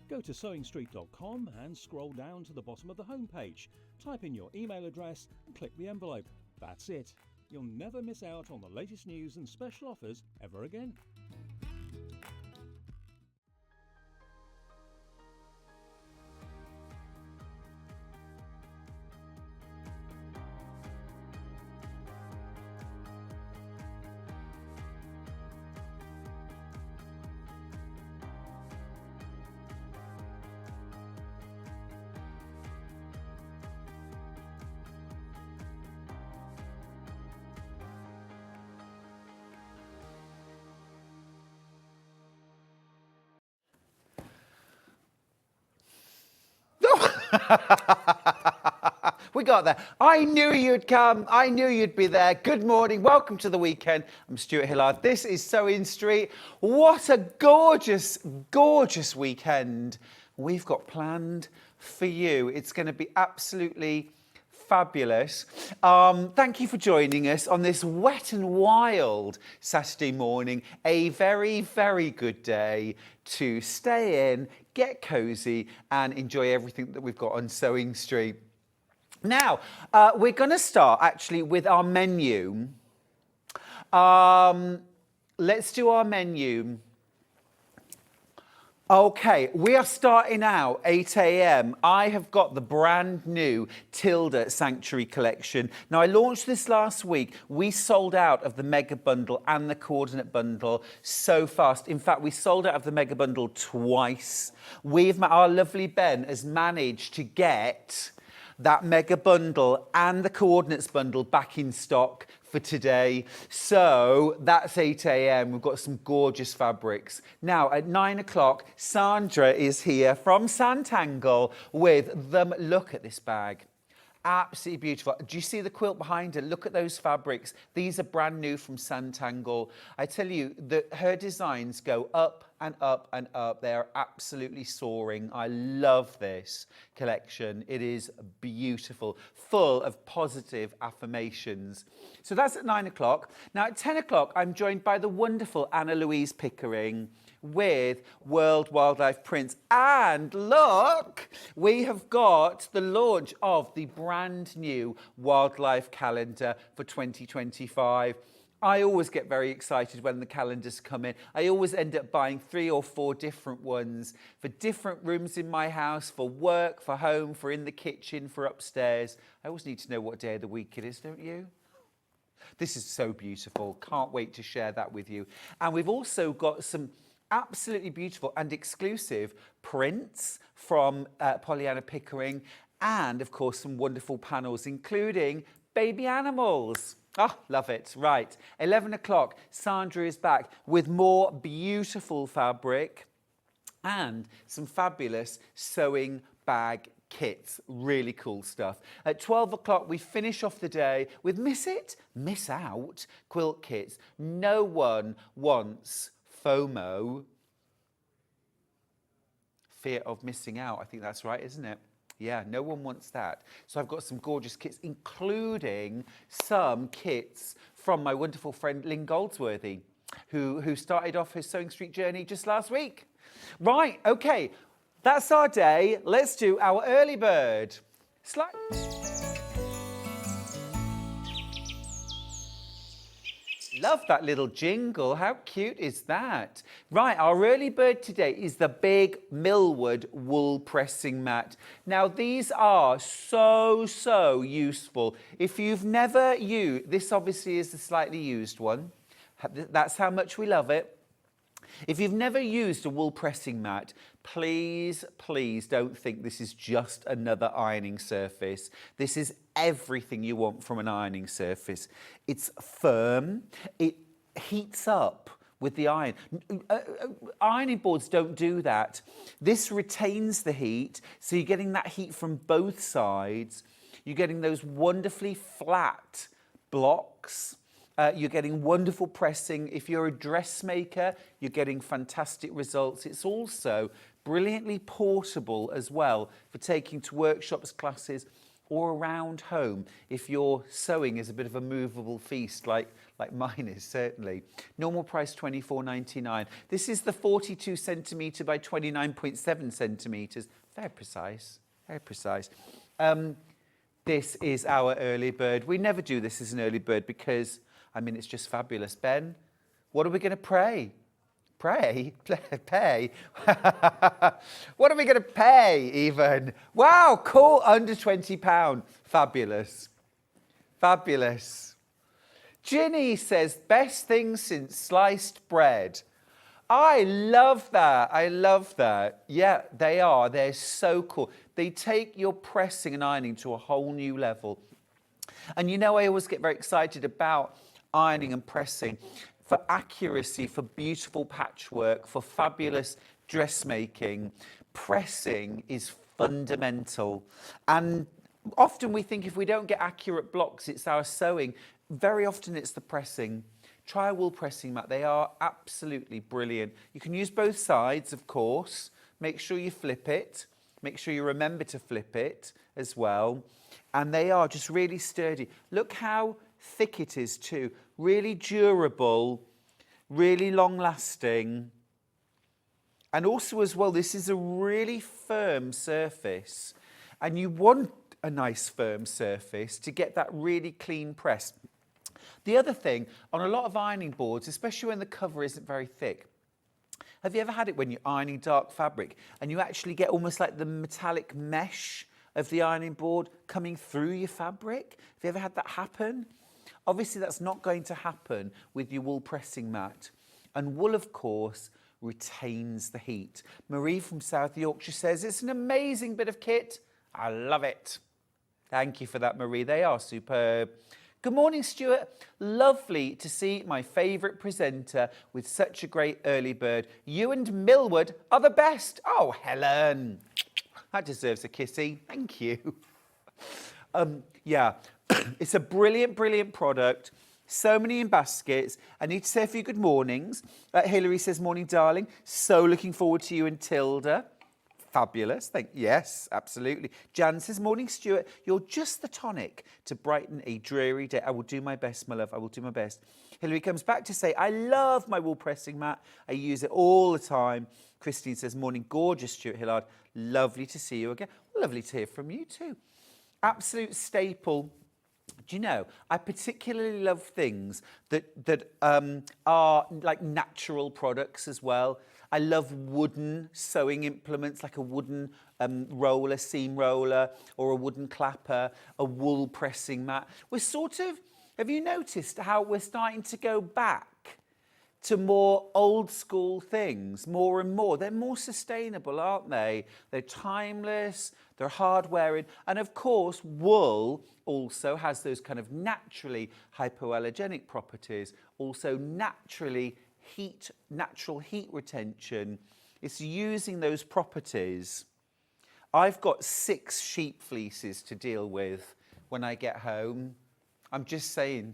Go to sewingstreet.com and scroll down to the bottom of the homepage. Type in your email address and click the envelope. That's it. You'll never miss out on the latest news and special offers ever again. We got there. I knew you'd come. I knew you'd be there. Good morning. Welcome to the weekend. I'm Stuart Hillard. This is Sewing Street. What a gorgeous, gorgeous weekend we've got planned for you. It's going to be absolutely fabulous. Thank you for joining us on this wet and wild Saturday morning. A very, very good day to stay in, get cosy and enjoy everything that we've got on Sewing Street. Now, we're going to start actually with our menu. Let's do our menu. Okay, we are starting out 8 a.m. I have got the brand new Tilda Sanctuary Collection. Now, I launched this last week. We sold out of the mega bundle and the coordinate bundle so fast. In fact, we sold out of the mega bundle twice. Our lovely Ben has managed to get that mega bundle and the coordinates bundle back in stock for today. So that's 8 a.m. We've got some gorgeous fabrics. Now at 9 o'clock, Sandra is here from Sanntangle with them. Look at this bag. Absolutely beautiful. Do you see the quilt behind her? Look at those fabrics. These are brand new from Sanntangle. I tell you that her designs go up and up and up. They are absolutely soaring. I love this collection. It is beautiful, full of positive affirmations. So that's at 9 o'clock. Now at 10 o'clock, I'm joined by the wonderful Anna-Louise Pickering with World Wildlife Prints. And look, we have got the launch of the brand new wildlife calendar for 2025. I always get very excited when the calendars come in. I always end up buying 3 or 4 different ones for different rooms in my house, for work, for home, for in the kitchen, for upstairs. I always need to know what day of the week it is, don't you? This is so beautiful. Can't wait to share that with you. And we've also got some absolutely beautiful and exclusive prints from Pollyanna Pickering, and of course some wonderful panels including baby animals. Oh, love it. Right, 11 o'clock, Sandra is back with more beautiful fabric and some fabulous sewing bag kits. Really cool stuff. At 12 o'clock, we finish off the day with Miss It, Miss Out quilt kits. No one wants FOMO, fear of missing out. I think that's right, isn't it? Yeah, no one wants that. So I've got some gorgeous kits, including some kits from my wonderful friend Lynn Goldsworthy, who started off her Sewing Street journey just last week. Right, okay, that's our day. Let's do our early bird. Love that little jingle. How cute is that? Right, our early bird today is the big Millwood wool pressing mat. Now, these are so useful. If you've never used, this obviously is the slightly used one. That's how much we love it. If you've never used a wool pressing mat, please don't think this is just another ironing surface. This is everything you want from an ironing surface. It's firm, it heats up with the iron. Ironing boards don't do that. This retains the heat, so you're getting that heat from both sides. You're getting those wonderfully flat blocks. You're getting wonderful pressing. If you're a dressmaker, you're getting fantastic results. It's also brilliantly portable as well for taking to workshops, classes, or around home if your sewing is a bit of a movable feast like mine is, certainly. Normal price £24.99. This is the 42 centimetre by 29.7 centimetres. Very precise, very precise. This is our early bird. We never do this as an early bird because, I mean, it's just fabulous. Ben, what are we going to pray? Pray? Pay? What are we going to pay, even? Wow, cool, under £20. Fabulous. Fabulous. Ginny says, best thing since sliced bread. I love that. I love that. Yeah, they are. They're so cool. They take your pressing and ironing to a whole new level. And you know, I always get very excited about ironing and pressing for accuracy, for beautiful patchwork, for fabulous dressmaking. Pressing is fundamental. And often we think if we don't get accurate blocks, it's our sewing. Very often it's the pressing. Try a wool pressing mat. They are absolutely brilliant. You can use both sides, of course. Make sure you flip it. Make sure you remember to flip it as well. And they are just really sturdy. Look how thick it is too. Really durable, really long lasting. And also as well, this is a really firm surface. And you want a nice firm surface to get that really clean press. The other thing, on a lot of ironing boards, especially when the cover isn't very thick, have you ever had it when you're ironing dark fabric and you actually get almost like the metallic mesh of the ironing board coming through your fabric? Have you ever had that happen? Obviously, that's not going to happen with your wool pressing mat. And wool, of course, retains the heat. Marie from South Yorkshire says, it's an amazing bit of kit. I love it. Thank you for that, Marie. They are superb. Good morning, Stuart. Lovely to see my favourite presenter with such a great early bird. You and Millwood are the best. Oh, Helen. That deserves a kissy. Thank you. Yeah, it's a brilliant, brilliant product. So many in baskets. I need to say a few good mornings. Hilary says, morning, darling. So looking forward to you and Tilda. Fabulous. Yes, absolutely. Jan says, morning, Stuart. You're just the tonic to brighten a dreary day. I will do my best, my love. I will do my best. Hilary comes back to say, I love my wool pressing mat. I use it all the time. Christine says, morning, gorgeous, Stuart Hillard. Lovely to see you again. Well, lovely to hear from you too. Absolute staple. Do you know, I particularly love things that are like natural products as well. I love wooden sewing implements, like a wooden roller, seam roller, or a wooden clapper, a wool pressing mat. We're sort of, have you noticed how we're starting to go back to more old school things, more and more? They're more sustainable, aren't they? They're timeless, they're hard wearing. And of course, wool also has those kind of naturally hypoallergenic properties, also natural heat retention. It's using those properties. I've got 6 sheep fleeces to deal with when I get home. I'm just saying.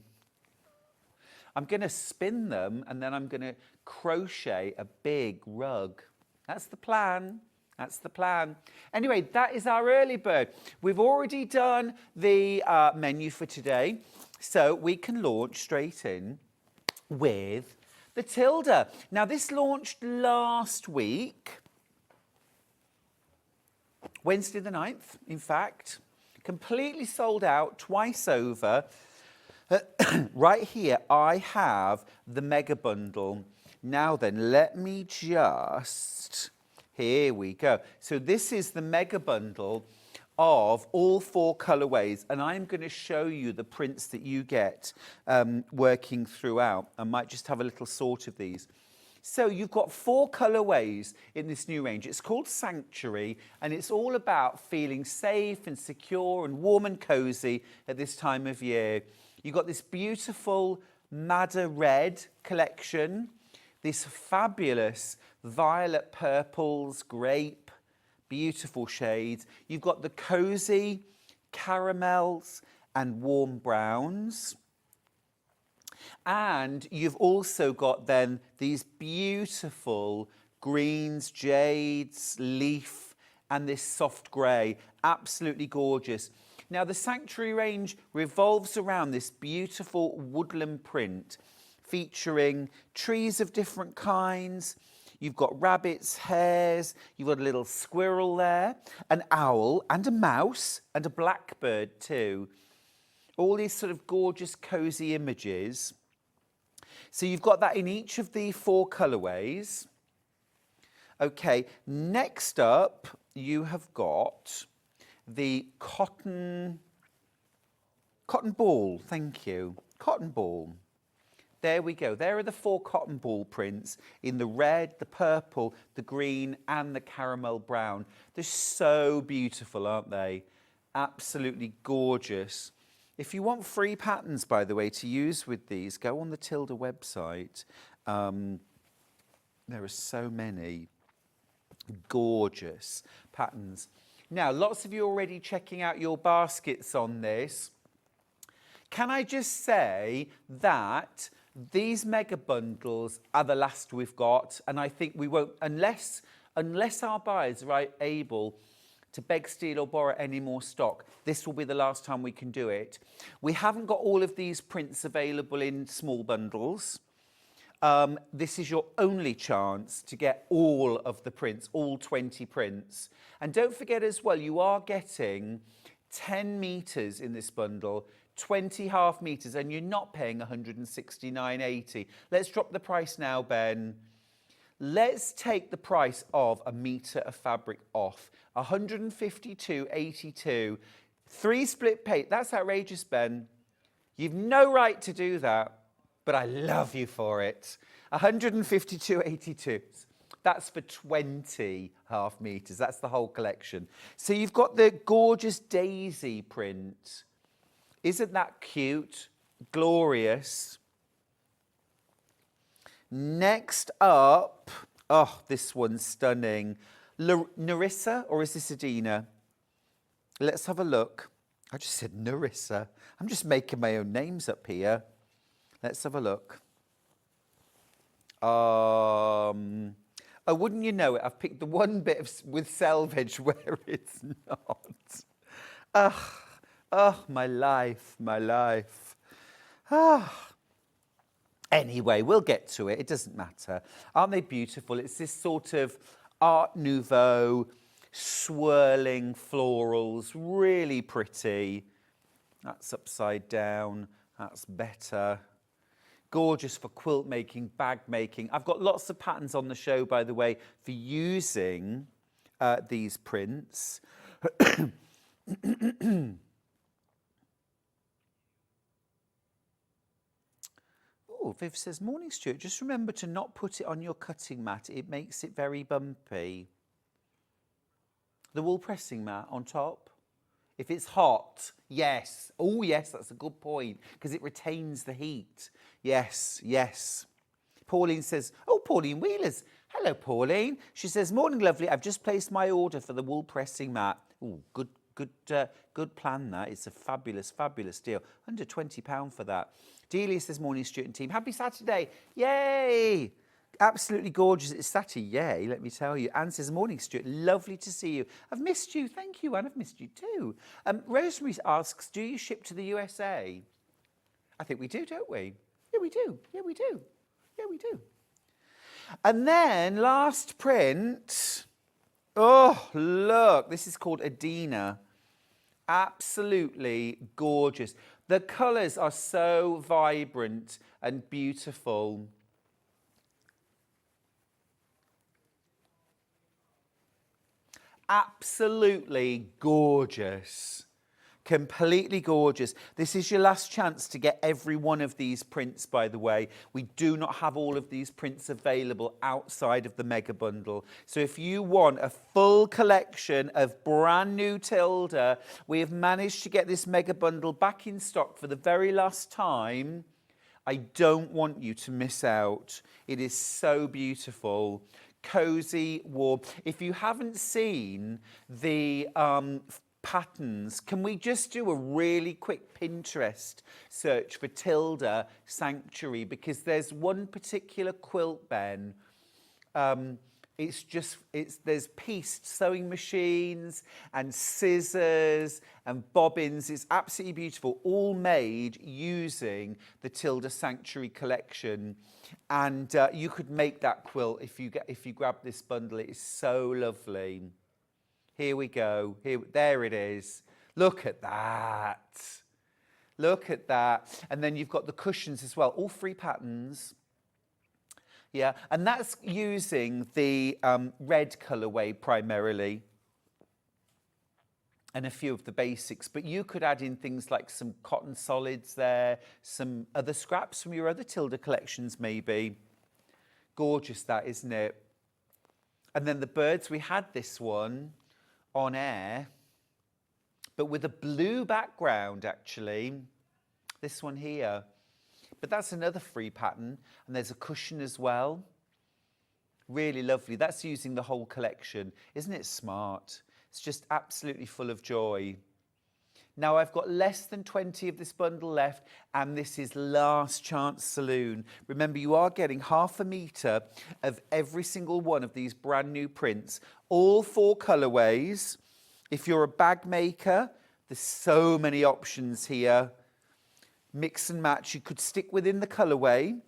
I'm going to spin them and then I'm going to crochet a big rug. That's the plan. That's the plan. Anyway, that is our early bird. We've already done the menu for today, so we can launch straight in with the Tilda. Now, this launched last week, Wednesday the 9th, in fact. Completely sold out, twice over. Right here, I have the mega bundle. Now then, let me just... Here we go. So this is the mega bundle of all 4 colourways, and I'm going to show you the prints that you get working throughout. I might just have a little sort of these. So you've got 4 colourways in this new range. It's called Sanctuary, and it's all about feeling safe and secure and warm and cosy at this time of year. You've got this beautiful Madder Red collection, this fabulous violet purples, grape, beautiful shades. You've got the cosy caramels and warm browns. And you've also got then these beautiful greens, jades, leaf, and this soft grey. Absolutely gorgeous. Now, the Sanctuary range revolves around this beautiful woodland print featuring trees of different kinds. You've got rabbits, hares, you've got a little squirrel there, an owl and a mouse and a blackbird too. All these sort of gorgeous, cosy images. So you've got that in each of the 4 colourways. Okay, next up you have got the cotton ball, thank you, cotton ball. There we go. There are the 4 cotton ball prints in the red, the purple, the green and the caramel brown. They're so beautiful, aren't they? Absolutely gorgeous. If you want free patterns, by the way, to use with these, go on the Tilda website. There are so many gorgeous patterns. Now, lots of you are already checking out your baskets on this. Can I just say that these mega bundles are the last we've got, and I think we won't, unless our buyers are able to beg, steal or borrow any more stock, this will be the last time we can do it. We haven't got all of these prints available in small bundles. This is your only chance to get all of the prints, all 20 prints. And don't forget as well, you are getting 10 metres in this bundle, 20 half metres, and you're not paying £169.80. Let's drop the price now, Ben. Let's take the price of a metre of fabric off. £152.82. 3 split pay. That's outrageous, Ben. You've no right to do that, but I love you for it. £152.82. That's for 20 half metres. That's the whole collection. So you've got the gorgeous daisy print. Isn't that cute? Glorious. Next up, oh, this one's stunning. Narissa, or is this Adina? Let's have a look. I just said Narissa. I'm just making my own names up here. Let's have a look. Oh, wouldn't you know it? I've picked the one bit with selvage where it's not. Oh, my life, my life. Anyway, we'll get to it. It doesn't matter. Aren't they beautiful? It's this sort of Art Nouveau, swirling florals, really pretty. That's upside down. That's better. Gorgeous for quilt making, bag making. I've got lots of patterns on the show, by the way, for using these prints. Oh, Viv says, morning, Stuart. Just remember to not put it on your cutting mat. It makes it very bumpy. The wool pressing mat on top. If it's hot, yes. Oh, yes, that's a good point, because it retains the heat. Yes, yes. Pauline says, oh, Pauline Wheelers. Hello, Pauline. She says, morning, lovely. I've just placed my order for the wool pressing mat. Oh, good plan, that. It's a fabulous, fabulous deal. Under £20 for that. Delia says, morning, Stuart and team. Happy Saturday. Yay. Absolutely gorgeous. It's Saturday, yay, let me tell you. Anne says, morning, Stuart. Lovely to see you. I've missed you. Thank you, Anne. I've missed you too. Rosemary asks, do you ship to the USA? I think we do, don't we? Yeah, we do. Yeah, we do. Yeah, we do. And then last print. Oh, look. This is called Adina. Absolutely gorgeous. The colours are so vibrant and beautiful. Absolutely gorgeous. Completely gorgeous. This is your last chance to get every one of these prints, by the way. We do not have all of these prints available outside of the mega bundle. So if you want a full collection of brand new Tilda, we have managed to get this mega bundle back in stock for the very last time. I don't want you to miss out. It is so beautiful. Cozy, warm. If you haven't seen the patterns, can we just do a really quick Pinterest search for Tilda Sanctuary? Because there's one particular quilt, Ben, there's pieced sewing machines and scissors and bobbins. It's absolutely beautiful, all made using the Tilda Sanctuary Collection. And you could make that quilt if you grab this bundle. It is so lovely. Here we go. There it is. Look at that. Look at that. And then you've got the cushions as well, all 3 patterns. Yeah, and that's using the red colourway primarily and a few of the basics. But you could add in things like some cotton solids there, some other scraps from your other Tilda collections maybe. Gorgeous that, isn't it? And then the birds, we had this one on air, but with a blue background actually. This one here. But that's another 3 pattern, and there's a cushion as well. Really lovely. That's using the whole collection. Isn't it smart? It's just absolutely full of joy. Now, I've got less than 20 of this bundle left, and this is last chance saloon. Remember, you are getting half a metre of every single one of these brand new prints, all 4 colourways. If you're a bag maker, there's so many options here. Mix and match. You could stick within the colourway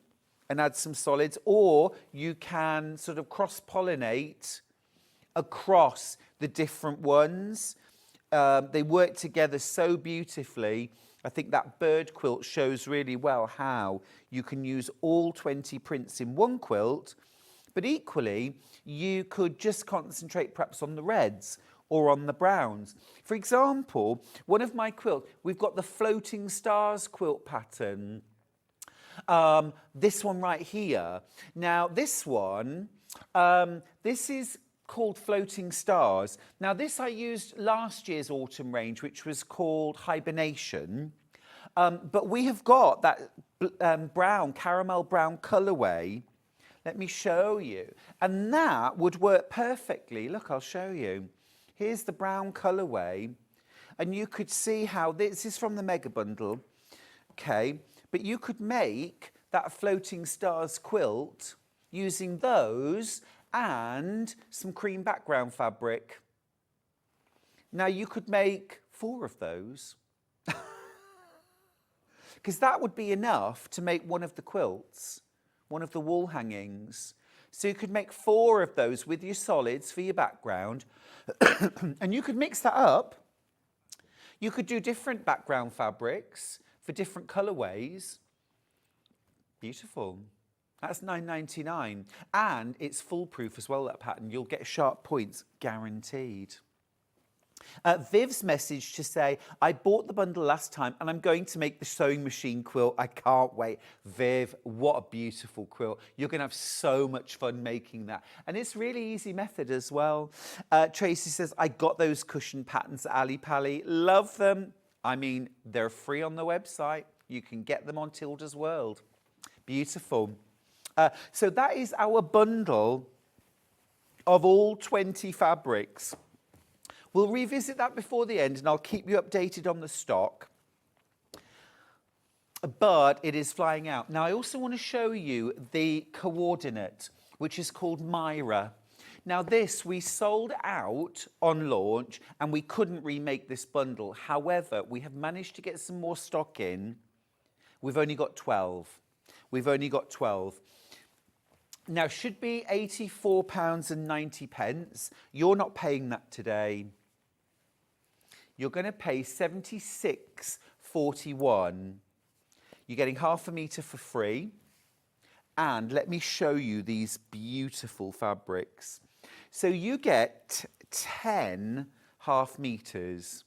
and add some solids, or you can sort of cross-pollinate across the different ones. They work together so beautifully. I think that bird quilt shows really well how you can use all 20 prints in one quilt, but equally you could just concentrate perhaps on the reds or on the browns. For example, one of my quilts, we've got the Floating Stars quilt pattern. This one right here. Now, this one, this is called Floating Stars. Now, this I used last year's autumn range, which was called Hibernation. But we have got that brown, caramel brown colourway. Let me show you. And that would work perfectly. Look, I'll show you. Here's the brown colourway, and you could see how this is from the mega bundle, okay? But you could make that Floating Stars quilt using those and some cream background fabric. Now you could make 4 of those, because that would be enough to make one of the quilts, one of the wall hangings. So you could make 4 of those with your solids for your background. And you could mix that up. You could do different background fabrics for different colourways. Beautiful. That's $9.99. And it's foolproof as well, that pattern. You'll get sharp points guaranteed. Viv's message to say, I bought the bundle last time and I'm going to make the sewing machine quilt. I can't wait. Viv, what a beautiful quilt. You're going to have so much fun making that. And it's really easy method as well. Tracy says, I got those cushion patterns at Ali Pally. Love them. I mean, they're free on the website. You can get them on Tilda's World. Beautiful. So that is our bundle of all 20 fabrics. We'll revisit that before the end, and I'll keep you updated on the stock. But it is flying out. Now, I also want to show you the coordinate, which is called Myra. Now, this we sold out on launch, and we couldn't remake this bundle. However, we have managed to get some more stock in. We've only got 12. We've only got 12. Now, should be £84.90. You're not paying that today. You're going to pay £76.41. You're getting half a metre for free. And let me show you these beautiful fabrics. So you get 10 half metres.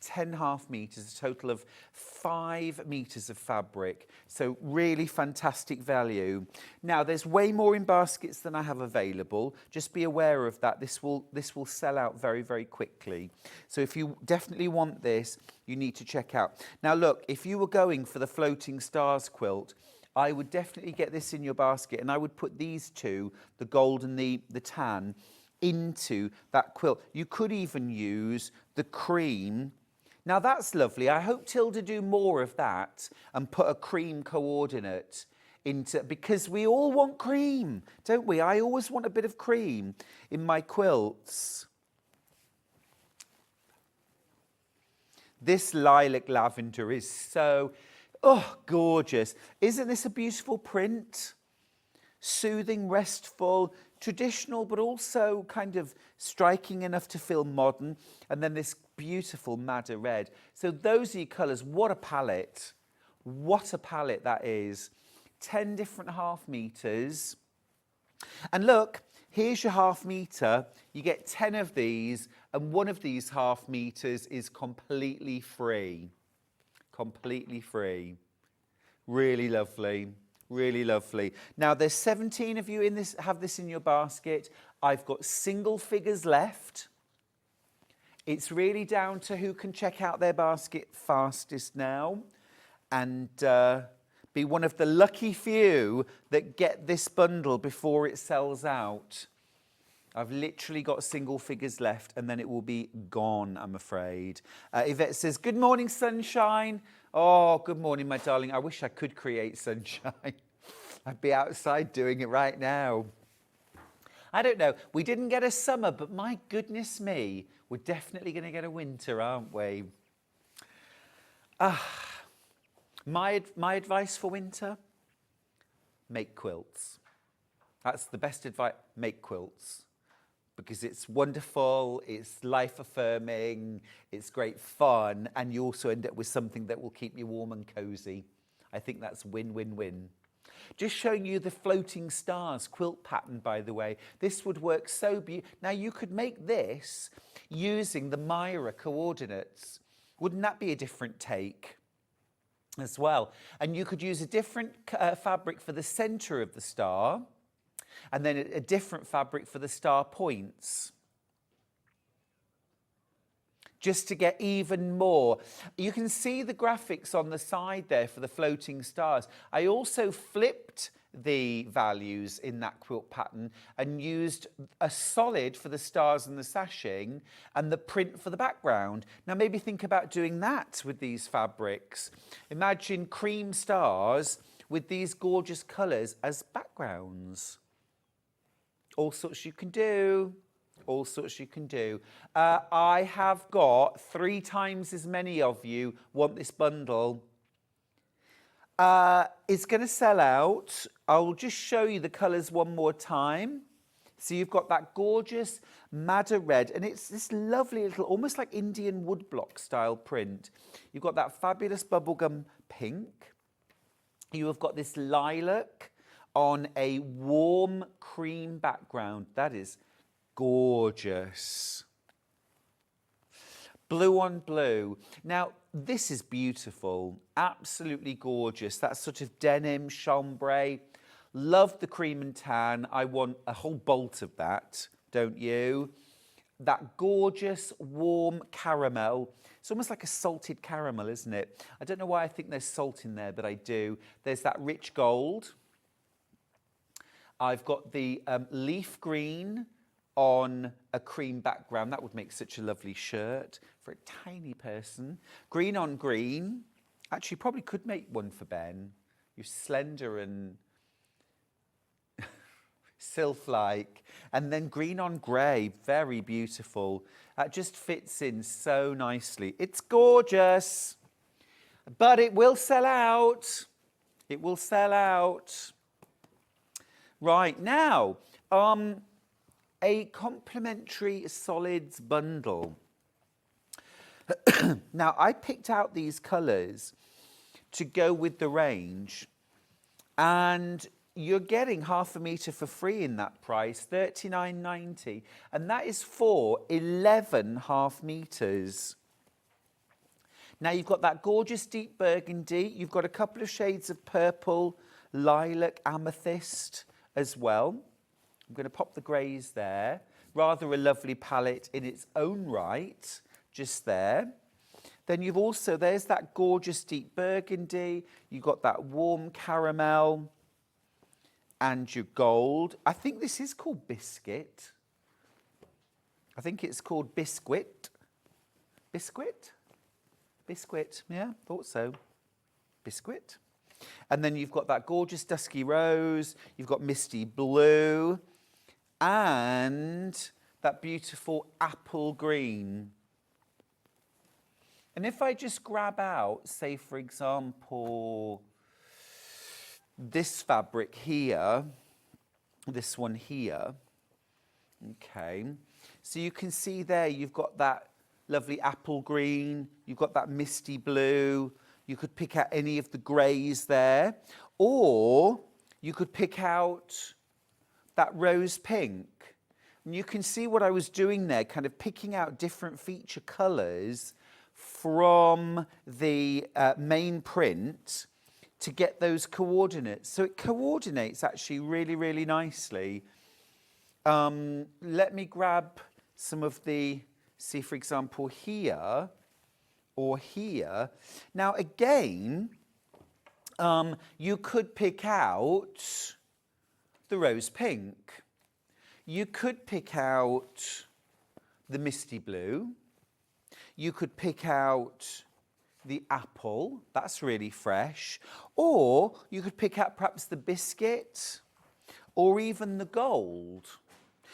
10 half metres, a total of 5 metres of fabric. So really fantastic value. Now, there's way more in baskets than I have available. Just be aware of that. This will sell out very, very quickly. So if you definitely want this, you need to check out. Now, look, if you were going for the Floating Stars quilt, I would definitely get this in your basket, and I would put these two, the gold and the tan, into that quilt. You could even use the cream. Now, that's lovely. I hope Tilda do more of that and put a cream coordinate into, because we all want cream, don't we? I always want a bit of cream in my quilts. This lilac lavender is so, gorgeous. Isn't this a beautiful print? Soothing, restful, traditional, but also kind of striking enough to feel modern. And then this beautiful madder red. So those are your colours. What a palette. What a palette that is. 10 different half meters. And look, here's your half meter. You get 10 of these, and one of these half meters is completely free. Completely free. Really lovely. Really lovely. Now, there's 17 of you in this, have this in your basket. I've got single figures left. It's really down to who can check out their basket fastest now and be one of the lucky few that get this bundle before it sells out. I've literally got single figures left and then it will be gone, I'm afraid. Yvette says, good morning, sunshine. Oh, good morning, my darling. I wish I could create sunshine. I'd be outside doing it right now. I don't know. We didn't get a summer, but my goodness me, we're definitely going to get a winter, aren't we? My advice for winter, make quilts. That's the best advice, make quilts. Because it's wonderful, it's life-affirming, it's great fun, and you also end up with something that will keep you warm and cosy. I think that's win-win-win. Just showing you the floating stars quilt pattern, by the way. This would work so beautifully. Now, you could make this using the Myra coordinates. Wouldn't that be a different take as well? And you could use a different fabric for the center of the star, and then a different fabric for the star points. Just to get even more. You can see the graphics on the side there for the floating stars. I also flipped the values in that quilt pattern and used a solid for the stars and the sashing and the print for the background. Now maybe think about doing that with these fabrics. Imagine cream stars with these gorgeous colours as backgrounds. All sorts you can do. All sorts you can do. I have got 3 times as many of you want this bundle. It's going to sell out. I'll just show you the colours one more time. So you've got that gorgeous madder red, and it's this lovely little, almost like Indian woodblock style print. You've got that fabulous bubblegum pink. You have got this lilac on a warm cream background. That is gorgeous. Blue on blue. Now, this is beautiful. Absolutely gorgeous. That sort of denim, chambray. Love the cream and tan. I want a whole bolt of that, don't you? That gorgeous, warm caramel. It's almost like a salted caramel, isn't it? I don't know why I think there's salt in there, but I do. There's that rich gold. I've got the leaf green on a cream background. That would make such a lovely shirt for a tiny person. Green on green. Actually, probably could make one for Ben. You're slender and sylph-like. And then green on grey. Very beautiful. That just fits in so nicely. It's gorgeous. But it will sell out. It will sell out. Right, now, a complimentary solids bundle. Now, I picked out these colours to go with the range, and you're getting half a metre for free in that price, $39.90, and that is for 11 half metres. Now, you've got that gorgeous deep burgundy, you've got a couple of shades of purple, lilac, amethyst as well. I'm going to pop the greys there. Rather a lovely palette in its own right, just there. Then you've also, there's that gorgeous deep burgundy. You've got that warm caramel and your gold. I think this is called biscuit. I think it's called biscuit. Biscuit? Biscuit, yeah, thought so. Biscuit. And then you've got that gorgeous dusky rose, you've got misty blue, and that beautiful apple green. And if I just grab out, say, for example, this fabric here, this one here, okay, so you can see there you've got that lovely apple green, you've got that misty blue, you could pick out any of the greys there, or you could pick out that rose pink. And you can see what I was doing there, kind of picking out different feature colours from the main print to get those coordinates. So it coordinates actually really, really nicely. Let me grab some of the, see for example here or here. Now again, you could pick out the rose pink. You could pick out the misty blue. You could pick out the apple, that's really fresh. Or you could pick out perhaps the biscuit or even the gold.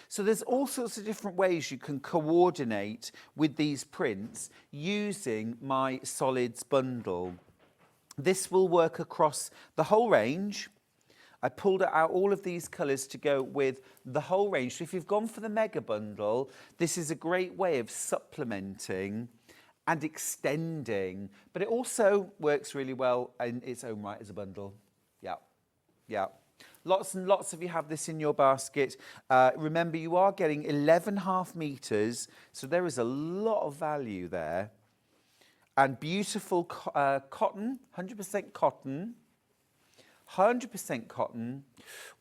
So there's all sorts of different ways you can coordinate with these prints using my solids bundle. This will work across the whole range. I pulled out all of these colours to go with the whole range. So if you've gone for the mega bundle, this is a great way of supplementing and extending, but it also works really well in its own right as a bundle. Yeah, yeah. Lots and lots of you have this in your basket. Remember, you are getting 11.5 metres, so there is a lot of value there. And beautiful cotton, 100% cotton. 100% cotton.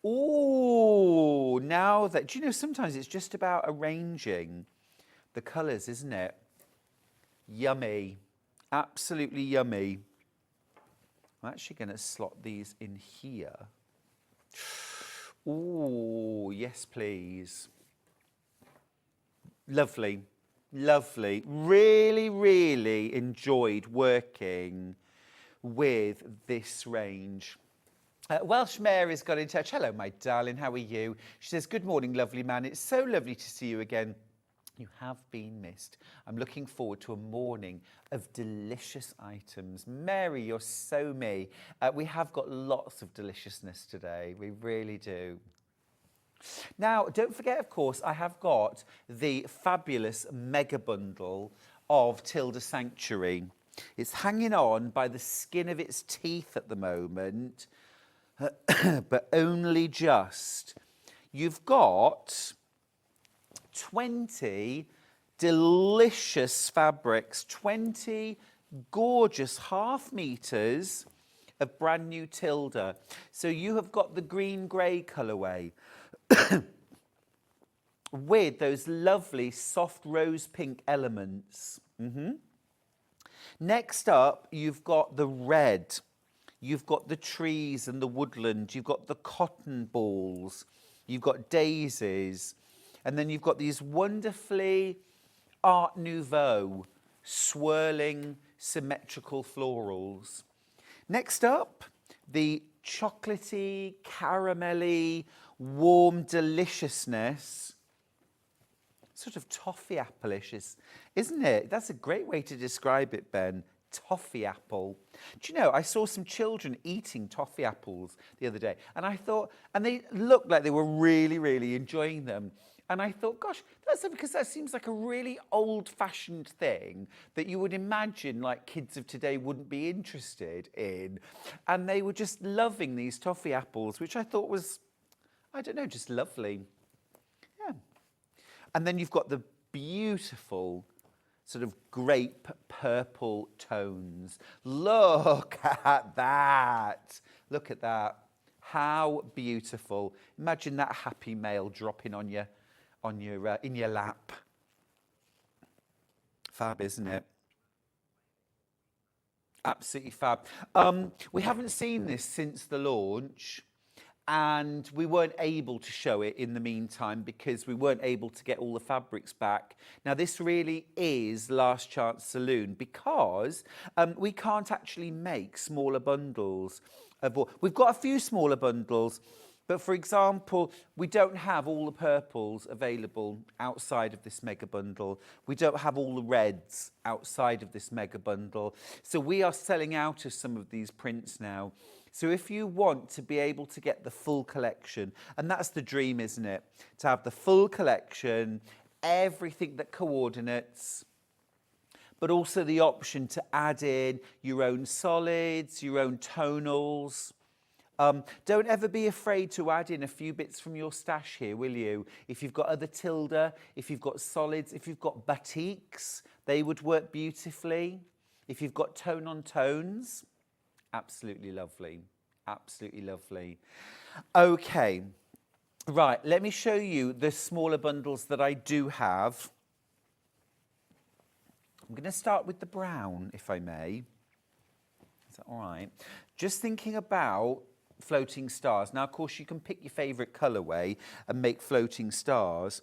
Oh, now that, do you know, sometimes it's just about arranging the colours, isn't it? Yummy. Absolutely yummy. I'm actually going to slot these in here. Oh, yes, please. Lovely. Lovely. Really, really enjoyed working with this range. Welsh Mary's got in touch. Hello, my darling. How are you? She says, good morning, lovely man. It's so lovely to see you again. You have been missed. I'm looking forward to a morning of delicious items. Mary, you're so me. We have got lots of deliciousness today. We really do. Now, don't forget, of course, I have got the fabulous mega bundle of Tilda Sanctuary. It's hanging on by the skin of its teeth at the moment, but only just. You've got 20 delicious fabrics, 20 gorgeous half meters of brand new Tilda. So you have got the green grey colourway with those lovely soft rose pink elements. Next up, you've got the red. You've got the trees and the woodland. You've got the cotton balls. You've got daisies. And then you've got these wonderfully Art Nouveau swirling symmetrical florals. Next up, the chocolatey, caramelly, warm deliciousness. Sort of toffee apple-ish, isn't it? That's a great way to describe it, Ben. Toffee apple. Do you know, I saw some children eating toffee apples the other day, and I thought, and they looked like they were really, really enjoying them. And I thought, gosh, that's because that seems like a really old-fashioned thing that you would imagine like kids of today wouldn't be interested in. And they were just loving these toffee apples, which I thought was, I don't know, just lovely. Yeah. And then you've got the beautiful sort of grape purple tones. Look at that. Look at that. How beautiful. Imagine that happy male dropping on your in your lap. Fab, isn't it? Absolutely fab. We haven't seen this since the launch, and we weren't able to show it in the meantime because we weren't able to get all the fabrics back. Now this really is last chance saloon because we can't actually make smaller bundles. We've got a few smaller bundles, but for example, we don't have all the purples available outside of this mega bundle. We don't have all the reds outside of this mega bundle. So we are selling out of some of these prints now. So if you want to be able to get the full collection, and that's the dream, isn't it? To have the full collection, everything that coordinates, but also the option to add in your own solids, your own tonals. Don't ever be afraid to add in a few bits from your stash here, will you? If you've got other Tilda, if you've got solids, if you've got batiks, they would work beautifully. If you've got tone on tones, absolutely lovely. Absolutely lovely. Okay. Right, let me show you the smaller bundles that I do have. I'm going to start with the brown, if I may. Is that all right? Just thinking about floating stars. Now, of course, you can pick your favourite colourway and make floating stars.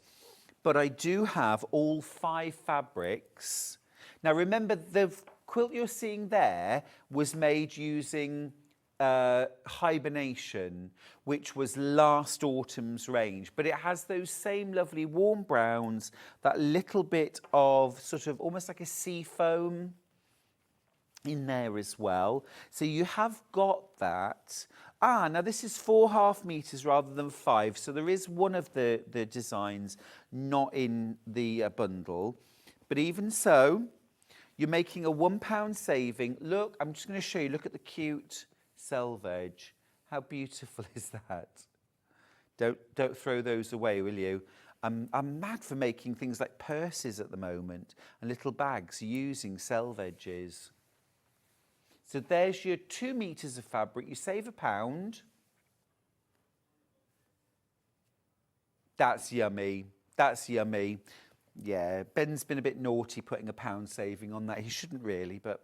But I do have all 5 fabrics. Now, remember, the quilt you're seeing there was made using Hibernation, which was last autumn's range. But it has those same lovely warm browns, that little bit of sort of almost like a sea foam in there as well. So you have got that. Now this is 4.5 meters rather than 5. So there is one of the designs not in the bundle. But even so, you're making a £1 saving. Look, I'm just going to show you. Look at the cute selvage. How beautiful is that? Don't throw those away, will you? I'm mad for making things like purses at the moment and little bags using selvages. So there's your 2 meters of fabric. You save £1. That's yummy. That's yummy. Yeah, Ben's been a bit naughty putting £1 saving on that. He shouldn't really, but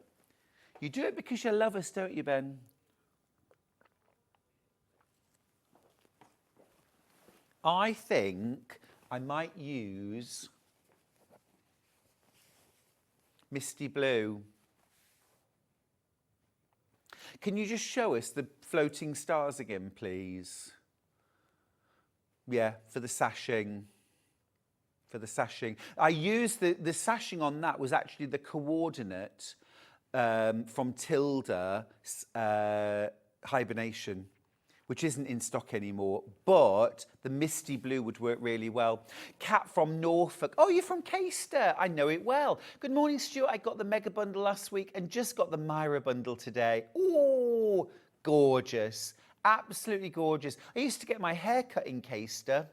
you do it because you love us, don't you, Ben? I think I might use Misty Blue. Can you just show us the floating stars again, please? Yeah, for the sashing. For the sashing. I used the sashing on that was actually the coordinate from Tilda Hibernation, which isn't in stock anymore, but the Misty Blue would work really well. Kat from Norfolk. Oh, you're from Caister. I know it well. Good morning, Stuart. I got the mega bundle last week and just got the Myra bundle today. Oh, gorgeous. Absolutely gorgeous. I used to get my hair cut in Caister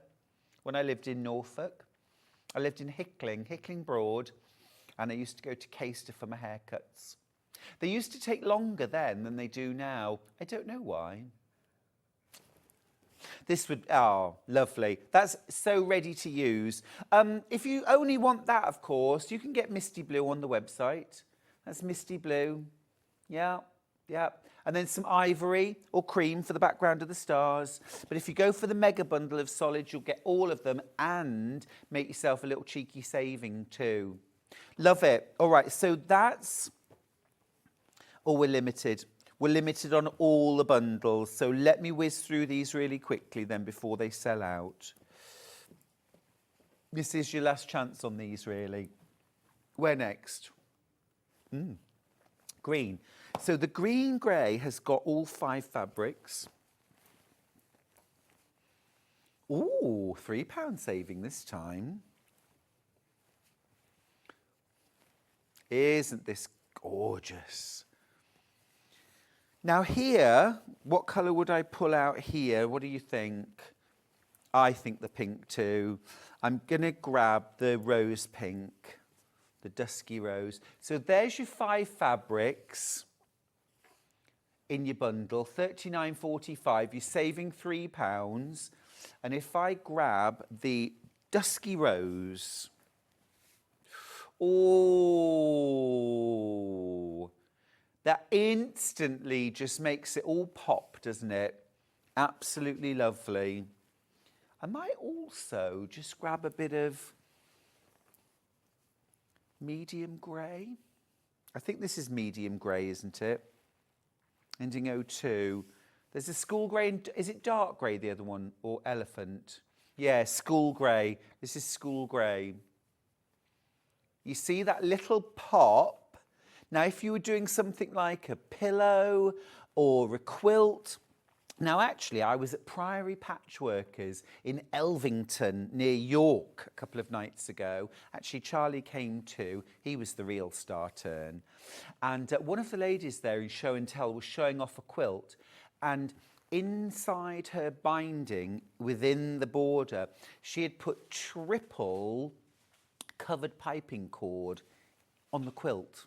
when I lived in Norfolk. I lived in Hickling Broad, and I used to go to Caister for my haircuts. They used to take longer then than they do now. I don't know why. This would, oh, lovely. That's so ready to use. If you only want that, of course, you can get Misty Blue on the website. That's Misty Blue. Yeah, yeah. And then some ivory or cream for the background of the stars. But if you go for the mega bundle of solids, you'll get all of them and make yourself a little cheeky saving too. Love it. All right, so that's, oh, we're limited. We're limited on all the bundles, so let me whiz through these really quickly then before they sell out. This is your last chance on these, really. Where next? Green. So the green grey has got all 5 fabrics. Ooh, £3 saving this time. Isn't this gorgeous? Now here, what colour would I pull out here? What do you think? I think the pink too. I'm going to grab the rose pink, the dusky rose. So there's your 5 fabrics in your bundle, $39.45. You're saving £3. And if I grab the dusky rose, oh, that instantly just makes it all pop, doesn't it? Absolutely lovely. I might also just grab a bit of medium grey. I think this is medium grey, isn't it? Ending 02. There's a school grey, and is it dark grey, the other one, or elephant? Yeah, school grey. This is school grey. You see that little pop? Now, if you were doing something like a pillow or a quilt, now actually I was at Priory Patchworkers in Elvington near York a couple of nights ago. Actually, Charlie came too. He was the real star turn. And one of the ladies there in show and tell was showing off a quilt, and inside her binding, within the border, she had put triple covered piping cord on the quilt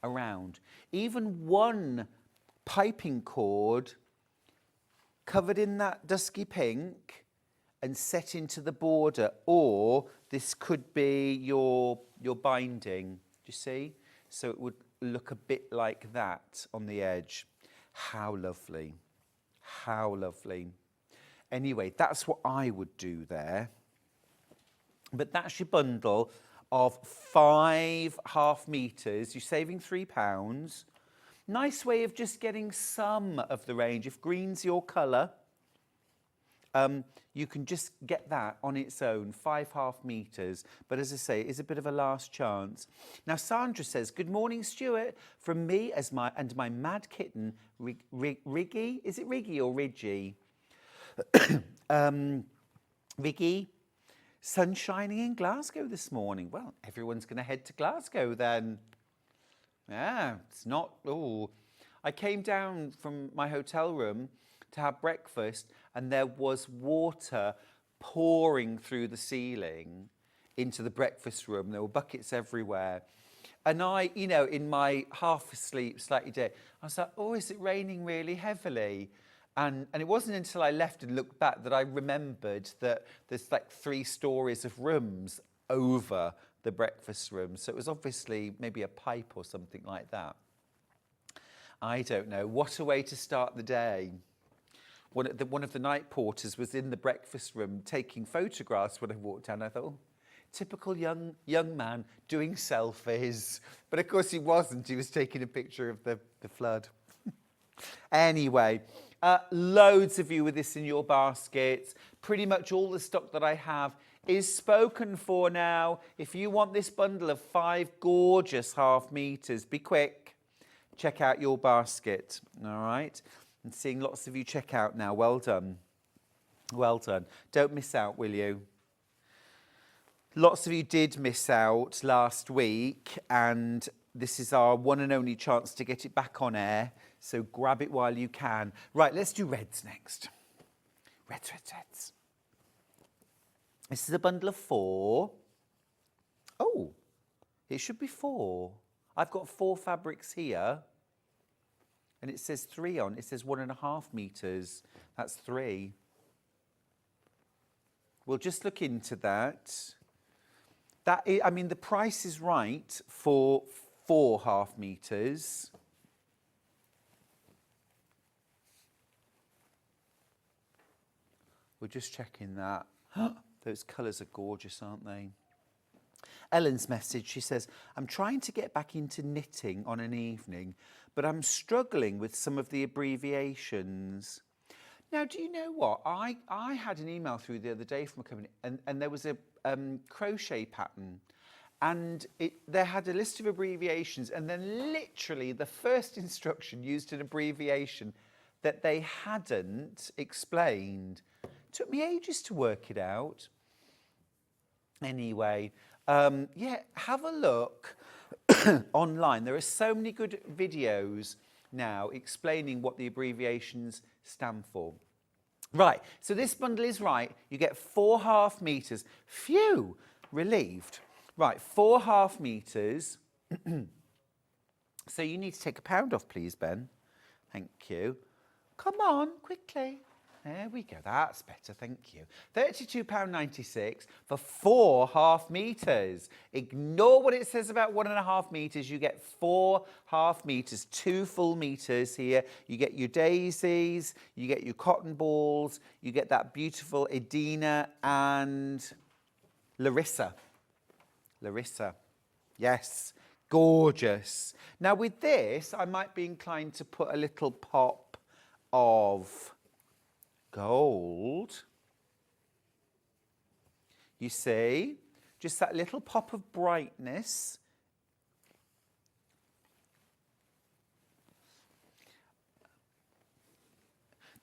around. Even one piping cord covered in that dusky pink and set into the border, or this could be your binding. Do you see? So it would look a bit like that on the edge. How lovely. How lovely. Anyway, that's what I would do there. But that's your bundle of 5 half metres. You're saving £3. Nice way of just getting some of the range. If green's your colour, you can just get that on its own, 5 half metres. But as I say, it is a bit of a last chance. Now, Sandra says, good morning, Stuart, from me as my mad kitten, Riggy. Is it Riggy or Ridgy? Riggy. Sun shining in Glasgow this morning. Well, everyone's going to head to Glasgow then. Yeah, it's not. Oh, I came down from my hotel room to have breakfast, and there was water pouring through the ceiling into the breakfast room. There were buckets everywhere. And I, you know, in my half asleep, slightly dead, I was like, oh, is it raining really heavily? And it wasn't until I left and looked back that I remembered that there's like 3 stories of rooms over the breakfast room. So it was obviously maybe a pipe or something like that. I don't know. What a way to start the day. One of the night porters was in the breakfast room taking photographs when I walked down. I thought, oh, typical young man doing selfies. But of course he wasn't. He was taking a picture of the flood. Anyway, loads of you with this in your baskets. Pretty much all the stock that I have is spoken for now. If you want this bundle of 5 gorgeous half meters, be quick. Check out your basket, all right? I'm seeing lots of you check out now. Well done. Well done. Don't miss out, will you? Lots of you did miss out last week, and this is our one and only chance to get it back on air. So grab it while you can. Right, let's do reds next. Reds, reds, reds. This is a bundle of 4. Oh, it should be 4. I've got 4 fabrics here. And it says 3 on. It says 1.5 meters. That's 3. We'll just look into that. I mean, the price is right for 4 half meters. We're just checking that. Those colours are gorgeous, aren't they? Ellen's message, she says, I'm trying to get back into knitting on an evening, but I'm struggling with some of the abbreviations. Now, do you know what? I had an email through the other day from a company, and there was a crochet pattern, and they had a list of abbreviations, and then literally the first instruction used an abbreviation that they hadn't explained. It took me ages to work it out. Anyway, yeah, have a look online. There are so many good videos now explaining what the abbreviations stand for. Right, so this bundle is right. You get 4 half meters. Phew, relieved. Right, 4 half meters. So you need to take £1 off, please, Ben. Thank you. Come on, quickly. There we go, that's better, thank you. £32.96 for 4.5 metres. Ignore what it says about 1.5 metres. You get 4.5 metres, 2 full metres here. You get your daisies, you get your cotton balls, you get that beautiful Edina and Larissa. Larissa, yes, gorgeous. Now with this, I might be inclined to put a little pop of gold. You see, just that little pop of brightness.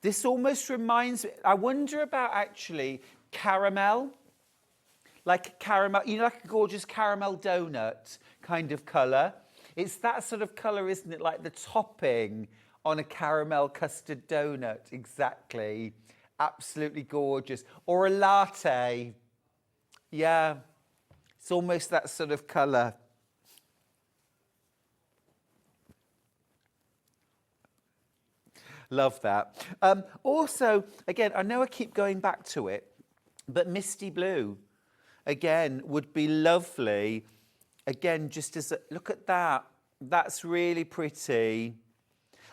This almost reminds me, I wonder about actually caramel. Like caramel, you know, like a gorgeous caramel donut kind of colour. It's that sort of colour, isn't it? Like the topping on a caramel custard donut. Exactly. Absolutely gorgeous. Or a latte. Yeah. It's almost that sort of colour. Love that. Also, again, I know I keep going back to it, but misty blue, again, would be lovely. Again, just as a, look at that. That's really pretty.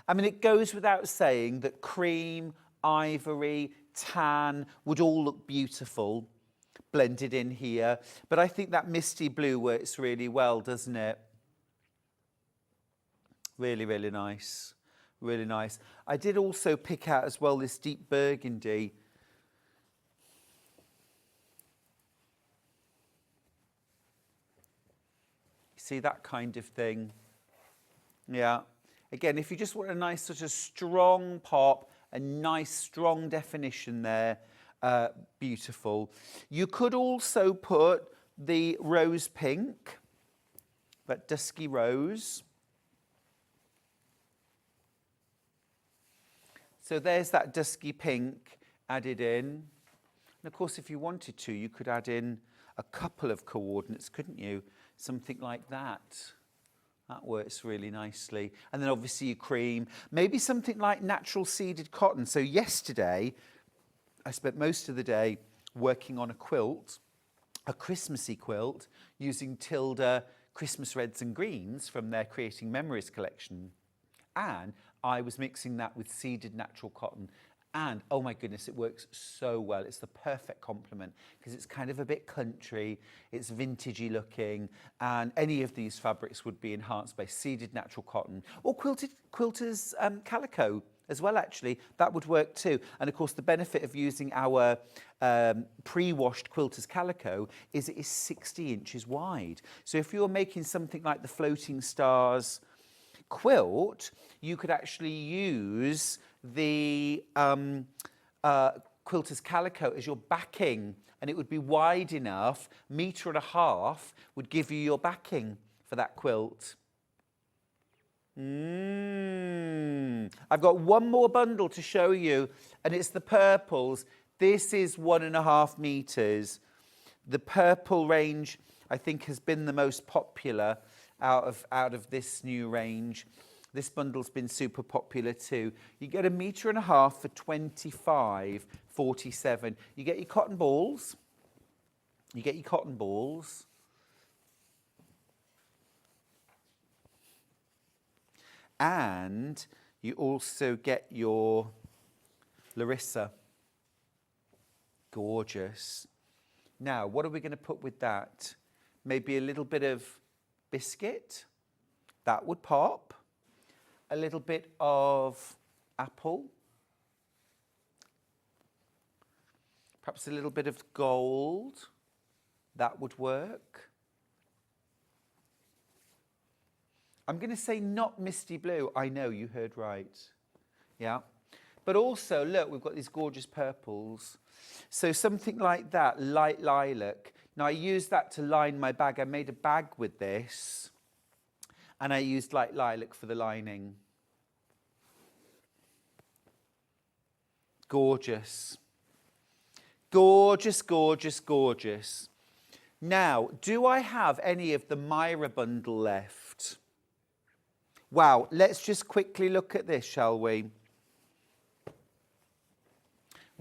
I mean, it goes without saying that cream, ivory, tan would all look beautiful blended in here. But I think that misty blue works really well, doesn't it? Really, really nice. Really nice. I did also pick out as well this deep burgundy. See that kind of thing? Yeah. Again, if you just want a nice sort of strong pop, a nice strong definition there, beautiful. You could also put the rose pink, that dusky rose. So there's that dusky pink added in. And of course, if you wanted to, you could add in a couple of coordinates, couldn't you? Something like that. That works really nicely. And then obviously your cream. Maybe something like natural seeded cotton. So yesterday, I spent most of the day working on a quilt, a Christmassy quilt, using Tilda Christmas Reds and Greens from their Creating Memories collection. And I was mixing that with seeded natural cotton. And, oh my goodness, it works so well. It's the perfect complement because it's kind of a bit country, it's vintagey looking, and any of these fabrics would be enhanced by seeded natural cotton or quilter's calico as well, actually. That would work too. And of course, the benefit of using our pre-washed quilter's calico is it is 60 inches wide. So if you're making something like the Floating Stars quilt, you could actually use the quilter's calico as your backing, and it would be wide enough, 1.5 meters would give you your backing for that quilt. I've got one more bundle to show you, and it's the purples. This is 1.5 meters. The purple range, I think, has been the most popular out of this new range. This bundle's been super popular too. You get 1.5 meters for £25.47. You get your cotton balls. You get your cotton balls. And you also get your Larissa. Gorgeous. Now, what are we going to put with that? Maybe a little bit of biscuit. That would pop. A little bit of apple. Perhaps a little bit of gold. That would work. I'm going to say not misty blue. I know, you heard right. Yeah. But also, look, we've got these gorgeous purples. So something like that, light lilac. Now, I used that to line my bag. I made a bag with this. And I used light lilac for the lining. Gorgeous. Gorgeous, gorgeous, gorgeous. Now, do I have any of the Myra bundle left? Wow, let's just quickly look at this, shall we?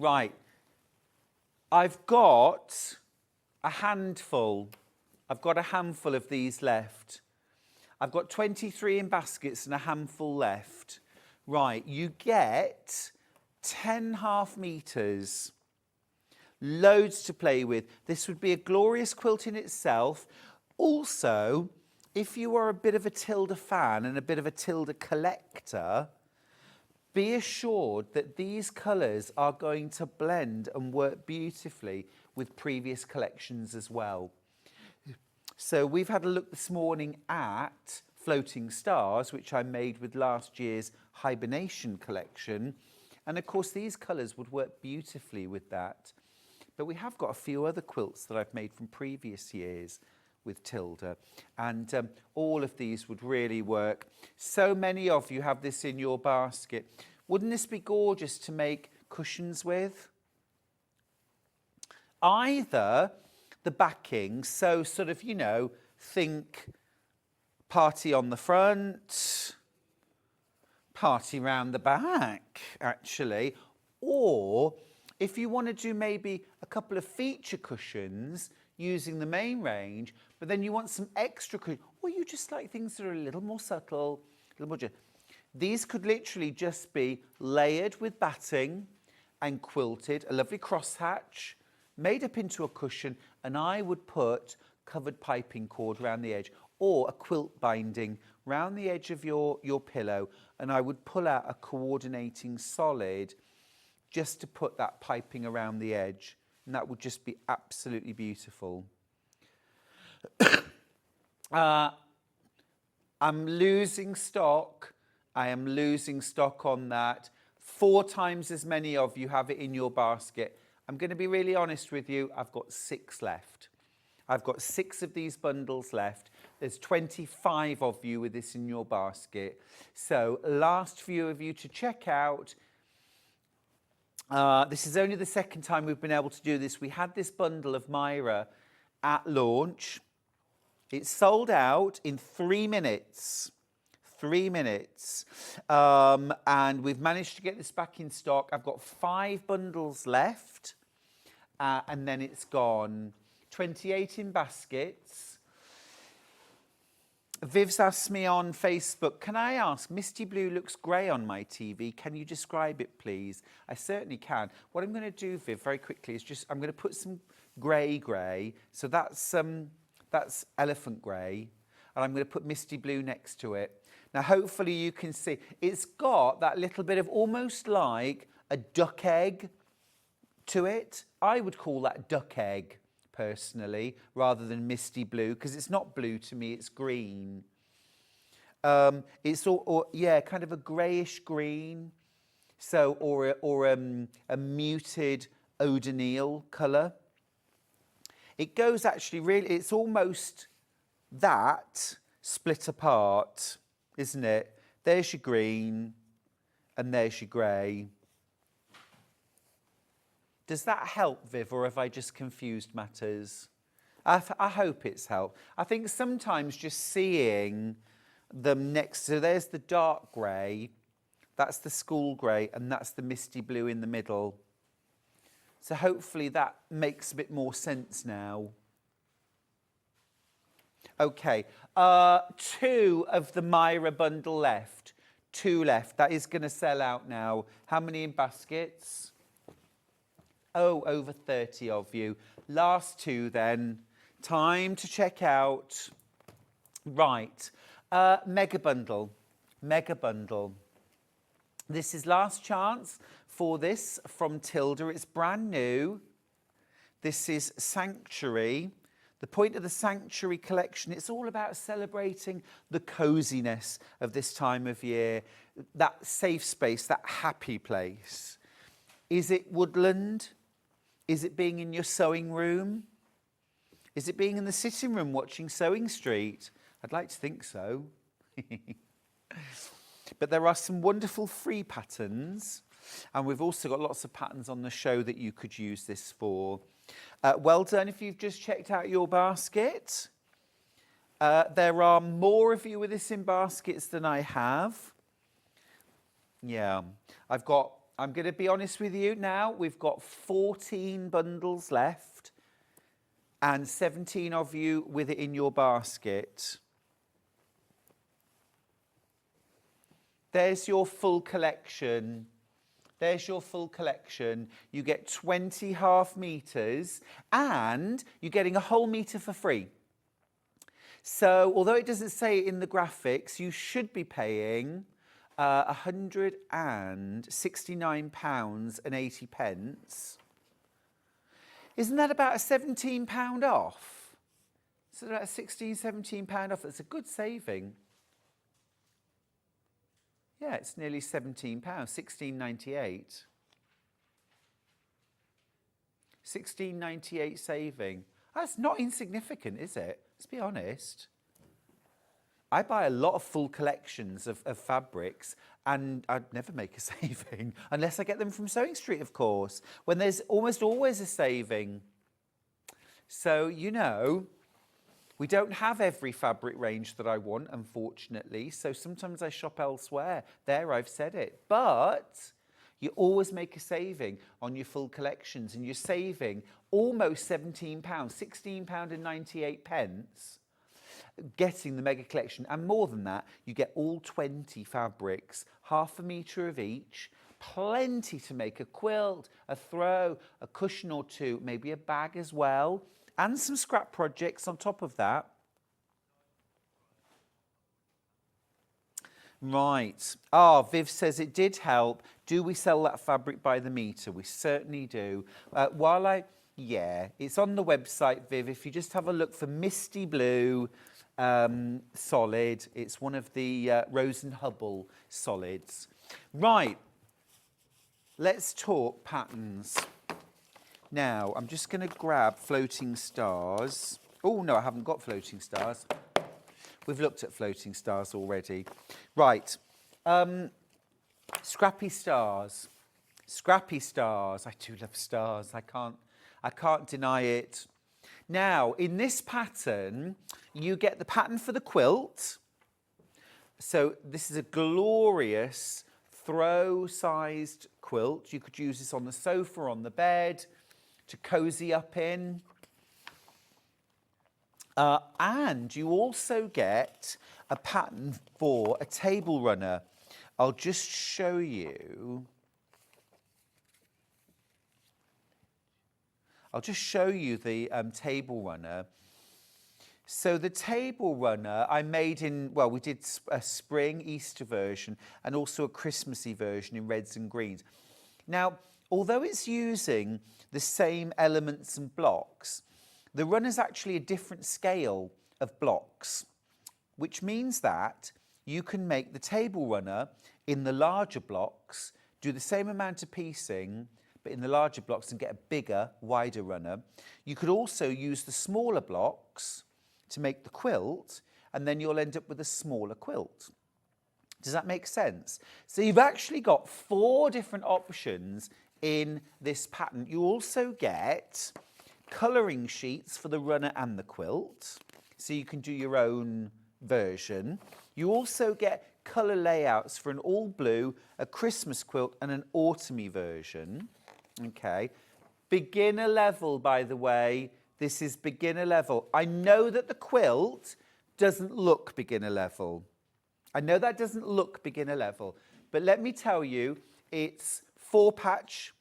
Right. I've got a handful. I've got a handful of these left. I've got 23 in baskets and a handful left. Right, you get 10.5 metres. Loads to play with. This would be a glorious quilt in itself. Also, if you are a bit of a Tilda fan and a bit of a Tilda collector, be assured that these colours are going to blend and work beautifully with previous collections as well. So we've had a look this morning at Floating Stars, which I made with last year's Hibernation collection. And of course, these colours would work beautifully with that. But we have got a few other quilts that I've made from previous years with Tilda. And all of these would really work. So many of you have this in your basket. Wouldn't this be gorgeous to make cushions with? Either the backing, so sort of, you know, think party on the front, party round the back, actually. Or if you want to do maybe a couple of feature cushions using the main range, but then you want some extra cushions, or you just like things that are a little more subtle, a little more. These could literally just be layered with batting and quilted, a lovely crosshatch, made up into a cushion, and I would put covered piping cord around the edge or a quilt binding round the edge of your pillow, and I would pull out a coordinating solid just to put that piping around the edge, and that would just be absolutely beautiful. I'm losing stock. I am losing stock on that. 4 times as many of you have it in your basket. I'm going to be really honest with you. I've got 6 left. I've got 6 of these bundles left. There's 25 of you with this in your basket. So last few of you to check out. This is only the second time we've been able to do this. We had this bundle of Myra at launch. It sold out in 3 minutes. 3 minutes. And we've managed to get this back in stock. I've got 5 bundles left. And then it's gone. 28 in baskets. Viv's asked me on Facebook, can I ask, Misty Blue looks grey on my TV. Can you describe it, please? I certainly can. What I'm going to do, Viv, very quickly, is just, I'm going to put some grey. So that's elephant grey. And I'm going to put Misty Blue next to it. Now, hopefully you can see. It's got that little bit of almost like a duck egg to it. I would call that duck egg, personally, rather than Misty Blue, because it's not blue to me, it's green. It's kind of a greyish green, so or a muted O'Donnell colour. It goes actually really, it's almost that split apart, isn't it? There's your green, and there's your grey. Does that help, Viv, or have I just confused matters? I hope it's helped. I think sometimes just seeing them next to, there's the dark grey, that's the school grey, and that's the misty blue in the middle. So hopefully that makes a bit more sense now. Okay, 2 of the Myra bundle left. 2 left. That is going to sell out now. How many in baskets? Oh, over 30 of you. Last 2 then. Time to check out. Right. Mega bundle. Mega bundle. This is last chance for this from Tilda. It's brand new. This is Sanctuary. The point of the Sanctuary collection, it's all about celebrating the coziness of this time of year, that safe space, that happy place. Is it woodland? Is it being in your sewing room? Is it being in the sitting room watching Sewing Street? I'd like to think so. But there are some wonderful free patterns, and we've also got lots of patterns on the show that you could use this for. Well done if you've just checked out your basket. There are more of you with this in baskets than I have. Yeah, I've got I'm going to be honest with you now. We've got 14 bundles left and 17 of you with it in your basket. There's your full collection. There's your full collection. You get 20 half meters and you're getting a whole meter for free. So although it doesn't say it in the graphics, you should be paying £169.80. Isn't that about a £17 off? So about £16, £17 off. It's a good saving. Yeah, it's nearly £17, £16.98. £16.98 saving. That's not insignificant, is it? Let's be honest. I buy a lot of full collections of fabrics and I'd never make a saving unless I get them from Sewing Street, of course, when there's almost always a saving. So, you know, we don't have every fabric range that I want, unfortunately, so sometimes I shop elsewhere. There, I've said it. But you always make a saving on your full collections and you're saving almost £17, £16.98 getting the mega collection. And more than that, you get all 20 fabrics, half a metre of each, plenty to make a quilt, a throw, a cushion or two, maybe a bag as well, and some scrap projects on top of that. Right. Viv says it did help. Do we sell that fabric by the metre? We certainly do. Yeah, it's on the website, Viv. If you just have a look for Misty Blue solid, it's one of the Rose and Hubble solids. Right. Let's talk patterns. Now, I'm just going to grab Floating Stars. Oh, no, I haven't got Floating Stars. We've looked at Floating Stars already. Right. Scrappy Stars. Scrappy Stars. I do love stars. I can't deny it. Now, in this pattern, you get the pattern for the quilt. So this is a glorious throw-sized quilt. You could use this on the sofa, on the bed, to cozy up in. And you also get a pattern for a table runner. I'll just show you. I'll just show you the table runner. So the table runner I made in, well, we did a spring Easter version and also a Christmassy version in reds and greens. Now, although it's using the same elements and blocks, the runner's actually a different scale of blocks, which means that you can make the table runner in the larger blocks, do the same amount of piecing, but in the larger blocks and get a bigger, wider runner. You could also use the smaller blocks to make the quilt, and then you'll end up with a smaller quilt. Does that make sense? So you've actually got 4 different options in this pattern. You also get colouring sheets for the runner and the quilt, so you can do your own version. You also get colour layouts for an all blue, a Christmas quilt and an autumny version. Okay, beginner level, by the way. This is beginner level. I know that the quilt doesn't look beginner level. I know that doesn't look beginner level, but let me tell you, it's 4-patch,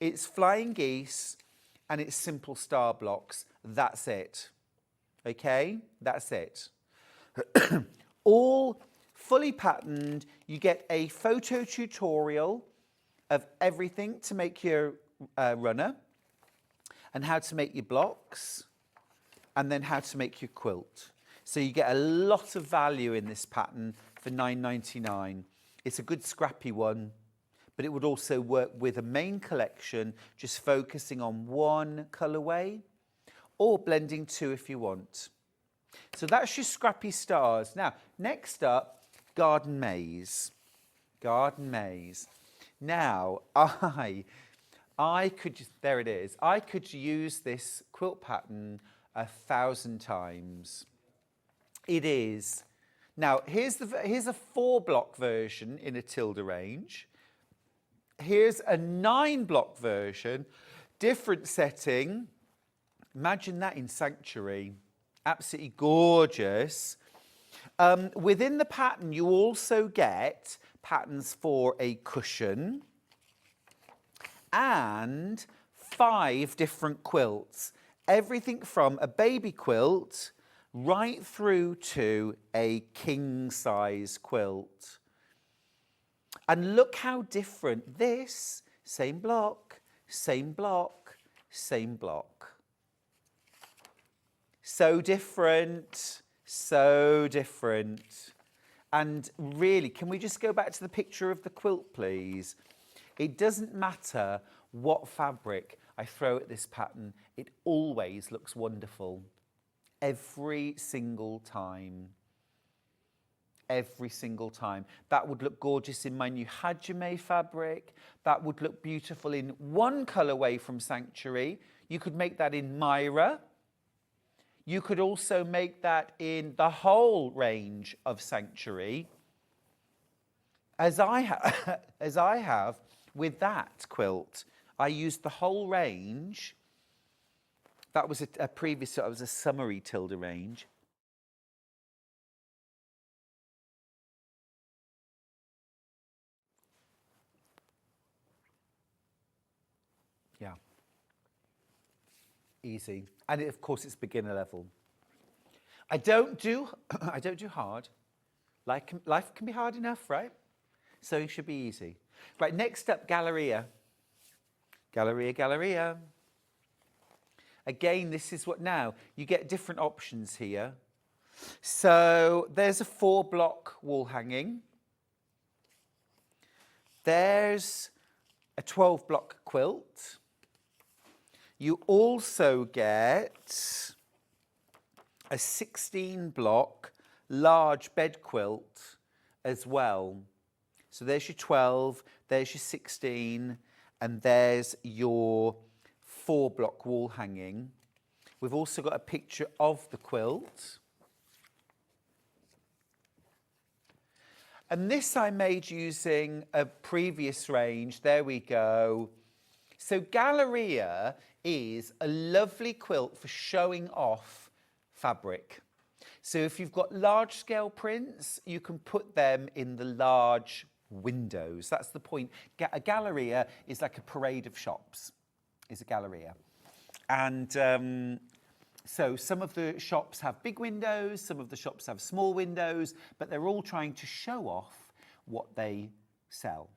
it's flying geese, and it's simple star blocks. That's it. Okay, that's it. All fully patterned. You get a photo tutorial of everything to make your runner and how to make your blocks and then how to make your quilt. So you get a lot of value in this pattern for £9.99. It's a good scrappy one, but it would also work with a main collection, just focusing on one colourway or blending 2 if you want. So that's your scrappy stars. Now, next up, garden maze. Garden maze. Now, I could just, there it is. I could use this quilt pattern 1,000 times. It is. Now, here's a 4-block version in a Tilda range. here's a 9-block version, different setting. Imagine that in Sanctuary. Absolutely gorgeous. Within the pattern, you also get patterns for a cushion and 5 different quilts. Everything from a baby quilt right through to a king-size quilt. And look how different this, same block, same block, same block. So different, so different. And really, can we just go back to the picture of the quilt, please? It doesn't matter what fabric I throw at this pattern, it always looks wonderful. Every single time. Every single time. That would look gorgeous in my new Hajime fabric. That would look beautiful in one colourway from Sanctuary. You could make that in Myra. You could also make that in the whole range of Sanctuary, as I have with that quilt. I used the whole range. That was a previous, that was a summery Tilda range. Yeah. Easy. And of course it's beginner level. I don't do hard. Life can be hard enough, right? Sewing should be easy. Right, next up, Galleria. Galleria, Galleria. Again, this is what now, you get different options here. So there's a 4-block wall hanging. There's a 12-block quilt. You also get a 16-block large bed quilt as well. So there's your 12, there's your 16, and there's your 4-block wall hanging. We've also got a picture of the quilt. And this I made using a previous range. There we go. So Galleria is a lovely quilt for showing off fabric. So if you've got large scale prints, you can put them in the large windows. That's the point. A Galleria is like a parade of shops, is a Galleria. And so some of the shops have big windows, some of the shops have small windows, but they're all trying to show off what they sell.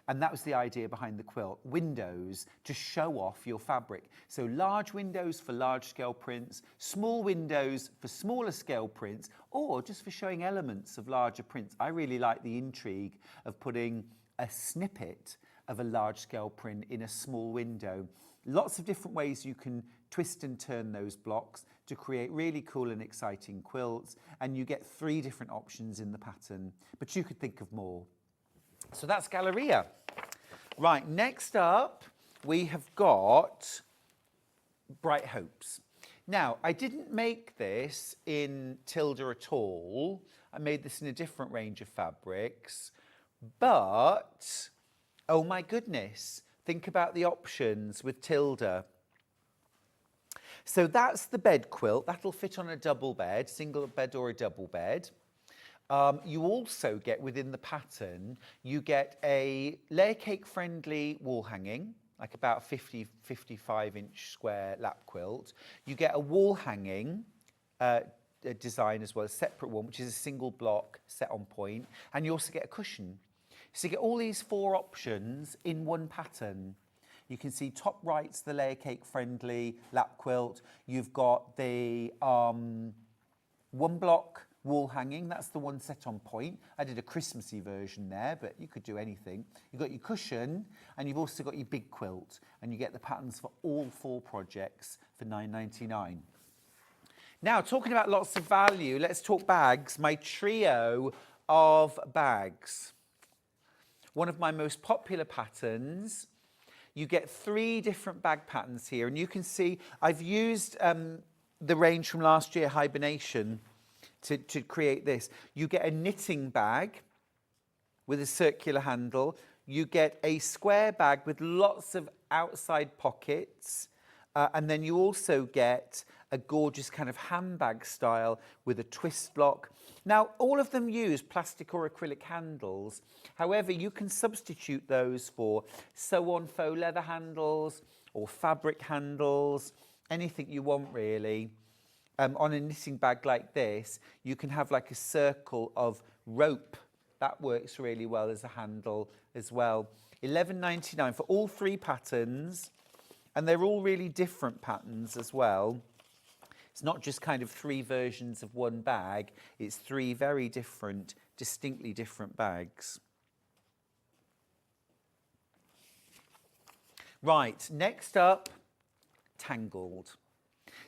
And that was the idea behind the quilt, windows to show off your fabric. So large windows for large scale prints, small windows for smaller scale prints, or just for showing elements of larger prints. I really like the intrigue of putting a snippet of a large scale print in a small window. Lots of different ways you can twist and turn those blocks to create really cool and exciting quilts. And you get 3 different options in the pattern, but you could think of more. So that's Galleria. Right, next up, we have got Bright Hopes. Now, I didn't make this in Tilda at all. I made this in a different range of fabrics. But, oh my goodness, think about the options with Tilda. So that's the bed quilt. That'll fit on a double bed, single bed or a double bed. You also get within the pattern, you get a layer cake friendly wall hanging, like about 55-inch square lap quilt. You get a wall hanging design as well, a separate one, which is a single block set on point. And you also get a cushion. So you get all these 4 options in one pattern. You can see top right's the layer cake friendly lap quilt. You've got the 1-block wall hanging, that's the one set on point. I did a Christmassy version there, but you could do anything. You've got your cushion, and you've also got your big quilt, and you get the patterns for all 4 projects for £9.99. Now, talking about lots of value, let's talk bags. My trio of bags. One of my most popular patterns. You get 3 different bag patterns here, and you can see I've used the range from last year, Hibernation, to create this. You get a knitting bag with a circular handle. you get a square bag with lots of outside pockets. And then you also get a gorgeous kind of handbag style with a twist lock. Now, all of them use plastic or acrylic handles. However, you can substitute those for sew-on faux leather handles or fabric handles, anything you want really. On a knitting bag like this, you can have like a circle of rope. That works really well as a handle as well. £11.99 for all 3 patterns. And they're all really different patterns as well. It's not just kind of 3 versions of one bag. It's 3 very different, distinctly different bags. Right, next up, Tangled.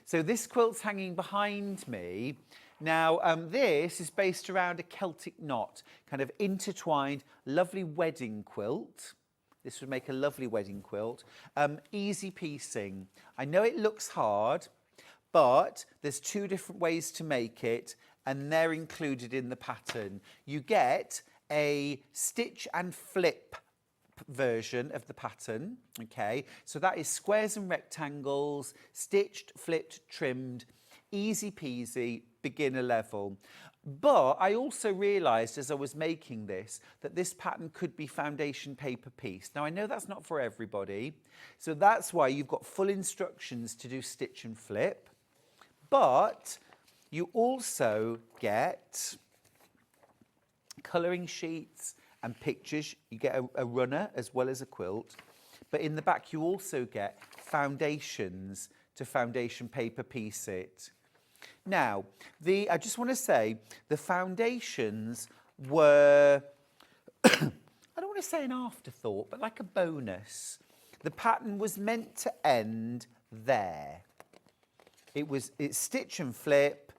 So this quilt's hanging behind me. Now, this is based around a Celtic knot, kind of intertwined, lovely wedding quilt. This would make a lovely wedding quilt. Easy piecing. I know it looks hard, but there's 2 different ways to make it, and they're included in the pattern. You get a stitch and flip version of the pattern, okay? So that is squares and rectangles, stitched, flipped, trimmed, easy peasy, beginner level. But I also realised as I was making this that this pattern could be foundation paper piece. Now I know that's not for everybody, so that's why you've got full instructions to do stitch and flip, but you also get colouring sheets and pictures. You get a runner as well as a quilt, but in the back you also get foundations to foundation paper piece it. Now, I just want to say the foundations were, I don't want to say an afterthought, but like a bonus. The pattern was meant to end there. It's stitch and flip.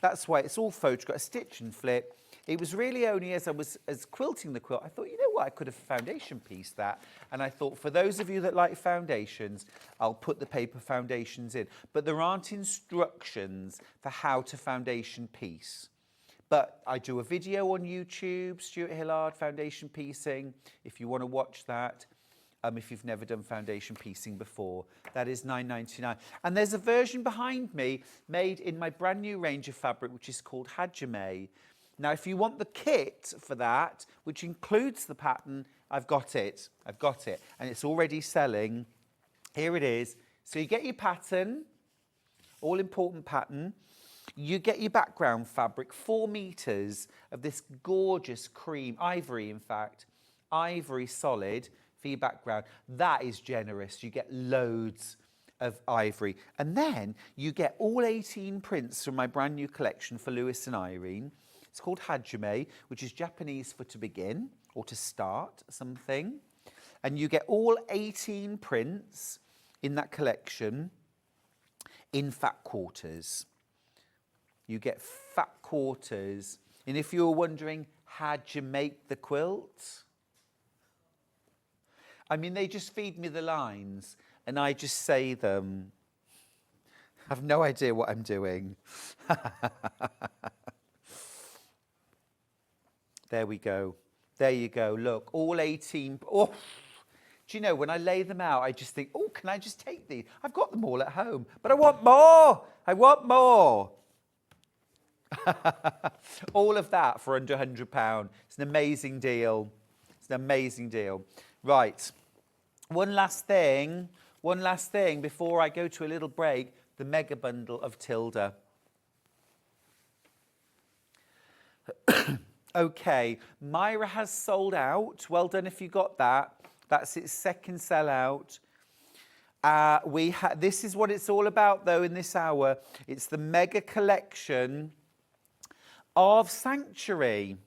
That's why it's all photographed, stitch and flip. It was really only as I was quilting the quilt, I thought, you know what, I could have foundation pieced that. And I thought, for those of you that like foundations, I'll put the paper foundations in. But there aren't instructions for how to foundation piece. But I do a video on YouTube, Stuart Hillard, foundation piecing, if you want to watch that. If you've never done foundation piecing before, that is £9.99. And there's a version behind me made in my brand new range of fabric, which is called Hajime. Now, if you want the kit for that, which includes the pattern, I've got it. I've got it. And it's already selling. Here it is. So you get your pattern, all important pattern. You get your background fabric, 4 meters of this gorgeous cream, ivory in fact, ivory solid for your background. That is generous. You get loads of ivory. And then you get all 18 prints from my brand new collection for Lewis and Irene. It's called Hajime, which is Japanese for to begin or to start something. And you get all 18 prints in that collection in fat quarters. You get fat quarters. And if you were wondering, how'd you make the quilt? I mean, they just feed me the lines and I just say them. I have no idea what I'm doing. There we go. There you go. Look, all 18. Oh, do you know, when I lay them out, I just think, oh, can I just take these? I've got them all at home, but I want more. I want more. All of that for under £100. It's an amazing deal. It's an amazing deal. Right. One last thing before I go to a little break, the mega bundle of Tilda. Okay, Myra has sold out. Well done if you got that. That's its second sellout. This is what it's all about, though, in this hour. It's the mega collection of Sanctuary.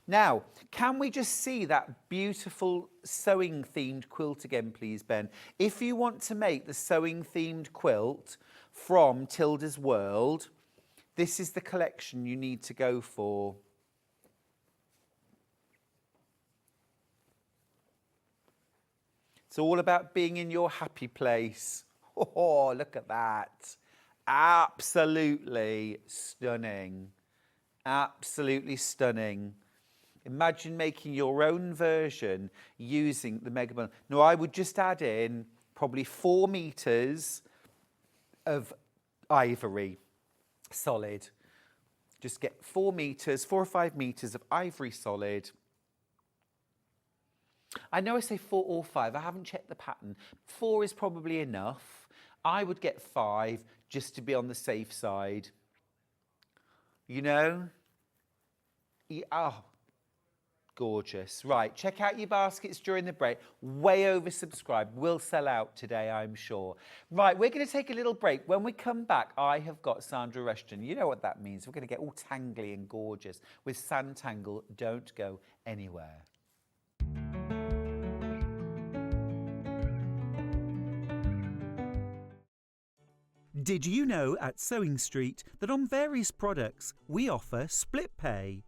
Now, can we just see that beautiful sewing-themed quilt again, please, Ben? If you want to make the sewing-themed quilt from Tilda's World, this is the collection you need to go for. It's all about being in your happy place. Oh, look at that. Absolutely stunning. Absolutely stunning. Imagine making your own version using the mega bundle. Now, I would just add in probably 4 meters of ivory solid. Just get 4 or 5 meters of ivory solid. I know I say 4 or 5, I haven't checked the pattern. 4 is probably enough. I would get 5 just to be on the safe side. You know? Oh, gorgeous. Right, check out your baskets during the break. Way oversubscribed. Will sell out today, I'm sure. Right, we're going to take a little break. When we come back, I have got Sandra Rushton. You know what that means. We're going to get all tangly and gorgeous with Sanntangle. Don't go anywhere. Did you know at Sewing Street that on various products we offer split pay?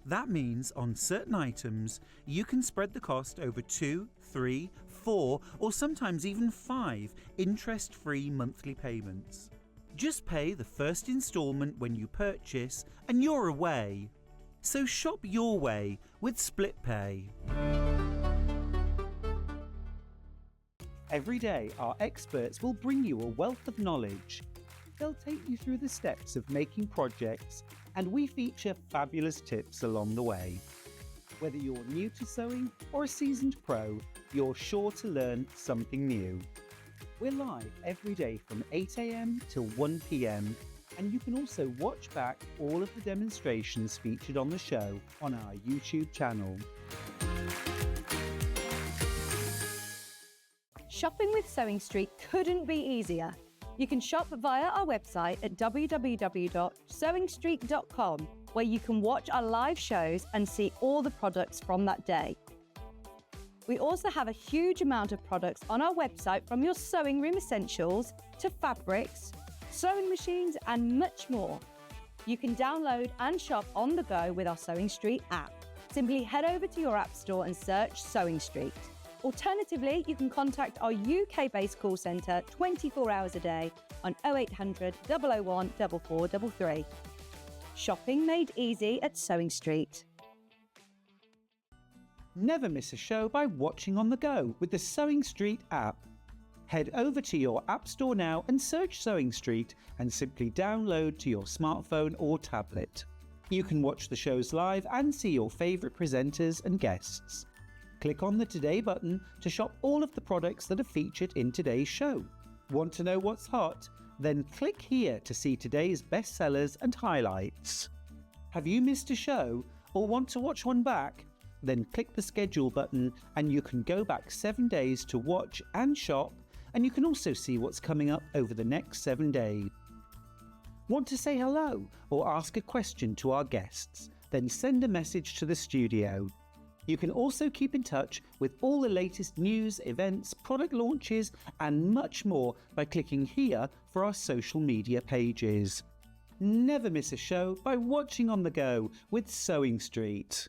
That means on certain items you can spread the cost over 2, 3, 4 or sometimes even 5 interest-free monthly payments. Just pay the first instalment when you purchase and you're away. So shop your way with split pay. Every day, our experts will bring you a wealth of knowledge. They'll take you through the steps of making projects, and we feature fabulous tips along the way. Whether you're new to sewing or a seasoned pro, you're sure to learn something new. We're live every day from 8 a.m. till 1 p.m, and you can also watch back all of the demonstrations featured on the show on our YouTube channel. Shopping with Sewing Street couldn't be easier. You can shop via our website at www.sewingstreet.com, where you can watch our live shows and see all the products from that day. We also have a huge amount of products on our website, from your sewing room essentials to fabrics, sewing machines and much more. You can download and shop on the go with our Sewing Street app. Simply head over to your app store and search Sewing Street. Alternatively, you can contact our UK-based call centre 24 hours a day on 0800 001 4433. Shopping made easy at Sewing Street. Never miss a show by watching on the go with the Sewing Street app. Head over to your app store now and search Sewing Street and simply download to your smartphone or tablet. You can watch the shows live and see your favourite presenters and guests. Click on the Today button to shop all of the products that are featured in today's show. Want to know what's hot? Then click here to see today's bestsellers and highlights. Have you missed a show or want to watch one back? Then click the schedule button and you can go back 7 days to watch and shop, and you can also see what's coming up over the next 7 days. Want to say hello or ask a question to our guests? Then send a message to the studio. You can also keep in touch with all the latest news, events, product launches and much more by clicking here for our social media pages. Never miss a show by watching on the go with Sewing Street.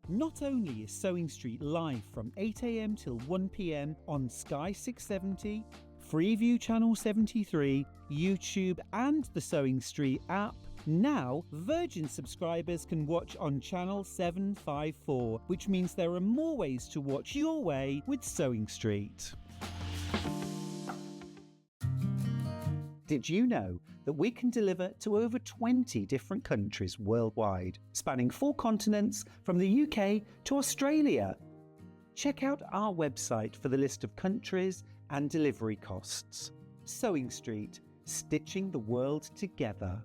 Not only is Sewing Street live from 8 a.m. till 1 p.m. on Sky 670, Freeview Channel 73, YouTube and the Sewing Street app, now Virgin subscribers can watch on Channel 754, which means there are more ways to watch your way with Sewing Street. Did you know that we can deliver to over 20 different countries worldwide, spanning 4 continents from the UK to Australia? Check out our website for the list of countries and delivery costs. Sewing Street, stitching the world together.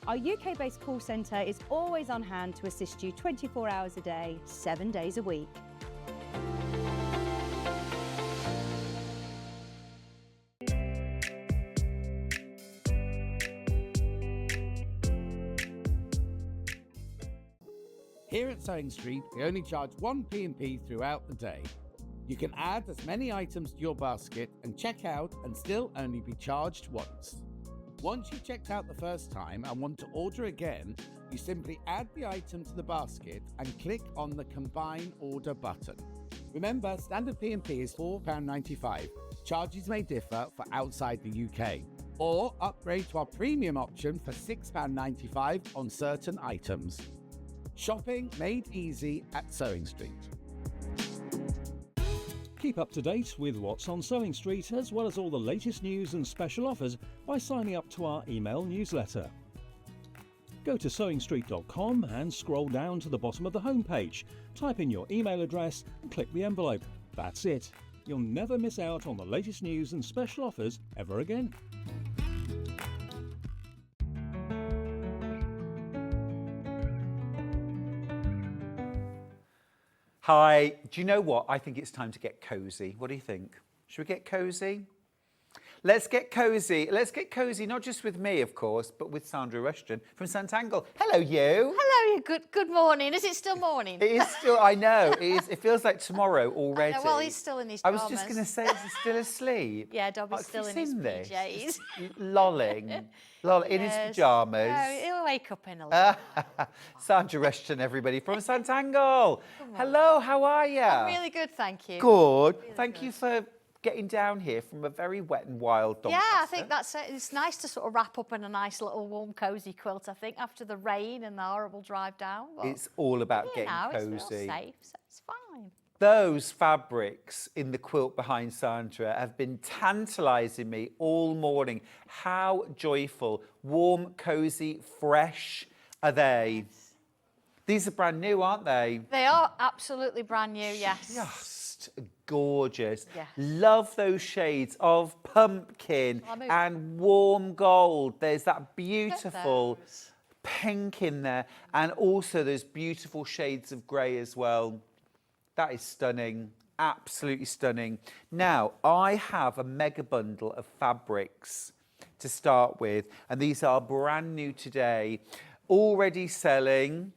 Our UK-based call centre is always on hand to assist you 24 hours a day, 7 days a week. Here at Sewing Street, we only charge 1 P&P throughout the day. You can add as many items to your basket and check out and still only be charged once. Once you've checked out the first time and want to order again, you simply add the item to the basket and click on the Combine Order button. Remember, standard P&P is £4.95. Charges may differ for outside the UK. Or upgrade to our premium option for £6.95 on certain items. Shopping made easy at Sewing Street. Keep up to date with what's on Sewing Street, as well as all the latest news and special offers by signing up to our email newsletter. Go to sewingstreet.com and scroll down to the bottom of the homepage. Type in your email address and click the envelope. That's it. You'll never miss out on the latest news and special offers ever again. Hi, do you know what? I think it's time to get cosy. What do you think? Should we get cosy? Let's get cosy. Let's get cosy, not just with me, of course, but with Sandra Rushton from Sanntangle. Hello, you. Hello, good morning. Is it still morning? It is still, I know, it feels like tomorrow already. Well, he's still in his I pyjamas. was just going to say, is he still asleep? Yeah, Dobby's Have still you in his seen this? PJs. Just lolling in his Yes. pyjamas. No, he'll wake up in a little. Sandra Rushton, everybody, from Sanntangle. Hello, how are you? I'm really good, thank you. Good. Thank you for getting down here from a very wet and wild Doncaster. Yeah, I think that's it. It's nice to sort of wrap up in a nice little warm, cosy quilt, I think, after the rain and the horrible drive down. But, It's all about you getting know, it's real cosy. safe, so it's fine. Those fabrics in the quilt behind Sandra have been tantalising me all morning. How joyful, warm, cosy, fresh are they? These are brand new, aren't they? They are absolutely brand new, yes. Just gorgeous. Yes. Love those shades of pumpkin Lemon. and warm gold. There's that beautiful those. pink in there, and also those beautiful shades of grey as well. That is stunning, absolutely stunning. Now, I have a mega bundle of fabrics to start with, and these are brand new today, already selling.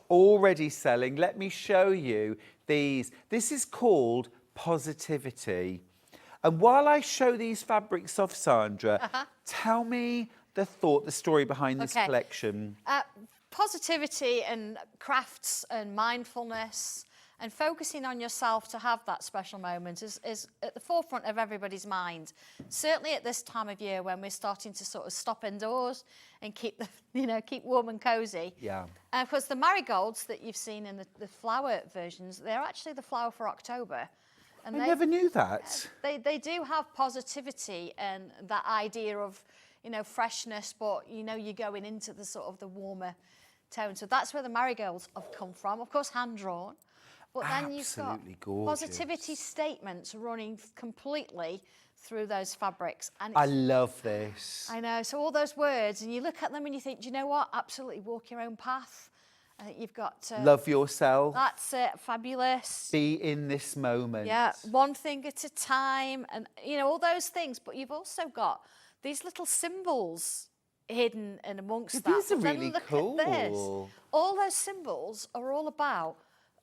Let me show you these. This is called Positivity. And while I show these fabrics off, Sandra, tell me the story behind this collection. Positivity and crafts and mindfulness and focusing on yourself to have that special moment is at the forefront of everybody's mind. Certainly at this time of year when we're starting to sort of stop indoors and keep keep warm and cosy. Yeah. And of course the marigolds that you've seen in the flower versions, they're actually the flower for October. And I never knew that. They do have positivity and that idea of, freshness, but you're going into the sort of the warmer tone. So that's where the marigolds have come from. Of course, hand drawn. But then you've got Absolutely gorgeous. positivity statements running completely through those fabrics. And I love this. I know. So all those words, and you look at them and you think, do you know what? Absolutely walk your own path. I think you've got... Love yourself. That's it. Fabulous. Be in this moment. Yeah. One thing at a time. And, all those things. But you've also got these little symbols hidden in amongst that. These are But then really look cool. at this. All those symbols are all about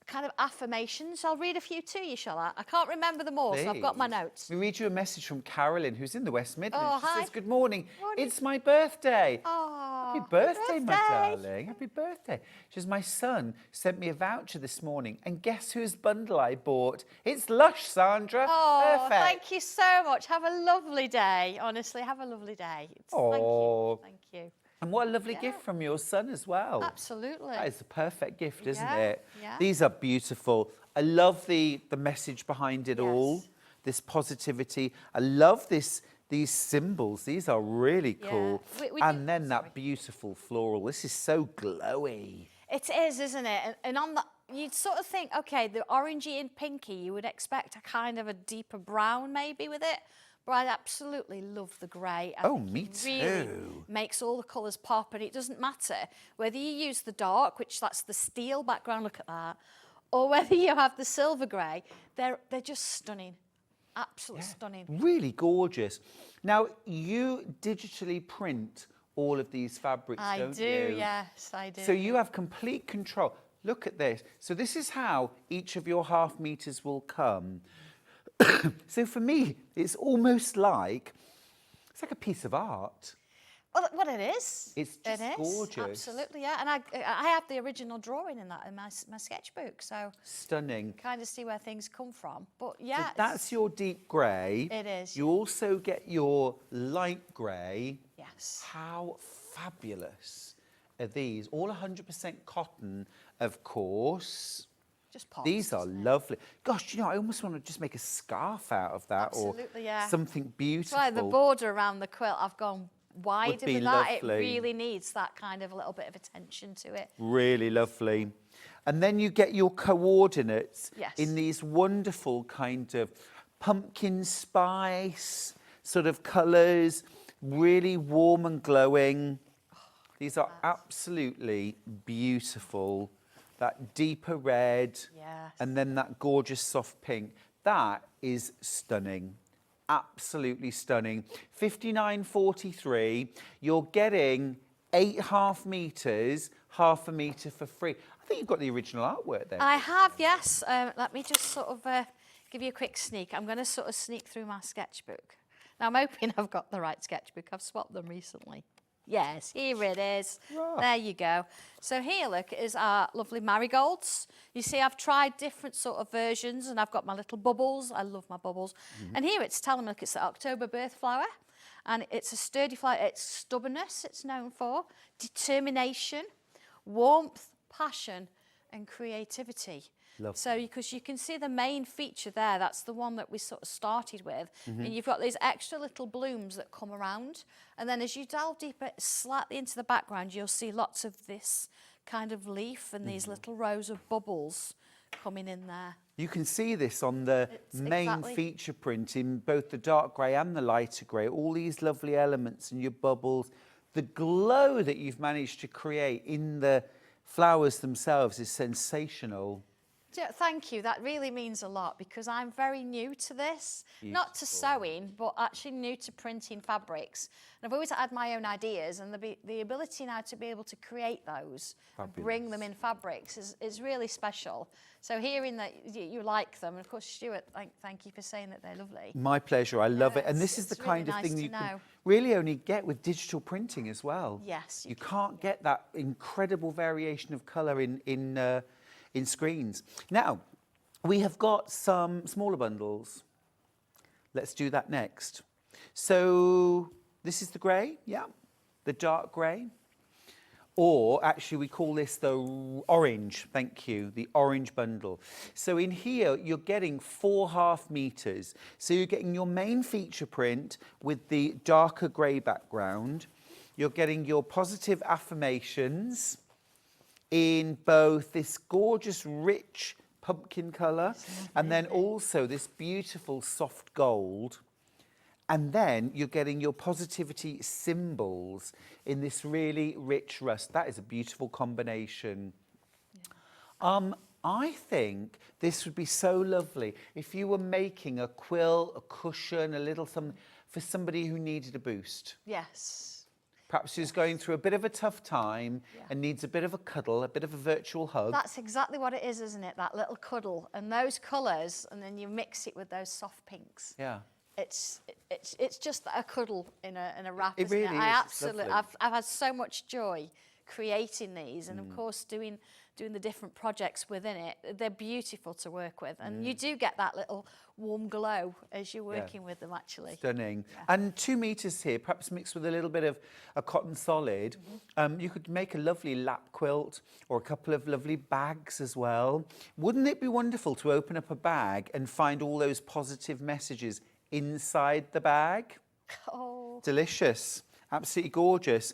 kind of affirmations. I'll read a few to you, shall I? I can't remember them all, so I've got my notes. We read you a message from Carolyn, who's in the West Midlands. Oh, She hi. says, good morning. Morning. It's my birthday. Oh, Happy birthday, my darling. Happy birthday. She says, my son sent me a voucher this morning, and guess whose bundle I bought? It's Lush, Sandra. Oh, Perfect. thank you so much. Have a lovely day. Honestly, have a lovely day. Oh. Thank you. And what a lovely gift from your son as well. Absolutely. That is the perfect gift, isn't Yeah, it? yeah. These are beautiful. I love the message behind it all, this positivity. I love these symbols. These are really cool. We And then that beautiful floral. This is so glowy. It is, isn't it? And on the, you'd sort of think, okay, the orangey and pinky, you would expect a kind of a deeper brown maybe with it. But I absolutely love the grey. Oh, me Really too. makes all the colours pop, and it doesn't matter whether you use the dark, which that's the steel background, look at that, or whether you have the silver grey. They're just stunning, absolutely stunning. Really gorgeous. Now, you digitally print all of these fabrics, I don't do, you? yes, I do. So you have complete control. Look at this. So this is how each of your half meters will come. So for me, it's almost like, it's like a piece of art. Well, what it is. It's just gorgeous. Absolutely, yeah. And I have the original drawing in that in my sketchbook, so Stunning. kind of see where things come from. But So yeah, that's your deep grey. It is. You also get your light grey. Yes. How fabulous are these? All 100% cotton, of course. Just pops. These are isn't it? lovely. Gosh, you know, I almost want to just make a scarf out of that, Absolutely, or yeah. something beautiful. That's why the border around the quilt, I've gone wider be than that. It lovely. really needs that kind of a little bit of attention to it. Really lovely. And then you get your coordinates Yes. in these wonderful kind of pumpkin spice sort of colours, really warm and glowing. These are absolutely beautiful. That deeper red, Yes. and then that gorgeous soft pink. That is stunning. Absolutely stunning. 59.43. You're getting 8.5 metres, half a metre for free. I think you've got the original artwork there. I have, yes. Let me just sort of give you a quick sneak. I'm going to sort of sneak through my sketchbook. Now, I'm hoping I've got the right sketchbook. I've swapped them recently. Yes, here it is. Right. There you go. So here, look, is our lovely marigolds. You see, I've tried different sort of versions, and I've got my little bubbles. I love my bubbles. And here it's telling me, look, it's the October birth flower, and it's a sturdy flower. It's stubbornness it's known for, determination, warmth, passion, and creativity. Lovely. So, because you can see the main feature there, that's the one that we sort of started with. And you've got these extra little blooms that come around. And then as you delve deeper, slightly into the background, you'll see lots of this kind of leaf and these little rows of bubbles coming in there. You can see this on the main exactly. feature print in both the dark grey and the lighter grey. All these lovely elements and your bubbles. The glow that you've managed to create in the flowers themselves is sensational. Yeah, thank you. That really means a lot because I'm very new to this, not to sewing, but actually new to printing fabrics. And I've always had my own ideas, and the ability now to be able to create those and bring them in fabrics is really special. So hearing that you like them, and of course, Stuart, thank you for saying that they're lovely. My pleasure. I love it. And this is it's the really kind of nice thing to you can know. really only get with digital printing as well. Yes, You can't get that incredible variation of colour in screens. Now, we have got some smaller bundles. Let's do that next. So this is the grey, yeah, the dark grey. Or actually we call this the orange, thank you, the orange bundle. So in here you're getting 4.5 metres. So you're getting your main feature print with the darker grey background. You're getting your positive affirmations in both this gorgeous rich pumpkin colour and then also this beautiful soft gold. And then you're getting your positivity symbols in this really rich rust. That is a beautiful combination. I think this would be so lovely if you were making a quilt, a cushion, a little something for somebody who needed a boost. Yes. Perhaps who's going through a bit of a tough time and needs a bit of a cuddle, a bit of a virtual hug. That's exactly what it is, isn't it? That little cuddle and those colours, and then you mix it with those soft pinks. Yeah. It's just a cuddle in a wrap. It isn't really it? is. I It's absolutely. lovely. I've had so much joy creating these, and of course doing the different projects within it. They're beautiful to work with, and you do get that little warm glow as you're working with them. Actually, Stunning. And 2 metres here, perhaps mixed with a little bit of a cotton solid. You could make a lovely lap quilt or a couple of lovely bags as well. Wouldn't it be wonderful to open up a bag and find all those positive messages inside the bag? Oh, Delicious. Absolutely gorgeous.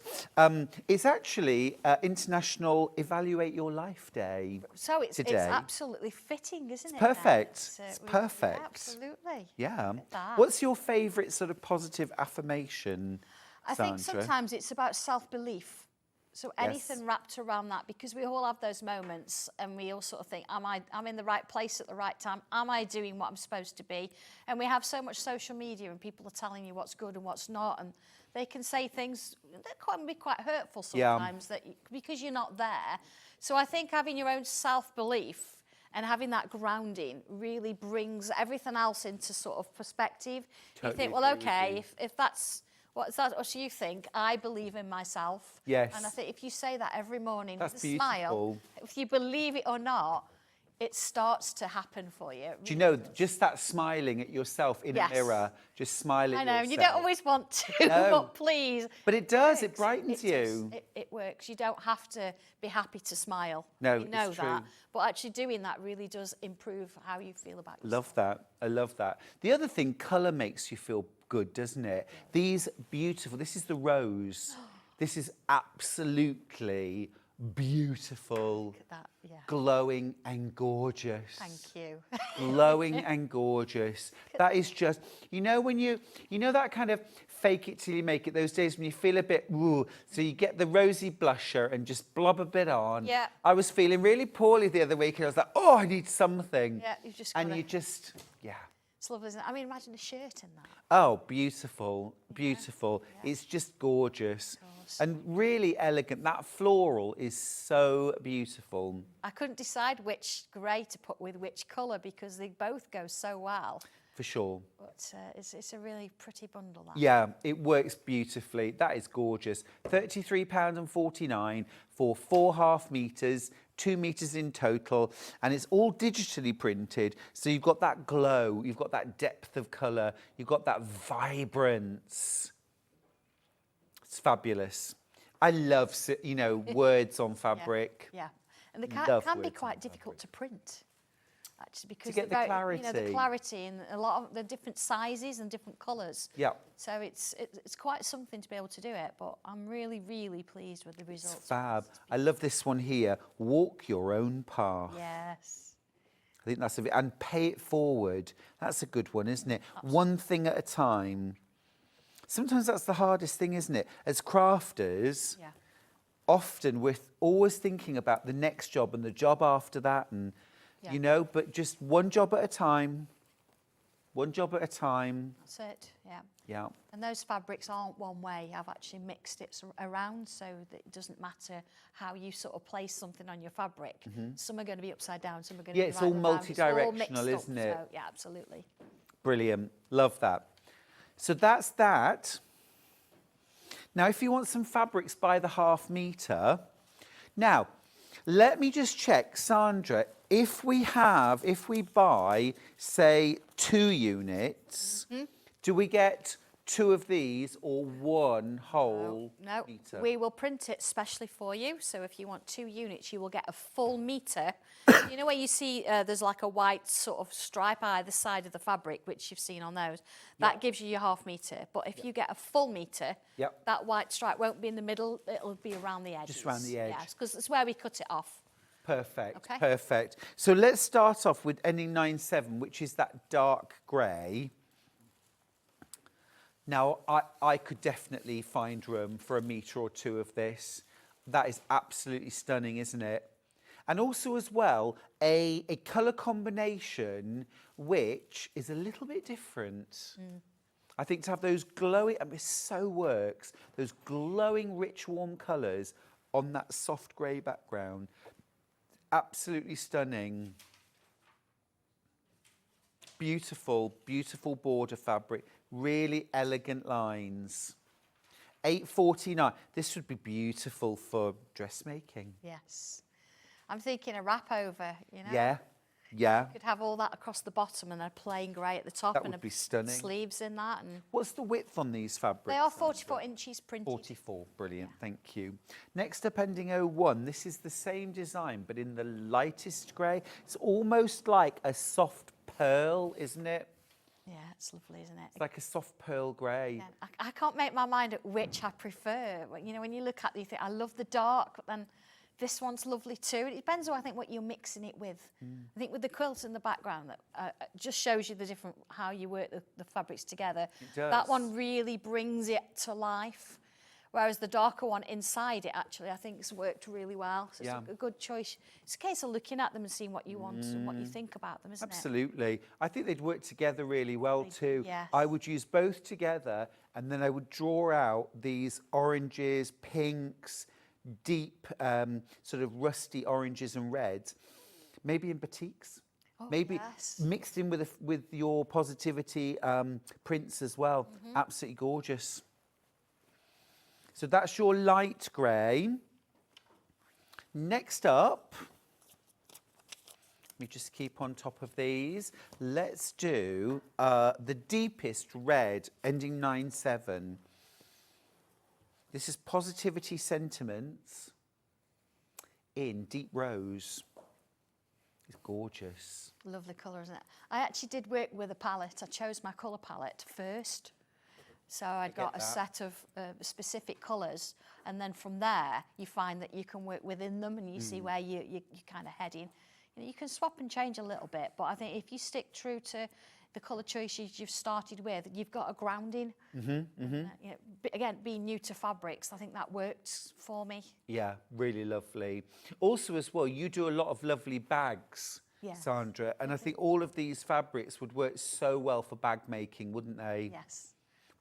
It's actually International Evaluate Your Life Day so it's today. absolutely fitting, isn't it? Perfect. then? It's Yeah, perfect. absolutely. Yeah. at that. What's your favourite sort of positive affirmation, I Sandra? think sometimes it's about self-belief. So anything wrapped around that, because we all have those moments and we all sort of think, I'm in the right place at the right time? Am I doing what I'm supposed to be? And we have so much social media and people are telling you what's good and what's not, and they can say things that can be quite hurtful sometimes because you're not there. So I think having your own self-belief and having that grounding really brings everything else into sort of perspective. Totally you think, well, agree with okay, you. if that's What's that? What do you think? I believe in myself. Yes. And I think if you say that every morning That's with a smile, if you believe it or not, it starts to happen for you. Do you know, just that smiling at yourself in a mirror, just smiling at I know, yourself. you don't always want to, No. but please. But it does, it brightens you. It works. You don't have to be happy to smile. No, you know it's true. that. But actually doing that really does improve how you feel about yourself. Love that. I love that. The other thing, colour makes you feel good, doesn't it? These beautiful, this is the rose. This is absolutely beautiful. Look at that, yeah. Glowing and gorgeous. Thank you. Glowing and gorgeous. That is just, you know, when you know that kind of fake it till you make it, those days when you feel a bit, ooh, so you get the rosy blusher and just blob a bit on. Yeah. I was feeling really poorly the other week and I was like, oh, I need something. Yeah, you've just And gotta- you just, yeah. It's lovely, isn't it? I mean, imagine a shirt in that. Oh, beautiful, beautiful. Yeah. It's just gorgeous. Of course. And really elegant. That floral is so beautiful. I couldn't decide which grey to put with which colour because they both go so well. For sure. But it's a really pretty bundle, that. Yeah, it works beautifully. That is gorgeous. £33.49 for 4.5 metres, 2 metres in total, and it's all digitally printed. So you've got that glow, you've got that depth of colour, you've got that vibrance. It's fabulous. I love, you know, words on fabric. Yeah. And they Love can be words on quite difficult to print. Actually, because get the they're very- You know, clarity. the clarity and a lot of the different sizes and different colours. Yeah. So it's quite something to be able to do it, but I'm really, really pleased with the It's results. fab. I love this one here. Walk your own path. Yes. I think that's and pay it forward. That's a good one, isn't it? One thing at a time. Sometimes that's the hardest thing, isn't it? As crafters, Yeah. often we're always thinking about the next job and the job after that, and Yeah. you know, but just one job at a time. One job at a time. That's it. Yeah. Yeah. And those fabrics aren't one way. I've actually mixed it around so that it doesn't matter how you sort of place something on your fabric. Some are going to be upside down, some are going to be it's right all around. multi-directional, mixed up, isn't it? So, yeah, absolutely. Brilliant. Love that. So that's that. Now, if you want some fabrics by the 1/2 metre, now, let me just check, Sandra, if we buy, say, 2 units, do we get 2 of these or 1 whole No, metre? we will print it specially for you. So if you want 2 units, you will get a full metre. You know where you see there's like a white sort of stripe either side of the fabric, which you've seen on those. That gives you your 1/2 metre. But if you get a full metre, Yep. that white stripe won't be in the middle. It'll be around the edges. Just around the edge. Yes, because it's where we cut it off. Perfect, Okay. perfect. So let's start off with ending 97, which is that dark grey. Now, I could definitely find room for a metre or 2 of this. That is absolutely stunning, isn't it? And also as well, a colour combination which is a little bit different. I think to have those glowing, I mean, it so works, those glowing, rich, warm colours on that soft grey background. Absolutely stunning. Beautiful, beautiful border fabric. Really elegant lines. £8.49. This would be beautiful for dressmaking. Yes. I'm thinking a wrap over, you know. Yeah, yeah. You could have all that across the bottom and a plain grey at the top That and would be stunning. sleeves in that. And What's the width on these fabrics? they are Sandra? 44 inches printed. 44, brilliant, thank you. Next up, ending 01. This is the same design, but in the lightest grey. It's almost like a soft pearl, isn't it? Yeah, it's lovely, isn't it? It's like a soft pearl grey. Yeah, I can't make my mind up which I prefer. You know, when you look at it, you think, I love the dark, but then this one's lovely too. It depends on, I think, what you're mixing it with. I think with the quilt in the background, that just shows you the different, how you work the fabrics together. It does. That one really brings it to life. Whereas the darker one inside it, actually, I think has worked really well. So Yeah. it's a good choice. It's a case of looking at them and seeing what you want and what you think about them, isn't it? Absolutely. I think they'd work together really well too. Yes. I would use both together and then I would draw out these oranges, pinks, deep sort of rusty oranges and reds, maybe in batiks. Oh, Maybe yes. mixed in with your positivity prints as well. Absolutely gorgeous. So that's your light grey. Next up, let me just keep on top of these. Let's do the deepest red, ending 9-7. This is Positivity Sentiments in deep rose. It's gorgeous. Lovely colour, isn't it? I actually did work with a palette. I chose my colour palette first. So I got a set of specific colours, and then from there you find that you can work within them, and you see where you're kind of heading. You know, you can swap and change a little bit, but I think if you stick true to the colour choices you've started with, you've got a grounding. You know, again, being new to fabrics, I think that worked for me. Yeah, really lovely. Also as well, you do a lot of lovely bags, Sandra, and I think all of these fabrics would work so well for bag making, wouldn't they? Yes.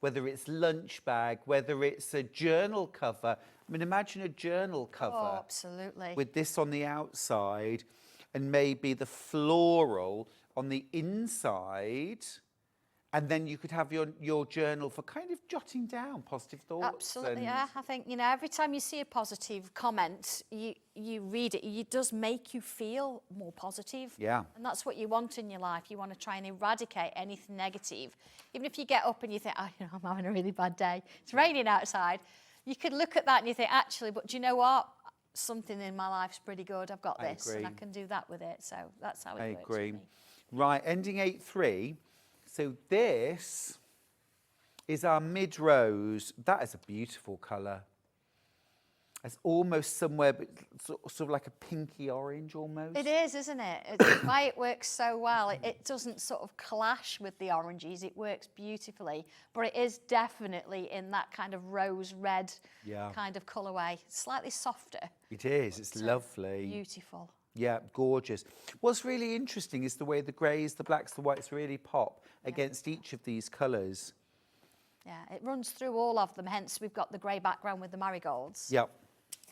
Whether it's lunch bag, whether it's a journal cover. I mean, imagine a journal cover. Oh, absolutely. With this on the outside and maybe the floral on the inside. And then you could have your journal for kind of jotting down positive thoughts. Absolutely, yeah. I think, you know, every time you see a positive comment, you read it, it does make you feel more positive. Yeah. And that's what you want in your life. You want to try and eradicate anything negative. Even if you get up and you think, oh, you know, I'm having a really bad day. It's raining outside. You could look at that and you think, actually, but do you know what? Something in my life's pretty good. I've got this and I can do that with it. So that's how it works for me. Right, ending 8-3. So this is our mid-rose. That is a beautiful colour. It's almost somewhere, but sort of like a pinky orange almost. It is, isn't it? It's why it works so well. It doesn't sort of clash with the oranges. It works beautifully, but it is definitely in that kind of rose red kind of colourway. Slightly softer. It is. It's lovely. Beautiful. Yeah, gorgeous. What's really interesting is the way the greys, the blacks, the whites really pop against each of these colours. Yeah, it runs through all of them, hence we've got the grey background with the marigolds. Yep.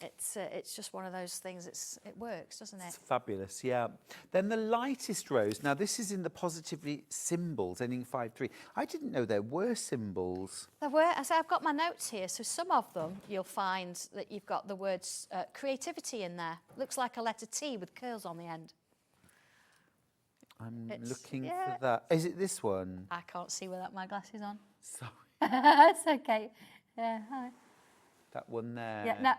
It's just one of those things, it works, doesn't it? It's fabulous, yeah. Then the lightest rose, now this is in the Positivity symbols, ending 5-3. I didn't know there were symbols. There were, I say I've got my notes here, so some of them you'll find that you've got the words creativity in there. Looks like a letter T with curls on the end. I'm looking for that. Is it this one? I can't see without my glasses on. Sorry. It's okay. Yeah, hi. That one there. Yeah, no,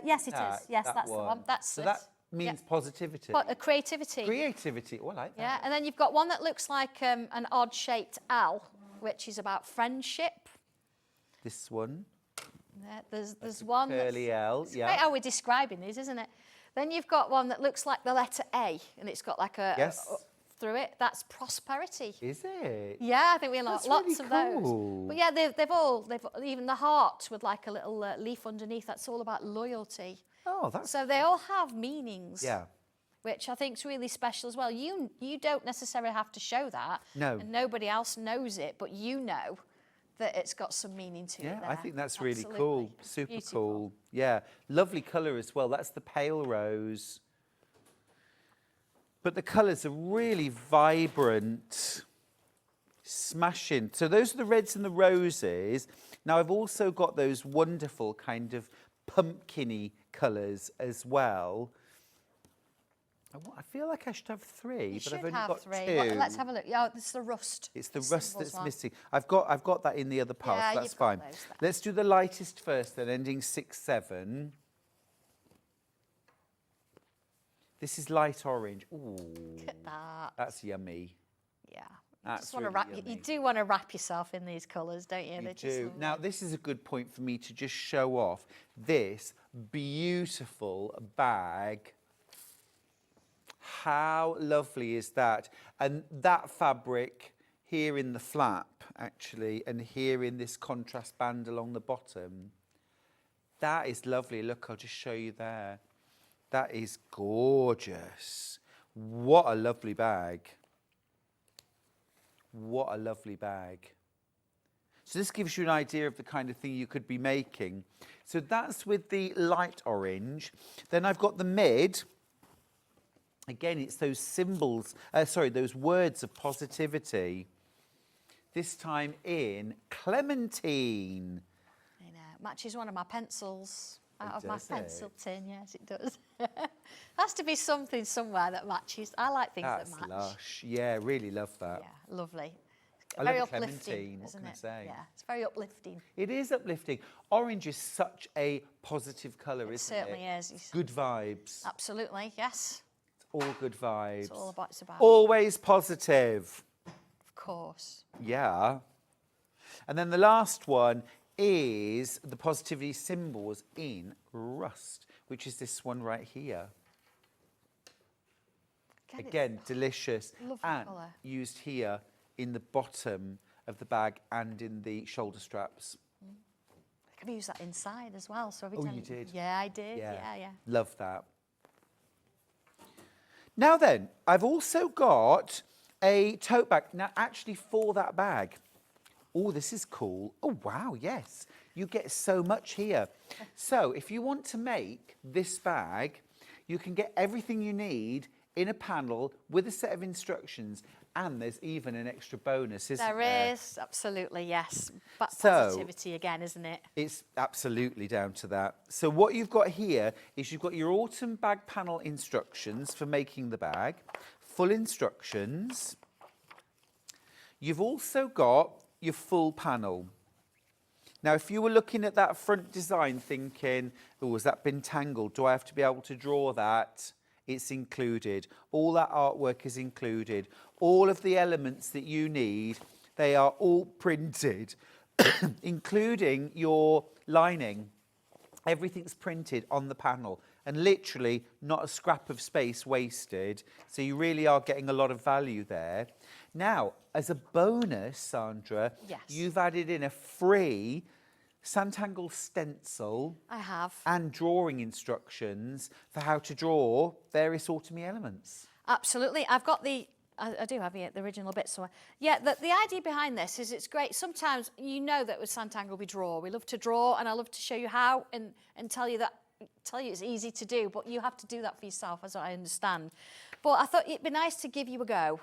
yes, it is. Yes, that's the one. That's so it. that means positivity. Creativity. Creativity. Oh, I like that. Yeah, and then you've got one that looks like an odd-shaped L, which is about friendship. This one. Yeah, there's one curly L. It's great how we're describing these, isn't it? Then you've got one that looks like the letter A, and it's got like a through it. That's prosperity. Is it? Yeah, I think we have That's lots really of cool. those. But yeah, they've even the heart with like a little leaf underneath. That's all about loyalty. Oh, that's so they all have meanings. Yeah. Which I think is really special as well. You don't necessarily have to show that. No. And nobody else knows it, but you know that it's got some meaning to it. Yeah, there. I think that's really Absolutely. cool. Super Beautiful. cool. Yeah, lovely colour as well. That's the pale rose. But the colours are really vibrant, smashing. So those are the reds and the roses. Now I've also got those wonderful kind of pumpkin-y colours as well. I feel like I should have three, but I've only got two. Well, let's have a look. Yeah, it's the rust. It's the rust that's missing. I've got that in the other part, so that's fine. Those there. Let's do the lightest first then, ending 6-7. This is light orange. Ooh, Look at that. that's yummy. Yeah. That's Want to really wrap. yummy. You do want to wrap yourself in these colours, don't you? You They're do. just lovely. Now, this is a good point for me to just show off this beautiful bag. How lovely is that? And that fabric here in the flap, actually, and here in this contrast band along the bottom, that is lovely. Look, I'll just show you there. That is gorgeous. What a lovely bag. What a lovely bag. So this gives you an idea of the kind of thing you could be making. So that's with the light orange. Then I've got the mid. Again, it's those symbols, those words of positivity. This time in clementine. matches one of my pencils out of my does it? pencil tin. Yes, it does. Has to be something somewhere that matches. I like things That's that match. lush. Yeah, really love that. Yeah, lovely. I Very love a uplifting, clementine, what isn't can I it? say? Yeah, it's very uplifting. It is uplifting. Orange is such a positive colour, isn't it? Certainly is. It's Good vibes. absolutely, yes. All good vibes. It's all about. It's about. Always positive. Of course. Yeah. And then the last one is the positivity symbols in rust, which is this one right here. Again, delicious. lovely and colour. used here in the bottom of the bag and in the shoulder straps. I can use that inside as well. So every Oh, time you did? Yeah, I did. Yeah. Love that. Now then, I've also got a tote bag. Now, actually for that bag. Oh, this is cool. Oh, wow, yes. You get so much here. So if you want to make this bag, you can get everything you need in a panel with a set of instructions, and there's even an extra bonus, isn't there? There is, absolutely, yes. But So- positivity again, isn't it? It's absolutely down to that. So what you've got here is you've got your autumn bag panel instructions for making the bag, full instructions. You've also got your full panel. Now, if you were looking at that front design thinking, oh, has that been tangled? Do I have to be able to draw that? It's included. All that artwork is included. All of the elements that you need, they are all printed, including your lining. Everything's printed on the panel and literally not a scrap of space wasted. So you really are getting a lot of value there. Now, as a bonus, Sandra, Yes. you've added in a free Sanntangle stencil I have. and drawing instructions for how to draw various autumny elements. Absolutely. I've got the... I do have the original bit somewhere. Yeah, the idea behind this is it's great. Sometimes you know that with Sanntangle we draw. We love to draw and I love to show you how and tell you it's easy to do, but you have to do that for yourself, as I understand. But I thought it'd be nice to give you a go.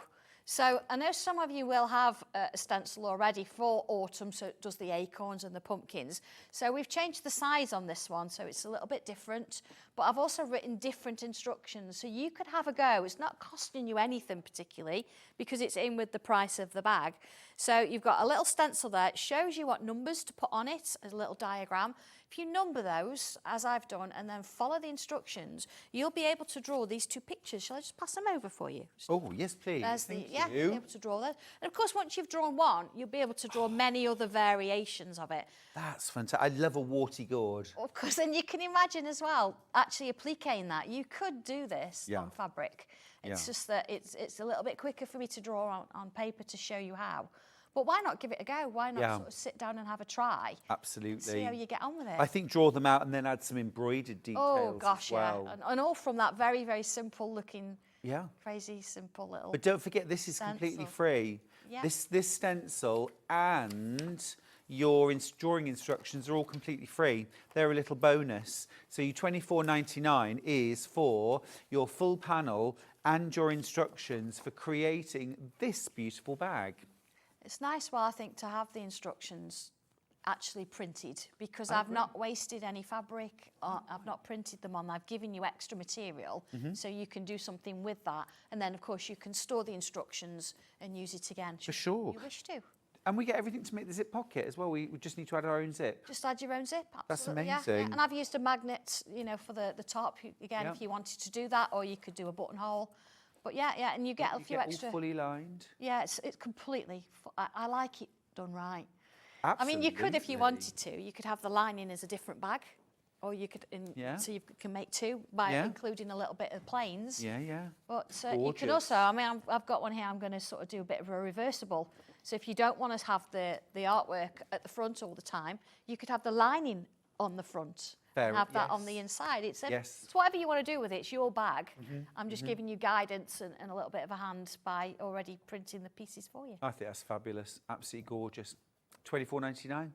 So I know some of you will have a stencil already for autumn, so it does the acorns and the pumpkins. So we've changed the size on this one, so it's a little bit different. But I've also written different instructions, so you could have a go. It's not costing you anything particularly, because it's in with the price of the bag. So you've got a little stencil there. It shows you what numbers to put on it, as a little diagram. If you number those, as I've done, and then follow the instructions, you'll be able to draw these two pictures. Shall I just pass them over for you? Oh, yes, please. There's Thank you'll be you. able to draw those. And of course, once you've drawn one, you'll be able to draw many other variations of it. That's fantastic. I love a warty gourd. Of course, and you can imagine as well, actually appliquing that. You could do this Yeah. on fabric. It's Yeah. just that it's a little bit quicker for me to draw on paper to show you how. But why not give it a go? Why not Yeah. sort of sit down and have a try? Absolutely. See how you get on with it. I think draw them out and then add some embroidered details Oh gosh, as well. yeah, and all from that very, very simple looking, Yeah. crazy simple little. But don't forget, this is completely Stencil. free. Yeah. This stencil and your drawing instructions are all completely free. They're a little bonus. So your $24.99 is for your full panel and your instructions for creating this beautiful bag. It's nice, well, I think, to have the instructions actually printed, because I've not wasted any fabric, I've not printed them on, I've given you extra material, so you can do something with that. And then, of course, you can store the instructions and use it again. For sure. You wish to. And we get everything to make the zip pocket as well. We just need to add our own zip. Just add your own zip, That's absolutely, yeah, amazing. yeah. And I've used a magnet, you know, for the top, again, Yeah. if you wanted to do that, or you could do a buttonhole. But yeah, and you get a You few get extra... all fully lined. Yeah, it's completely... I like it done right. Absolutely. I mean, you could, if you wanted to, you could have the lining as a different bag, or you could, Yeah. so you can make two by Yeah. including a little bit of plains. Yeah, yeah. But you could Gorgeous. also, I mean, I've got one here, I'm going to sort of do a bit of a reversible. So if you don't want to have the artwork at the front all the time, you could have the lining on the front. Fair, Have that on the yes. inside. It's Yes. it's whatever you want to do with it. It's your bag. I'm just giving you guidance and a little bit of a hand by already printing the pieces for you. I think that's fabulous. Absolutely gorgeous. $24.99.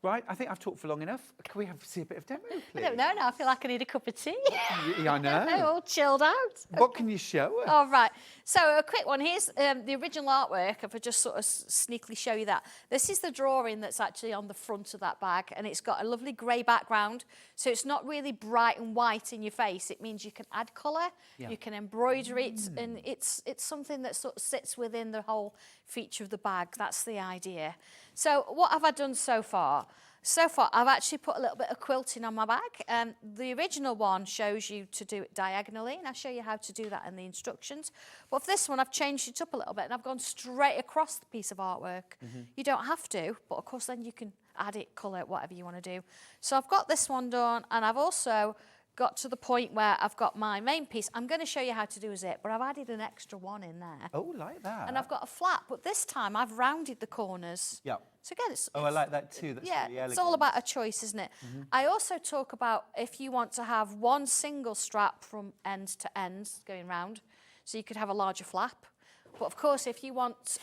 Right, I think I've talked for long enough. Can we see a bit of demo, please? I don't know now. I feel like I need a cup of tea. Yeah, I know. All chilled out. What can you show us? All right. So a quick one. Here's the original artwork. If I just sort of sneakily show you that. This is the drawing that's actually on the front of that bag, and it's got a lovely grey background. So it's not really bright and white in your face. It means you can add colour, you can embroider it, and it's something that sort of sits within the whole feature of the bag. That's the idea. So what have I done so far? So far, I've actually put a little bit of quilting on my bag. The original one shows you to do it diagonally, and I'll show you how to do that in the instructions. But for this one, I've changed it up a little bit, and I've gone straight across the piece of artwork. You don't have to, but of course then you can add it, colour it, whatever you want to do. So I've got this one done, and I've also got to the point where I've got my main piece. I'm going to show you how to do a zip, but I've added an extra one in there. Oh, like that. And I've got a flap, but this time I've rounded the corners. Yeah. So again, it's... Oh, I like that too. That's yeah, really elegant. it's all about a choice, isn't it? I also talk about if you want to have one single strap from end to end going round, so you could have a larger flap. But of course, if you want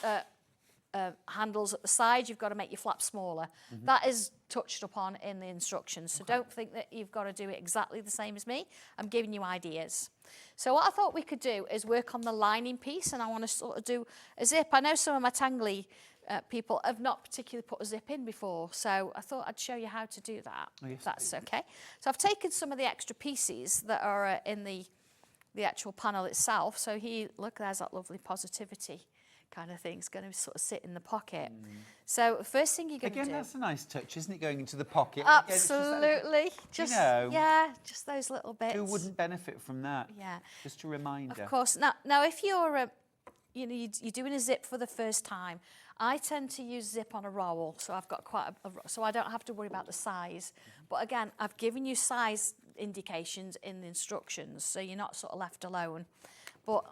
handles at the side, you've got to make your flap smaller. That is touched upon in the instructions, so don't think that you've got to do it exactly the same as me. I'm giving you ideas. So what I thought we could do is work on the lining piece, and I want to sort of do a zip. I know some of my Tangly people have not particularly put a zip in before, so I thought I'd show you how to do that, if that's okay. So I've taken some of the extra pieces that are in the actual panel itself. So here, look, there's that lovely positivity kind of thing. It's going to sort of sit in the pocket. So first thing you're going to do... Again, that's a nice touch, isn't it, going into the pocket? Absolutely. Just, you know, yeah, just those little bits. who wouldn't benefit from that? Yeah. Just a reminder. Of course. Now if you're, you're doing a zip for the first time, I tend to use zip on a roll, so I've got quite so I don't have to worry about the size. But again, I've given you size indications in the instructions, so you're not sort of left alone. But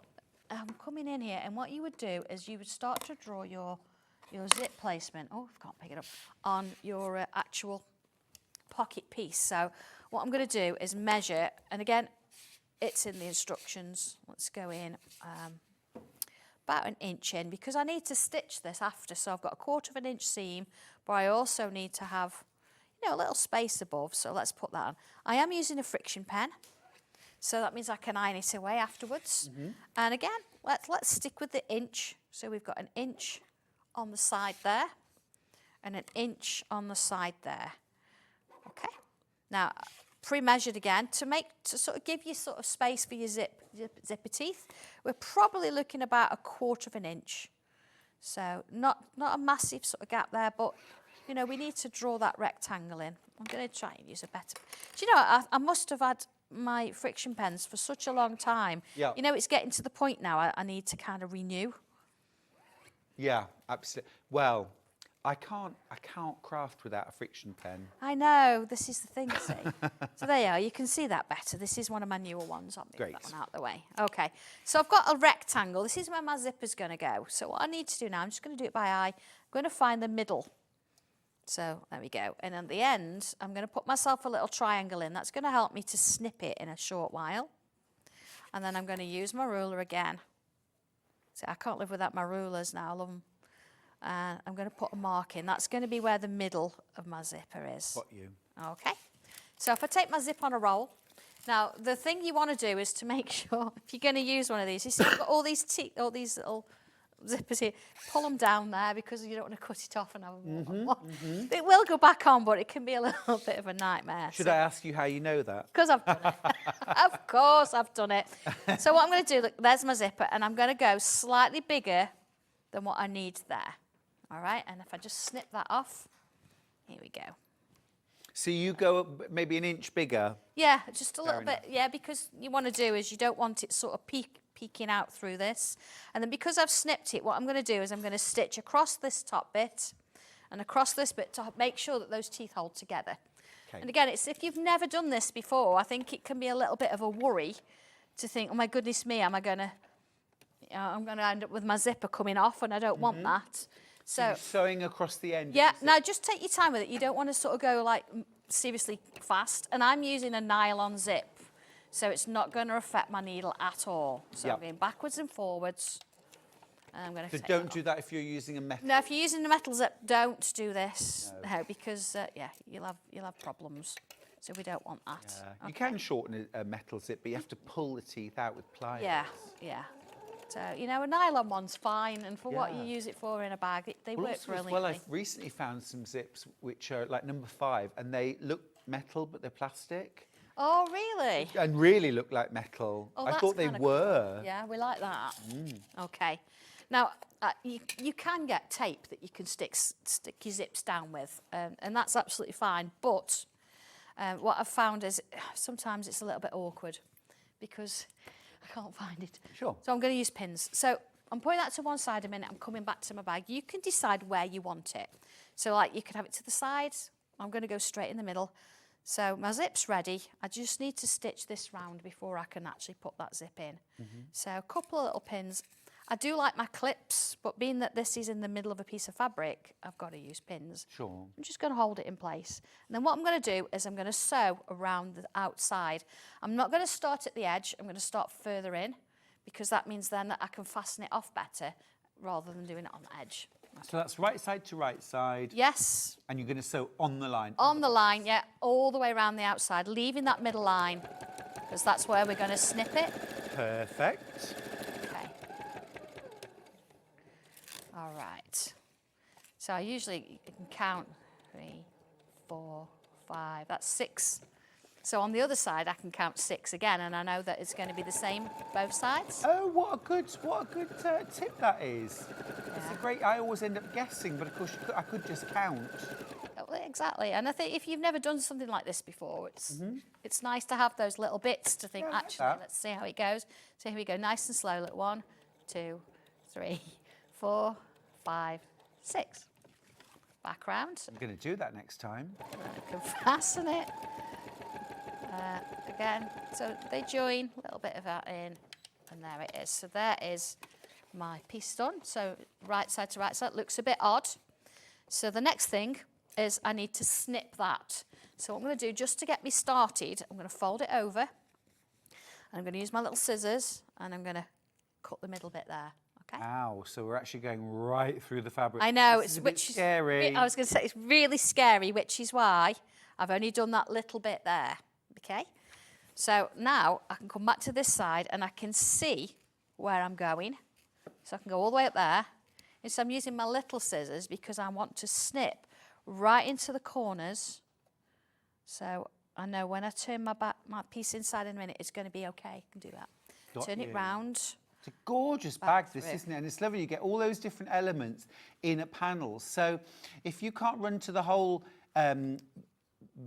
I'm coming in here, and what you would do is you would start to draw your zip placement. Oh, I can't pick it up on your actual pocket piece. So what I'm going to do is measure, and again, it's in the instructions. Let's go in about an inch in, because I need to stitch this after. So I've got a 1/4 inch seam, but I also need to have, a little space above. So let's put that on. I am using a friction pen, so that means I can iron it away afterwards. And again, let's stick with the inch. So we've got an inch on the side there, and an inch on the side there. Okay. Now, pre-measured again to sort of give you sort of space for your zipper teeth. We're probably looking about a 1/4 inch. So not a massive sort of gap there, but we need to draw that rectangle in. I'm going to try and use a better. Do you know, I must have had my friction pens for such a long time. Yeah. It's getting to the point now I need to kind of renew. Yeah, absolutely. Well, I can't craft without a friction pen. I know, this is the thing, you see. So there you are, you can see that better. This is one of my newer ones. I'll move Great. that one out of the way. Okay, so I've got a rectangle. This is where my zipper's going to go. So what I need to do now, I'm just going to do it by eye. I'm going to find the middle. So there we go. And at the end, I'm going to put myself a little triangle in. That's going to help me to snip it in a short while. And then I'm going to use my ruler again. See, I can't live without my rulers now. I love them. And I'm going to put a mark in. That's going to be where the middle of my zipper is. Got you. Okay. So if I take my zip on a roll, now the thing you want to do is to make sure, if you're going to use one of these, you see I've got all these little zippers here, pull them down there because you don't want to cut it off and have them. It will go back on, but it can be a little bit of a nightmare. Should I ask you how you know that? Because I've done it. Of course I've done it. So what I'm going to do, look, there's my zipper, and I'm going to go slightly bigger than what I need there. All right, and if I just snip that off, here we go. So you go maybe an inch bigger? Yeah, just a little bit. Yeah, because you want to do is you don't want it sort of peeking out through this. And then because I've snipped it, what I'm going to do is I'm going to stitch across this top bit and across this bit to make sure that those teeth hold together. Okay. And again, if you've never done this before, I think it can be a little bit of a worry to think, oh my goodness me, I'm going to end up with my zipper coming off, and I don't want that. So you're sewing across the end. Yeah, now just take your time with it. You don't want to sort of go like seriously fast. And I'm using a nylon zip, so it's not going to affect my needle at all. So I'm going backwards and forwards. And I'm going to So don't do that if you're using a metal. No, if you're using a metal zip, don't do this. No, because yeah, you'll have problems. So we don't want that. Yeah. Okay. You can shorten a metal zip, but you have to pull the teeth out with pliers. Yeah, yeah. So, you know, a nylon one's fine, and for what you Yeah. use it for in a bag, they work Also, as brilliantly. well, I've recently found some zips which are like number 5, and they look metal, but they're plastic. Oh, really? And really look like metal. Oh, I that's thought they kinda were. Cool. Yeah, we like that. Okay. Now, you can get tape that you can stick your zips down with, and that's absolutely fine. But what I've found is sometimes it's a little bit awkward because I can't find it. Sure. So I'm going to use pins. So I'm putting that to one side a minute. I'm coming back to my bag. You can decide where you want it. So like you could have it to the side. I'm going to go straight in the middle. So my zip's ready. I just need to stitch this round before I can actually put that zip in. So a couple of little pins. I do like my clips, but being that this is in the middle of a piece of fabric, I've got to use pins. Sure. I'm just going to hold it in place. And then what I'm going to do is I'm going to sew around the outside. I'm not going to start at the edge. I'm going to start further in because that means then that I can fasten it off better rather than doing it on the edge. So that's right side to right side. Yes. And you're going to sew on the line. On the line, yeah, all the way around the outside, leaving that middle line because that's where we're going to snip it. Perfect. Okay. All right. So I usually can count 3, 4, 5. That's 6. So on the other side, I can count 6 again, and I know that it's going to be the same both sides. Oh, what a good tip that is. It's a great. I always end up guessing, but of course I could just count. Well, exactly. And I think if you've never done something like this before, it's nice to have those little bits to think, Yeah, I like actually, that. let's see how it goes. So here we go, nice and slow. Look, 1, 2, 3, 4, 5, 6. Back round. I'm going to do that next time. I can fasten it. Again, so they join, a little bit of that in, and there it is. So there is my piece done. So right side to right side, looks a bit odd. So the next thing is I need to snip that. So what I'm going to do, just to get me started, I'm going to fold it over, and I'm going to use my little scissors, and I'm going to cut the middle bit there. Okay. Ow, so we're actually going right through the fabric. I know, This is a bit scary. I was going to say it's really scary, which is why I've only done that little bit there. Okay, so now I can come back to this side and I can see where I'm going. So I can go all the way up there. And so I'm using my little scissors because I want to snip right into the corners. So I know when I turn my piece inside in a minute, it's going to be okay. I can do that. Got Turn you. it round. It's a gorgeous bag, this, through. isn't it? And it's lovely. You get all those different elements in a panel. So if you can't run to the whole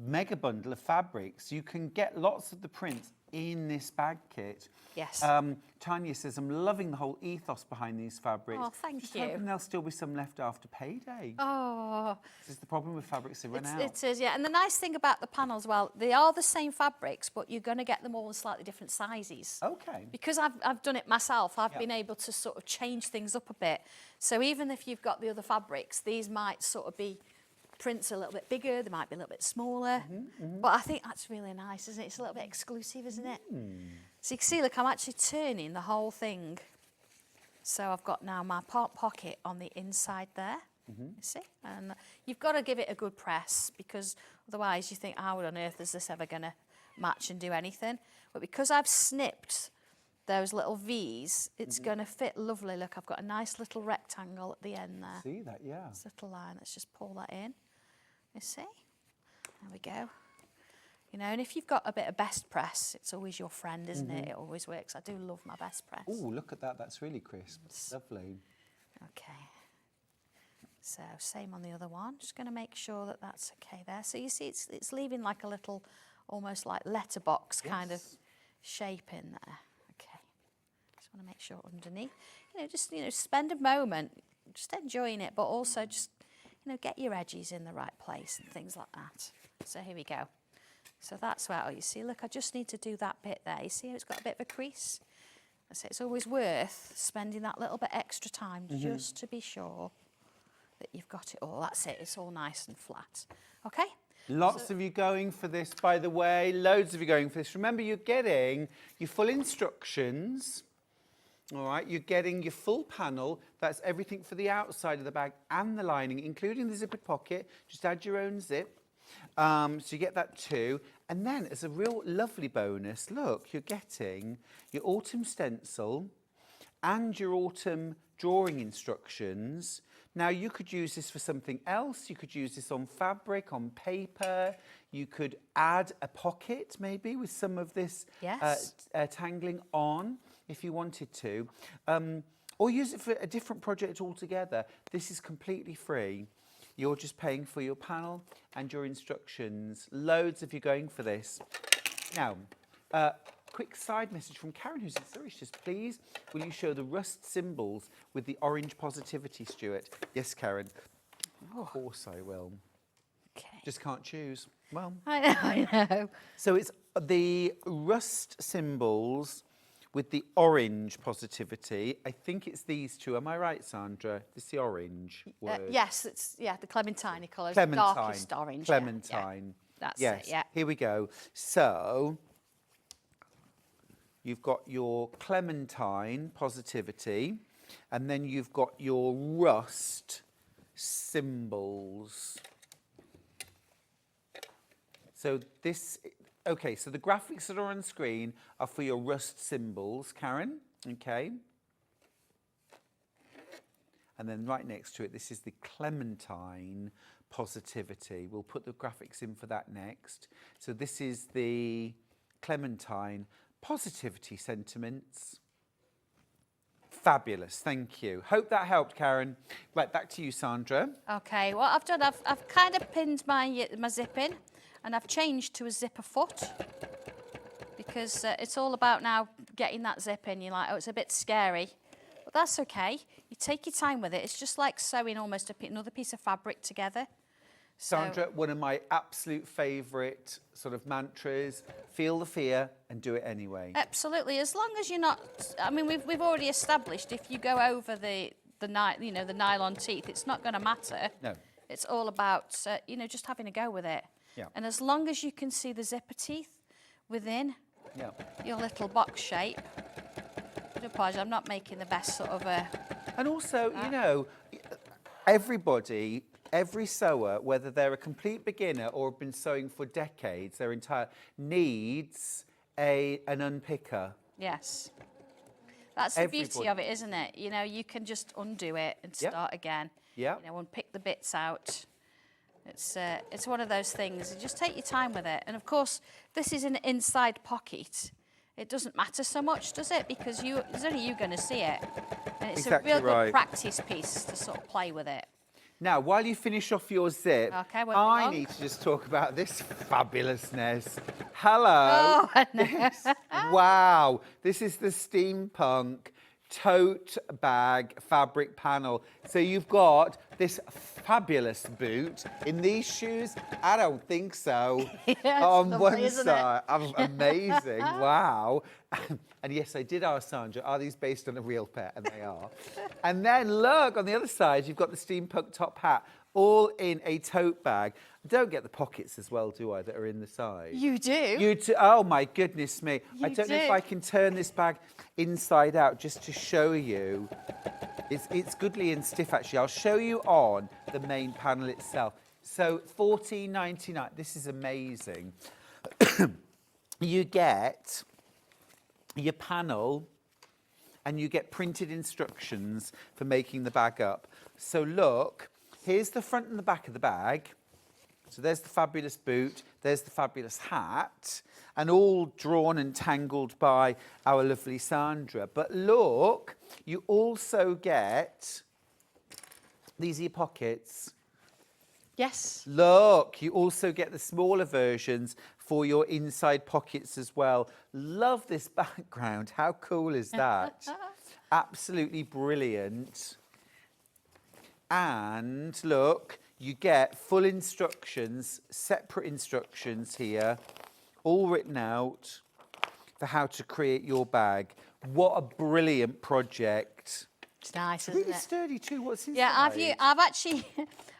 mega bundle of fabrics, you can get lots of the prints in this bag kit. Yes. Tanya says, I'm loving the whole ethos behind these fabrics. Oh, thank Just you. hoping there'll still be some left after payday. Oh, This is the problem with fabrics, they run out. it is, yeah. And the nice thing about the panels, well, they are the same fabrics, but you're going to get them all in slightly different sizes. Okay. Because I've done it myself, I've Yeah. been able to sort of change things up a bit. So even if you've got the other fabrics, these might sort of be prints a little bit bigger, they might be a little bit smaller. But I think that's really nice, isn't it? It's a little bit exclusive, isn't it? So you can see, look, I'm actually turning the whole thing. So I've got now my pocket on the inside there, you see? And you've got to give it a good press because otherwise you think, how on earth is this ever going to match and do anything? But because I've snipped those little V's, it's going to fit lovely. Look, I've got a nice little rectangle at the end there. See that, yeah. This little line, let's just pull that in. You see? There we go. You know, and if you've got a bit of best press, it's always your friend, isn't it? It always works. I do love my best press. Oh, look at that. That's really crisp. Lovely. Okay. So same on the other one. Just going to make sure that that's okay there. So you see, it's leaving like a little, almost like letterbox kind of shape in there. Okay. Just want to make sure underneath. Just spend a moment, just enjoying it, but also just get your edges in the right place and things like that. So here we go. So that's where, you see, look, I just need to do that bit there. You see how it's got a bit of a crease? So it's always worth spending that little bit extra time just to be sure that you've got it all. That's it, it's all nice and flat. Okay? Lots of you going for this, by the way. Loads of you going for this. Remember, you're getting your full instructions All right, you're getting your full panel. That's everything for the outside of the bag and the lining, including the zippered pocket. Just add your own zip. So you get that too. And then as a real lovely bonus, look, you're getting your autumn stencil and your autumn drawing instructions. Now, you could use this for something else. You could use this on fabric, on paper. You could add a pocket maybe with some of this tangling on if you wanted to. Or use it for a different project altogether. This is completely free. You're just paying for your panel and your instructions. Loads if you're going for this. Now, quick side message from Karen, who's in Surrey. She says, please, will you show the rust symbols with the orange positivity, Stuart? Yes, Karen. Of course I will. Okay. Just can't choose. Well. I know. So it's the rust symbols with the orange positivity. I think it's these two. Am I right, Sandra? It's the orange word. Yes, it's the clementine colours. Clementine. Darkest orange. Clementine. Yeah. That's yes. it, yeah. Here we go. So you've got your clementine positivity, and then you've got your rust symbols. So this, okay, so the graphics that are on screen are for your rust symbols, Karen, okay? And then right next to it, this is the clementine positivity. We'll put the graphics in for that next. So this is the clementine positivity sentiments. Fabulous, thank you. Hope that helped, Karen. Right, back to you, Sandra. Okay, what I've done, I've kind of pinned my zip in, and I've changed to a zipper foot because it's all about now getting that zip in. You're like, oh, it's a bit scary, but that's okay. You take your time with it. It's just like sewing almost another piece of fabric together. Sandra, one of my absolute favourite sort of mantras, feel the fear and do it anyway. Absolutely, as long as you're not, I mean, we've already established if you go over the nylon teeth, it's not going to matter. No. It's all about, just having a go with it. Yeah. And as long as you can see the zipper teeth within your little box shape, I do apologise, I'm not making the best sort of a... And also, you know, everybody, every sewer, whether they're a complete beginner or have been sewing for decades, their entire, needs an unpicker. Yes. That's the beauty of it, isn't it? You know, you can just undo it and start again. Yeah. You know, unpick the bits out. It's one of those things. You just take your time with it. And of course, this is an inside pocket. It doesn't matter so much, does it? Because there's only you going to see it. And it's Exactly a real right. good practice piece to sort of play with it. Now, while you finish off your zip, Okay, I need to just talk about this fabulousness. Hello. Oh, I know. Wow. This is the steampunk tote bag fabric panel. So you've got this fabulous boot in these shoes. I don't think so. Yeah, on lovely, one isn't side. Amazing. Wow. And yes, I did ask Sandra, are these based on a real pair? And they are. And then look, on the other side, you've got the steampunk top hat, all in a tote bag. I don't get the pockets as well, do I, that are in the side? You do? You do? Oh, my goodness me. I don't know if do. I can turn this bag inside out just to show you. It's goodly and stiff, actually. I'll show you on the main panel itself. So $14.99. This is amazing. You get your panel and you get printed instructions for making the bag up. So look, here's the front and the back of the bag. So there's the fabulous boot, there's the fabulous hat, and all drawn and tangled by our lovely Sandra. But look, you also get these ear pockets. Yes. Look, you also get the smaller versions for your inside pockets as well. Love this background. How cool is that? Absolutely brilliant. And look, you get full instructions, separate instructions here, all written out for how to create your bag. What a brilliant project. It's nice, isn't Really it? sturdy too. What's inside? Yeah,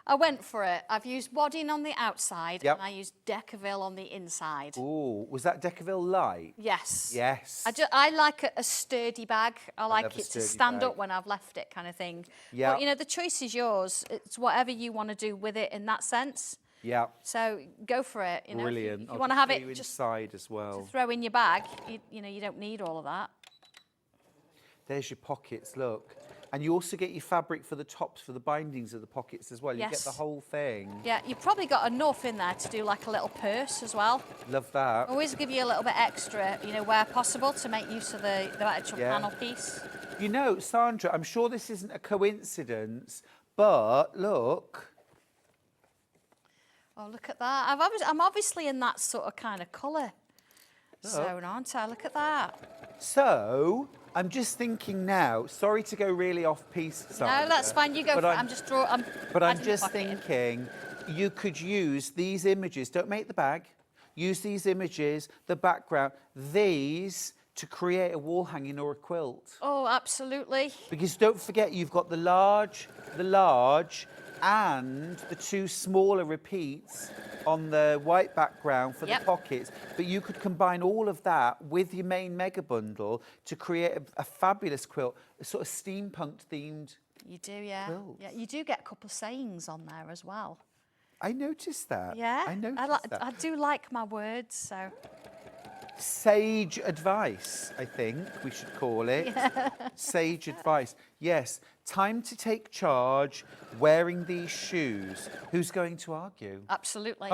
I went for it. I've used wadding on the outside Yep. and I used Decaville on the inside. Oh, was that Decaville light? Yes. Yes. I like a sturdy bag. I love like a it to sturdy stand bag. up when I've left it, kind of thing. Yeah. But, you know, the choice is yours. It's whatever you want to do with it in that sense. Yeah. So go for it. You know, Brilliant. If you want to have it you just inside as well. to throw in your bag, you know, you don't need all of that. There's your pockets, look. And you also get your fabric for the tops, for the bindings of the pockets as well. You get Yes. the whole thing. Yeah, you've probably got enough in there to do like a little purse as well. Love that. Always give you a little bit extra, you know, where possible to make use of the actual Yeah. panel piece. You know, Sandra, I'm sure this isn't a coincidence, but look. Oh, look at that. I'm obviously in that sort of kind of colour zone, aren't I? Look at that. So, I'm just thinking now, sorry to go really off-piece, Sandra. No, that's fine. You go but for it. I'm adding the just pocket in. thinking you could use these images. Don't make the bag. Use these images, the background, these to create a wall hanging or a quilt. Oh, absolutely. Because don't forget, you've got the large, and the two smaller repeats on the white background for Yep. the pockets. But you could combine all of that with your main mega bundle to create a fabulous quilt, a sort of steampunk themed. You do, yeah. Quilts. Yeah, you do get a couple of sayings on there as well. I noticed that. Yeah, I noticed that. I do like my words, so. Sage advice, I think we should call it. Sage advice. Yes, time to take charge wearing these shoes. Who's going to argue? Absolutely.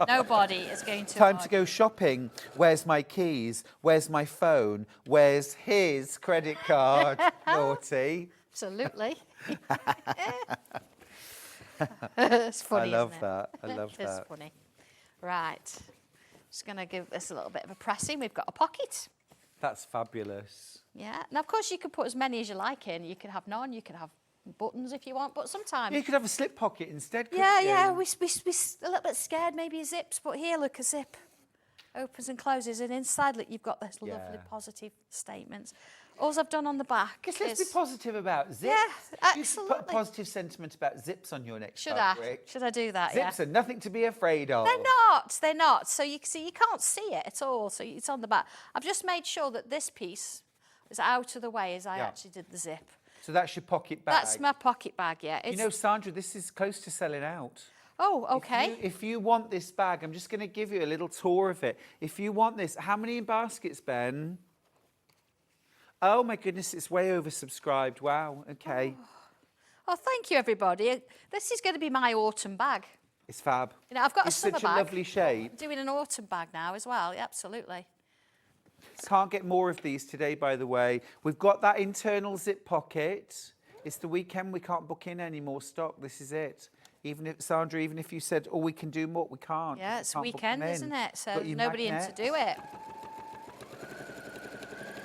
Nobody is going to. Time to go shopping. Where's my keys? Where's my phone? Where's his credit card? Naughty. Absolutely. It's funny. I love isn't it? that. I love It is that. funny. Right. Just going to give this a little bit of a pressing. We've got a pocket. That's fabulous. Yeah. Now, of course, you could put as many as you like in. You could have none. You could have buttons if you want. But sometimes. You could have a slip pocket instead, couldn't Yeah, you? yeah. We're a little bit scared maybe of zips. But here, look, a zip opens and closes. And inside, look, you've got this lovely Yeah. positive statements. All I've done on the back Guess let's is... be positive about zips. Yeah, You should put a absolutely. positive sentiment about zips on your next Should I? fabric. Should I do that? Yeah. Zips are nothing to be afraid of. They're not. So you see, you can't see it at all. So it's on the back. I've just made sure that this piece was out of the way as I Yeah. actually did the zip. So that's your pocket bag. That's my pocket bag, yeah. You It's, know, Sandra, this is close to selling out. oh, okay. If you want this bag, I'm just going to give you a little tour of it. If you want this, how many in baskets, Ben? Oh my goodness, it's way oversubscribed. Wow, okay. Oh, thank you, everybody. This is going to be my autumn bag. It's fab. You know, I've got It's a summer such bag. a lovely shape. Doing an autumn bag now as well. Yeah, absolutely. Can't get more of these today, by the way. We've got that internal zip pocket. It's the weekend, we can't book in any more stock. This is it. Even if, Sandra, even if you said, oh, we can do more, we can't. Yeah, We it's can't book weekend, them in. isn't it? So Got your nobody in to magnet. do it.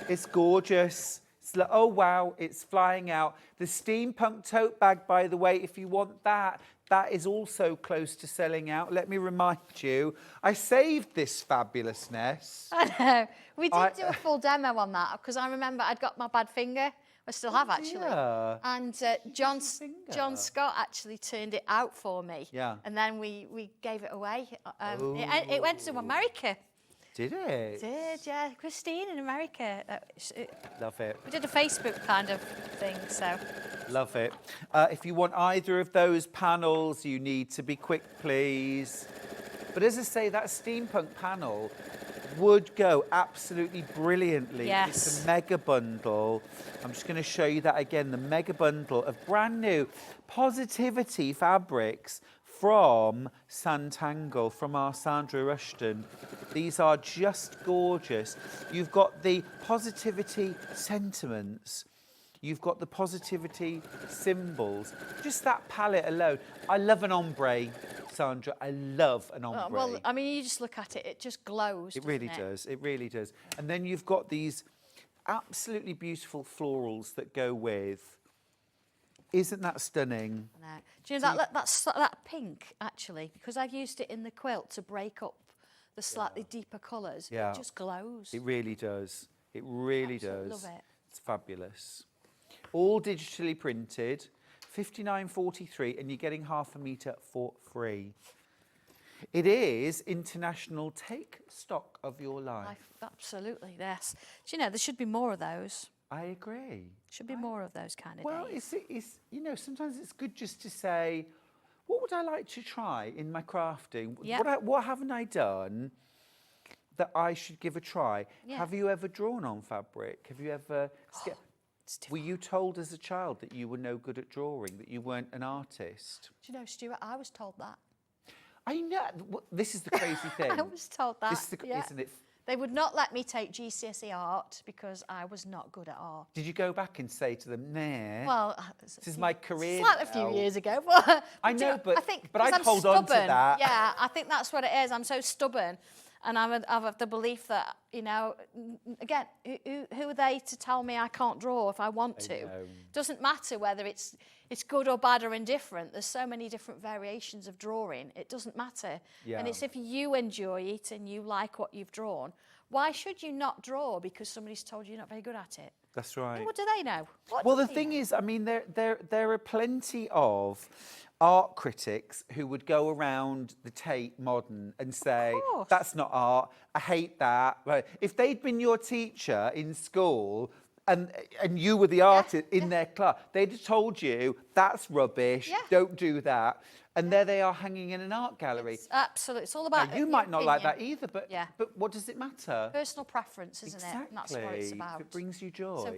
It's gorgeous. It's like, oh, wow, it's flying out. The steampunk tote bag, by the way, if you want that, that is also close to selling out. Let me remind you, I saved this fabulousness. I know. We did I- do a full demo on that because I remember I'd got my bad finger. I still have actually. dear. And John finger? Scott actually turned it out for me. Yeah. And then we gave it away. It went to America. Did it? It did, yeah. Christine in America. Love it. We did a Facebook kind of thing, so. Love it. If you want either of those panels, you need to be quick, please. But as I say, that steampunk panel would go absolutely brilliantly. Yes. It's a mega bundle. I'm just going to show you that again. The mega bundle of brand new Positivity fabrics from Sanntangle, from our Sandra Rushton. These are just gorgeous. You've got the Positivity sentiments. You've got the Positivity symbols. Just that palette alone. I love an ombre, Sandra. I love an ombre. Well, I mean, you just look at it, it just glows. It really doesn't does. It really does. And then you've got these absolutely beautiful florals that go with. Isn't that stunning? No. Do you know that pink, actually, because I've used it in the quilt to break up the slightly deeper colours, Yeah. it just glows. It really does. It really Absolutely does. love it. It's fabulous. All digitally printed, 59.43, and you're getting half a metre for free. It is International Take Stock of Your Life. Absolutely, yes. Do you know, there should be more of those. I agree. Should be more of those kind of Well, days. it's you know, sometimes it's good just to say, what would I like to try in my crafting? Yep. What haven't I done that I should give a try? Yeah. Have you ever drawn on fabric? Have you ever... Were you told as a child that you were no good at drawing, that you weren't an artist? Do you know, Stuart, I was told that. I know. This is the crazy thing. I was told that, This is isn't it? They would not let me take GCSE art because I was not good at art. Did you go back and say to them, nah, Well, this is my career it's like a few now. years ago. But I know, but I think I'd I'm hold on to stubborn. that. Yeah, I think that's what it is. I'm so stubborn. And I have the belief that, you know, again, who are they to tell me I can't draw if I want to? Doesn't matter whether it's good or bad or indifferent. There's so many different variations of drawing. It doesn't matter. Yeah. And it's if you enjoy it and you like what you've drawn, why should you not draw because somebody's told you you're not very good at it? That's right. What do they know? Well, the thing is, I mean, there are plenty of art critics who would go around the Tate Modern and say, that's not art, I hate that. Right. If they'd been your teacher in school and you were the artist in their class, they'd have told you, that's rubbish, don't do that. And there they are hanging in an art gallery. Absolutely. It's all about now, you might not like that either, but what does it matter? Personal preference, isn't it? And that's what it's about. If it brings you joy. So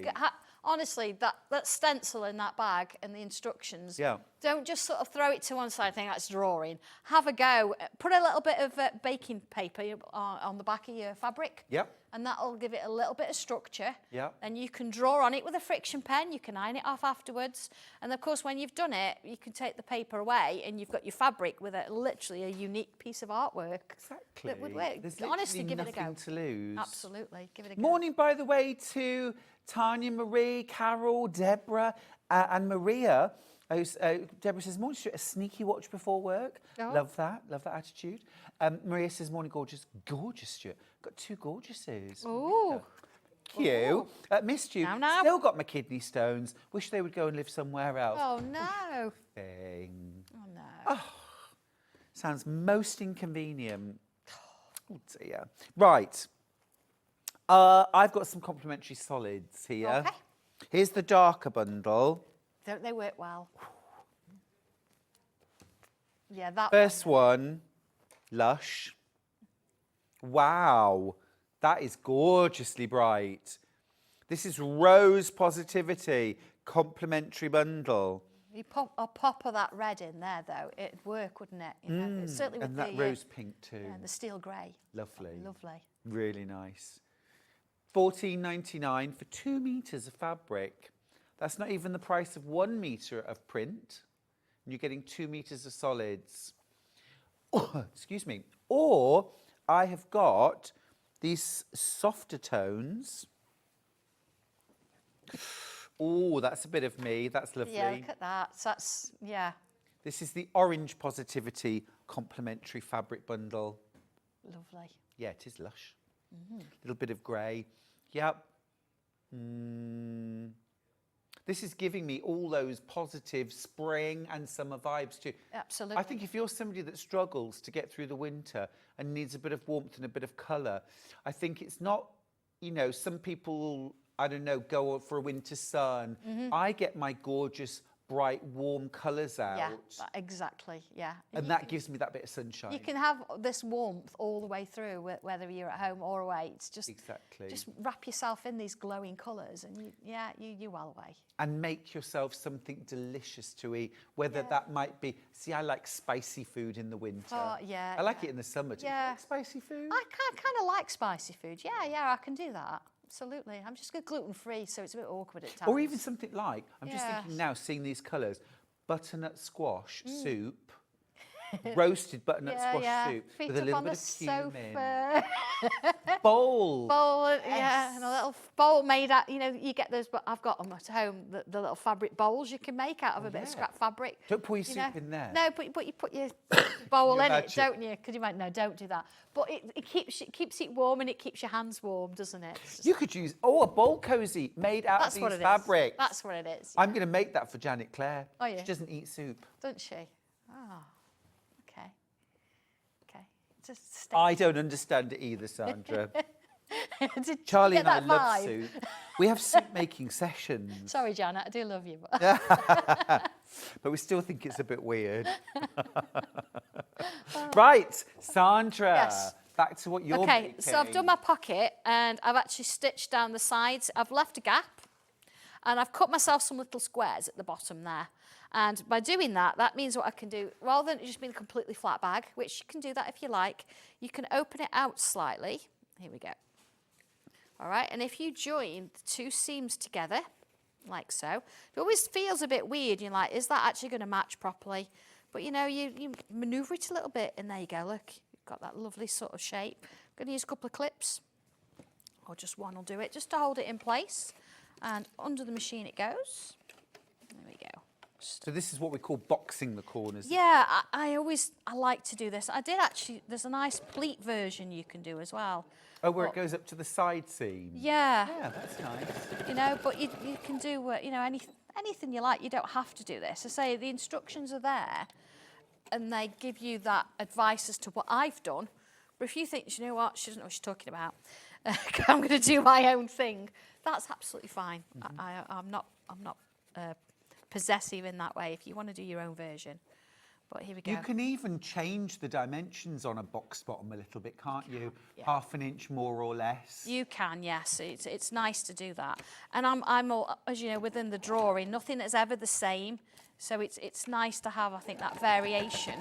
honestly, that stencil in that bag and the instructions, don't just sort of throw it to one side and think that's drawing. Have a go. Put a little bit of baking paper on the back of your fabric. Yep. And that'll give it a little bit of structure. Yeah. And you can draw on it with a friction pen. You can iron it off afterwards. And of course, when you've done it, you can take the paper away and you've got your fabric with literally a unique piece of artwork. Exactly. That would work. There's Honestly, give it a go. nothing to lose. Absolutely. Give it a go. Morning, by the way, to Tanya Marie, Carol, Deborah, and Maria. Deborah says, morning, Stuart, a sneaky watch before work. Love that attitude. Maria says, morning, gorgeous. Gorgeous, Stuart. Got two gorgeouses. Ooh. You. Missed you. Now. Still got my kidney stones. Wish they would go and live somewhere else. Oh, no. Thing. Oh, no. Oh, sounds most inconvenient. Oh, dear. Right. I've got some complimentary solids here. Okay. Here's the darker bundle. Don't they work well? Yeah, that First one, Lush. Wow, that is gorgeously bright. This is Rose Positivity, complimentary bundle. You pop a pop of that red in there, though, it'd work, wouldn't it? You know, it certainly And with that the rose pink too. Yeah, the steel grey. Lovely. Lovely. Really nice. £14.99 for 2 metres of fabric. That's not even the price of 1 metre of print. And you're getting 2 metres of solids. Oh, excuse me. Or I have got these softer tones. Oh, that's a bit of me. That's lovely. Yeah, look at that. So that's, yeah. This is the Orange Positivity Complementary Fabric Bundle. Lovely. Yeah, it is lush. Little bit of grey. Yep. This is giving me all those positive spring and summer vibes too. Absolutely. I think if you're somebody that struggles to get through the winter and needs a bit of warmth and a bit of colour, I think it's not, you know, some people, I don't know, go for a winter sun. I get my gorgeous, bright, warm colours out. Yeah, exactly, yeah. And that gives me that bit of sunshine. You can have this warmth all the way through, whether you're at home or away. It's just, just wrap yourself in these glowing colours and you're well away. And make yourself something delicious to eat, whether that might be, see, I like spicy food in the winter. Oh, yeah. I like it in the summer too. Yeah. You like spicy food? I kind of like spicy food. Yeah, I can do that. Absolutely. I'm just gluten-free, so it's a bit awkward at times. Or even something like, I'm just thinking now, seeing these colours, butternut squash soup. roasted butternut squash soup Feet with a up little on bit the of cumin. sofa. Bowl. Bowl, yeah, and a little bowl made out, you know, you get those, but I've got them at home, the little fabric bowls you can make out of a bit of scrap fabric. Don't pour your you soup know. in there. No, but you put your bowl in it, imagine? don't you? Because you might, no, don't do that. But it keeps it warm and it keeps your hands warm, doesn't it? You could use, a bowl cozy made out That's of what these it is. fabrics. That's what it is. I'm going to make that for Janet Claire. Oh, yeah? She doesn't eat soup. Don't she? Oh, okay. Okay. Just stay. I don't understand it either, Sandra. Did Charlie you and get I that love vibe? soup. We have soup making sessions. Sorry, Janet, I do love you. But But we still think it's a bit weird. Right, Sandra. Yes. Back to what you're okay, making. so I've done my pocket and I've actually stitched down the sides. I've left a gap and I've cut myself some little squares at the bottom there. And by doing that, that means what I can do, rather than it just being a completely flat bag, which you can do that if you like, you can open it out slightly. Here we go. All right, and if you join the two seams together, like so, it always feels a bit weird. You're like, is that actually going to match properly? But you know, you maneuver it a little bit and there you go, look. Got that lovely sort of shape. I'm going to use a couple of clips, or just one will do it, just to hold it in place. And under the machine it goes. There we go. So this is what we call boxing the corners. Yeah, I like to do this. I did actually, there's a nice pleat version you can do as well. Oh, where it goes up to the side seam. Yeah. Yeah, that's nice. You know, but you can do, you know, anything you like. You don't have to do this. I say the instructions are there. And they give you that advice as to what I've done. But if you think, you know what, she doesn't know what she's talking about, I'm going to do my own thing, that's absolutely fine. I'm not possessive in that way if you want to do your own version. But here we go. You can even change the dimensions on a box bottom a little bit, can't you? Yeah. Half an inch more or less. You can, yes. It's nice to do that. And I'm all, as you know, within the drawing, nothing is ever the same. So it's nice to have, I think, that variation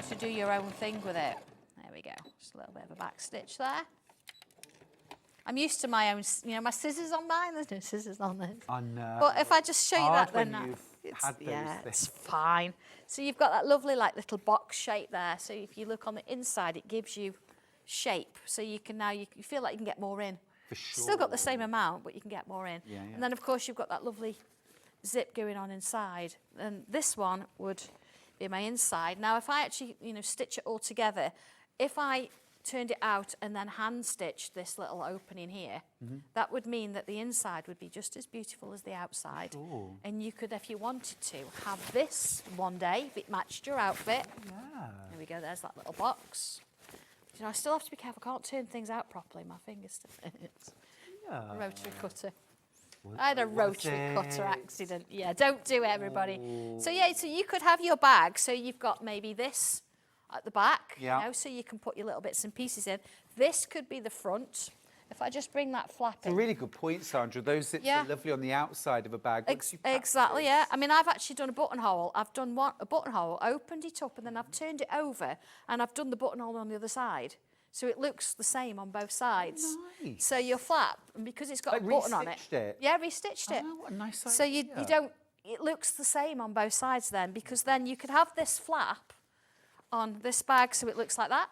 to do your own thing with it. There we go. Just a little bit of a back stitch there. I'm used to my own, you know, my scissors on mine. There's no scissors on this. I know. But if I just show you Hard that, then when you've had those yeah, things. it's fine. So you've got that lovely, like, little box shape there. So if you look on the inside, it gives you shape. So you can now, you feel like you can get more in. For sure. Still got the same amount, but you can get more in. Yeah, yeah. And then, of course, you've got that lovely zip going on inside. And this one would be my inside. Now, if I actually, you know, stitch it all together, if I turned it out and then hand stitched this little opening here, that would mean that the inside would be just as beautiful as the outside. Sure. And you could, if you wanted to, have this one day if it matched your outfit. Yeah. There we go, there's that little box. You know, I still have to be careful, I can't turn things out properly, my fingers still Yeah. a rotary cutter. I had a rotary cutter accident. Yeah, don't do it, everybody. So yeah, so you could have your bag. So you've got maybe this at the back, Yeah. you know, so you can put your little bits and pieces in. This could be the front. If I just bring that flap It's a in. really good point, Sandra. Those zips Yeah. are lovely on the outside of a bag. Once you Exactly, yeah. practice. I mean, I've actually done a buttonhole. I've done a buttonhole, opened it up, and then I've turned it over, and I've done the buttonhole on the other side. So it looks the same on both sides. Nice. So your flap, and because it's got Like a button on it. restitched it? Yeah, restitched it. Oh, what a nice So you idea. don't, it looks the same on both sides then, because then you could have this flap on this bag so it looks like that.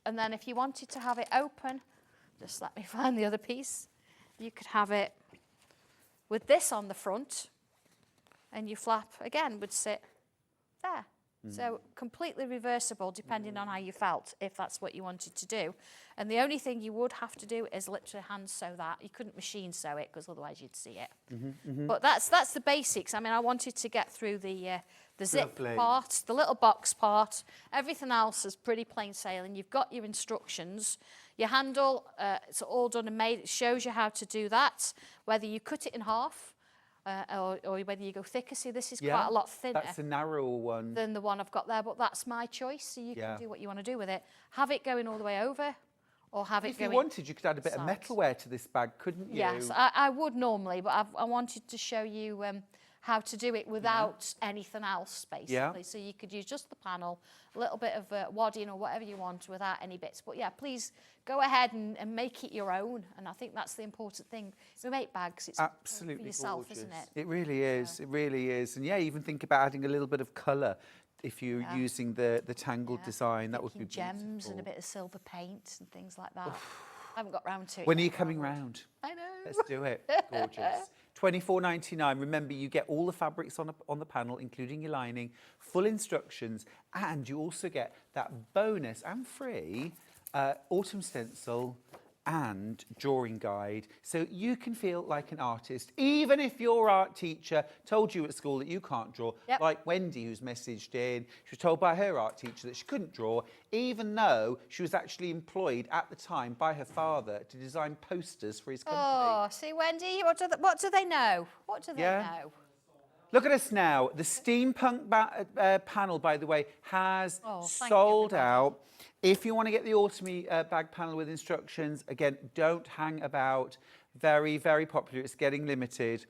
And then if you wanted to have it open, just let me find the other piece, you could have it with this on the front, and your flap again would sit there. So completely reversible depending on how you felt, if that's what you wanted to do. And the only thing you would have to do is literally hand sew that. You couldn't machine sew it because otherwise you'd see it. But that's the basics. I mean, I wanted to get through the zip Lovely. part, the little box part. Everything else is pretty plain sailing. You've got your instructions. Your handle, it's all done and made. It shows you how to do that, whether you cut it in half, or whether you go thicker. See, this is quite a lot thinner That's a narrower one. than the one I've got there, but that's my choice, so you can do what you want to do with it. Have it going all the way over, or have it If going... you wanted, you could add a bit of sides. metalware to this bag, couldn't you? Yes, I would normally, but I wanted to show you how to do it without anything else, basically. Yeah. So you could use just the panel, a little bit of wadding or whatever you want without any bits. But yeah, please go ahead and make it your own. And I think that's the important thing. We make bags, it's Absolutely for yourself, gorgeous. isn't it? It really is. It really is. And yeah, even think about adding a little bit of colour. if you're using the tangled design, that would be Thinking beautiful. gems and a bit of silver paint and things like that. I haven't got round to it When are yet, you but I coming would. round? I know. Let's do it. Gorgeous. $24.99. Remember, you get all the fabrics on the panel, including your lining, full instructions, and you also get that bonus and free autumn stencil and drawing guide, so you can feel like an artist, even if your art teacher told you at school that you can't draw. Yep. Like Wendy, who's messaged in, she was told by her art teacher that she couldn't draw, even though she was actually employed at the time by her father to design posters for his company. Oh, see, Wendy, what do they know? What do they know? Look at us now. The steampunk panel, by the way, has sold out. If you want to get the autumny bag panel with instructions, again, don't hang about. Very, very popular. It's getting limited.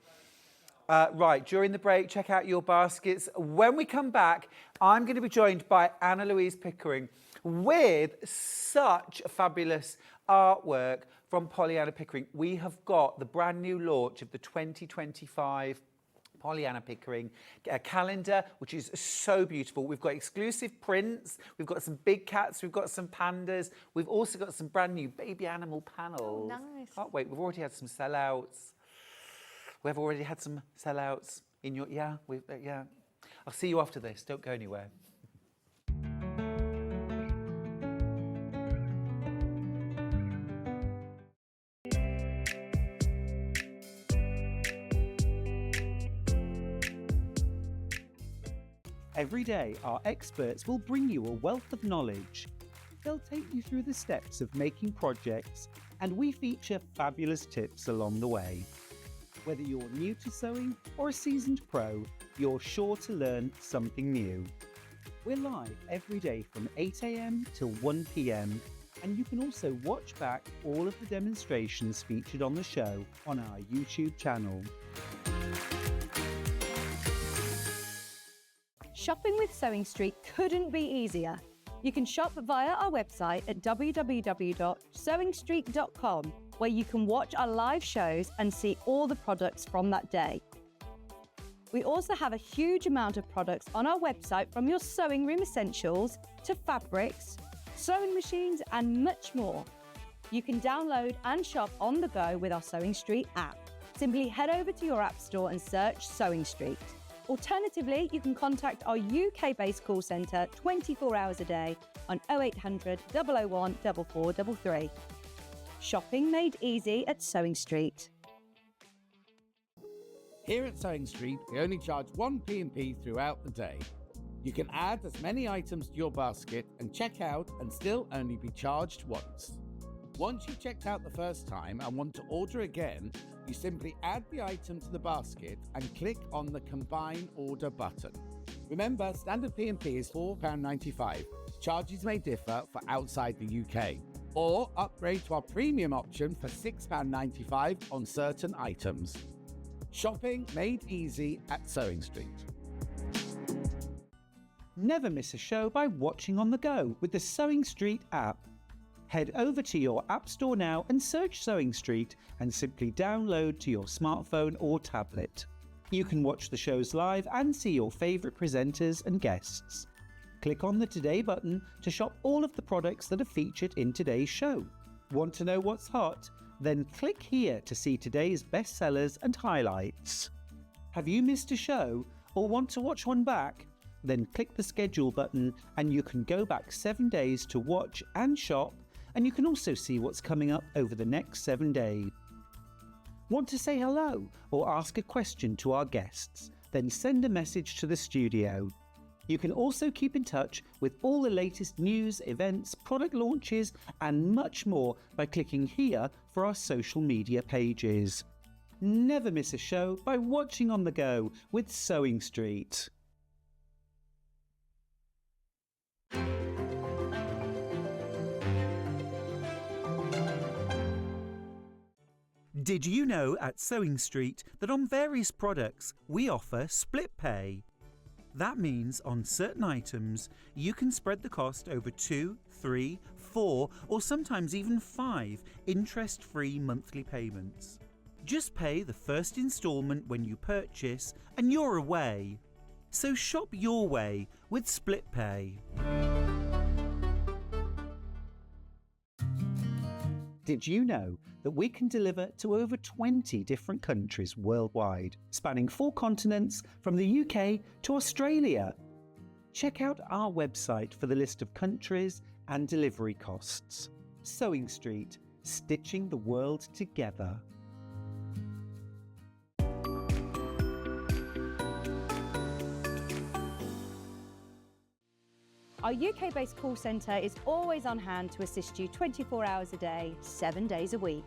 Right, during the break, check out your baskets. When we come back, I'm going to be joined by Anna-Louise Pickering with such fabulous artwork from Pollyanna Pickering. We have got the brand new launch of the 2025 Pollyanna Pickering calendar, which is so beautiful. We've got exclusive prints, we've got some big cats, we've got some pandas, we've also got some brand new baby animal panels. Oh, nice. Can't wait, we've already had some sellouts. We've already had some sellouts in your, yeah. I'll see you after this, don't go anywhere. Every day, our experts will bring you a wealth of knowledge. They'll take you through the steps of making projects, and we feature fabulous tips along the way. Whether you're new to sewing or a seasoned pro, you're sure to learn something new. We're live every day from 8 a.m. till 1 p.m, and you can also watch back all of the demonstrations featured on the show on our YouTube channel. Shopping with Sewing Street couldn't be easier. You can shop via our website at www.sewingstreet.com, where you can watch our live shows and see all the products from that day. We also have a huge amount of products on our website, from your sewing room essentials to fabrics, sewing machines and much more. You can download and shop on the go with our Sewing Street app. Simply head over to your app store and search Sewing Street. Alternatively, you can contact our UK-based call centre 24 hours a day on 0800 001 4433. Shopping made easy at Sewing Street. Here at Sewing Street, we only charge one P&P throughout the day. You can add as many items to your basket and check out and still only be charged once. Once you've checked out the first time and want to order again, you simply add the item to the basket and click on the Combine Order button. Remember, standard P&P is £4.95. Charges may differ for outside the UK. Or upgrade to our premium option for £6.95 on certain items. Shopping made easy at Sewing Street. Never miss a show by watching on the go with the Sewing Street app. Head over to your app store now and search Sewing Street and simply download to your smartphone or tablet. You can watch the shows live and see your favourite presenters and guests. Click on the Today button to shop all of the products that are featured in today's show. Want to know what's hot? Then click here to see today's bestsellers and highlights. Have you missed a show or want to watch one back? Then click the schedule button and you can go back 7 days to watch and shop, and you can also see what's coming up over the next 7 days. Want to say hello or ask a question to our guests? Then send a message to the studio. You can also keep in touch with all the latest news, events, product launches and much more by clicking here for our social media pages. Never miss a show by watching on the go with Sewing Street. Did you know at Sewing Street that on various products we offer split pay? That means on certain items you can spread the cost over 2, 3, 4 or sometimes even 5 interest-free monthly payments. Just pay the first instalment when you purchase and you're away. So shop your way with Split Pay. Did you know that we can deliver to over 20 different countries worldwide, spanning 4 continents from the UK to Australia? Check out our website for the list of countries and delivery costs. Sewing Street, stitching the world together. Our UK-based call centre is always on hand to assist you 24 hours a day, 7 days a week.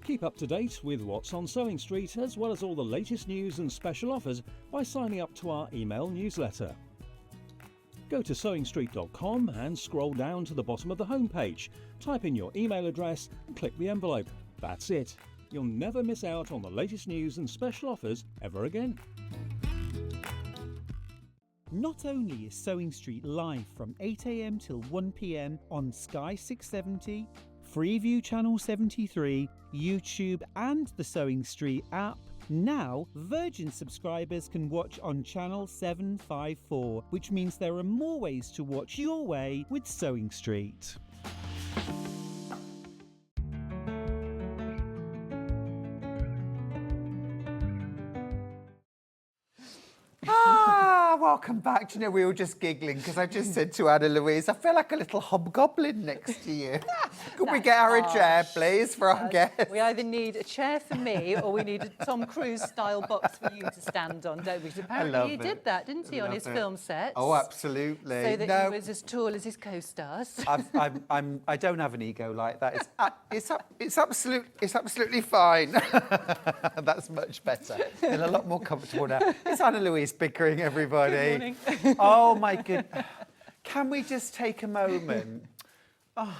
Keep up to date with what's on Sewing Street, as well as all the latest news and special offers by signing up to our email newsletter. Go to sewingstreet.com and scroll down to the bottom of the homepage. Type in your email address and click the envelope. That's it. You'll never miss out on the latest news and special offers ever again. Not only is Sewing Street live from 8 AM till 1 PM on Sky 670, Freeview Channel 73, YouTube and the Sewing Street app, now Virgin subscribers can watch on Channel 754, which means there are more ways to watch your way with Sewing Street. Welcome back. Do you know, we were just giggling because I just said to Anna-Louise, I feel like a little hobgoblin next to you. Could we get her a chair, please, for our guest? We either need a chair for me or we need a Tom Cruise-style box for you to stand on, don't we? Apparently he did that, didn't he, on his film set? Oh, absolutely. So that he was as tall as his co-stars. I don't have an ego like that. It's absolutely fine. That's much better. Feel a lot more comfortable now. It's Anna-Louise Pickering, everybody. Good morning. Oh my goodness. Can we just take a moment? Oh,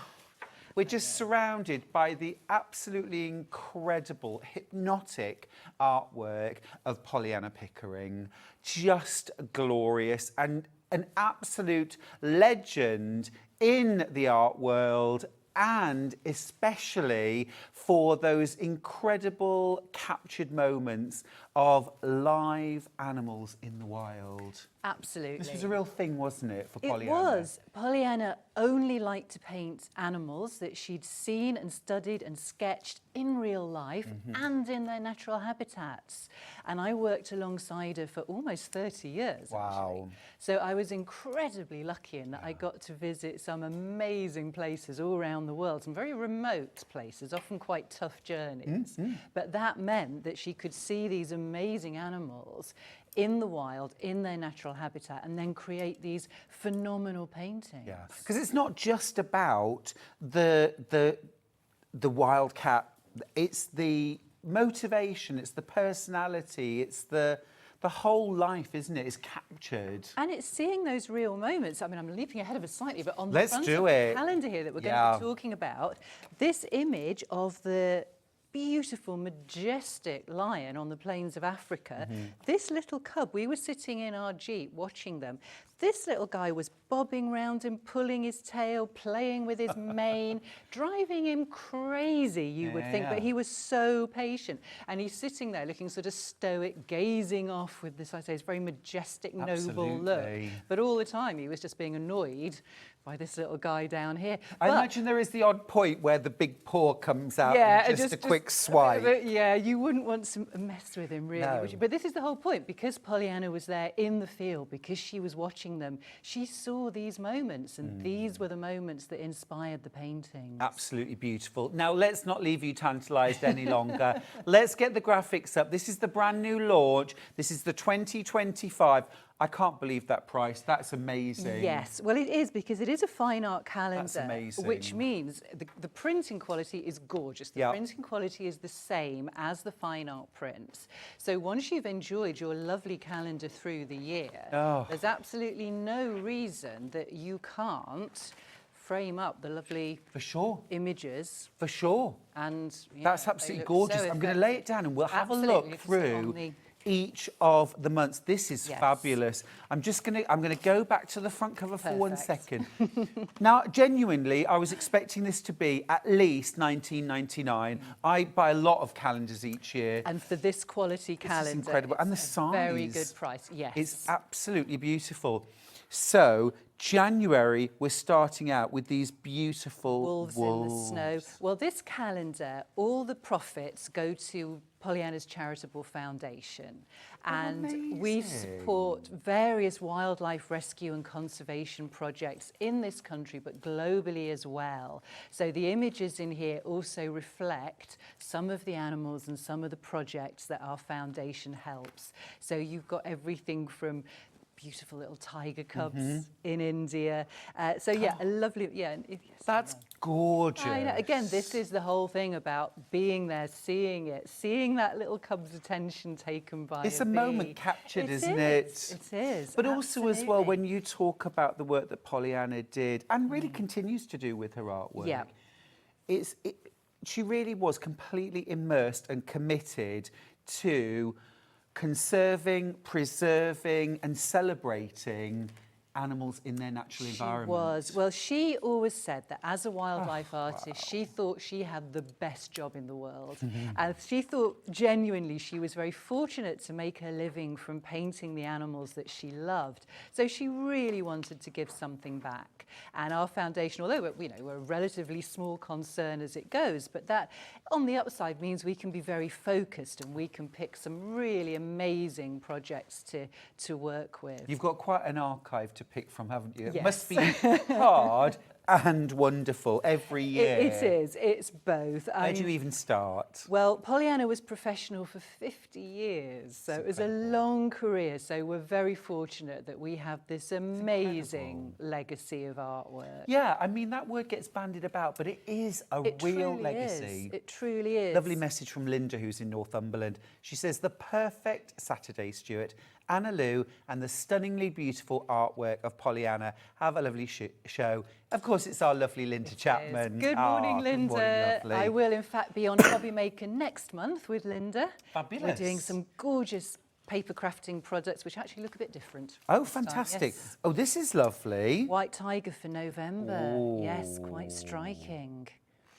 we're just surrounded by the absolutely incredible, hypnotic artwork of Pollyanna Pickering. Just glorious and an absolute legend in the art world, and especially for those incredible captured moments of live animals in the wild. Absolutely. This was a real thing, wasn't it, for Pollyanna? It was. Pollyanna only liked to paint animals that she'd seen and studied and sketched in real life and in their natural habitats. And I worked alongside her for almost 30 years, actually. So I was incredibly lucky in that I got to visit some amazing places all around the world, some very remote places, often quite tough journeys. But that meant that she could see these amazing animals in the wild, in their natural habitat, and then create these phenomenal paintings. Yeah, because it's not just about the wildcat. It's the motivation, it's the personality, it's the whole life, isn't it? Is captured. And it's seeing those real moments. I mean, I'm leaping ahead of us slightly, but on the Let's front do of it. the calendar here that we're going to be talking about, this image of the beautiful, majestic lion on the plains of Africa. This little cub, we were sitting in our Jeep watching them. This little guy was bobbing round him, pulling his tail, playing with his mane, driving him crazy, you would think, but he was so patient. And he's sitting there looking sort of stoic, gazing off with this, I say, his very majestic, noble look. But all the time he was just being annoyed by this little guy down here. I imagine there is the odd point where the big paw comes out and just a quick swipe. Yeah, you wouldn't want to mess with him, really, would you? But this is the whole point. Because Pollyanna was there in the field, because she was watching them, she saw these moments, and these were the moments that inspired the paintings. Absolutely beautiful. Now, let's not leave you tantalised any longer. Let's get the graphics up. This is the brand new launch. This is the 2025. I can't believe that price. That's amazing. Yes, well, it is, because it is a fine art calendar. That's amazing. Which means the printing quality is gorgeous. The printing quality is the same as the fine art prints. So once you've enjoyed your lovely calendar through the year, there's absolutely no reason that you can't frame up the lovely images. For sure. And that's absolutely gorgeous. I'm going to lay it down and we'll have a look through each of the months. This is Yes. fabulous. I'm gonna go back to the front cover for one Perfect. second. Now, genuinely, I was expecting this to be at least $19.99. I buy a lot of calendars each year. And for this quality This calendar, is incredible. And the it's a size. very good price. Yes. It's absolutely beautiful. So, January, we're starting out with these beautiful Wolves in the snow. Well, this calendar, all the profits go to Pollyanna's Charitable Foundation. And we support various wildlife rescue and conservation projects in this country, but globally as well. So the images in here also reflect some of the animals and some of the projects that our foundation helps. So you've got everything from beautiful little tiger cubs in India. So yeah, a lovely, That's gorgeous. I know. Again, this is the whole thing about being there, seeing it, seeing that little cub's attention taken by It's a a moment bee. captured, It isn't is. it? It is. But also as well, absolutely. when you talk about the work that Pollyanna did and really continues to do with her artwork, Yeah. she really was completely immersed and committed to conserving, preserving and celebrating animals in their natural environment. Was. Well, she always said that as a wildlife artist, she thought she had the best job in the world. And she thought genuinely she was very fortunate to make her living from painting the animals that she loved. So she really wanted to give something back. And our foundation, although we're a relatively small concern as it goes, but that on the upside means we can be very focused and we can pick some really amazing projects to work with. You've got quite an archive to pick from, haven't you? It Yes. must be hard and wonderful every year. It is. It's both. Where do you even start? Well, Pollyanna was professional for 50 years, so it was a long career. So we're very fortunate that we have this amazing legacy of artwork. Yeah, I mean, that word gets bandied about, but it is a It real truly legacy. is. It truly is. Lovely message from Linda, who's in Northumberland. She says, the perfect Saturday, Stuart. Anna-Lou and the stunningly beautiful artwork of Pollyanna. Have a lovely show. Of course, it's our lovely Linda Chapman. Good morning, Ah, Linda. Good morning, lovely. I will, in fact, be on Hobbymaker next month with Linda. Fabulous. We're doing some gorgeous paper crafting products, which actually look a bit different. Oh, this time, fantastic. yes. Oh, this is lovely. White tiger for November. Yes, quite striking.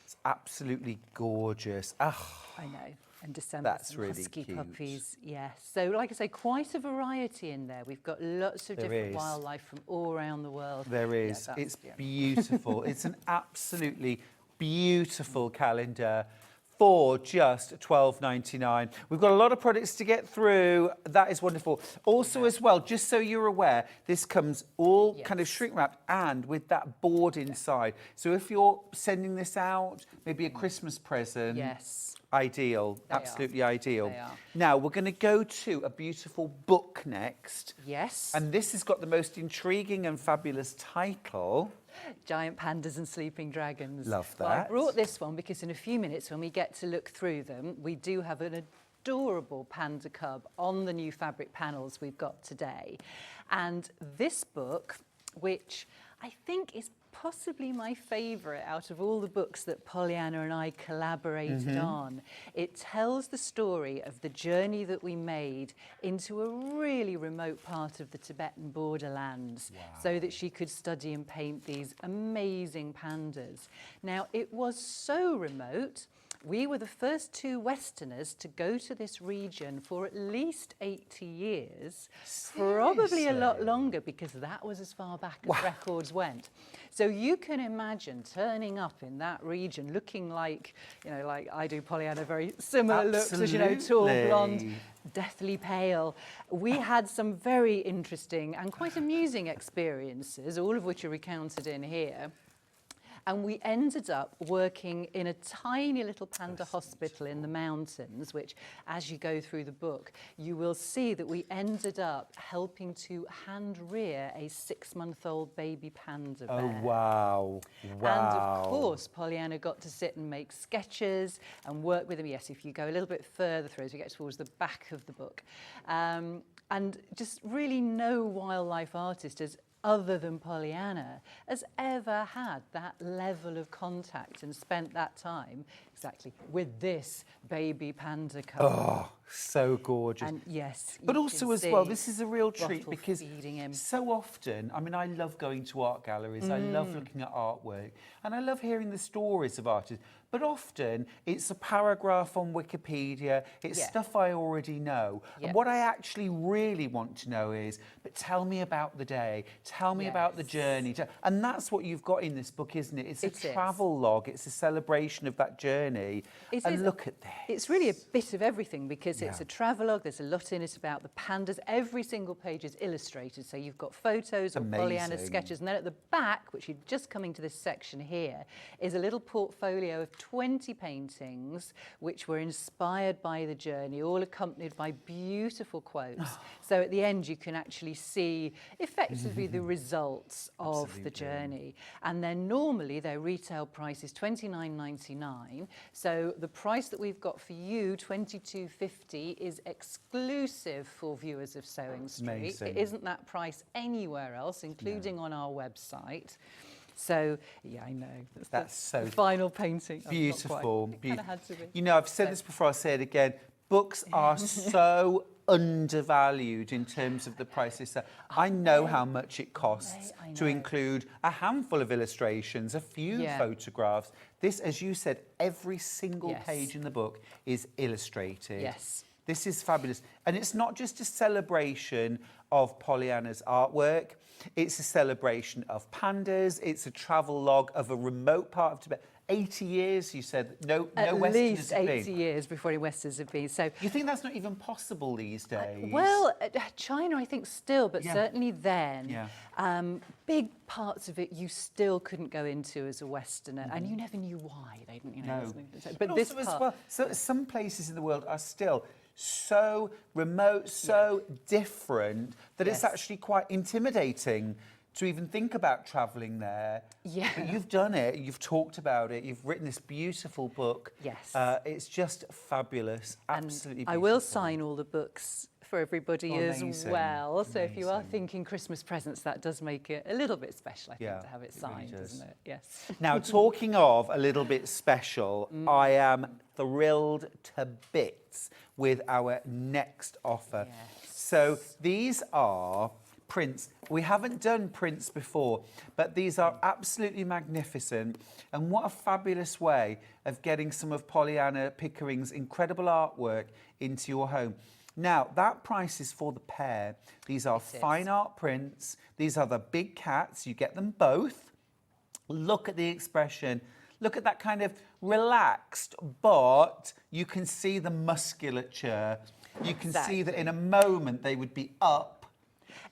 It's absolutely gorgeous. Ah, I know. And December, That's some really husky cute. puppies. Yes. So, like I say, quite a variety in there. We've got lots of There different is. wildlife from all around the world. there Yeah, is. that's- It's yeah. beautiful. It's an absolutely beautiful calendar for just $12.99. We've got a lot of products to get through. That is wonderful. Also, as well, just so you're aware, this comes all kind of Yes. shrink wrapped and with that board inside. So if you're sending this out, maybe a Christmas present. Yes. Ideal, They are. absolutely ideal. They are. Now, we're going to go to a beautiful book next. Yes. And this has got the most intriguing and fabulous title. Giant pandas and sleeping dragons. Love Well, I that. brought this one because in a few minutes when we get to look through them, we do have an adorable panda cub on the new fabric panels we've got today. And this book, which I think is possibly my favourite out of all the books that Pollyanna and I collaborated on. It tells the story of the journey that we made into a really remote part of the Tibetan borderlands so that she could study and paint these amazing pandas. Now, it was so remote. We were the first two Westerners to go to this region for at least 80 years, probably a lot longer because that was as far back as records went. So you can imagine turning up in that region looking like, like I do, Pollyanna, very similar looks as, tall, blonde, deathly pale. We had some very interesting and quite amusing experiences, all of which are recounted in here. And we ended up working in a tiny little panda hospital in the mountains, which, as you go through the book, you will see that we ended up helping to hand rear a 6-month-old baby panda bear. Oh, wow. Wow. And of course, Pollyanna got to sit and make sketches and work with them. Yes, if you go a little bit further through as we get towards the back of the book. And just really no wildlife artist other than Pollyanna has ever had that level of contact and spent that time exactly. With this baby panda cover. Oh, so gorgeous. And yes, but you also can as well, see this is a real treat Bottle because feeding him. so often, I mean, I love going to art galleries, I love looking at artwork, and I love hearing the stories of artists, but often it's a paragraph on Wikipedia, it's Yeah. stuff I already know. Yeah. And what I actually really want to know is, but tell me about the day, tell me about the Yes. journey. And that's what you've got in this book, isn't it? It's a It is. travel log, it's a celebration of that journey. It And is- look at this. It's really a bit of everything because it's Yeah. a travelogue. There's a lot in it about the pandas. Every single page is illustrated. So you've got photos or Pollyanna Amazing. sketches. And then at the back, which you're just coming to this section here, is a little portfolio of 20 paintings which were inspired by the journey, all accompanied by beautiful quotes. So at the end, you can actually see effectively the results of the Absolutely. journey. And then normally their retail price is $29.99. So the price that we've got for you, $22.50, is exclusive for viewers of Sewing Street. Amazing. It isn't that price anywhere else, including on our website. So, yeah, I know. That's so the final painting. Oh, not beautiful. quite. It kind of had to be. You know, I've said this before, I'll say it again. Books are so undervalued in terms of the prices. I know how much it costs I to know. include a handful of illustrations, a few Yeah. photographs. This, as you said, every single Yes. page in the book is illustrated. Yes. This is fabulous. And it's not just a celebration of Pollyanna's artwork, it's a celebration of pandas, it's a travel log of a remote part of Tibet. 80 years, you said, no At Westerners least have 80 been. years before any Westerns have been. So, You think that's not even possible these days? well, China, I think still, but Yeah. certainly then, Yeah. big parts of it you still couldn't go into as a Westerner, and you never knew why. They didn't, you know. No. But this also part, as well, so some places in the world are still so remote, so different that it's Yes. actually quite intimidating to even think about travelling there. Yeah. But you've done it, you've talked about it, you've written this beautiful book. Yes. It's just fabulous, absolutely I will beautiful. sign all the books for everybody as Amazing, well. So if you are amazing. thinking Christmas presents, that does make it a little bit special, I think, Yeah, to have it it really signed, does. doesn't it? Yes. Now, talking of a little bit special, I am thrilled to bits with our next offer. Yes. So these are prints. We haven't done prints before, but these are absolutely magnificent. And what a fabulous way of getting some of Pollyanna Pickering's incredible artwork into your home. Now, that price is for the pair. These are It is. fine art prints. These are the big cats. You get them both. Look at the expression. Look at that kind of relaxed, but you can see the musculature. You can see that in a moment they would be up.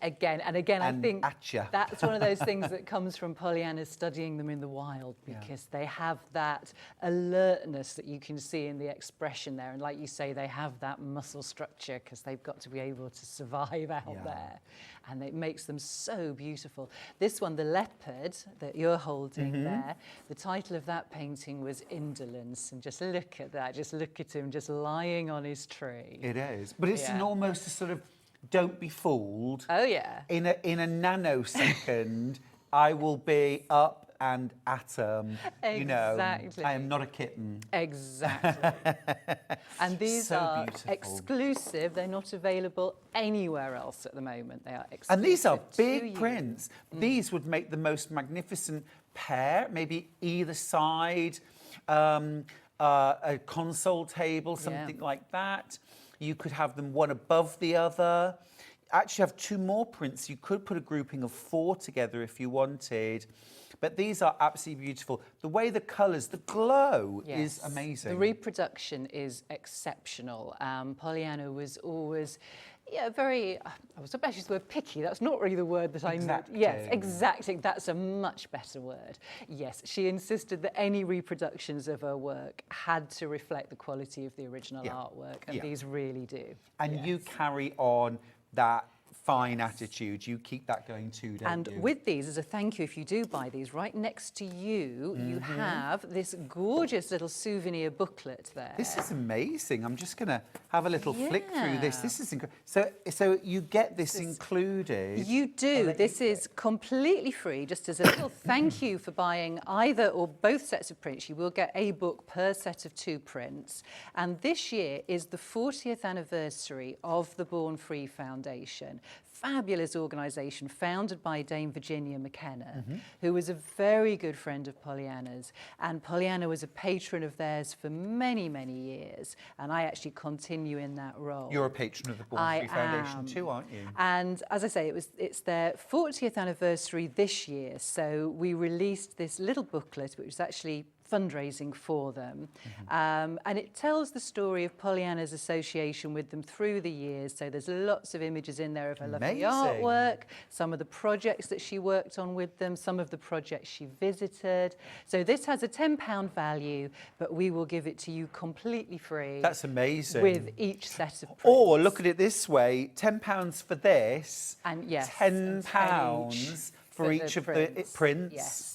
Again and again, I And think at ya. that's one of those things that comes from Pollyanna studying them in the wild, because they have that alertness that you can see in the expression there. And like you say, they have that muscle structure because they've got to be able to survive out there. And it makes them so beautiful. This one, the leopard that you're holding there, the title of that painting was Indolence. And just look at that, just look at him just lying on his tree. It is. But it's an Yeah. almost a sort of don't be fooled. Oh, yeah. In a nanosecond, I will be up and at 'em. You know, Exactly. I am not a kitten. Exactly. And these So are beautiful. exclusive. They're not available anywhere else at the moment. They are exclusive. And these are to big you. prints. These would make the most magnificent pair, maybe either side, a console table, something like that. You could have them one above the other. Actually have two more prints. You could put a grouping of 4 together if you wanted. But these are absolutely beautiful. The way the colours, the glow is Yes. amazing. The reproduction is exceptional. Pollyanna was always, very, I was about to use the word picky. That's not really the word that I know. Exacting. Yes, exacting. That's a much better word. Yes, she insisted that any reproductions of her work had to reflect the quality of the original artwork, and these really do. And you carry on that fine attitude. You keep that going too, don't you? And with these, as a thank you, if you do buy these, right next to you, you have this gorgeous little souvenir booklet there. This is amazing. I'm just going to have a little flick through this. Yeah. This is incredible. So you get this included. You do. This is completely free, just as a little thank you for buying either or both sets of prints. You will get a book per set of 2 prints. And this year is the 40th anniversary of the Born Free Foundation. Fabulous organisation founded by Dame Virginia McKenna, who was a very good friend of Pollyanna's. And Pollyanna was a patron of theirs for many, many years. And I actually continue in that role. You're a patron of the Born Free Foundation too, aren't you? And as I say, it's their 40th anniversary this year. So we released this little booklet, which was actually fundraising for them. And it tells the story of Pollyanna's association with them through the years. So there's lots of images in there of her lovely artwork, some of the projects that she worked on with them, some of the projects she visited. So this has a £10 value, but we will give it to you completely free. That's amazing. With each set of prints. Or look at it this way, £10 for this, And yes, £10 for each of the prints. Yes.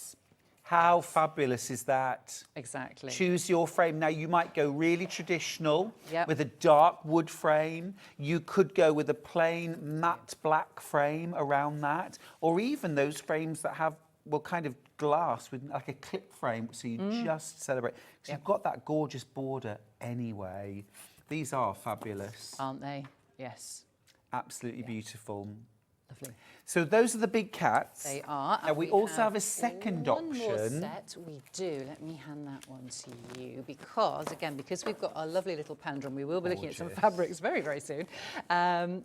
How fabulous is that? Exactly. Choose your frame. Now, you might go really traditional Yep. with a dark wood frame. You could go with a plain matte black frame around that, or even those frames that have, well, kind of glass with like a clip frame, so you just celebrate. So you've got that gorgeous border anyway. These are fabulous. Aren't they? Yes. Absolutely beautiful. Lovely. So those are the big cats. They are. Now we also have a second one more option. set. We do. Let me hand that one to you because, again, because we've got our lovely little panda and we will be looking at some fabrics very, very soon.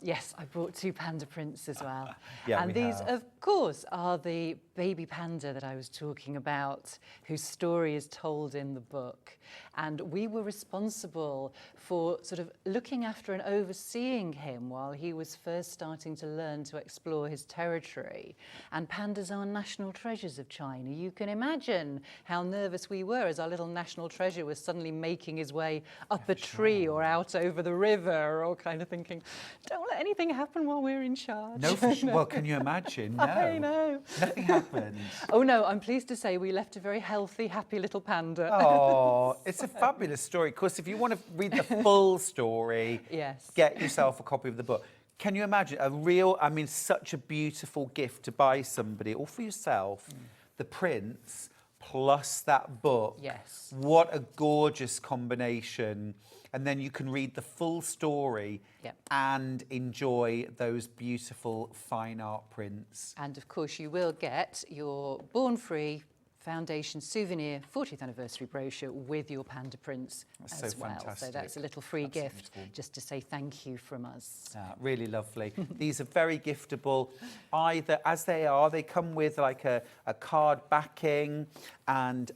Yes, I brought 2 panda prints as well. Yeah, and we these, have. of course, are the baby panda that I was talking about, whose story is told in the book. And we were responsible for sort of looking after and overseeing him while he was first starting to learn to explore his territory. And pandas are national treasures of China. You can imagine how nervous we were as our little national treasure was suddenly making his way up a tree or out over the river, or kind of thinking, don't let anything happen while we're in charge. No, for sure. Well, can you imagine? No. I know. Nothing happened. Oh no, I'm pleased to say we left a very healthy, happy little panda. Oh, it's a fabulous story. Of course, if you want to read the full story, Yes. get yourself a copy of the book. Can you imagine such a beautiful gift to buy somebody or for yourself, the prints plus that book. Yes. What a gorgeous combination. And then you can read the full story and enjoy those beautiful fine art prints. And of course, you will get your Born Free Foundation souvenir 40th anniversary brochure with your panda prints as well. Fantastic. So that's a little free gift just to say thank you from us. Really lovely. These are very giftable. Either, as they are, they come with like a card backing and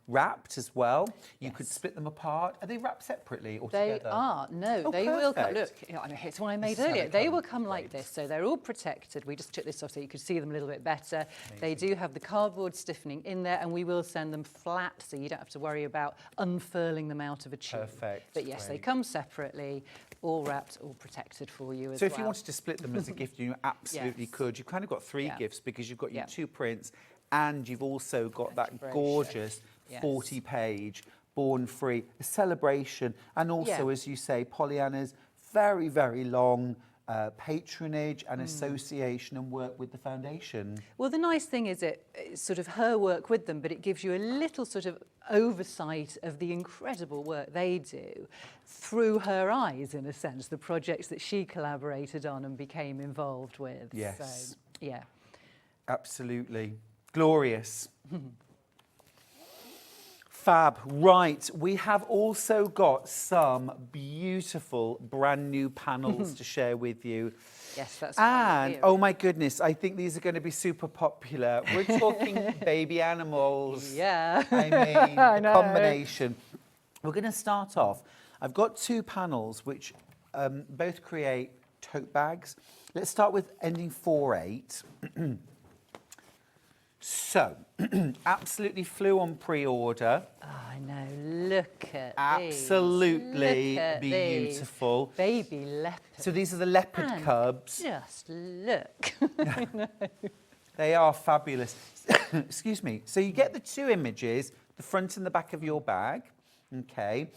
wrapped as well. You could split them apart. Are they wrapped separately or They together? are. No, they will come. Look, it's one I made This is how earlier. they They come. will come like this. So they're all protected. We just took this off so you could see them a little bit better. They do have the cardboard stiffening in there, and we will send them flat so you don't have to worry about unfurling them out of a tube. Perfect. But yes, they Great. come separately, all wrapped, all protected for you as So well. if you wanted to split them as a gift, you absolutely Yes. could. You've kind of got 3 Yeah. gifts because you've got your Yeah. 2 prints and you've also got that brochure. gorgeous Yes. 40-page Born Free, a celebration, and also, Yeah. as you say, Pollyanna's very, very long patronage and association and work with the foundation. Well, the nice thing is it's sort of her work with them, but it gives you a little sort of oversight of the incredible work they do through her eyes, in a sense, the projects that she collaborated on and became involved with. Yes. So, yeah. Absolutely. Glorious. Fab. Right, we have also got some beautiful brand new panels to share with you. Yes, that's why we're And, here. oh my goodness, I think these are going to be super popular. We're talking baby animals. Yeah. I mean, I the know. combination. We're going to start off. I've got 2 panels which both create tote bags. Let's start with ending 48. So, absolutely flew on pre-order. Oh, I know. Look at Absolutely these. Look at beautiful. These. Baby leopards. So these are the leopard And cubs. Just look. I know. They are fabulous. Excuse me. So you get the two images, the front and the back of your bag. Okay.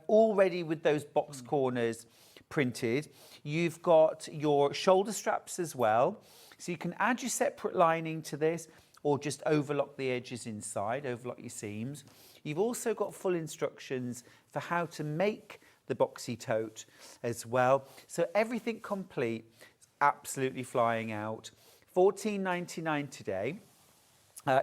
Already with those box corners printed. You've got your shoulder straps as well. So you can add your separate lining to this, or just overlock the edges inside, overlock your seams. You've also got full instructions for how to make the boxy tote as well. So everything complete. It's absolutely flying out. $14.99 today.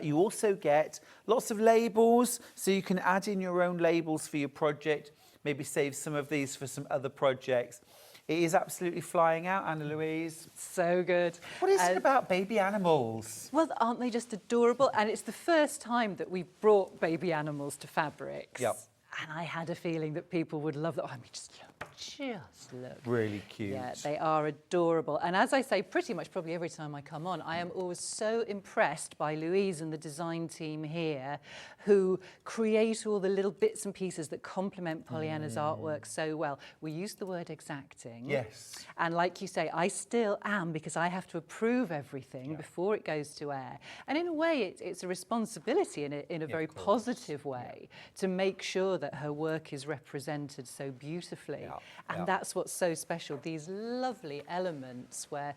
You also get lots of labels, so you can add in your own labels for your project, maybe save some of these for some other projects. It is absolutely flying out, Anna-Louise. So good. What is it about baby animals? Well, aren't they just adorable? And it's the first time that we've brought baby animals to fabrics. Yep. And I had a feeling that people would love that. Oh, I mean, just look. Really cute. Yeah, they are adorable. And as I say, pretty much probably every time I come on, I am always so impressed by Louise and the design team here, who create all the little bits and pieces that complement Pollyanna's artwork so well. We use the word exacting. Yes. And like you say, I still am, because I have to approve everything before it goes to air. And in a way, it's a responsibility in a very positive way to make sure that her work is represented so beautifully. Yeah. And that's what's so special, these lovely elements where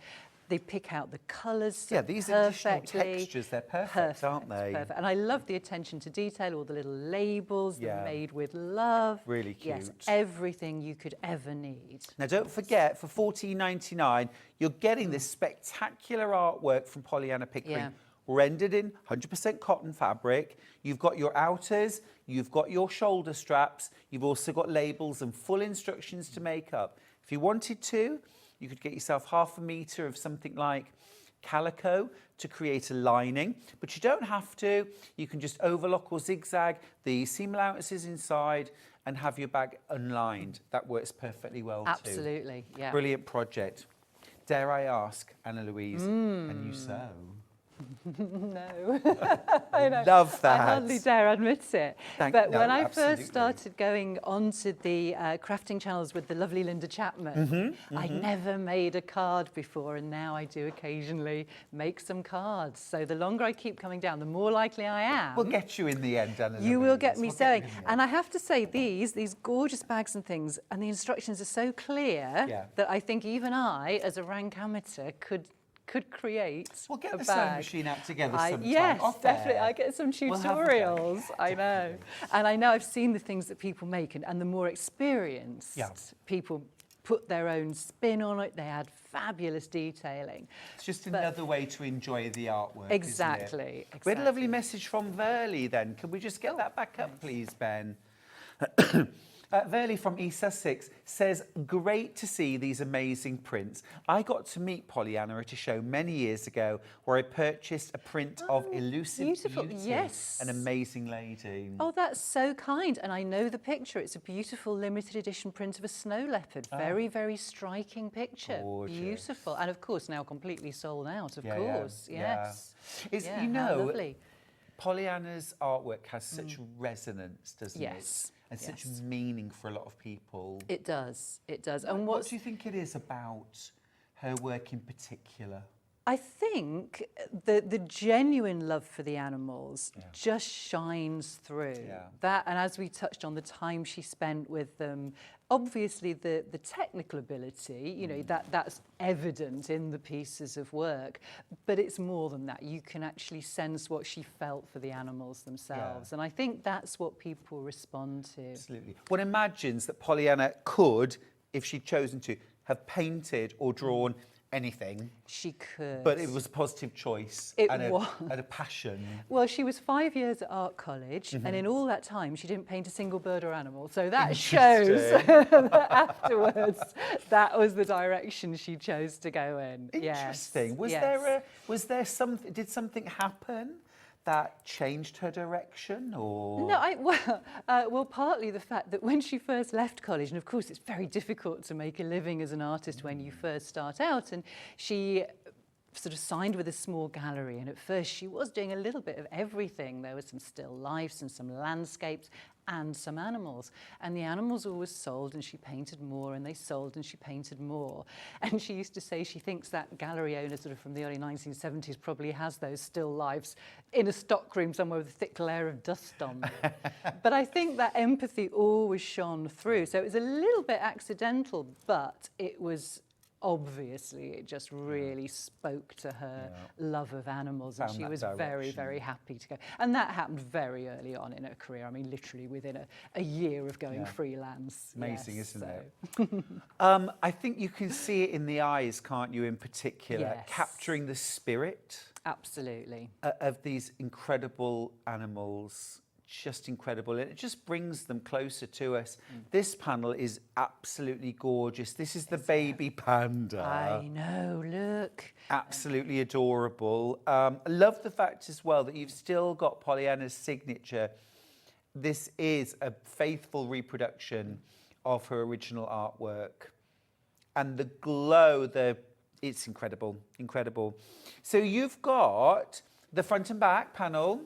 they pick out the colours Yeah, these additional textures, they're perfect, aren't they? Perfect. And I love the attention to detail, all the little labels, they're Yeah. made with love. Really cute. Yes, everything you could ever need. Now, don't forget, for $14.99, you're getting this spectacular artwork from Pollyanna Pickering. Yeah. Rendered in 100% cotton fabric. You've got your outers, you've got your shoulder straps, you've also got labels and full instructions to make up. If you wanted to, you could get yourself 1/2 metre of something like calico to create a lining, but you don't have to. You can just overlock or zigzag the seam allowances inside and have your bag unlined. That works perfectly well too. Absolutely, yeah. Brilliant project. Dare I ask, Anna-Louise, can you sew? No. I know. Love that. I hardly dare admit it. But No, when I absolutely. first started going onto the crafting channels with the lovely Linda Chapman, I'd never made a card before, and now I do occasionally make some cards. So the longer I keep coming down, the more likely I am. We'll get you in the end, Anna-Louise. You will get me We'll sewing. you in the end. And I have to say, these gorgeous bags and things, and the instructions are so clear that I think even I, as a rank amateur, could create We'll get a the bag. sewing machine out together sometime. Yes, off definitely. air. I get some We'll have a go. tutorials. I know. And I know I've seen the things that people make, and the more experienced people put their own spin on it. They add fabulous detailing. It's just another way to enjoy the artwork, Exactly. isn't it? We had a lovely message from Verley then. Can we just get that back up, please, Ben? Verley from East Sussex says, great to see these amazing prints. I got to meet Pollyanna at a show many years ago where I purchased a print of Elusive beautiful. Beauty, Yes. an amazing lady. Oh, that's so kind. And I know the picture. It's a beautiful limited edition print of a snow leopard. Very, very striking picture. Gorgeous. Beautiful. And of course, now completely sold out, of Yeah, course. yeah. Yes. It's, Yeah, you how know, lovely. Pollyanna's artwork has such resonance, doesn't Yes, it? And such yes. meaning for a lot of people. It does. It does. What And do you think it is about her work in particular? I think the genuine love for the animals just shines through. Yeah. That, and as we touched on, the time she spent with them, obviously the technical ability, you know, that's evident in the pieces of work, but it's more than that. You can actually sense what she felt for the animals themselves. And I think that's what people respond to. Absolutely. One imagines that Pollyanna could, if she'd chosen to, have painted or drawn anything, She could. but it was a positive choice It and was. a passion. Well, she was 5 years at art college, and in all that time, she didn't paint a single bird or animal. So that shows that afterwards, that was the direction she chose to go in. Interesting. Yes, Was there something? Did something happen that changed her direction, or No, well, partly the fact that when she first left college, and of course it's very difficult to make a living as an artist when you first start out, and she sort of signed with a small gallery, and at first she was doing a little bit of everything. There were some still lifes and some landscapes and some animals, and the animals always sold, and she painted more, and they sold, and she painted more. And she used to say she thinks that gallery owner sort of from the early 1970s probably has those still lifes in a stockroom somewhere with a thick layer of dust on them. But I think that empathy always shone through, so it was a little bit accidental, but it was obviously, it just really spoke to her love of animals, and she was very, very happy to go. And that happened very early on in her career. I mean, literally within a year of going freelance. Amazing, isn't it? I think you can see it in the eyes, can't you, in particular, capturing the spirit. Absolutely. Of these incredible animals. Just incredible. It just brings them closer to us. This panel is absolutely gorgeous. This is the baby panda. I know, look. Absolutely adorable. I love the fact as well that you've still got Pollyanna's signature. This is a faithful reproduction of her original artwork. And the glow, it's incredible, incredible. So you've got the front and back panel.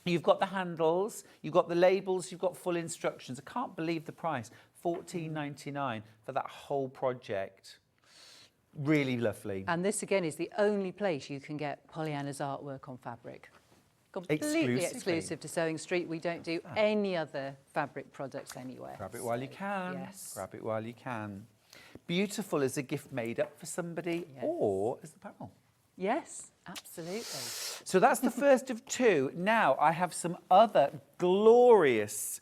You've got the handles, you've got the labels, you've got full instructions. I can't believe the price, $14.99 for that whole project. Really lovely. And this again is the only place you can get Pollyanna's artwork on fabric. Completely exclusive to Sewing Street. We don't do any other fabric products anywhere. Grab it while you can. Yes. Grab it while you can. Beautiful as a gift made up for somebody or as the panel. Yes, absolutely. So that's the first of two. Now I have some other glorious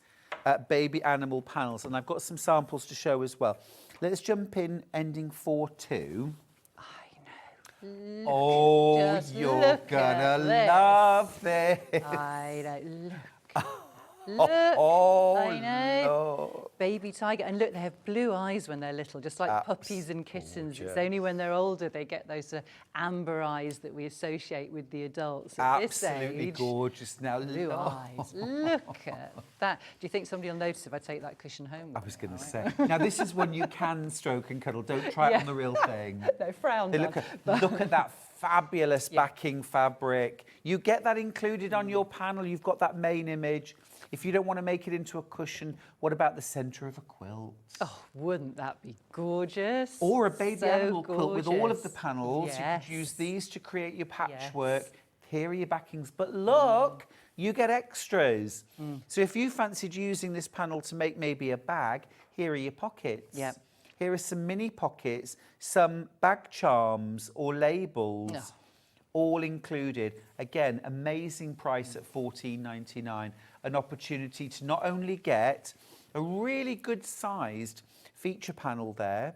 baby animal panels, and I've got some samples to show as well. Let's jump in, ending 4-2. I know. Oh, you're gonna love this. I know. Look. Oh, I know. Lord. Baby tiger. And look, they have blue eyes when they're little, just like puppies and kittens. It's only when they're older they get those amber eyes that we associate with the adults. At Absolutely this age, gorgeous. Now, blue eyes. Look at that. Do you think somebody will notice if I take that cushion home? I was going to say. Now, this is one you can stroke and cuddle. Don't try it on the real thing. No, frown. Look at that fabulous backing fabric. You get that included on your panel. You've got that main image. If you don't want to make it into a cushion, what about the centre of a quilt? Oh, wouldn't that be gorgeous? Or a baby animal quilt with all of gorgeous. the panels. Yes. You could use these to create your patchwork. Yes. Here are your backings. But look, you get extras. So if you fancied using this panel to make maybe a bag, here are your pockets. Yep. Here are some mini pockets, some bag charms or labels. No. All included. Again, amazing price at $14.99. An opportunity to not only get a really good sized feature panel there,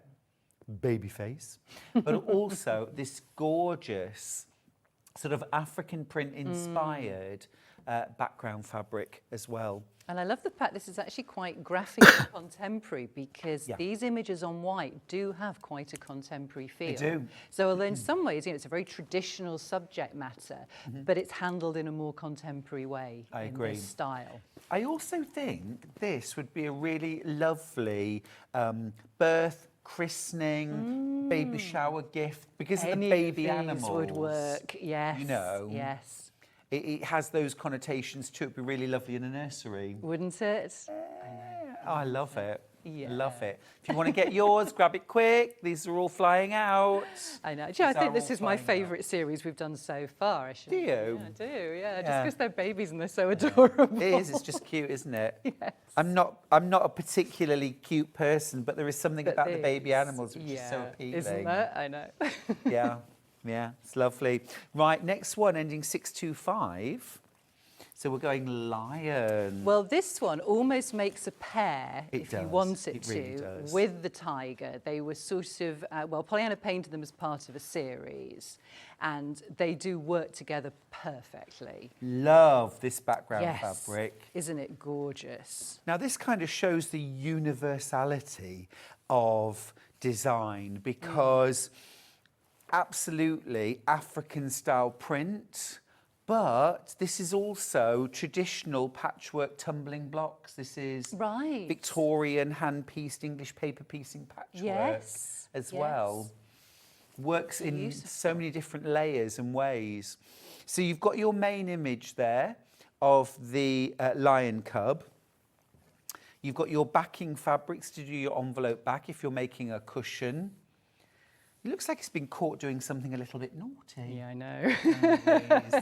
baby face, but also this gorgeous sort of African print inspired background fabric as well. And I love the fact this is actually quite graphic and contemporary, because these images on white do have quite a contemporary feel. They do. So although in some ways, it's a very traditional subject matter, but it's handled in a more contemporary way. I in agree. This style. I also think this would be a really lovely birth, christening, baby shower gift, because of the baby animals. would work, yes. You know. Yes. It has those connotations too. It'd be really lovely in a nursery. Wouldn't it? Oh, I love it. Yeah. Love it. If you want to get yours, grab it quick. These are all flying out. I know. Do you know, I think this is my favourite series we've done so far. Do you? Yeah, I do, yeah. Just because they're babies and they're so adorable. It is. It's just cute, isn't it? Yes. I'm not a particularly cute person, but there is something about the baby animals which is so appealing. Isn't it? I know. Yeah, it's lovely. Right, next one, ending 625. So we're going lion. Well, this one almost makes a pair, if you want it really to, does. with the tiger. They were sort of, well, Pollyanna painted them as part of a series, and they do work together perfectly. Love this background fabric. Isn't it gorgeous? Now, this kind of shows the universality of design, because absolutely African-style print, but this is also traditional patchwork tumbling blocks. This is Victorian hand-pieced English paper piecing patchwork as well. Works in Beautiful. so many different layers and ways. So you've got your main image there of the lion cub. You've got your backing fabrics to do your envelope back if you're making a cushion. It looks like it's been caught doing something a little bit naughty. Yeah, I know.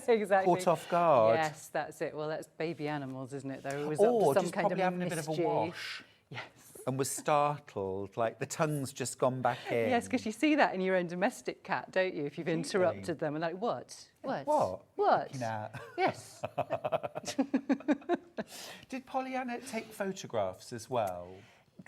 Exactly. Caught off guard. Yes, that's it. Well, that's baby animals, isn't it? They're always Or up to some just kind probably of having a bit of a mischief. wash Yes. and was startled, like the tongue's just gone back in. Yes, because you see that in your own domestic cat, don't you? If you've Completely. interrupted them and like, what? What? What? What? Looking at? Yes. Did Pollyanna take photographs as well?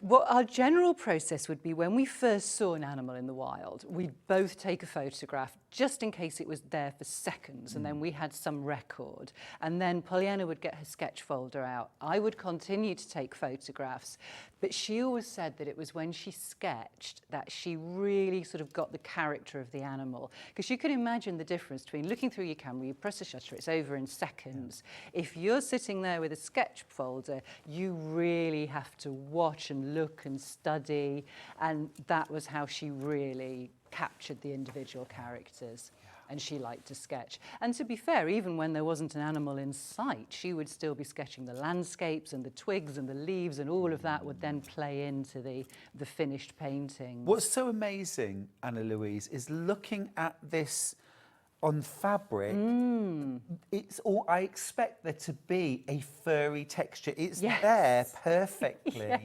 What our general process would be when we first saw an animal in the wild, we'd both take a photograph just in case it was there for seconds, and then we had some record. And then Pollyanna would get her sketch folder out. I would continue to take photographs, but she always said that it was when she sketched that she really sort of got the character of the animal. Because you can imagine the difference between looking through your camera, you press the shutter, it's over in seconds. If you're sitting there with a sketch folder, you really have to watch and look and study, and that was how she really captured the individual characters. And she liked to sketch. And to be fair, even when there wasn't an animal in sight, she would still be sketching the landscapes and the twigs and the leaves, and all of that would then play into the finished painting. What's so amazing, Anna-Louise, is looking at this on fabric. It's all, I expect there to be a furry texture. It's Yes. there perfectly. Yes.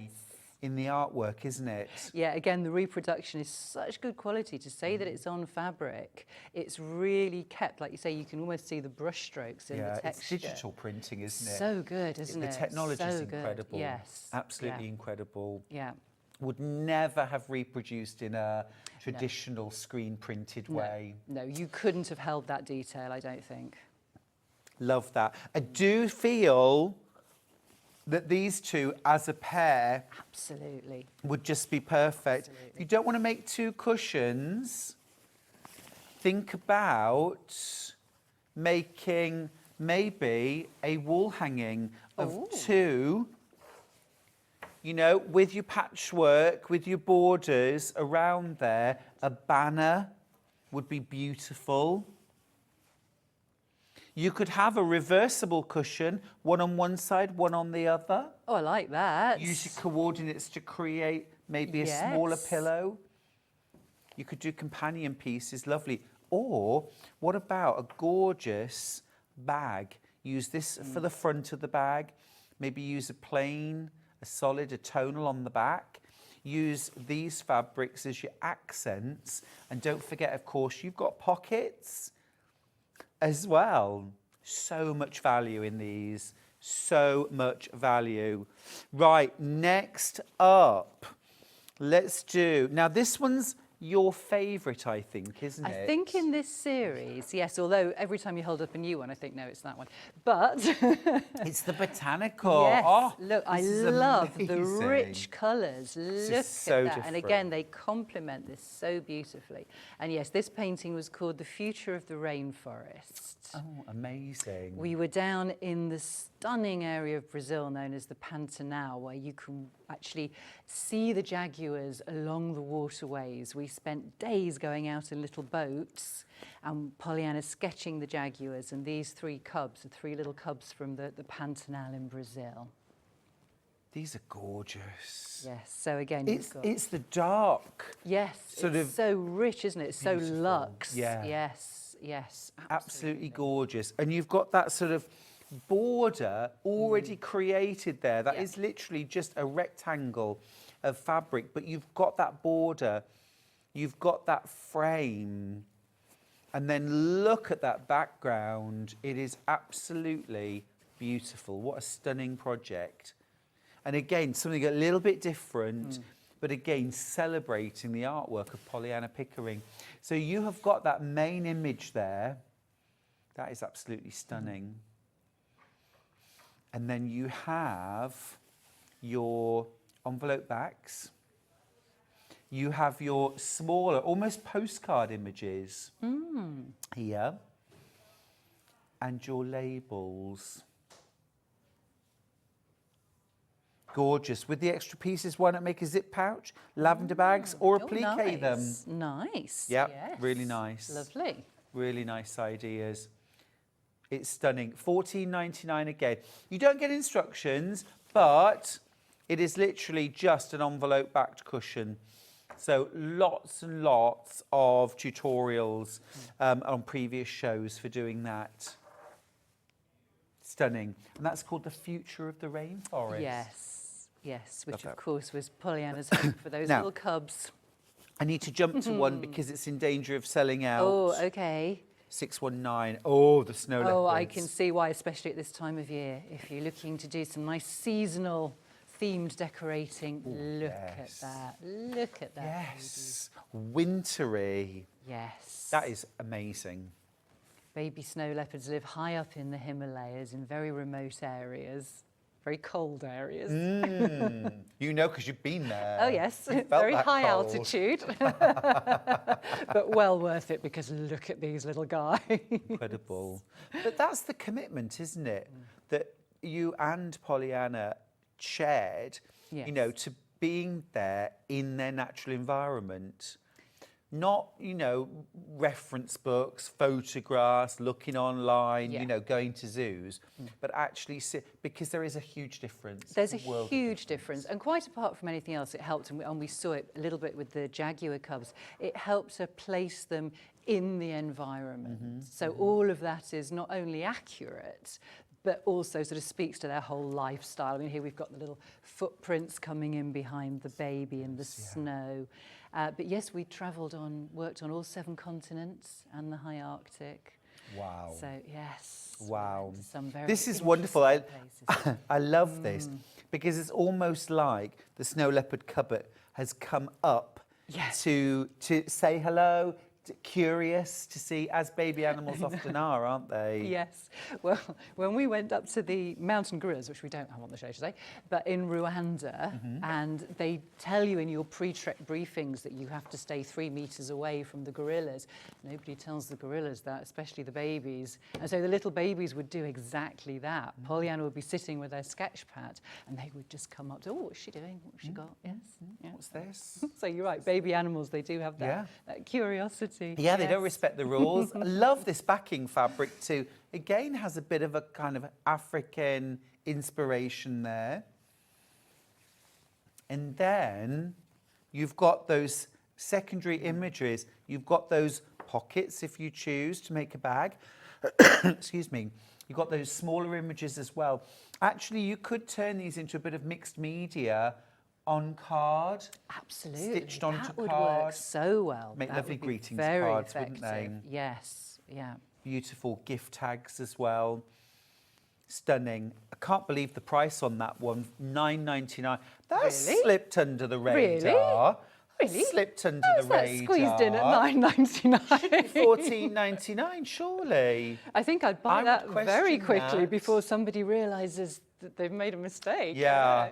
In the artwork, isn't it? Yeah, again, the reproduction is such good quality. To say that it's on fabric, it's really kept, like you say, you can almost see the brush strokes in the texture. It's digital printing, isn't it? So good, isn't it? The technology is So good. incredible. Yes. Absolutely Yeah. incredible. Yeah. Would never have reproduced in a traditional screen printed way. No, you couldn't have held that detail, I don't think. Love that. I do feel that these two as a pair Absolutely. would just be perfect. Absolutely. If you don't want to make two cushions, think about making maybe a wall hanging of two, you know, with your patchwork, with your borders around there. A banner would be beautiful. You could have a reversible cushion, one on one side, one on the other. Oh, I like that. Use your coordinates to create maybe a smaller Yes. pillow. You could do companion pieces, lovely. Or what about a gorgeous bag? Use this for the front of the bag. Maybe use a plain, a solid, a tonal on the back. Use these fabrics as your accents. And don't forget, of course, you've got pockets as well. So much value in these. So much value. Right, next up, let's do... Now, this one's your favourite, I think, isn't it? I think in this series, yes, although every time you hold up a new one, I think, no, it's that one. But It's the botanical. yes, Oh, look, I this is love the amazing. rich colours. Look at so that. And again, different. they complement this so beautifully. And yes, this painting was called The Future of the Rainforest. Oh, amazing. We were down in the stunning area of Brazil known as the Pantanal, where you can actually see the jaguars along the waterways. We spent days going out in little boats, and Pollyanna sketching the jaguars, and these three cubs, the three little cubs from the Pantanal in Brazil. These are gorgeous. Yes, so again, It's the dark. yes, sort it's of so rich, isn't it? It's so beautiful. luxe. Yeah. Yes, yes, Absolutely gorgeous. And you've got that sort of border already created there. That is literally just a rectangle of fabric, but you've got that border, you've got that frame, and then look at that background. It is absolutely beautiful. What a stunning project. And again, something a little bit different, but again, celebrating the artwork of Pollyanna Pickering. So you have got that main image there. That is absolutely stunning. And then you have your envelope backs. You have your smaller, almost postcard images here. And your labels. gorgeous. With the extra pieces, why not make a zip pouch, lavender bags, or applique them? Nice. Yep, Yes. really nice. Lovely. Really nice ideas. It's stunning. $14.99 again. You don't get instructions, but it is literally just an envelope-backed cushion. So lots and lots of tutorials on previous shows for doing that. Stunning. And that's called The Future of the Rainforest. Yes, which of course was Pollyanna's hope for those Now, little cubs. I need to jump to one because it's in danger of selling out. Oh, okay. 619. Oh, the snow leopards. Oh, I can see why, especially at this time of year. If you're looking to do some nice seasonal themed decorating, look at that. Look at that. Yes. Wintry. Yes. That is amazing. Baby snow leopards live high up in the Himalayas in very remote areas, very cold areas. You know, because you've been there. Oh, yes, You felt very that high cold. altitude, but well worth it because look at these little guys. Incredible. But that's the commitment, isn't it? That you and Pollyanna shared, you know, to being there in their natural environment. Not, you know, reference books, photographs, looking online, you know, going to zoos, but actually because there is a huge difference. There's a huge difference. And quite apart from anything else, it helped, and we saw it a little bit with the jaguar cubs, it helped to place them in the environment. So all of that is not only accurate, but also sort of speaks to their whole lifestyle. I mean, here we've got the little footprints coming in behind the baby in the snow. But yes, we worked on all 7 continents and the high Arctic. Wow. So, yes. Wow. Some very This is wonderful. I love this Mm. because it's almost like the snow leopard cupboard has come up to say hello, curious to see, as baby animals often are, aren't they? Yes. Well, when we went up to the mountain gorillas, which we don't have on the show today, but in Rwanda, and they tell you in your pre-trek briefings that you have to stay 3 meters away from the gorillas. Nobody tells the gorillas that, especially the babies. And so the little babies would do exactly that. Pollyanna would be sitting with their sketch pad, and they would just come up to, oh, what's she doing? What's she got? Yes. Yeah. What's this? So you're right, baby animals, they do have that, that curiosity. Yeah, they don't respect the rules. I love this backing fabric too. Again, has a bit of a kind of African inspiration there. And then you've got those secondary images. You've got those pockets if you choose to make a bag. Excuse me. You've got those smaller images as well. Actually, you could turn these into a bit of mixed media on card. Absolutely. Stitched onto that would card. work so well. Make That lovely would be greetings very cards, effective. wouldn't they? Yes, yeah. Beautiful gift tags as well. Stunning. I can't believe the price on that one. $9.99. That Really? slipped under the radar. Really? Slipped under How's the that radar. squeezed in at $9.99? $14.99, surely. I think I'd buy I that would very question quickly that. before somebody realises that they've made a mistake. Yeah.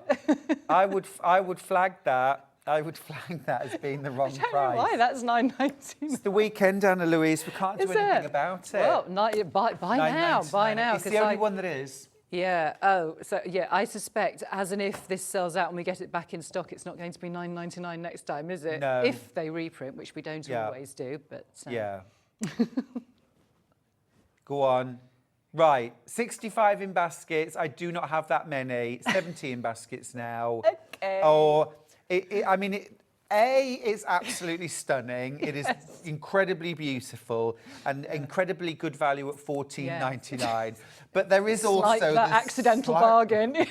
I would flag that. I would flag that as being the wrong I don't price. know why that's $9.99. It's the weekend, Anna-Louise. We can't do Is anything it? about it. Well, buy now, buy now. It's the 'cause only one that is. Yeah. Oh, so yeah. I suspect, as in if this sells out and we get it back in stock, it's not going to be $9.99 next time, is it? No. If they reprint, which we don't always do, but Yeah. Go on. Right, 65 in baskets. I do not have that many. 70 in baskets now. Okay. Oh, it's absolutely stunning. It is incredibly beautiful and incredibly good value at $14.99. But there is also like that this accidental bargain.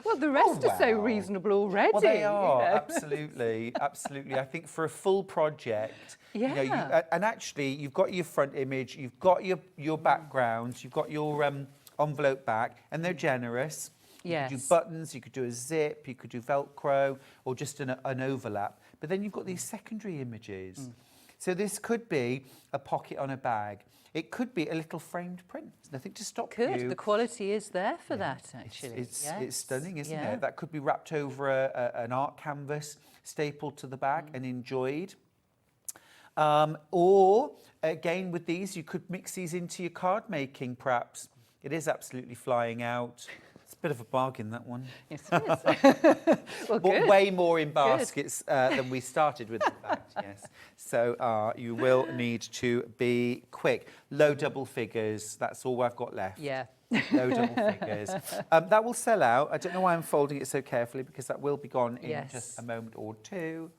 Well, the rest are so reasonable already. Well, they are, you know. absolutely, absolutely. I think for a full project, you know, Yeah. and actually you've got your front image, you've got your background, you've got your envelope back, and they're generous. You could do Yes. buttons, you could do a zip, you could do Velcro, or just an overlap. But then you've got these secondary images. So this could be a pocket on a bag. It could be a little framed print. There's nothing to stop you. The quality is there for that, actually. It's Yes. stunning, isn't Yeah. it? That could be wrapped over an art canvas, stapled to the back and enjoyed. Or, again, with these, you could mix these into your card making, perhaps. It is absolutely flying out. It's a bit of a bargain, that one. Yes, it is. Well, But good. way more in baskets than we started with, in fact, yes. So you will need to be quick. Low double figures, that's all I've got left. Yeah. Low double figures. That will sell out. I don't know why I'm folding it so carefully, because that will be gone in Yes. just a moment or two.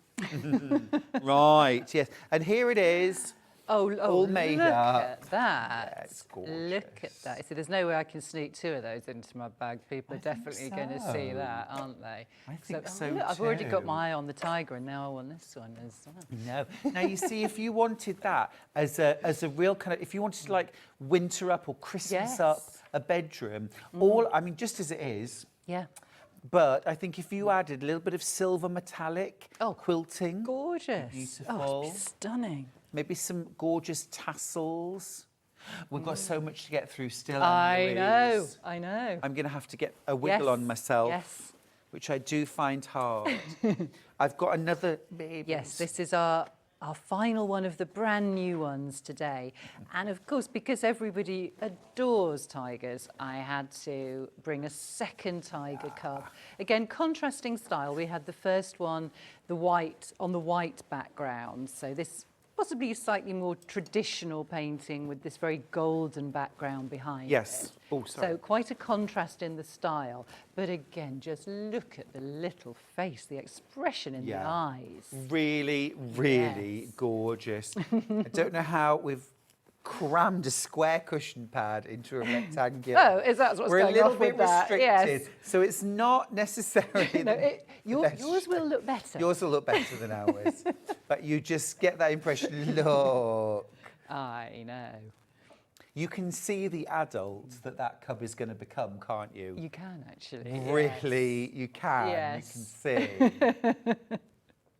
Right, yes. And here it is. All made look up. at that. Yeah, it's gorgeous. Look at that. See, there's no way I can sneak 2 of those into my bag. People are definitely going to see that, aren't they? I think so look, I've already got too. my eye on the tiger, and now I want this one as well. No. Now, you see, if you wanted that as a real kind of, if you wanted to like winter up or Christmas up Yes. a bedroom, I mean, just as it is, Yeah. but I think if you added a little bit of silver metallic quilting, Gorgeous. beautiful. Oh, it'd be stunning. maybe some gorgeous tassels. We've got so much to get through still. I know. Anna-Louise. I know. I'm going to have to get a wiggle Yes, on myself, yes. which I do find hard. I've got another baby. Yes, this is our final one of the brand new ones today. And of course, because everybody adores tigers, I had to bring a second tiger cub. Again, contrasting style. We had the first one, the white, on the white background. So this possibly a slightly more traditional painting with this very golden background behind Yes. it. Oh, sorry. So quite a contrast in the style. But again, just look at the little face, the expression in the eyes. Really, really Yes. gorgeous. I don't know how we've crammed a square cushion pad into a rectangular. Oh, is that what's We're going a little off bit with that? restricted, Yes. so it's not necessarily. No, the best. yours will look better. Yours will look better than ours, but you just get that impression. Look, I know. you can see the adult that cub is going to become, can't you? You can actually. Really, you can. Yes. You can see.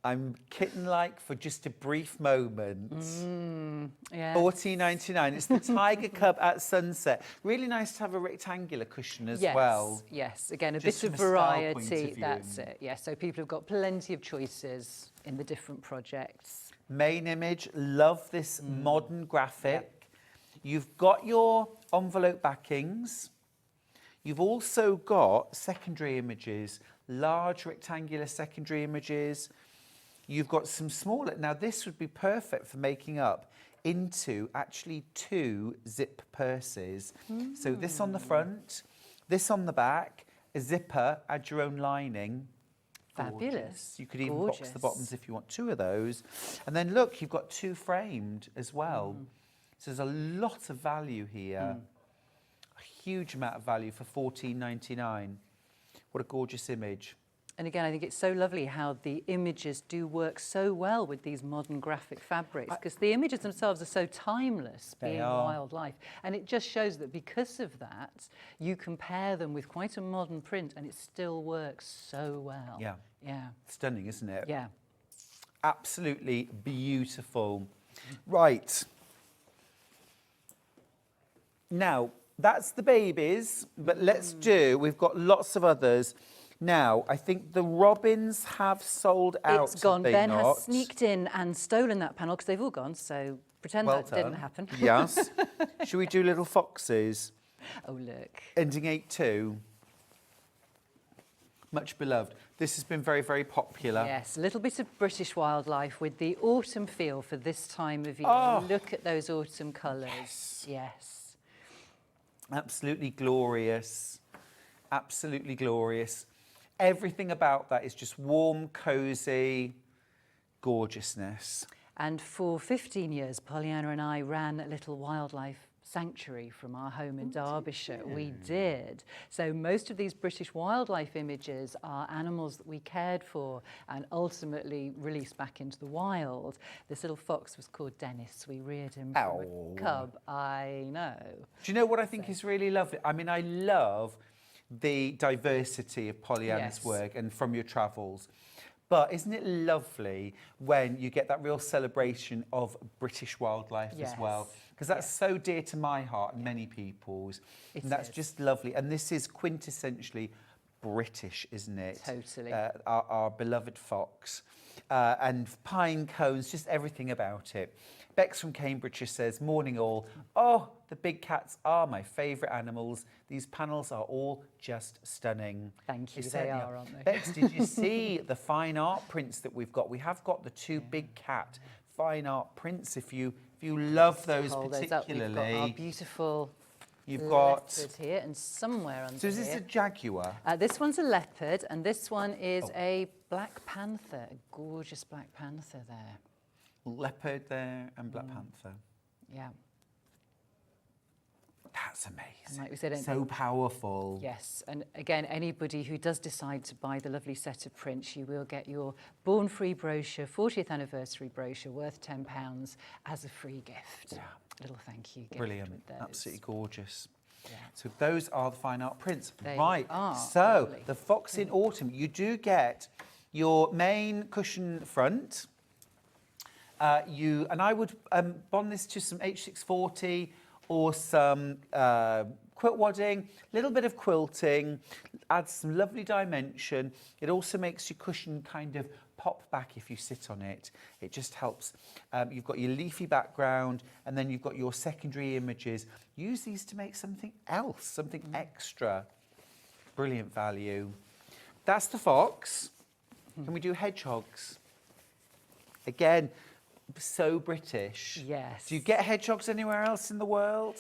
I'm kitten-like for just a brief moment. Yeah. $14.99. It's the Tiger Cub at sunset. Really nice to have a rectangular cushion as Yes, well. yes. Again, a Just bit of from a style point of variety. view. That's it. Yeah. So people have got plenty of choices in the different projects. Main image, love this modern graphic. You've got your envelope backings. You've also got secondary images, large rectangular secondary images. You've got some smaller. Now, this would be perfect for making up into actually 2 zip purses. So this on the front, this on the back, a zipper, add your own lining. Fabulous. Gorgeous. You could even box the Gorgeous. bottoms if you want 2 of those. And then look, you've got 2 framed as well. So there's a lot of value here. A huge amount of value for $14.99. What a gorgeous image. And again, I think it's so lovely how the images do work so well with these modern graphic fabrics, because the images themselves are so timeless, They being are. wildlife. And it just shows that because of that, you compare them with quite a modern print and it still works so well. Yeah. Yeah. Stunning, isn't it? Yeah. Absolutely beautiful. Right. Now, that's the babies, but we've got lots of others. Now, I think the robins have sold out. It's gone. have they Ben not? has sneaked in and stolen that panel because they've all gone, so pretend Well that didn't done. happen. Yes. Should we do little foxes? Oh, look. Ending 8-2. Much beloved. This has been very, very popular. Yes, a little bit of British wildlife with the autumn feel for this time of year. Oh. Look at those autumn colours. Yes. Absolutely glorious. Absolutely glorious. Everything about that is just warm, cosy gorgeousness. And for 15 years, Pollyanna and I ran a little wildlife sanctuary from our home in Derbyshire. We did. So most of these British wildlife images are animals that we cared for and ultimately released back into the wild. This little fox was called Dennis. We reared him from Ow. a cub. I know. Do you know what I think is really lovely? I mean, I love the diversity of Pollyanna's Yes. work and from your travels. But isn't it lovely when you get that real celebration of British wildlife as well? Yes. Because that's so dear to my heart and many people's. It And that's is. just lovely. And this is quintessentially British, isn't it? Totally. Our beloved fox. and pine cones, just everything about it. Bex from Cambridgeshire says, morning all. Oh, the big cats are my favourite animals. These panels are all just stunning. Thank you, they certainly are, aren't they? Bex, did you see the fine art prints that we've got? We have got the two big cat fine art prints. If you love those Hold those particularly. up. We've got our beautiful You've got leopard here, and somewhere under So is this here. a jaguar? This one's a leopard, and this one is a black panther, a gorgeous black panther there. Leopard there and black panther. Yeah. That's amazing. And like we said, so powerful. Yes, and again, anybody who does decide to buy the lovely set of prints, you will get your Born Free brochure, 40th anniversary brochure, worth £10 as a free gift. Yeah. A little thank you gift. Brilliant. with those. Absolutely gorgeous. Yeah. So those are the fine art prints. They right. are So lovely. the Fox in Autumn, you do get your main cushion front. And I would bond this to some H640 or some quilt wadding, a little bit of quilting, adds some lovely dimension. It also makes your cushion kind of pop back if you sit on it. It just helps. You've got your leafy background, and then you've got your secondary images. Use these to make something else, something extra. Brilliant value. That's the fox. Can we do hedgehogs? Again, so British. Yes. Do you get hedgehogs anywhere else in the world?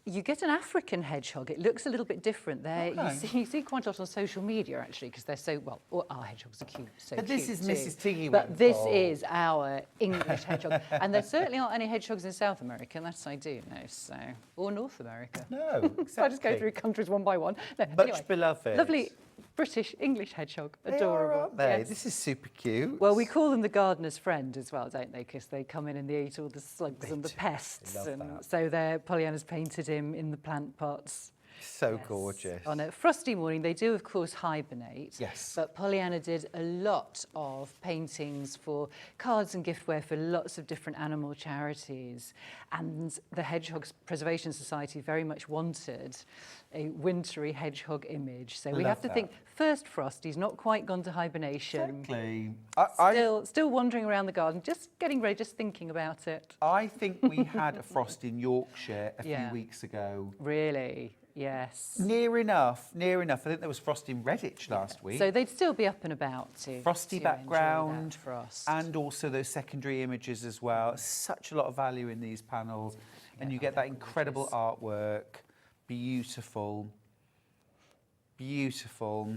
You get an African hedgehog. It looks a little bit different there. Okay. You see quite a lot on social media, actually, because they're so, well, all our hedgehogs are cute, so But this cute is too. Mrs. Tiggy But this Winkle. is our English hedgehog. And there certainly aren't any hedgehogs in South America, and that's I do know, so. Or North America. No, So I just go through countries one by one. No, Much anyway, beloved. lovely British English hedgehog. They Adorable. are, aren't they? Yes. This is super cute. Well, we call them the gardener's friend as well, don't they? Because they come in and they eat all the slugs and the do. pests. They love And that. so Pollyanna's painted him in the plant pots. So gorgeous. On a frosty morning, they do, of course, hibernate. Yes. But Pollyanna did a lot of paintings for cards and giftware for lots of different animal charities. And the Hedgehogs Preservation Society very much wanted a wintry hedgehog image. So we Love have to that. think, first frost, he's not quite gone to hibernation. Exactly. Still wandering around the garden, just getting ready, just thinking about it. I think we had a frost in Yorkshire a Yeah. few weeks ago. Really, yes. Near enough. I think there was frost in Redditch last week. So they'd still be up and about to Frosty to enjoy background that frost. and also those secondary images as well. Such a lot of value in these panels. And you get that incredible artwork. Beautiful. Beautiful.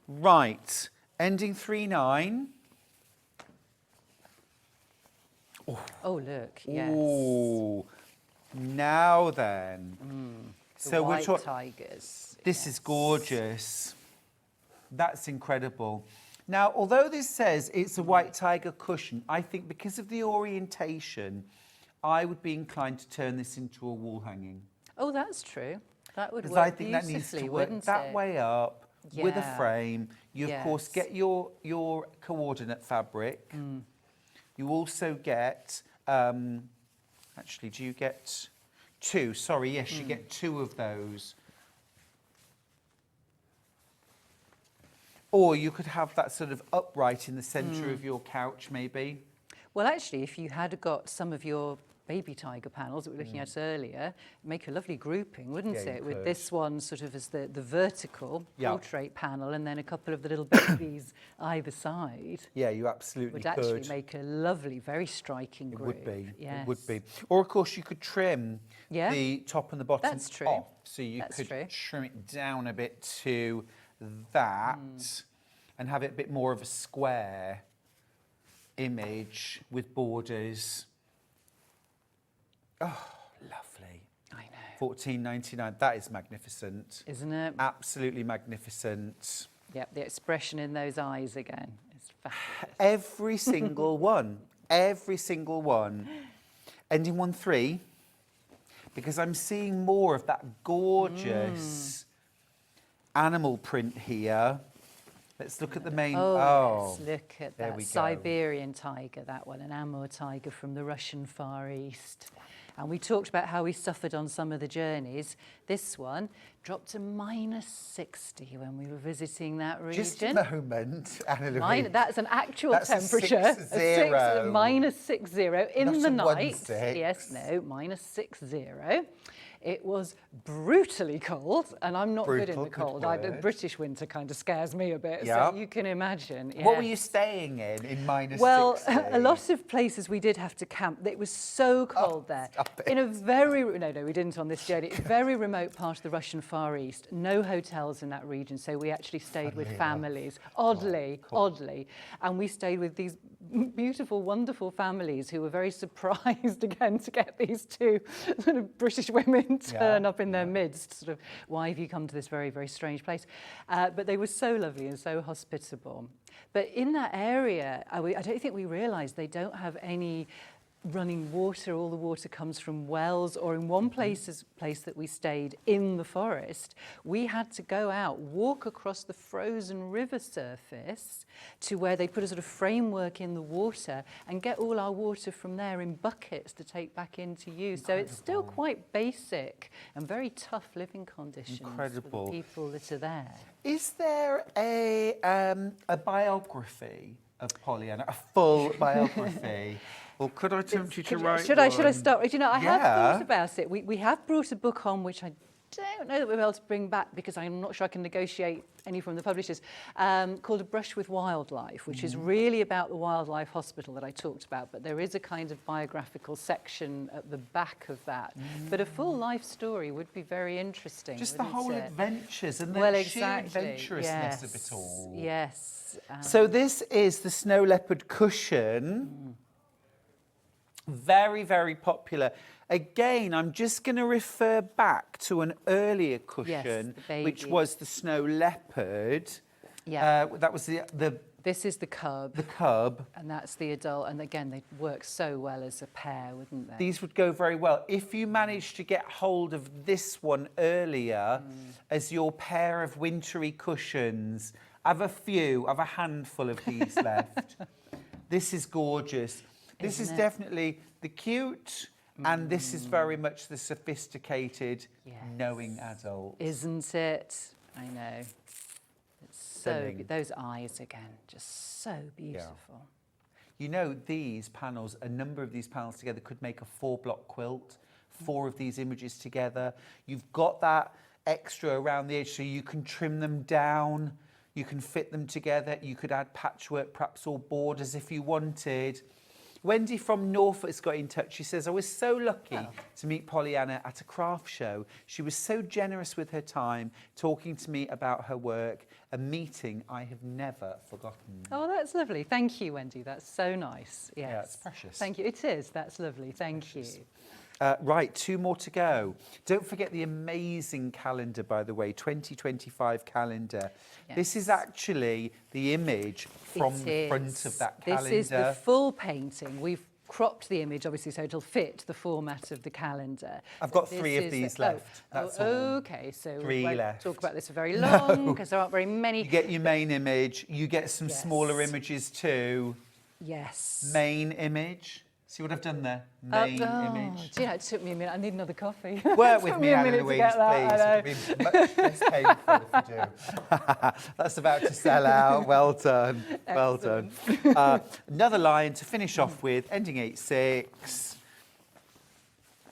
Right. Ending 3-9. Oh, look, yes. Ooh. Now then. The So we're white talking. tigers. This is gorgeous. That's incredible. Now, although this says it's a white tiger cushion, I think because of the orientation, I would be inclined to turn this into a wall hanging. Oh, that's true. That would Because work I think that needs to beautifully, work wouldn't that it? way up with a Yeah. frame. You, of course, Yes. get your coordinate fabric. You also get, actually, do you get two? Sorry, yes, you get two of those. Or you could have that sort of upright in the centre of your couch, maybe. Well, actually, if you had got some of your baby tiger panels that we were looking at earlier, make a lovely grouping, wouldn't Yeah, you it? With could. this one sort of as the vertical Yeah. portrait panel, and then a couple of the little babies either side. Yeah, you absolutely Would could. actually make a lovely, very striking It group. would be. Yes. It would be. Or, of course, you could trim Yeah. the top and the bottom That's true. off. So you That's could true. trim it down a bit to that and have it a bit more of a square image with borders. Oh, lovely. I know. $14.99. That is magnificent. Isn't it? Absolutely magnificent. Yep, the expression in those eyes again is fabulous. Every single one. Every single one. Ending 1-3. Because I'm seeing more of that gorgeous animal print here. Let's look at the main. Oh, yes, look at there that we go. Siberian tiger, that one, an Amur tiger from the Russian Far East. And we talked about how we suffered on some of the journeys. This one dropped to -60 when we were visiting that region. Just a moment, Anna-Louise. That's an actual That's temperature. a 60. -60 in Not the a night. 16. Yes, no, -60. It was brutally cold, and I'm not good in Brutal, the cold. good The word. British winter kind of scares me a bit, Yeah. so you can imagine. What were yes. you staying in -60? Well, a lot of places we did have to camp. It was so cold there. Stop it. In a very, no, we didn't on this journey. Very remote part of the Russian Far East. No hotels in that region, so we actually stayed with families. Oddly. And we stayed with these beautiful, wonderful families who were very surprised again to get these two sort of British women turn up in their midst. Sort of, why have you come to this very, very strange place? But they were so lovely and so hospitable. But in that area, I don't think we realised they don't have any running water. All the water comes from wells, or in one place that we stayed in the forest, we had to go out, walk across the frozen river surface to where they put a sort of framework in the water and get all our water from there in buckets to take back into use. So it's still quite basic and very tough living conditions for the people that are there. Is there a biography of Pollyanna, a full biography? Or could I tempt you to write Should I start? Do you know, I have thought about it. We have brought a book on which I don't know that we'll be able to bring back because I'm not sure I can negotiate any from the publishers, called A Brush with Wildlife, which is really about the wildlife hospital that I talked about, but there is a kind of biographical section at the back of that. But a full life story would be very interesting. Just the whole adventures and well, the sheer exactly. adventurousness of it all. Yes. So this is the snow leopard cushion. Very, very popular. Again, I'm just going to refer back to an earlier cushion, which was the snow leopard. Yeah. That was the This is the cub. The cub. And that's the adult. And again, they work so well as a pair, wouldn't they? These would go very well. If you managed to get hold of this one earlier as your pair of wintry cushions, I've a handful of these left. This is gorgeous. This is definitely the cute, and this is very much the sophisticated, knowing adult. Isn't it? I know. It's so good. Those eyes again, just so beautiful. Yeah. You know, these panels, a number of these panels together could make a 4-block quilt, 4 of these images together. You've got that extra around the edge so you can trim them down, you can fit them together, you could add patchwork, perhaps, or borders if you wanted. Wendy from Norfolk's got in touch. She says, I was so lucky to meet Pollyanna at a craft show. She was so generous with her time, talking to me about her work, a meeting I have never forgotten. Oh, that's lovely. Thank you, Wendy. That's so nice. Yes. Yeah, it's precious. Thank you. It is. That's lovely. Thank you. Right, 2 more to go. Don't forget the amazing calendar, by the way, 2025 calendar. Yes. This is actually the image from the front of that calendar. This is the full painting. We've cropped the image, obviously, so it'll fit the format of the calendar. I've got 3 of these left. That's all. Okay, so 3 we won't left. talk about this for very long because there aren't very many. You get your main image. You get some smaller images too. Yes. Main image. See what I've done there? Main image. Do you know, it took me a minute. I need another coffee. Work with me, Anna-Louise, please. It'll be much less painful if you do. That's about to sell out. Well done. Well done. Another line to finish off with, ending 8-6.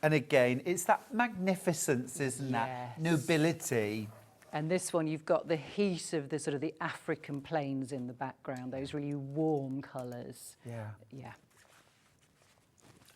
And again, it's that magnificence, isn't that? Nobility. And this one, you've got the heat of the sort of the African plains in the background, those really warm colours. Yeah. Yeah.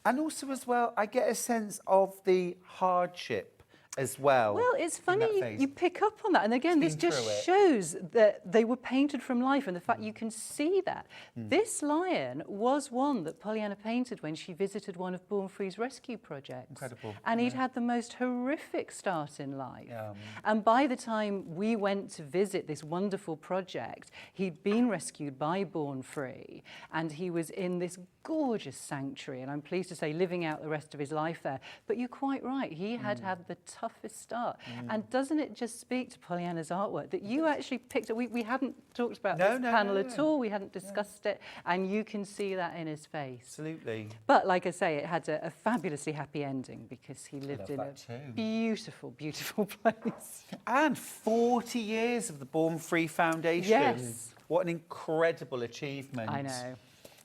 And also, as well, I get a sense of the hardship as well. Well, it's funny you pick up on that. And again, this just shows that they were painted from life and the fact you can see that. This lion was one that Pollyanna painted when she visited one of Born Free's rescue projects. Incredible. And he'd had the most horrific start in life. Yeah. And by the time we went to visit this wonderful project, he'd been rescued by Born Free and he was in this gorgeous sanctuary, and I'm pleased to say living out the rest of his life there. But you're quite right, he had had the toughest start. And doesn't it just speak to Pollyanna's artwork that you actually picked up? We hadn't talked about this panel at all. We hadn't discussed it. And you can see that in his face. Absolutely. But like I say, it had a fabulously happy ending because he lived in a beautiful, beautiful place. And 40 years of the Born Free Foundation. Yes. What an incredible achievement. I know.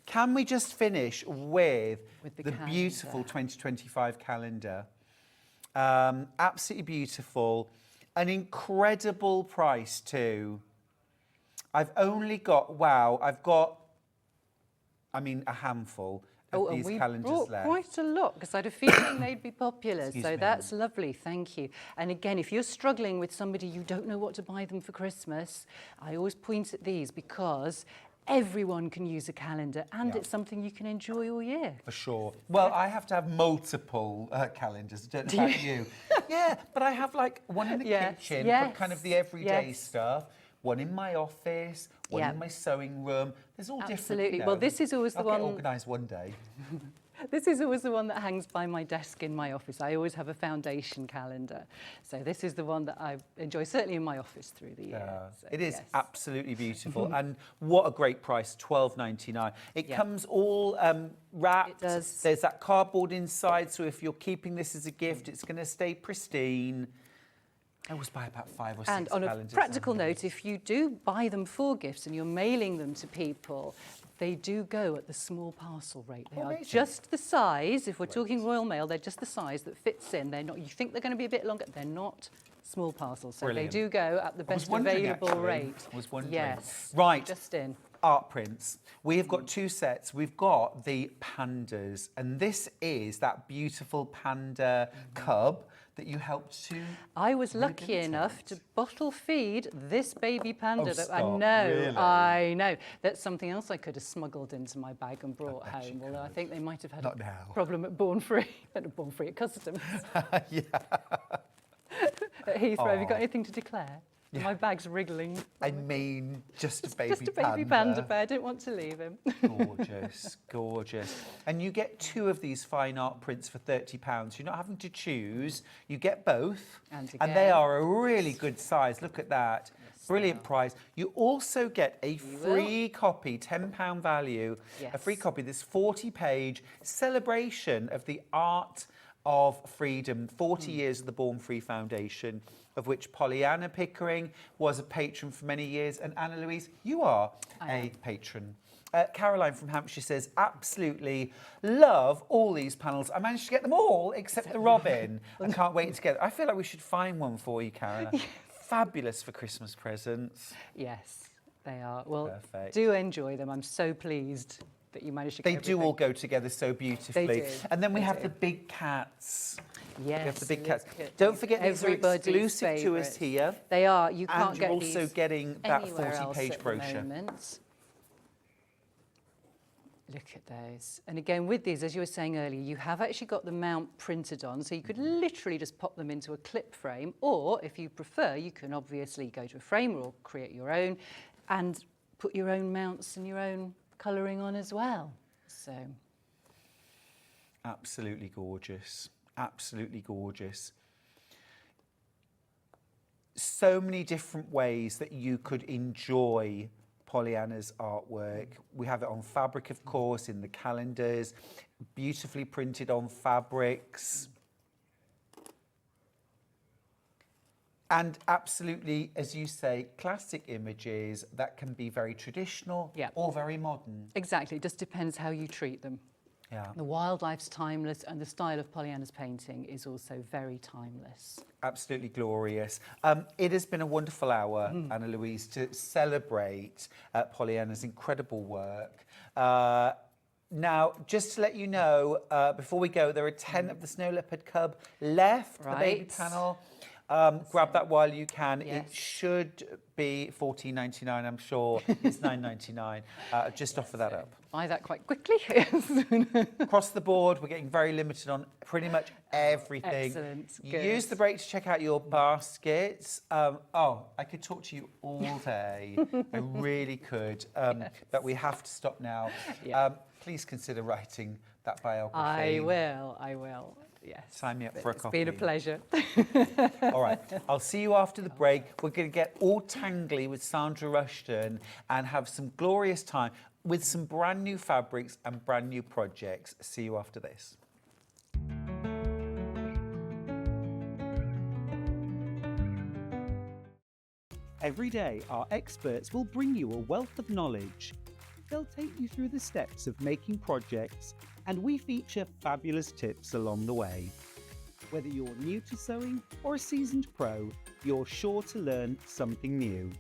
Can we just finish with the beautiful calendar. 2025 calendar? Absolutely beautiful. An incredible price too. I've only got, a handful of these we calendars brought left. quite a lot because I had a feeling they'd be popular. Excuse so me. that's lovely, thank you. And again, if you're struggling with somebody you don't know what to buy them for Christmas, I always point at these because everyone can use a calendar and it's something you can enjoy all year. For sure. Well, I have to have multiple calendars. I don't know about you. Yeah, but I have like one in the kitchen for kind of the everyday stuff, one in my office, one in my sewing room. There's all different. Absolutely. Well, this is always the one. I'll get organised one day. This is always the one that hangs by my desk in my office. I always have a foundation calendar. So this is the one that I enjoy, certainly in my office through the year. So, it is absolutely beautiful. And what a great price, $12.99. It comes all wrapped. It does. There's that cardboard inside, so if you're keeping this as a gift, it's going to stay pristine. I always buy about 5 or 6 And on a calendars. practical note, if you do buy them for gifts and you're mailing them to people, they do go at the small parcel rate. They are just the size, if we're talking Royal Mail, they're just the size that fits in. They're not, you think they're going to be a bit longer, they're not small parcels. So Brilliant. they do go at the best available rate. I was wondering. Yes. Right. Just in. Art prints. We have got 2 sets. We've got the pandas, and this is that beautiful panda cub that you helped to. I was lucky enough to bottle feed this baby panda. Really? I know. That's something else I could have smuggled into my bag and brought home. Although I think they might have had a problem at Born Free, at Born Free at Customs. At Heathrow, have you got anything to declare? My bag's wriggling. I mean, just a baby Just a baby panda bear. I didn't want to leave him. Gorgeous, gorgeous. And you get 2 of these fine art prints for £30. You're not having to choose. You get both. And they are a really good size. Look at that. Brilliant price. You also get a free copy, £10 value, a free copy, this 40-page celebration of the art of freedom, 40 years of the Born Free Foundation, of which Pollyanna Pickering was a patron for many years, and Anna-Louise, you are a patron. Caroline from Hampshire says, absolutely love all these panels. I managed to get them all except the robin. I can't wait to get it. I feel like we should find one for you, Caroline. Fabulous for Christmas presents. Yes, they are. Well, perfect. Do enjoy them. I'm so pleased that you managed to get They do all go together so beautifully. They do. And then we have the big cats. Yes, we have the big cats. at Don't forget these are everybody's exclusive to us favourites. here. They are. You can't and get you're also these getting that anywhere else 40-page at the brochure. moment. Look at those. And again, with these, as you were saying earlier, you have actually got the mount printed on, so you could literally just pop them into a clip frame, or if you prefer, you can obviously go to a framer or create your own and put your own mounts and your own colouring on as well. So, absolutely gorgeous. Absolutely gorgeous. So many different ways that you could enjoy Pollyanna's artwork. We have it on fabric, of course, in the calendars, beautifully printed on fabrics. And absolutely, as you say, classic images that can be very traditional or very modern. Exactly, it just depends how you treat them. Yeah. The wildlife's timeless, and the style of Pollyanna's painting is also very timeless. Absolutely glorious. It has been a wonderful hour, Anna-Louise, to celebrate Pollyanna's incredible work. Now, just to let you know, before we go, there are 10 of the Snow Leopard Cub left, the baby panel. Grab that while you can. Yes. It should be $14.99, I'm sure. It's $9.99. Just offer that up. Buy that quite quickly. Across the board, we're getting very limited on pretty much everything. Excellent. Good. Use the break to check out your baskets. I could talk to you all day. I really could. But we have to stop now. Please consider writing that biography. I will. yes. Sign me up for a It's coffee. been a pleasure. All right, I'll see you after the break. We're going to get all tangly with Sandra Rushton and have some glorious time with some brand new fabrics and brand new projects. See you after this. Every day, our experts will bring you a wealth of knowledge. They'll take you through the steps of making projects, and we feature fabulous tips along the way. Whether you're new to sewing or a seasoned pro, you're sure to learn something new.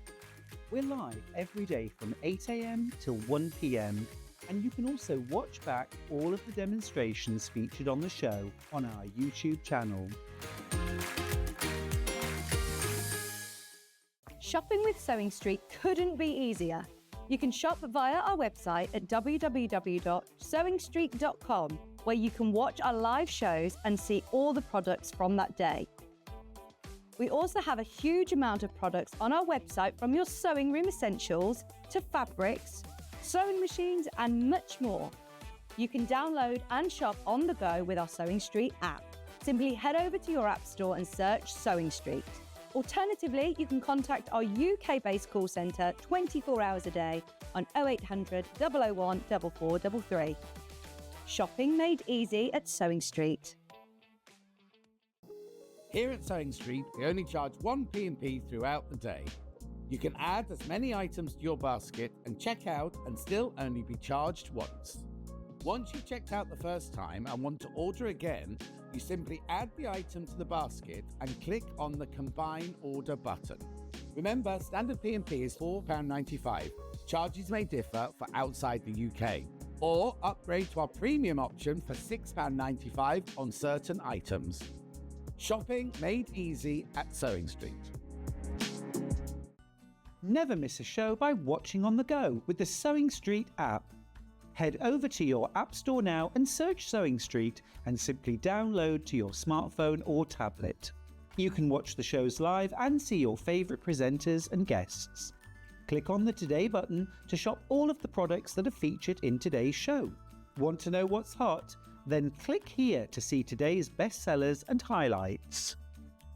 We're live every day from 8 a.m. till 1 p.m, and you can also watch back all of the demonstrations featured on the show on our YouTube channel. Shopping with Sewing Street couldn't be easier. You can shop via our website at www.sewingstreet.com, where you can watch our live shows and see all the products from that day. We also have a huge amount of products on our website, from your sewing room essentials to fabrics, sewing machines and much more. You can download and shop on the go with our Sewing Street app. Simply head over to your app store and search Sewing Street. Alternatively, you can contact our UK-based call centre 24 hours a day on 0800 001 4433. Shopping made easy at Sewing Street. Here at Sewing Street, we only charge one P&P throughout the day. You can add as many items to your basket and check out and still only be charged once. Once you've checked out the first time and want to order again, you simply add the item to the basket and click on the Combine Order button. Remember, standard P&P is £4.95. Charges may differ for outside the UK. Or upgrade to our premium option for £6.95 on certain items. Shopping made easy at Sewing Street. Never miss a show by watching on the go with the Sewing Street app. Head over to your app store now and search Sewing Street and simply download to your smartphone or tablet. You can watch the shows live and see your favourite presenters and guests. Click on the Today button to shop all of the products that are featured in today's show. Want to know what's hot? Then click here to see today's bestsellers and highlights.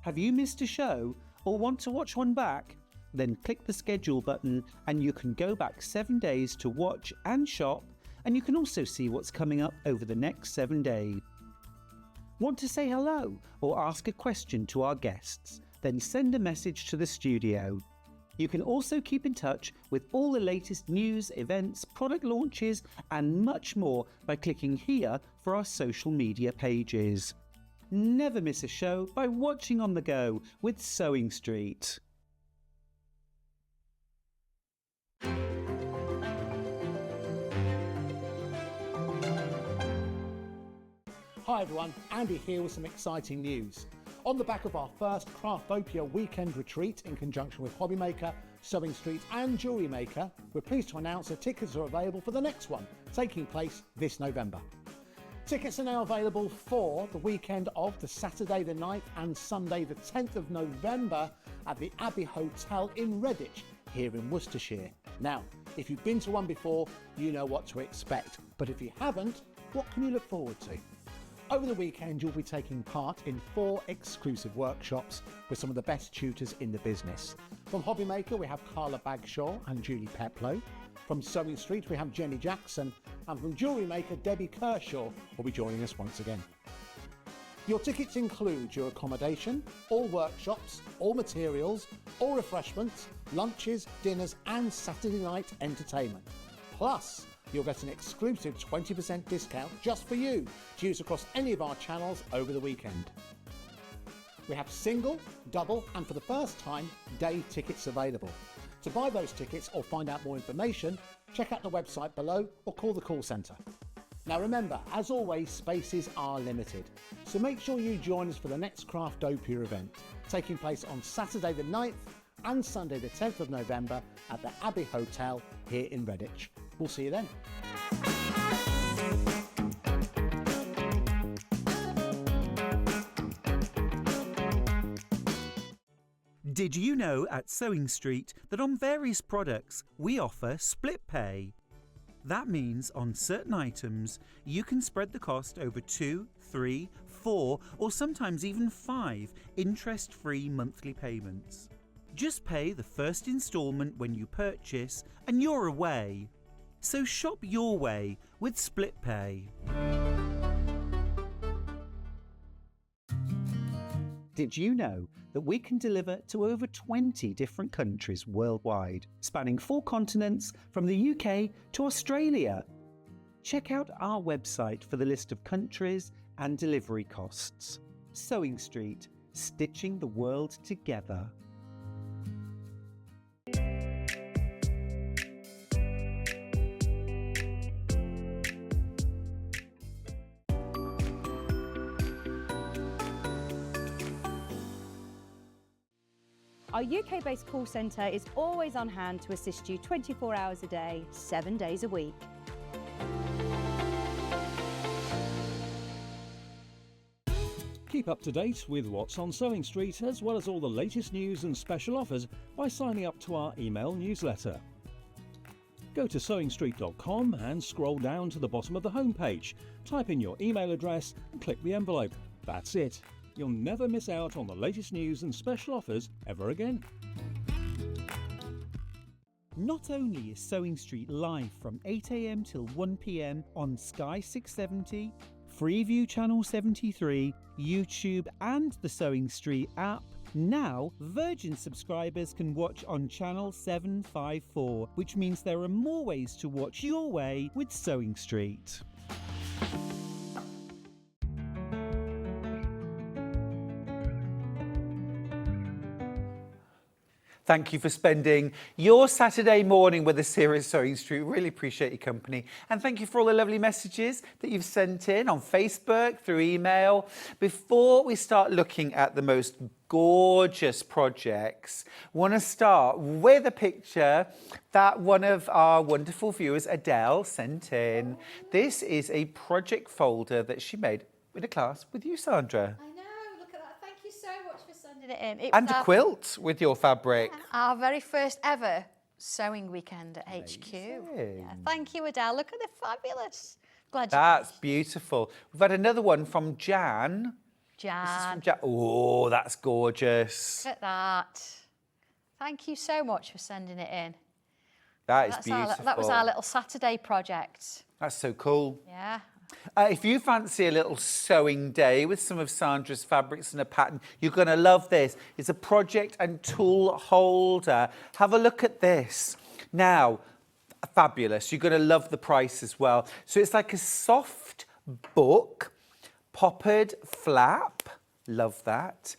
Have you missed a show or want to watch one back? Then click the schedule button and you can go back 7 days to watch and shop, and you can also see what's coming up over the next 7 days. Want to say hello or ask a question to our guests? Then send a message to the studio. You can also keep in touch with all the latest news, events, product launches and much more by clicking here for our social media pages. Never miss a show by watching on the go with Sewing Street. Hi everyone, Andy here with some exciting news. On the back of our first Craftopia weekend retreat in conjunction with Hobbymaker, Sewing Street and Jewellery Maker, we're pleased to announce that tickets are available for the next one, taking place this November. Tickets are now available for the weekend of the Saturday the 9th and Sunday the 10th of November at the Abbey Hotel in Redditch, here in Worcestershire. Now, if you've been to one before, you know what to expect, but if you haven't, what can you look forward to? Over the weekend, you'll be taking part in 4 exclusive workshops with some of the best tutors in the business. From Hobbymaker, we have Carla Bagshaw and Julie Peplow. From Sewing Street, we have Jenny Jackson. And from Jewellery Maker, Debbie Kershaw will be joining us once again. Your tickets include your accommodation, all workshops, all materials, all refreshments, lunches, dinners and Saturday night entertainment. Plus, you'll get an exclusive 20% discount just for you to use across any of our channels over the weekend. We have single, double and for the first time, day tickets available. To buy those tickets or find out more information, check out the website below or call the call centre. Now remember, as always, spaces are limited, so make sure you join us for the next Craftopia event, taking place on Saturday the 9th and Sunday the 10th of November at the Abbey Hotel here in Redditch. We'll see you then. Did you know at Sewing Street that on various products we offer split pay? That means on certain items, you can spread the cost over 2, 3, 4, or sometimes even 5 interest-free monthly payments. Just pay the first instalment when you purchase and you're away. So shop your way with Split Pay. Did you know that we can deliver to over 20 different countries worldwide, spanning 4 continents from the UK to Australia? Check out our website for the list of countries and delivery costs. Sewing Street, stitching the world together. Our UK-based call centre is always on hand to assist you 24 hours a day, 7 days a week. Keep up to date with what's on Sewing Street, as well as all the latest news and special offers by signing up to our email newsletter. Go to sewingstreet.com and scroll down to the bottom of the homepage. Type in your email address and click the envelope. That's it. You'll never miss out on the latest news and special offers ever again. Not only is Sewing Street live from 8 AM till 1 PM on Sky 670, Freeview Channel 73, YouTube and the Sewing Street app, now Virgin subscribers can watch on Channel 754, which means there are more ways to watch your way with Sewing Street. Thank you for spending your Saturday morning with us here at Sewing Street. Really appreciate your company. And thank you for all the lovely messages that you've sent in on Facebook, through email. Before we start looking at the most gorgeous projects, I want to start with a picture that one of our wonderful viewers, Adele, sent in. This is a project folder that she made in a class with you, Sandra. So much for sending it in. And a quilt with your fabric. Our very first ever sewing weekend at HQ. Yeah, thank you, Adele. Look at the fabulous. Glad That's beautiful. We've had another one from Jan. This is from Jan. Oh, that's gorgeous. Look at that. Thank you so much for sending it in. That's beautiful. That was our little Saturday project. That's so cool. Yeah. If you fancy a little sewing day with some of Sandra's fabrics and a pattern, you're going to love this. It's a project and tool holder. Have a look at this. Now, fabulous. You're going to love the price as well. So it's like a soft book, poppered flap. Love that.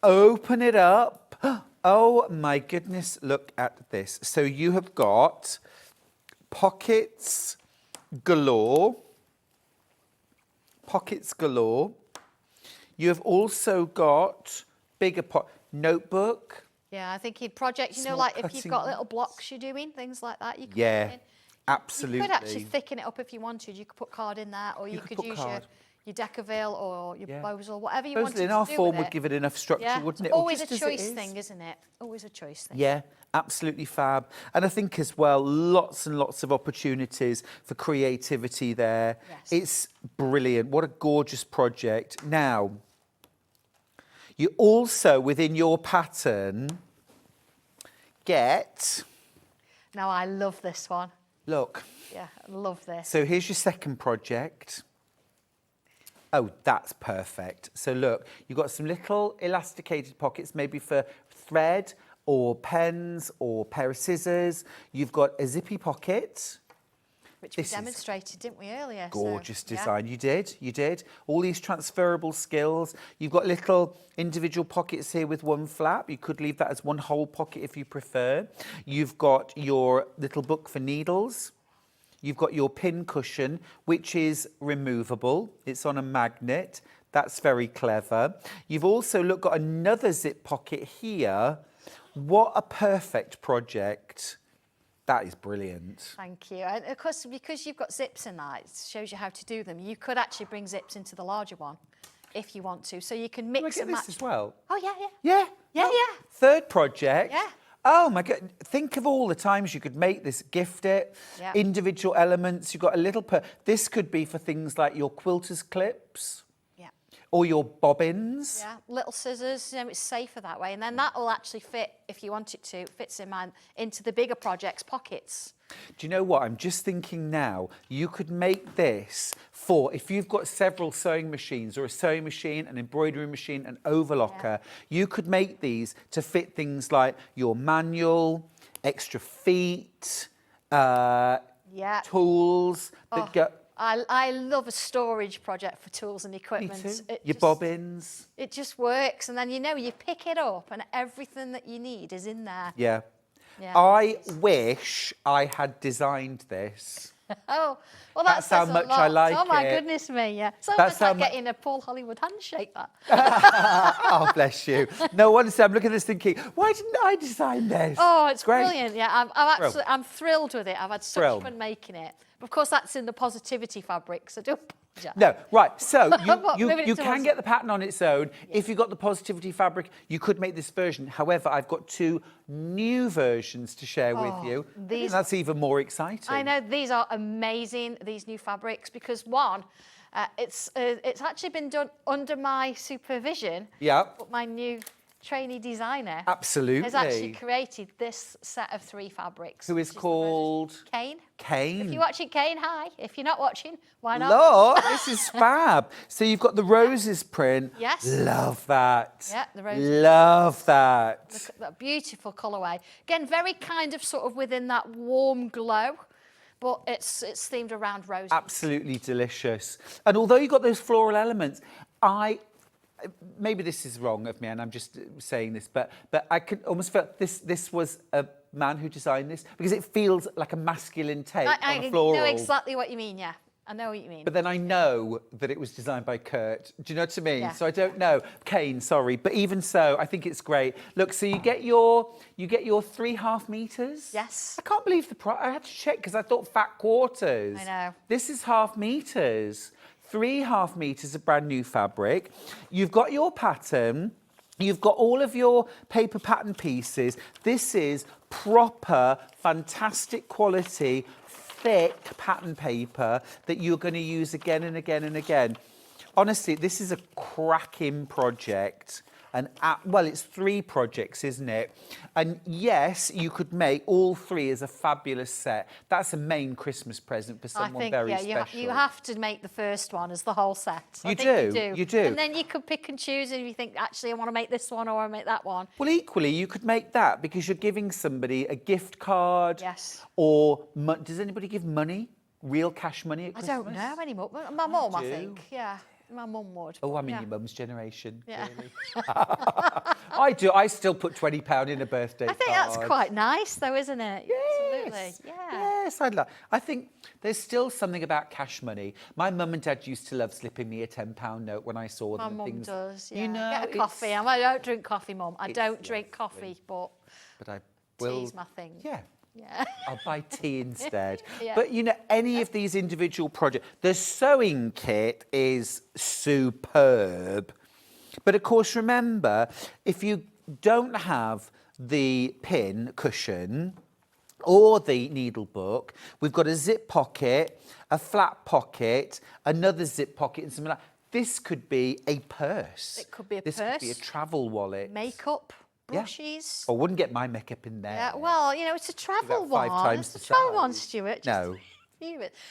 Open it up. Oh my goodness, look at this. So you have got pockets galore. Pockets galore. You have also got bigger notebook. Yeah, I think project, you know, like if you've got little blocks you're doing, things like that, you can put it in. Absolutely. You could actually thicken it up if you wanted. You could put card in there, or you could use your Decaville or your Bosel, whatever you wanted to do. In our form would give it enough structure, wouldn't it? Always a choice thing, isn't it? Always a choice thing. Yeah, absolutely fab. And I think as well, lots and lots of opportunities for creativity there. Yes. It's brilliant. What a gorgeous project. Now, you also, within your pattern, get... Now, I love this one. Look. Yeah, I love this. So here's your second project. Oh, that's perfect. So look, you've got some little elasticated pockets, maybe for thread or pens or pair of scissors. You've got a zippy pocket. Which we demonstrated, didn't we, earlier? Gorgeous design. Yeah. You did. All these transferable skills. You've got little individual pockets here with one flap. You could leave that as one whole pocket if you prefer. You've got your little book for needles. You've got your pin cushion, which is removable. It's on a magnet. That's very clever. You've also got another zip pocket here. What a perfect project. That is brilliant. Thank you. And of course, because you've got zips in that, it shows you how to do them. You could actually bring zips into the larger one if you want to. So you can mix and match. This as well? Oh, yeah. Yeah. Yeah. Third project. Yeah. Oh my God, think of all the times you could make this, gift it, Yeah. individual elements. You've got a little, this could be for things like your quilter's clips Yeah. or your bobbins. Yeah, little scissors, it's safer that way. And then that will actually fit, if you want it to, fits into the bigger projects' pockets. Do you know what? I'm just thinking now, you could make this for, if you've got several sewing machines or a sewing machine, an embroidery machine, an overlocker, you could make these to fit things like your manual, extra feet, tools that go... I love a storage project for tools and equipment. Me too. Your bobbins. It just works. And then, you pick it up and everything that you need is in there. Yeah. Yeah. I wish I had designed this. Oh, well, that's how much I like it. Oh, my goodness me, yeah. So That's it's like how getting a Paul Hollywood handshake, that. Oh, bless you. No, honestly, I'm looking at this thinking, why didn't I design this? Oh, it's great. brilliant. Yeah, I'm thrilled with it. I've had such fun making it. Of course, that's in the positivity fabric, so don't apologise. No, right. So you Moving it can towards- get the pattern on its own. If you've got the positivity fabric, you could make this version. However, I've got 2 new versions to share with you. I think that's even more exciting. I know, these are amazing, these new fabrics, because one, it's actually been done under my supervision. Yeah. But my new trainee designer Absolutely. has actually created this set of 3 fabrics. Who is called? Kane. Kane. If you're watching, Kane, hi. If you're not watching, why not? Look, this is fab. So you've got the roses print. Yes. Love that. Yeah, the roses. Love that. Look at that beautiful colourway. Again, very kind of sort of within that warm glow, but it's themed around roses. Absolutely delicious. And although you've got those floral elements, maybe this is wrong of me, and I'm just saying this, but I could almost feel this was a man who designed this, because it feels like a masculine take on a floral. I know exactly what you mean, yeah. I know what you mean. But then I know that it was designed by Kurt. Do you know what I mean? Yeah. So I don't know. Kane, sorry. But even so, I think it's great. Look, so you get your 3.5 meters. Yes. I can't believe the price. I had to check because I thought fat quarters. I know. This is 0.5 meters. 3.5 meters of brand new fabric. You've got your pattern. You've got all of your paper pattern pieces. This is proper, fantastic quality, thick pattern paper that you're going to use again and again and again. Honestly, this is a cracking project. And well, it's 3 projects, isn't it? And yes, you could make all 3 as a fabulous set. That's a main Christmas present for someone very special. You have to make the first one as the whole set. You do. And then you could pick and choose, and if you think, actually, I want to make this one or I want to make that one. Well, equally, you could make that because you're giving somebody a gift card. Yes. Or does anybody give money? Real cash money at Christmas? I don't know anymore. My mum, I think. Yeah. My mum would. Oh, I'm in yeah. your mum's generation. Yeah. Really. I do. I still put £20 in a birthday I think card. that's quite nice, though, isn't it? Yes. Absolutely. Yeah. Yes, I think there's still something about cash money. My mum and dad used to love slipping me a £10 note when I saw them. My and mum things. does. Yeah. You know, Get a coffee. I don't drink coffee, Mum. I don't drink coffee, but I will. tea's my thing. Yeah. Yeah. I'll buy tea instead. Yeah. But, you know, any of these individual projects, the sewing kit is superb. But, of course, remember, if you don't have the pin cushion or the needle book, we've got a zip pocket, a flat pocket, another zip pocket and something like that. This could be a purse. It could be a this purse. This could be a travel wallet. Makeup, brushes. I wouldn't get my makeup in there. Yeah, well, you know, it's a travel About 5 one. times It's a the travel one, size. Stuart. No.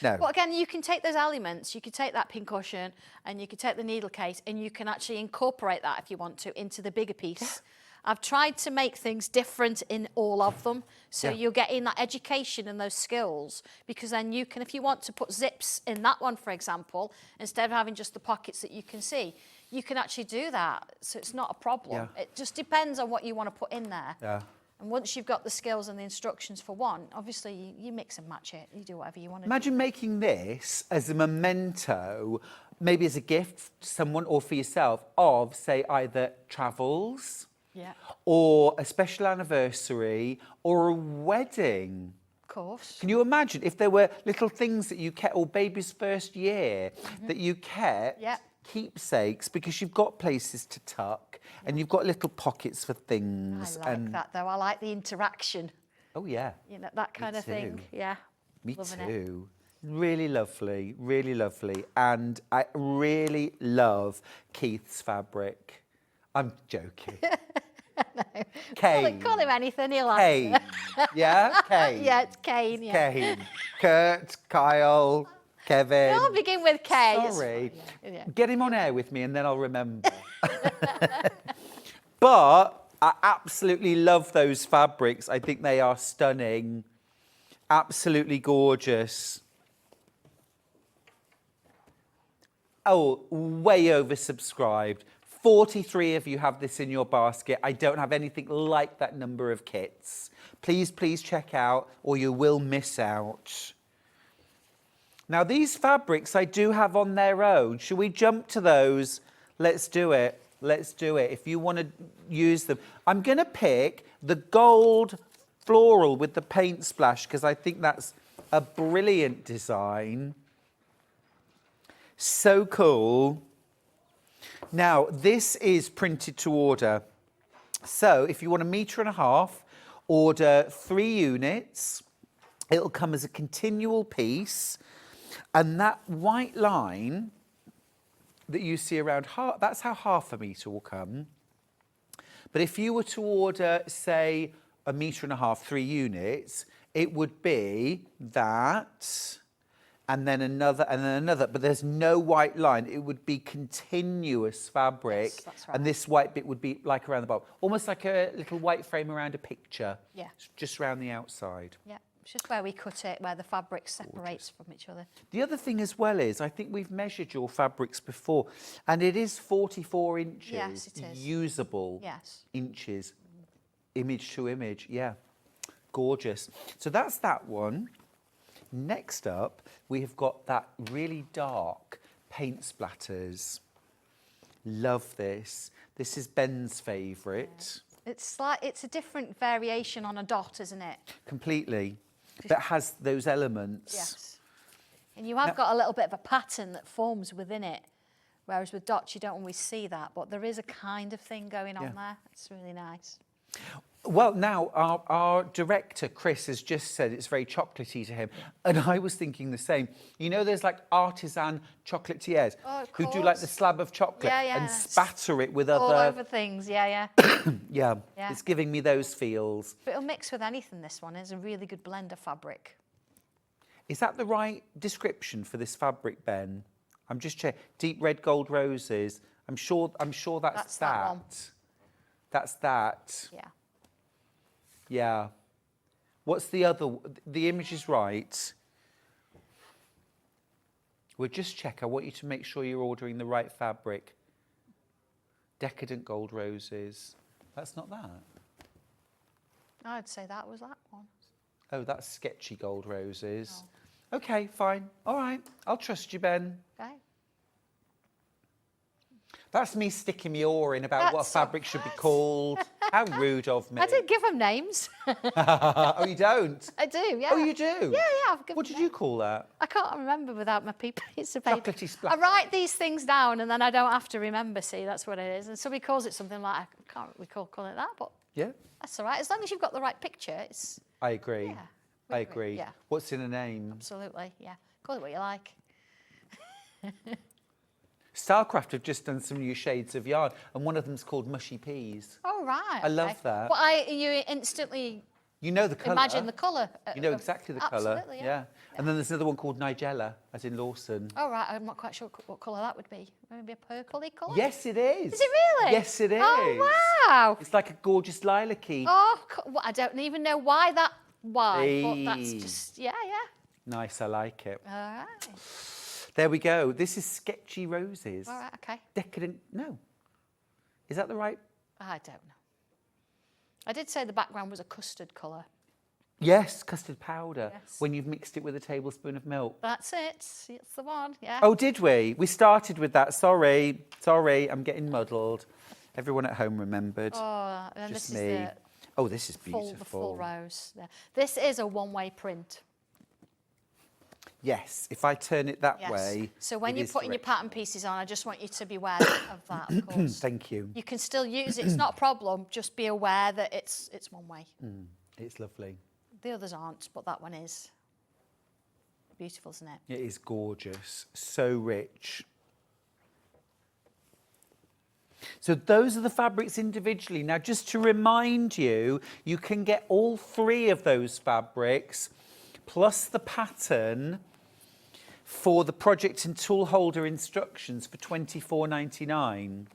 No. But again, you can take those elements, you could take that pin cushion and you could take the needle case and you can actually incorporate that, if you want to, into the bigger piece. I've tried to make things different in all of them, so you're getting that education and those skills, because then you can, if you want to put zips in that one, for example, instead of having just the pockets that you can see, you can actually do that, so it's not a problem. It just depends on what you want to put in there. Yeah. And once you've got the skills and the instructions for one, obviously you mix and match it. You do whatever you want to do. Imagine making this as a memento, maybe as a gift to someone or for yourself, of, say, either travels or a special anniversary or a wedding. Of course. Can you imagine if there were little things that you kept, or baby's first year, that you kept keepsakes because you've got places to tuck and you've got little pockets for things. I like that though. I like the interaction. Oh yeah. You know, that kind of thing. Yeah. Me Loving too. Really lovely, really lovely. And I really love Keith's fabric. I'm joking. No. Kane. Call him anything, he'll answer. Kane. Yeah? Kane. Yeah, it's Kane, yeah. Kane. Kurt, Kyle, Kevin. They all begin with K. it's Sorry. fine, yeah. Get him on air with me and then I'll remember. But I absolutely love those fabrics. I think they are stunning. Absolutely gorgeous. Oh, way oversubscribed. 43 of you have this in your basket. I don't have anything like that number of kits. Please, please check out or you will miss out. Now, these fabrics I do have on their own. Should we jump to those? Let's do it. Let's do it. If you want to use them. I'm going to pick the gold floral with the paint splash because I think that's a brilliant design. So cool. Now, this is printed to order. So if you want 1.5 meters, order 3 units. It'll come as a continual piece. And that white line that you see around, that's how 0.5 meter will come. But if you were to order, say, 1.5 meters, 3 units, it would be that, and then another, and then another. But there's no white line. It would be continuous fabric. Yes, that's right. And this white bit would be like around the bottom, almost like a little white frame around a picture. Yeah. Just around the outside. Yeah, it's just where we cut it, where the fabric separates from each other. The other thing as well is, I think we've measured your fabrics before, and it is 44 inches. Yes, it is. Usable inches, image to image, yeah. Gorgeous. So that's that one. Next up, we have got that really dark paint splatters. Love this. This is Ben's favourite. Yeah. It's like, it's a different variation on a dot, isn't it? Completely. That has those elements. Yes. And you have got a little bit of a pattern that forms within it. Whereas with dots, you don't always see that. But there is a kind of thing going on there. It's really nice. Well, now, our director, Chris, has just said it's very chocolatey to him. And I was thinking the same. You know, there's like artisan chocolatiers who do like the slab of chocolate and spatter it with all other... over things, yeah. yeah, it's giving me those feels. But it'll mix with anything, this one. It's a really good blend of fabric. Is that the right description for this fabric, Ben? I'm just checking. Deep red gold roses. I'm sure that's that. One. That's that. Yeah. Yeah. What's the other? The image is right. We'll just check. I want you to make sure you're ordering the right fabric. Decadent gold roses. That's not that. I'd say that was that one. Oh, that's sketchy gold roses. Oh. Okay, fine. All right. I'll trust you, Ben. Okay. That's me sticking my oar in about what a fabric should be called. How rude of me. I didn't give them names. Oh, you don't? I do, yeah. Oh, you do? Yeah, I've given What did you call that? I can't remember without my piece of paper. Chocolatey splatter. I write these things down and then I don't have to remember, see, that's what it is. And somebody calls it something like, I can't recall calling it that, but yeah, that's all right. As long as you've got the right picture, it's... I agree. Yeah, I agree. Yeah. What's in a name? Absolutely, yeah. Call it what you like. Stylecraft have just done some new shades of yarn, and one of them's called Mushy Peas. Oh, right. I love that. But you instantly... You know the colour. Imagine the colour. You know exactly the colour. Absolutely, yeah. And then there's another one called Nigella, as in Lawson. Oh, right. I'm not quite sure what colour that would be. Maybe a purpley colour? Yes, it is. Is it really? Yes, it is. Oh, wow. It's like a gorgeous lilac-y. Oh, well, I don't even know why, but that's just, yeah. Nice, I like it. All right. There we go. This is Sketchy Roses. All right, okay. Decadent, no. Is that the right? I don't know. I did say the background was a custard colour. Yes, custard powder. Yes. When you've mixed it with a tablespoon of milk. That's it. It's the one, yeah. Oh, did we? We started with that. Sorry, I'm getting muddled. Everyone at home remembered. Oh, and Just this me. is Oh, this is the beautiful. full rose. Yeah. This is a one-way print. Yes, if I turn it that Yes. way. So when it you're is putting your directional. pattern pieces on, I just want you to be aware of that, of course. Thank you. You can still use it. It's not a problem. Just be aware that it's one way. It's lovely. The others aren't, but that one is. Beautiful, isn't it? It is gorgeous. So rich. So those are the fabrics individually. Now, just to remind you, you can get all 3 of those fabrics plus the pattern for the project and tool holder instructions for £24.99.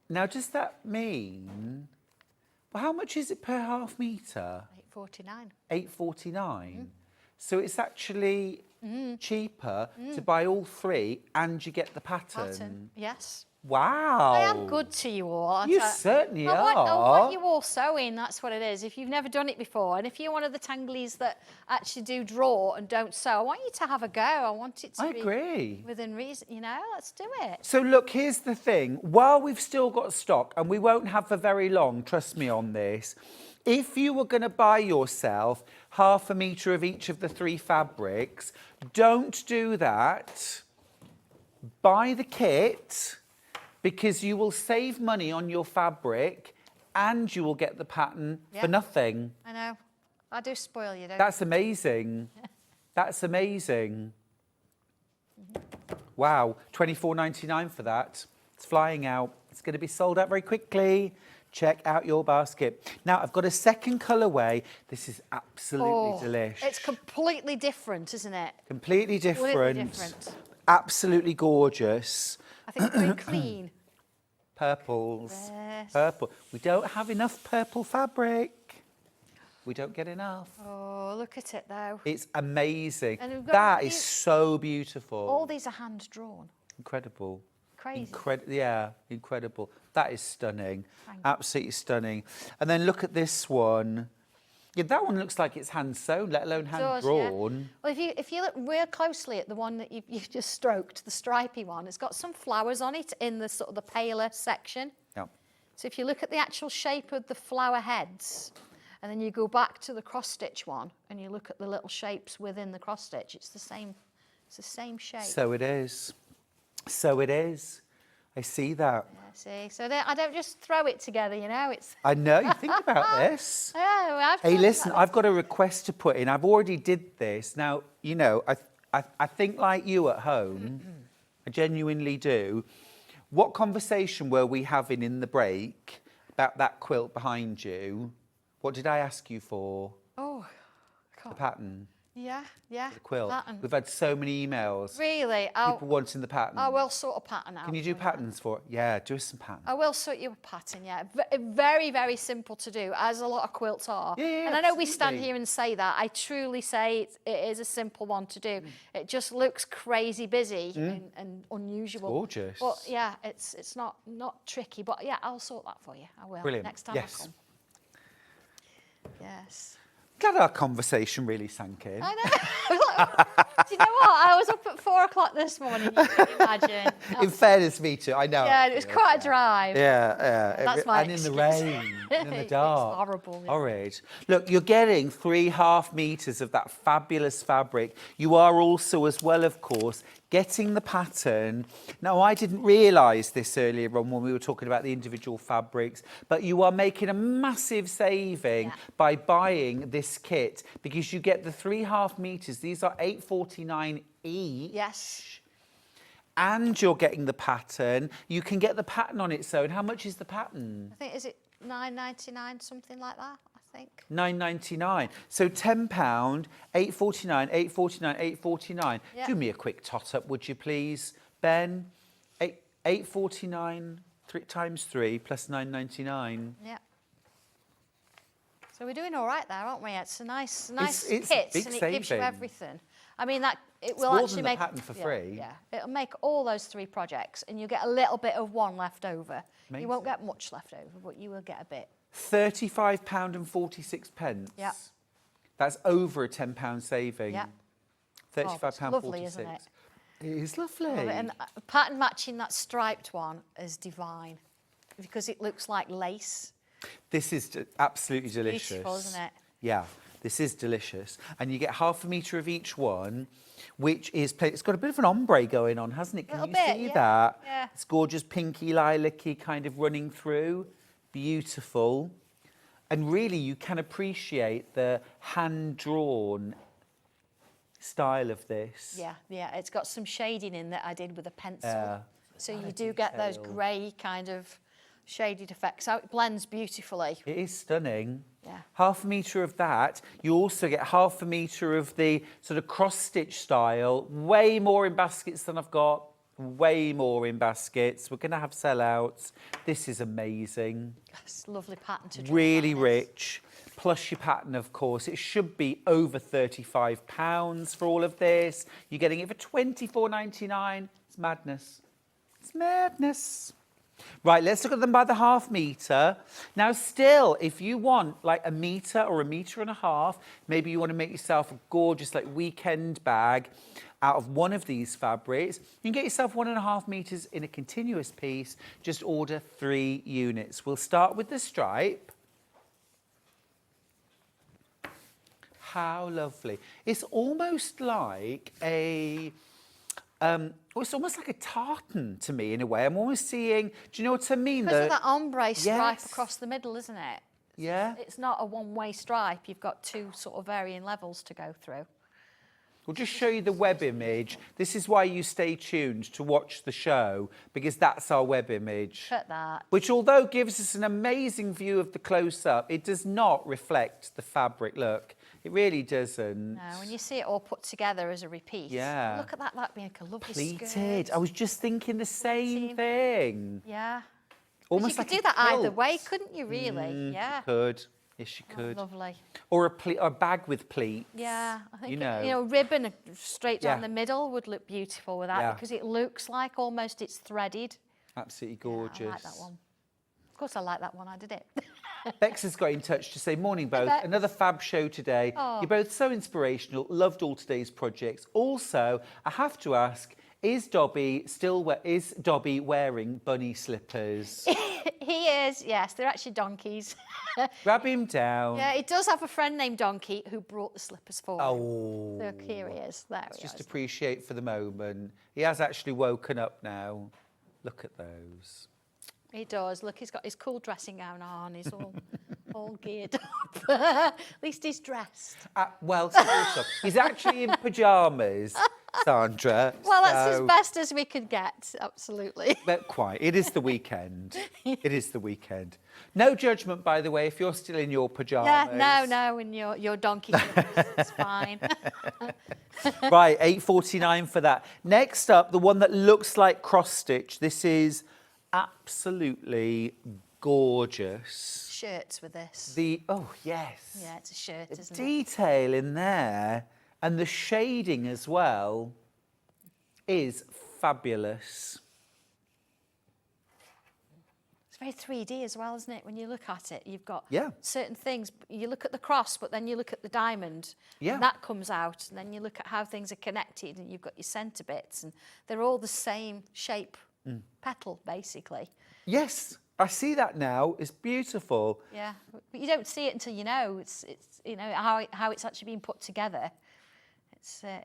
Now, does that mean, well, how much is it per half metre? £8.49. £8.49. So it's actually cheaper to buy all 3 and you get the pattern. Yes. Wow. I am good to you all. aren't You I? certainly I are. want you all sewing, that's what it is. If you've never done it before, and if you're one of the tanglies that actually do draw and don't sew, I want you to have a go. I want it to I be agree. within reason, you know, let's do it. So look, here's the thing. While we've still got stock, and we won't have for very long, trust me on this, if you were going to buy yourself half a metre of each of the 3 fabrics, don't do that. Buy the kit, because you will save money on your fabric and you will get the pattern for nothing. I know. I do spoil you, don't That's amazing. That's amazing. Wow, £24.99 for that. It's flying out. It's going to be sold out very quickly. Check out your basket. Now, I've got a second colourway. This is absolutely delish. It's completely different, isn't it? Completely different. Completely different. Absolutely gorgeous. I think it's very clean. Purples. Yes. Purple. We don't have enough purple fabric. We don't get enough. Oh, look at it though. It's amazing. And we've got That is these- so beautiful. All these are hand drawn. Incredible. Crazy. Yeah, incredible. That is stunning. Thank you. Absolutely stunning. And then look at this one. Yeah, that one looks like it's hand sewn, let alone hand does, yeah. drawn. Well, if you look real closely at the one that you've just stroked, the stripy one, it's got some flowers on it in the sort of the paler section. Yeah. So if you look at the actual shape of the flower heads, and then you go back to the cross stitch one, and you look at the little shapes within the cross stitch, it's the same shape. So it is. So it is. I see that. Yeah, see, so I don't just throw it together, you know. It's I know, you think about this. yeah. Well, I've Hey, thought listen, about I've got a request to put in. I've already did this. Now, you know, I think like you at home, I genuinely do. What conversation were we having in the break about that quilt behind you? What did I ask you for? Oh, The pattern, yeah. the quilt. Pattern. We've had so many emails. Really, People wanting the pattern. I will sort a pattern out. Can you do for patterns for it? Yeah, do us some patterns. I will sort you a pattern, yeah. Very, very simple to do, as a lot of quilts are. Yeah, and I know we stand absolutely. here and say that. I truly say it is a simple one to do. It just looks crazy busy and unusual. It's gorgeous. But yeah, it's not tricky. But yeah, I'll sort that for you. I will. Brilliant. Next time Yes. I come. Yes. Glad our conversation really sank in. I know. Do you know what? I was up at 4 o'clock this morning, you can imagine. In fairness, me too. I know. Yeah, it was quite a drive. Yeah. That's my And in the excuse. rain, and in the It's dark. horrible, yeah. Horrid. Look, you're getting 3.5 metres of that fabulous fabric. You are also, as well, of course, getting the pattern. Now, I didn't realise this earlier on when we were talking about the individual fabrics, but you are making a massive saving by buying this kit, because you get the 3.5 metres. These are £8.49 each. Yes. And you're getting the pattern. You can get the pattern on its own. How much is the pattern? I think, is it £9.99, something like that, I think. £9.99. So £10, £8.49, £8.49, £8.49. Yeah. Do me a quick tot up, would you please, Ben? £8.49 times 3 plus £9.99. Yeah. So we're doing all right there, aren't we? It's a nice it's kit, big and it gives you saving. everything. I mean, that it will more actually than the make pattern for free. Yeah, it'll make all those 3 projects, and you get a little bit of one left over. You won't Amazing. get much left over, but you will get a bit. £35.46. Yeah. That's over a £10 saving. Yeah. £35.46. Lovely, isn't it? It is lovely. Love it. And pattern matching that striped one is divine, because it looks like lace. This is absolutely delicious. Beautiful, isn't it? Yeah. This is delicious. And you get half a metre of each one, which is, it's got a bit of an ombre going on, hasn't it? Can you see that? Yeah. It's gorgeous, pinky, lilac-y kind of running through. Beautiful. And really, you can appreciate the hand-drawn style of this. Yeah, yeah. It's got some shading in that I did with a pencil. So you do get those grey kind of shaded effects. So it blends beautifully. It is stunning. Yeah. Half a metre of that. You also get half a metre of the sort of cross-stitch style. Way more in baskets than I've got. Way more in baskets. We're going to have sellouts. This is amazing. It's a lovely pattern to draw. Really rich. Plus your pattern, of course. It should be over £35 for all of this. You're getting it for £24.99. It's madness. It's madness. Right, let's look at them by the half metre. Now, still, if you want like a metre or a metre and a half, maybe you want to make yourself a gorgeous like weekend bag out of one of these fabrics, you can get yourself 1.5 metres in a continuous piece. Just order 3 units. We'll start with the stripe. How lovely. It's almost like a... it's almost like a tartan to me in a way. I'm almost seeing, do you know what I mean? Because of that ombre stripe Yes. across the middle, isn't it? Yeah. It's not a one-way stripe. You've got 2 sort of varying levels to go through. We'll just show you the web image. This is why you stay tuned to watch the show, because that's our web image. Look at that. Which, although gives us an amazing view of the close-up, it does not reflect the fabric look. It really doesn't. No, when you see it all put together as a repiece. Yeah. Look at that being like a lovely Pleated. skirt. I was just thinking the same thing. Yeah. Almost you like could do a that either quilt. way, couldn't you, really? Yeah. Could. Yes, you Oh, could. lovely. Or a bag with pleats. Yeah, I think You know. ribbon straight down Yeah. the middle would look beautiful with that Yeah. because it looks like almost it's threaded. Absolutely Yeah, gorgeous. I like that one. Of course, I like that one. I did it. Bex has got in touch to say, morning both, Bex. another fab show today. Oh. You're both so inspirational, loved all today's projects. Also, I have to ask, is Dobby wearing bunny slippers? He is, yes. They're actually donkeys. Grab him down. Yeah, he does have a friend named Donkey who brought the slippers for him. Oh. So here he is. There he Just is. appreciate for the moment. He has actually woken up now. Look at those. He does. Look, he's got his cool dressing gown on. He's all geared up. At least he's dressed. Well, sort of. He's actually in pyjamas, Sandra. Well, that's so- as best as we could get. Absolutely. But quite. It is the weekend. It is the weekend. No judgment, by the way, if you're still in your pyjamas. Yeah, no, in your donkey slippers, it's fine. Right, £8.49 for that. Next up, the one that looks like cross-stitch. This is absolutely gorgeous. Shirts with this. Oh, yes. Yeah, it's a shirt, The isn't it? detail in there and the shading as well is fabulous. It's very 3D as well, isn't it? When you look at it, you've got Yeah. certain things. You look at the cross, but then you look at the diamond. Yeah. And that comes out, and then you look at how things are connected, and you've got your centre bits, and they're all the same shape petal, basically. Yes, I see that now. It's beautiful. Yeah, but you don't see it until you know it's how it's actually been put together.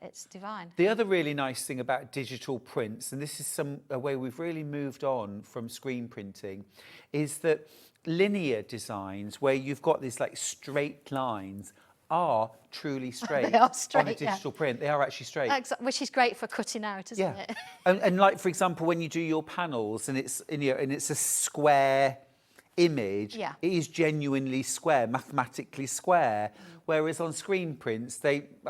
It's divine. The other really nice thing about digital prints, and this is a way we've really moved on from screen printing, is that linear designs where you've got these like straight lines are truly straight. They are straight, on a digital print. They are actually straight. Which is great for cutting out, isn't it? and like, for example, when you do your panels and it's a square image, Yeah. it is genuinely square, mathematically square. Whereas on screen prints,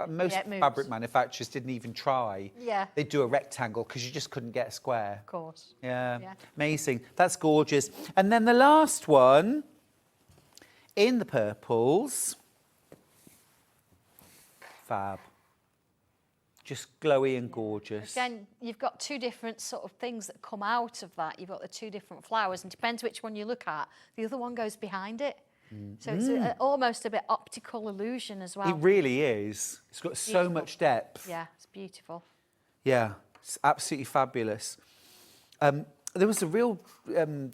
most it moves. fabric manufacturers didn't even try. Yeah. They'd do a rectangle because you just couldn't get a square. Of course. Yeah. Yeah. Amazing. That's gorgeous. And then the last one in the purples. Fab. Just glowy and gorgeous. Again, you've got 2 different sort of things that come out of that. You've got the 2 different flowers, and depends which one you look at, the other one goes behind it. So it's almost a bit optical illusion as well. It really is. It's got so Beautiful. much depth. Yeah, it's beautiful. Yeah, it's absolutely fabulous. there was a real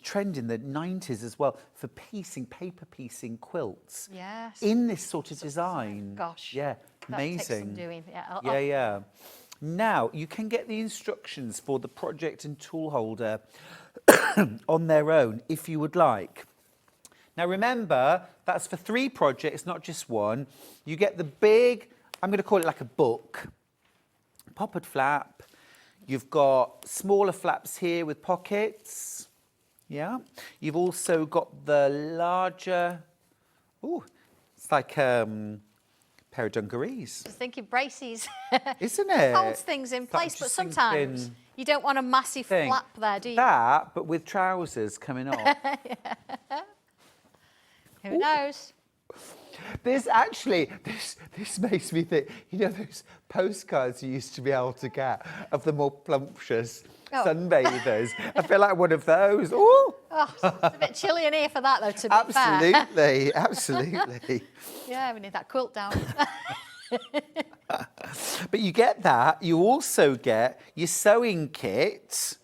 trend in the 90s as well for piecing, paper piecing quilts. Yes. In this sort of design. Gosh. Yeah, That takes some amazing. doing. Yeah. Now, you can get the instructions for the project and tool holder on their own if you would like. Now, remember, that's for 3 projects, not just one. You get the big, I'm going to call it like a book, poppered flap. You've got smaller flaps here with pockets. Yeah. You've also got the larger, it's like pair of dungarees. I was thinking braces. Isn't it? Holds things in place, but just sometimes thinking- you don't want a massive Thing. flap there, do you? That, but with trousers coming off. Who knows? There's actually, this makes me think, you know those postcards you used to be able to get of the more plumptious sunbathers? I feel like one of those. Ooh. Oh, it's a bit chilly in here for that, though, to be fair. Absolutely, absolutely. Yeah, we need that quilt down. But you get that. You also get your sewing kit.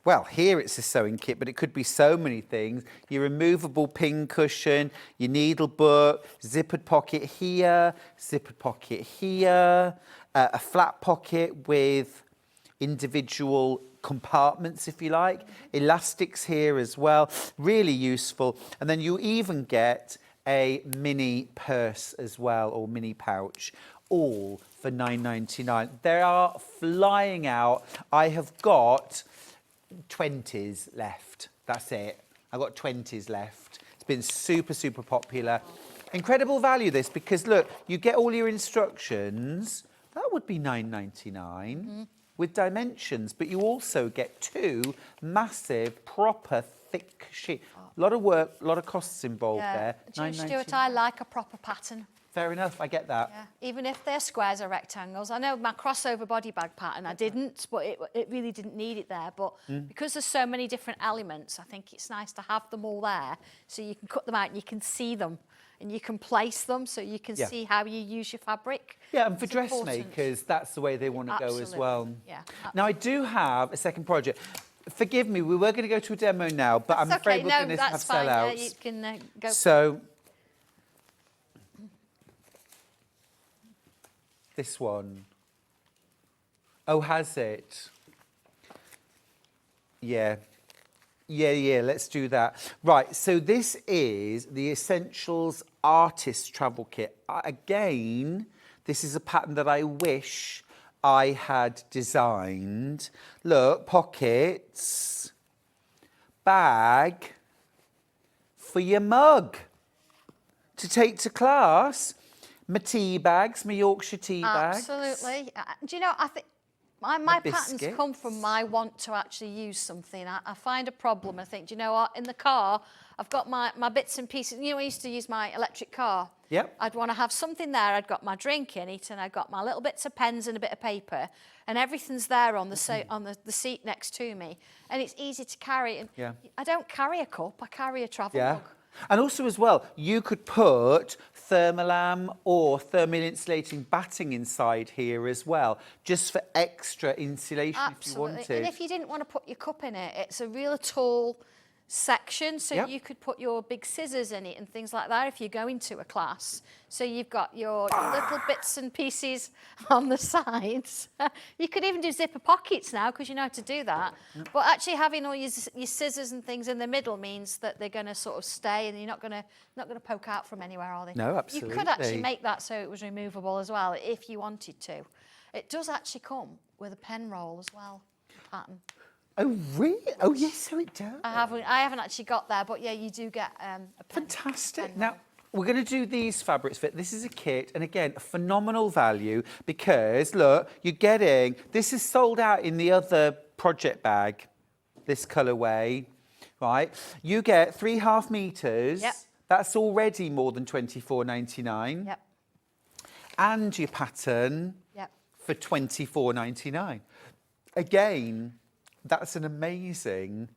Well, here it's a sewing kit, but it could be so many things. Your removable pin cushion, your needle book, zippered pocket here, zippered pocket here, a flat pocket with individual compartments, if you like, elastics here as well, really useful. And then you even get a mini purse as well, or mini pouch, all for £9.99. They are flying out. I have got 20s left. That's it. I've got 20s left. It's been super, super popular. Incredible value, this, because look, you get all your instructions. That would be £9.99 with dimensions, but you also get 2 massive, proper, thick sheets. A lot of work, a lot of costs involved there. Do you know, Stuart, I like a proper pattern. Fair enough, I get that. Yeah. Even if they're squares or rectangles. I know my crossover body bag pattern, I didn't, but it really didn't need it there. But because there's so many different elements, I think it's nice to have them all there so you can cut them out and you can see them and you can place them so you can see how you use your fabric. Yeah, and for It's important. dressmakers, that's the way they want to go as Absolutely. well. Yeah, Now, I do have a second project. Forgive me, we were going to go to a demo now, but I'm That's afraid okay. we're No, going to have that's fine. Yeah, sellouts. you can go. So, this one. Oh, has it? Yeah. Yeah, let's do that. Right, so this is the Essentials Artist Travel Kit. Again, this is a pattern that I wish I had designed. Look, pockets, bag for your mug to take to class. My tea bags, my Yorkshire tea bags. Absolutely. Do you know, I think my patterns biscuits. come from my want to actually use something. I find a problem. I think, do you know what? In the car, I've got my bits and pieces. You know, I used to use my electric car. Yep. I'd want to have something there. I'd got my drink in it, and I've got my little bits of pens and a bit of paper, and everything's there on the seat next to me, and it's easy to carry. And Yeah. I don't carry a cup. I carry a travel Yeah. mug. And also as well, you could put thermalam or thermal insulating batting inside here as well, just for extra insulation if you wanted. And if you didn't want to put your cup in it, it's a real tall section, so Yep. you could put your big scissors in it and things like that if you're going to a class. So you've got your little bits and pieces on the sides. You could even do zipper pockets now because you know how to do that. But actually having all your scissors and things in the middle means that they're going to sort of stay and you're not going to poke out from anywhere, are they? No, You could actually absolutely. make that so it was removable as well if you wanted to. It does actually come with a pen roll as well, pattern. Oh, really? Oh, yes, so it does. I haven't actually got there, but yeah, you do get a pen. Fantastic. pen Now, roll. we're going to do these fabrics fit. This is a kit, and again, a phenomenal value because, look, you're getting, this is sold out in the other project bag, this colourway, right? You get 3.5 metres. Yep. That's already more than £24.99. Yep, And your pattern yep. for £24.99. Again, that's an amazing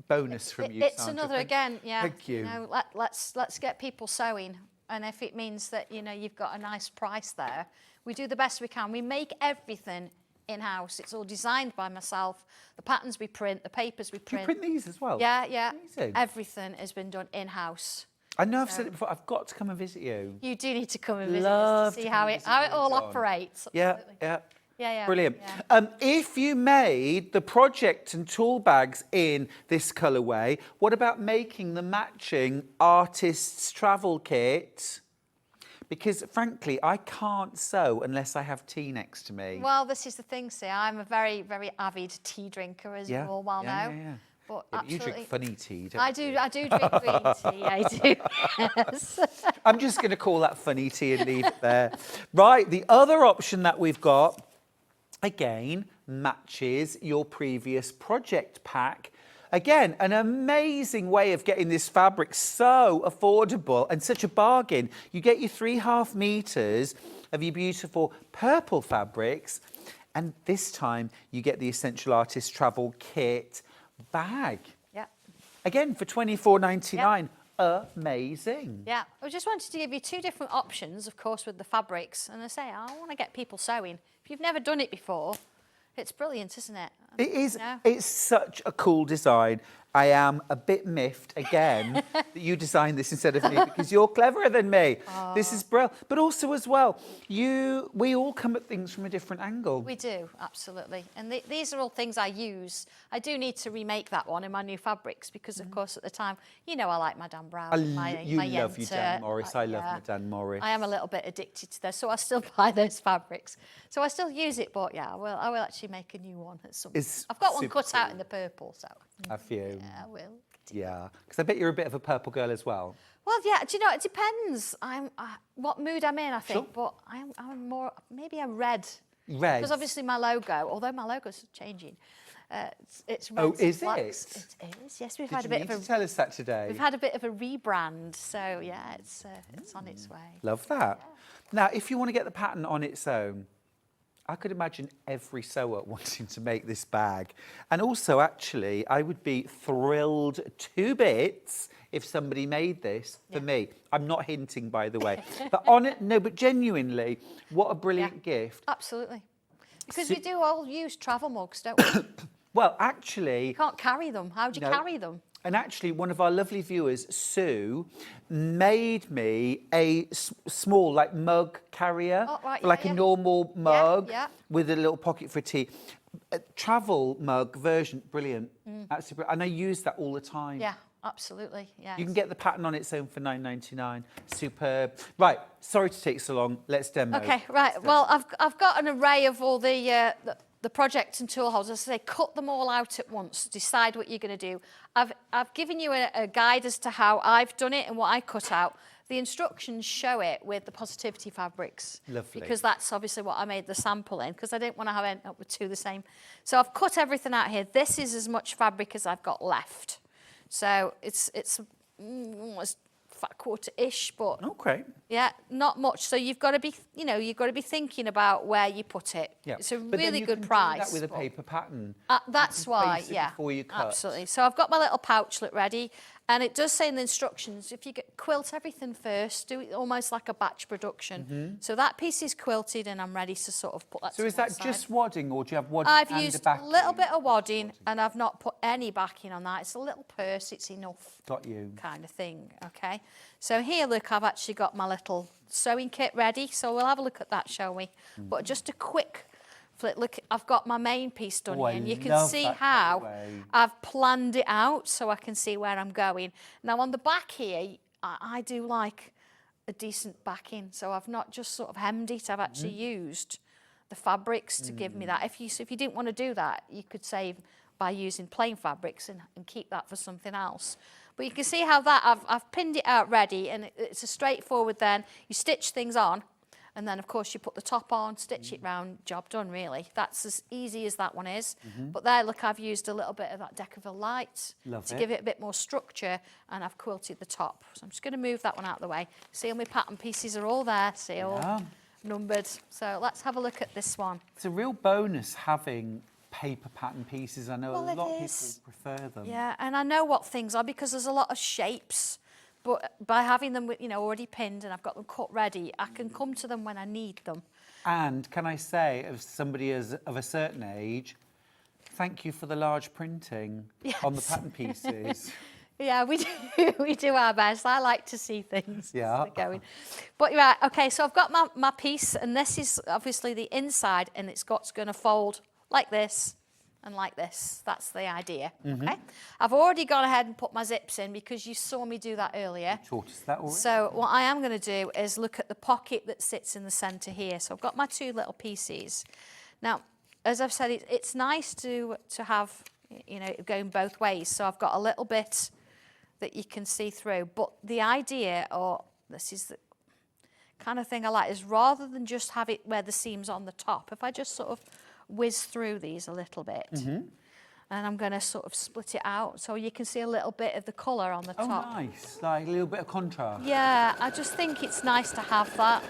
bonus from you, It's Sandra. another again, yeah. Thank you. You know, let's get people sewing, and if it means that you know you've got a nice price there, we do the best we can. We make everything in-house. It's all designed by myself. The patterns we print, the papers we Do print. you print these as well? Yeah, yeah. Amazing. Everything has been done in-house. I know I've said it before, I've got to come and visit you. You do need to come and visit Love us to see to how come it visit how what it all you've done. operates. Yeah, Absolutely. yeah. Yeah. Brilliant. Yeah. If you made the project and tool bags in this colourway, what about making the matching artist's travel kit? Because frankly, I can't sew unless I have tea next to me. Well, this is the thing, see, I'm a very, very avid tea drinker, as you all well know. Yeah. But Yeah, but you drink funny tea, don't you? I do drink green tea, I do, yes. I'm just going to call that funny tea and leave it there. Right, the other option that we've got, again, matches your previous project pack. Again, an amazing way of getting this fabric so affordable and such a bargain. You get your 3.5 meters of your beautiful purple fabrics, and this time you get the Essential Artist Travel Kit bag. Yeah. Again, for $24.99. Amazing. Yeah, I just wanted to give you 2 different options, of course, with the fabrics. And I say, I want to get people sewing. If you've never done it before, it's brilliant, isn't it? It is. You know? It's such a cool design. I am a bit miffed again that you designed this instead of me because you're cleverer than me. This is brilliant. But also as well, we all come at things from a different angle. We do, absolutely. And these are all things I use. I do need to remake that one in my new fabrics because, of course, at the time, you know I like my Dan Brown. My you love Yenta. your Dan Morris. I love yeah. my Dan Morris. I am a little bit addicted to those, so I still buy those fabrics. So I still use it, but yeah, I will actually make a new one at some point. I've got one super cut out cool. in the purple, so. Have you? Yeah, I will. Yeah, because I bet you're a bit of a purple girl as well. Well, yeah, do you know, it depends. What mood I'm in, I think, Sure. but I'm more, maybe a red. Red. Because obviously my logo, although my logo's changing, it's red. Oh, is blacks. it? It is, yes. We've Did had you a bit need of to tell us that today? We've had a bit of a rebrand, so yeah, it's on its way. Love that. Now, if you want to get the pattern on its own, I could imagine every sewer wanting to make this bag. And also, actually, I would be thrilled to bits if somebody made this for me. I'm not hinting, by the way. But but genuinely, what a brilliant gift. Absolutely. Because we do all use travel mugs, don't we? Well, actually... You can't carry them. How do you carry them? And actually, one of our lovely viewers, Sue, made me a small, like, mug carrier. Oh, right, like a normal mug with a little pocket for tea. A travel mug version, brilliant. Absolutely, and I use that all the time. Yeah, absolutely. Yeah. You can get the pattern on its own for $9.99. Superb. Right, sorry to take so long. Let's demo. Okay, right. Well, I've got an array of all the project and tool holders. As I say, cut them all out at once. Decide what you're going to do. I've given you a guide as to how I've done it and what I cut out. The instructions show it with the positivity fabrics. Lovely. Because that's obviously what I made the sample in, because I didn't want to end up with 2 the same. So I've cut everything out here. This is as much fabric as I've got left. So it's almost fat quarter-ish, but Okay. yeah, not much. So you've got to be, you've got to be thinking about where you put it. Yeah. It's a But then really you good can price. do that with a but- paper pattern. That's You can why, face it yeah, before you cut. absolutely. So I've got my little pouchlet ready, and it does say in the instructions, if you quilt everything first, do it almost like a batch production. So that piece is quilted, and I'm ready to sort of put that. So to is one that side. just wadding, or do you have wadding I've and a used a backing? little bit of wadding, and I've not put any backing on that. It's a little purse, it's enough. Got you. Kind of thing, okay? So here, look, I've actually got my little sewing kit ready, so we'll have a look at that, shall we? But just a quick flip, look, I've got my main piece done Oh, here, I and you can love see that how cutaway. I've planned it out so I can see where I'm going. Now, on the back here, I do like a decent backing, so I've not just sort of hemmed it, I've actually used the fabrics to give me that. If you didn't want to do that, you could save by using plain fabrics and keep that for something else. But you can see how that, I've pinned it out ready, and it's a straightforward then. You stitch things on, and then, of course, you put the top on, stitch it round, job done, really. That's as easy as that one is. But there, look, I've used a little bit of that Deckerville light to give it a bit more structure, and I've quilted the top. So I'm just going to move that one out of the way. See, all my pattern pieces are all there, see, all numbered. So let's have a look at this one. It's a real bonus having paper pattern pieces. I know Well, a lot of it people is. prefer them. Yeah, and I know what things are because there's a lot of shapes. But by having them, already pinned and I've got them cut ready, I can come to them when I need them. And can I say, as somebody of a certain age, thank you for the large printing on the pattern pieces. Yeah, we do our best. I like to see things Yeah. going. But you're right, okay, so I've got my piece, and this is obviously the inside, and it's going to fold like this and like this. That's the idea, okay? I've already gone ahead and put my zips in because you saw me do that earlier. You taught us that already. So what I am going to do is look at the pocket that sits in the centre here. So I've got my two little pieces. Now, as I've said, it's nice to have, you know, going both ways. So I've got a little bit that you can see through. But the idea, or this is the kind of thing I like, is rather than just have it where the seam's on the top, if I just sort of whiz through these a little bit, and I'm going to sort of split it out so you can see a little bit of the colour on the top. Oh, nice. Like a little bit of contrast. Yeah, I just think it's nice to have that.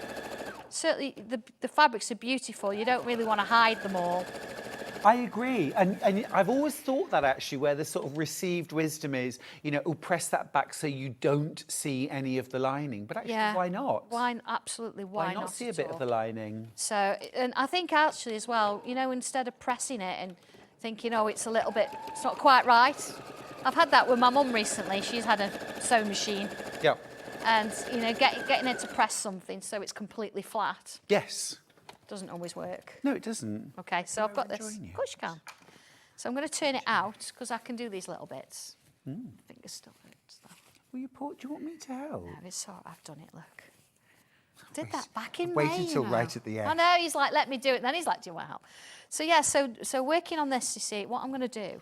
Certainly, the fabrics are beautiful. You don't really want to hide them all. I agree. And I've always thought that actually, where the sort of received wisdom is, you know, press that back so you don't see any of the lining. But actually, why not? Absolutely, why not see a bit of the lining? So, and I think actually as well, you know, instead of pressing it and thinking, oh, it's a little bit, it's not quite right. I've had that with my mum recently. She's had a sewing machine. Yeah. And, you know, getting her to press something so it's completely flat. Yes. Doesn't always work. No, it doesn't. Okay, so I've got this. Of course you can. So I'm going to turn it out because I can do these little bits. Fingers still hurts though. Well, do you want me to help? No, it's all right. I've done it, look. I did that back in May. Waited till right at the end. I know, he's like, let me do it. Then he's like, do you want help? So yeah, so working on this, you see, what I'm going to do,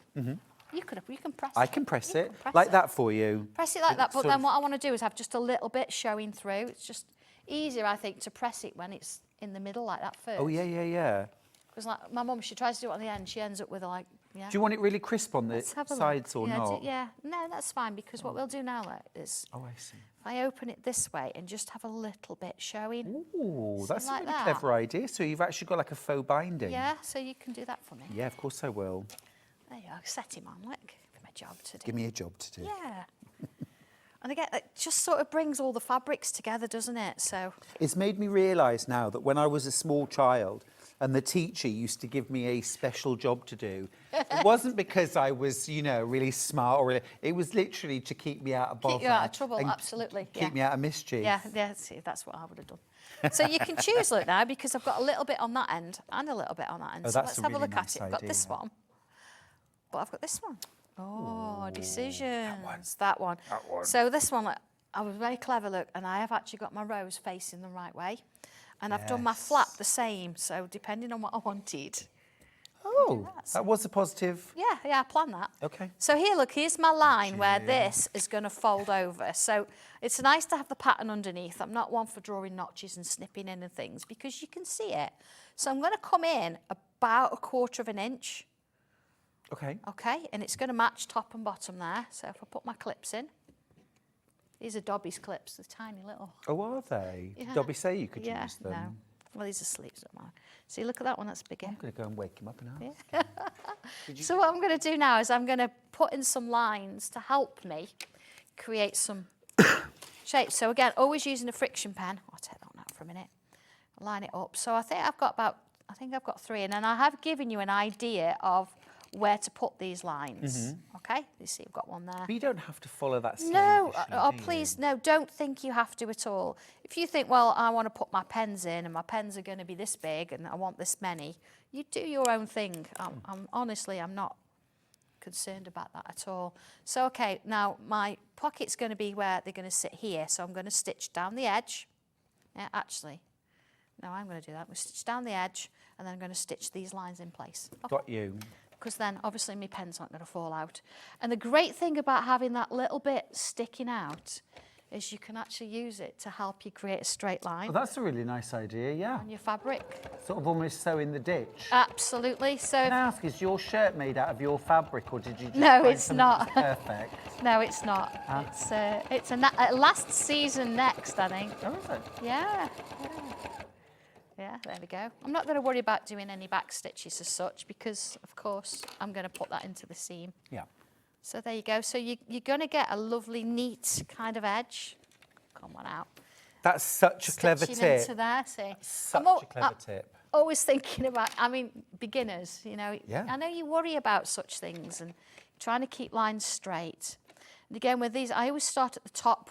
you can press it. I can press it. Press Like it. that for you. Press it like that, but then what I want to do is have just a little bit showing through. It's just easier, I think, to press it when it's in the middle like that first. Oh, yeah. Because like my mum, she tries to do it on the end, she ends up with like, yeah. Do you want it really crisp on the Let's have a sides look. or not? Yeah, no, that's fine, because what we'll do now is, Oh, I see. if I open it this way and just have a little bit showing. Ooh, that's like a really that. clever idea. So you've actually got like a faux binding. Yeah, so you can do that for me. Yeah, of course I will. There you go, set him on, look, give him a job to do. Give me a job to do. Yeah. And again, it just sort of brings all the fabrics together, doesn't it? So It's made me realise now that when I was a small child and the teacher used to give me a special job to do, it wasn't because I was, you know, really smart or really, it was literally to keep me out of bother. keep you out of trouble, and absolutely. Keep me out of mischief. Yeah, see, that's what I would have done. So you can choose, look, now, because I've got a little bit on that end and a little bit on that end. Oh, So that's let's a have a really look nice at it. I've got this idea. one, but I've got this one. Oh, decisions. That one. So this one, look, I was very clever, look, and I have actually got my rows facing the right way. And I've done my flap the same, so depending on what I wanted. Oh, that was a positive. Yeah, I planned that. Okay. So here, look, here's my line where this is going to fold over. So it's nice to have the pattern underneath. I'm not one for drawing notches and snipping in and things because you can see it. So I'm going to come in about 1/4 of an inch. Okay. Okay, and it's going to match top and bottom there. So if I put my clips in, these are Dobby's clips, they're tiny little. Oh, are they? Yeah. Did Dobby say you could use them? No. Well, these are sleeves, don't mind. See, look at that one, that's bigger. I'm going to go and wake him up and ask. So what I'm going to do now is I'm going to put in some lines to help me create some shapes. So again, always using a friction pen. I'll take that one out for a minute. Line it up. So I think I've got 3, and then I have given you an idea of where to put these lines. Okay, you see I've got one there. But you don't have to follow that slowly. No, do you? please, no, don't think you have to at all. If you think, well, I want to put my pens in and my pens are going to be this big and I want this many, you do your own thing. Honestly, I'm not concerned about that at all. So, okay, now my pocket's going to be where they're going to sit here. So I'm going to stitch down the edge. Yeah, actually, no, I'm going to do that. We'll stitch down the edge and then I'm going to stitch these lines in place. Okay. Got you. Because then obviously my pens aren't going to fall out. And the great thing about having that little bit sticking out is you can actually use it to help you create a straight line Well, that's a really nice idea, yeah. on your fabric. Sort of almost sew in the ditch. Absolutely. So Can I ask, is your shirt made out of your fabric or did you just No, find it's something not. that's perfect? no, it's not. It's a last season next, I think. Oh, is it? Yeah. Yeah, there we go. I'm not going to worry about doing any back stitches as such because, of course, I'm going to put that into the seam. Yeah. So there you go. So you're going to get a lovely, neat kind of edge. Come on out. That's such a clever stitching tip. into there, see. Such I'm a clever tip. always thinking about, I mean, beginners, you know. Yeah. I know you worry about such things and trying to keep lines straight. And again, with these, I always start at the top.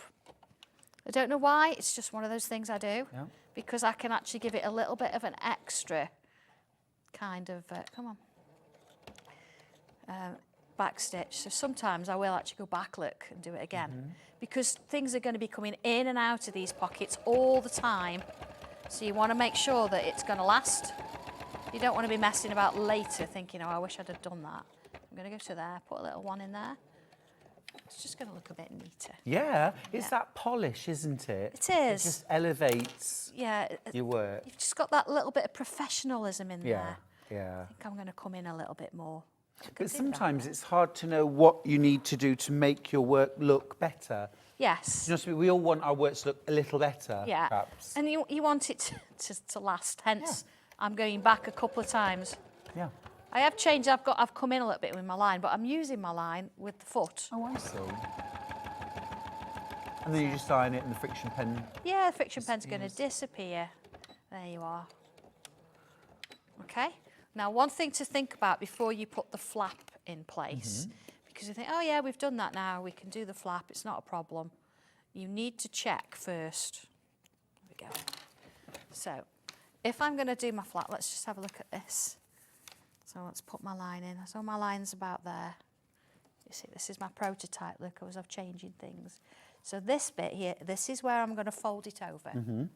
I don't know why, it's just one of those things I do. Yeah. Because I can actually give it a little bit of an extra kind of, back stitch. So sometimes I will actually go back, look, and do it again. Because things are going to be coming in and out of these pockets all the time. So you want to make sure that it's going to last. You don't want to be messing about later thinking, oh, I wish I'd have done that. I'm going to go to there, put a little one in there. It's just going to look a bit neater. Yeah, it's that polish, isn't it? It is. It just elevates Yeah. your work. You've just got that little bit of professionalism in there. Yeah. I think I'm going to come in a little bit more. But sometimes it's hard to know what you need to do to make your work look better. Yes. You know, we all want our work to look a little better, Yeah. perhaps. And you want it to last. Hence, I'm going back a couple of times. Yeah. I have changed. I've come in a little bit with my line, but I'm using my line with the foot. Oh, I see. And then you just iron it and the friction pen. Yeah, the friction pen's going to disappear. There you are. Okay. Now, one thing to think about before you put the flap in place, because you think, oh yeah, we've done that now, we can do the flap, it's not a problem. You need to check first. There we go. So, if I'm going to do my flap, let's just have a look at this. So let's put my line in. So my line's about there. You see, this is my prototype. Look, I was changing things. So this bit here, this is where I'm going to fold it over.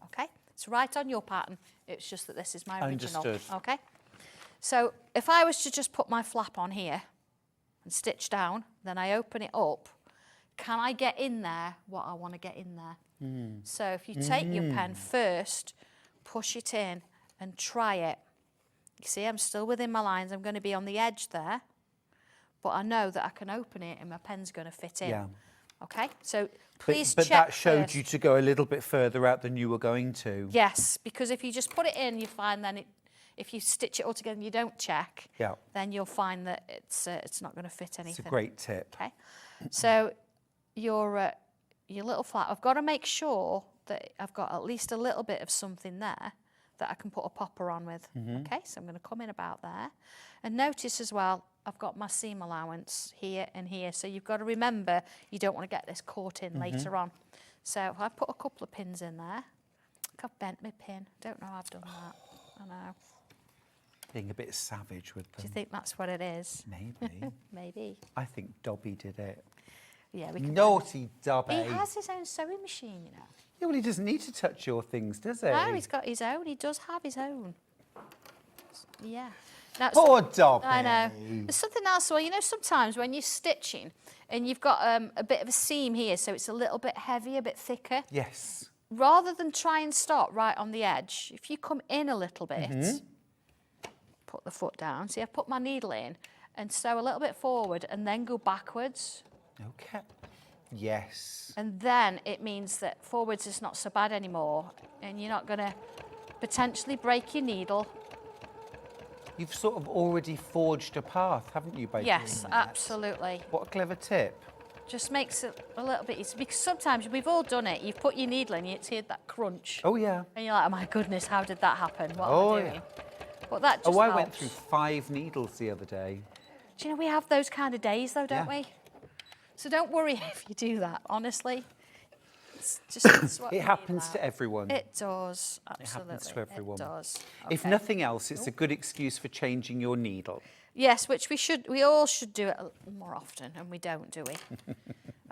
Okay? It's right on your pattern. It's just that this is my original. Understood. Okay? So if I was to just put my flap on here and stitch down, then I open it up, can I get in there what I want to get in there? So if you take your pen first, push it in and try it. You see, I'm still within my lines. I'm going to be on the edge there, but I know that I can open it and my pen's going to fit in. Yeah. Okay, so please but check that showed first. you to go a little bit further out than you were going to. Yes, because if you just put it in, you find then if you stitch it all together and you don't check, then you'll find that it's not going to fit anything. It's a great tip. Okay, so your little flap, I've got to make sure that I've got at least a little bit of something there that I can put a popper on with. Okay, so I'm going to come in about there. And notice as well, I've got my seam allowance here and here. So you've got to remember, you don't want to get this caught in later on. So I put a couple of pins in there. Look, I've bent my pin. Don't know how I've done that. I know. Being a bit savage with them. Do you think that's what it is? Maybe. Maybe. I think Dobby did it. Yeah, we can. Naughty Dobby. He has his own sewing machine, you know. Yeah, well, he doesn't need to touch your things, does he? No, he's got his own. He does have his own. Yeah. Now, Poor Dobby. I know. There's something else. Well, you know, sometimes when you're stitching and you've got a bit of a seam here, so it's a little bit heavy, a bit thicker. Yes. Rather than try and start right on the edge, if you come in a little bit, put the foot down. See, I've put my needle in and sew a little bit forward and then go backwards. Okay. Yes. And then it means that forwards is not so bad anymore and you're not going to potentially break your needle. You've sort of already forged a path, haven't you, by doing Yes, that? absolutely. What a clever tip. Just makes it a little bit easier. Because sometimes we've all done it. You've put your needle in, it's heard that crunch. Oh, yeah. And you're like, oh my goodness, how did that happen? What am I doing? But that just I helps. went through 5 needles the other day. Do you know we have those kind of days though, don't we? So don't worry if you do that, honestly. It's just it's what It we happens allow. to everyone. It does, absolutely. happens to everyone. It does. If Okay. nothing else, it's a good excuse for changing your needle. Yes, which we all should do it more often, and we don't, do we?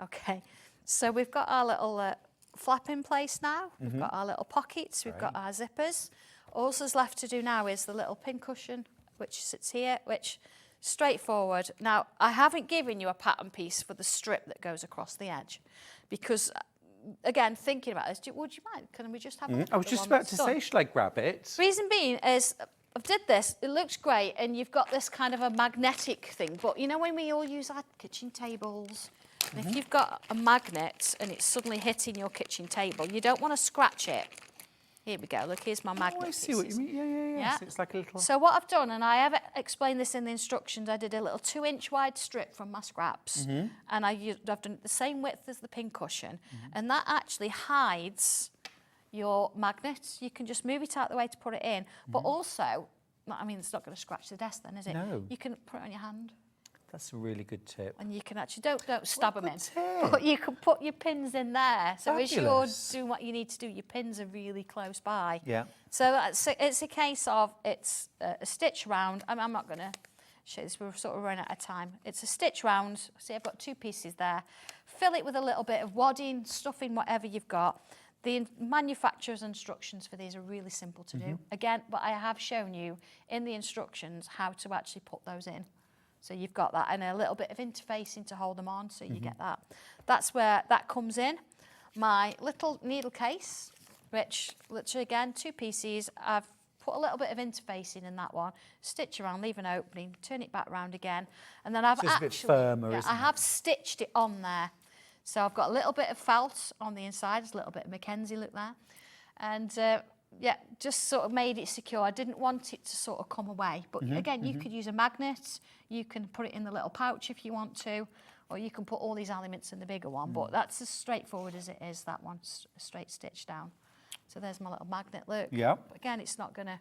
Okay, so we've got our little flap in place now. We've got our little pockets. We've got our zippers. All that's left to do now is the little pin cushion, which sits here, which straightforward. Now, I haven't given you a pattern piece for the strip that goes across the edge, because again, thinking about this, would you mind? Can we just have a look I was at the just one about that's to done? say, should I grab it? Reason being is, I did this, it looks great, and you've got this kind of a magnetic thing, but you know when we all use our kitchen tables, and if you've got a magnet and it's suddenly hitting your kitchen table, you don't want to scratch it. Here we go, look, here's my magnet Oh, I see what you pieces. mean. Yeah. Yeah. So it's like a little... So what I've done, and I have explained this in the instructions, I did a little 2-inch wide strip from my scraps, and I've done it the same width as the pin cushion, and that actually hides your magnet. You can just move it out the way to put it in. But also, I mean, it's not going to scratch the desk then, is it? No. You can put it on your hand. That's a really good tip. And you can actually, don't stab them in, tip. but you can put your pins in there. So as you're Fabulous. doing what you need to do, your pins are really close by. Yeah. So it's a case of, it's a stitch round. I'm not going to show this, we're sort of running out of time. It's a stitch round. See, I've got 2 pieces there. Fill it with a little bit of wadding, stuffing, whatever you've got. The manufacturer's instructions for these are really simple to do. Again, but I have shown you in the instructions how to actually put those in. So you've got that, and a little bit of interfacing to hold them on, so you get that. That's where that comes in. My little needle case, which literally again, 2 pieces. I've put a little bit of interfacing in that one, stitch around, leave an opening, turn it back round again, and then I've So it's actually, a bit firmer, yeah, isn't I have stitched it on there. So I've got a little bit of felt on the inside, there's a little bit of Mackenzie look there, and yeah, just sort of made it secure. I didn't want it to sort of come away, but again, you could use a magnet, you can put it in the little pouch if you want to, or you can put all these elements in the bigger one, but that's as straightforward as it is, that one, straight stitch down. So there's my little magnet, look. Yeah. But again, it's not going to,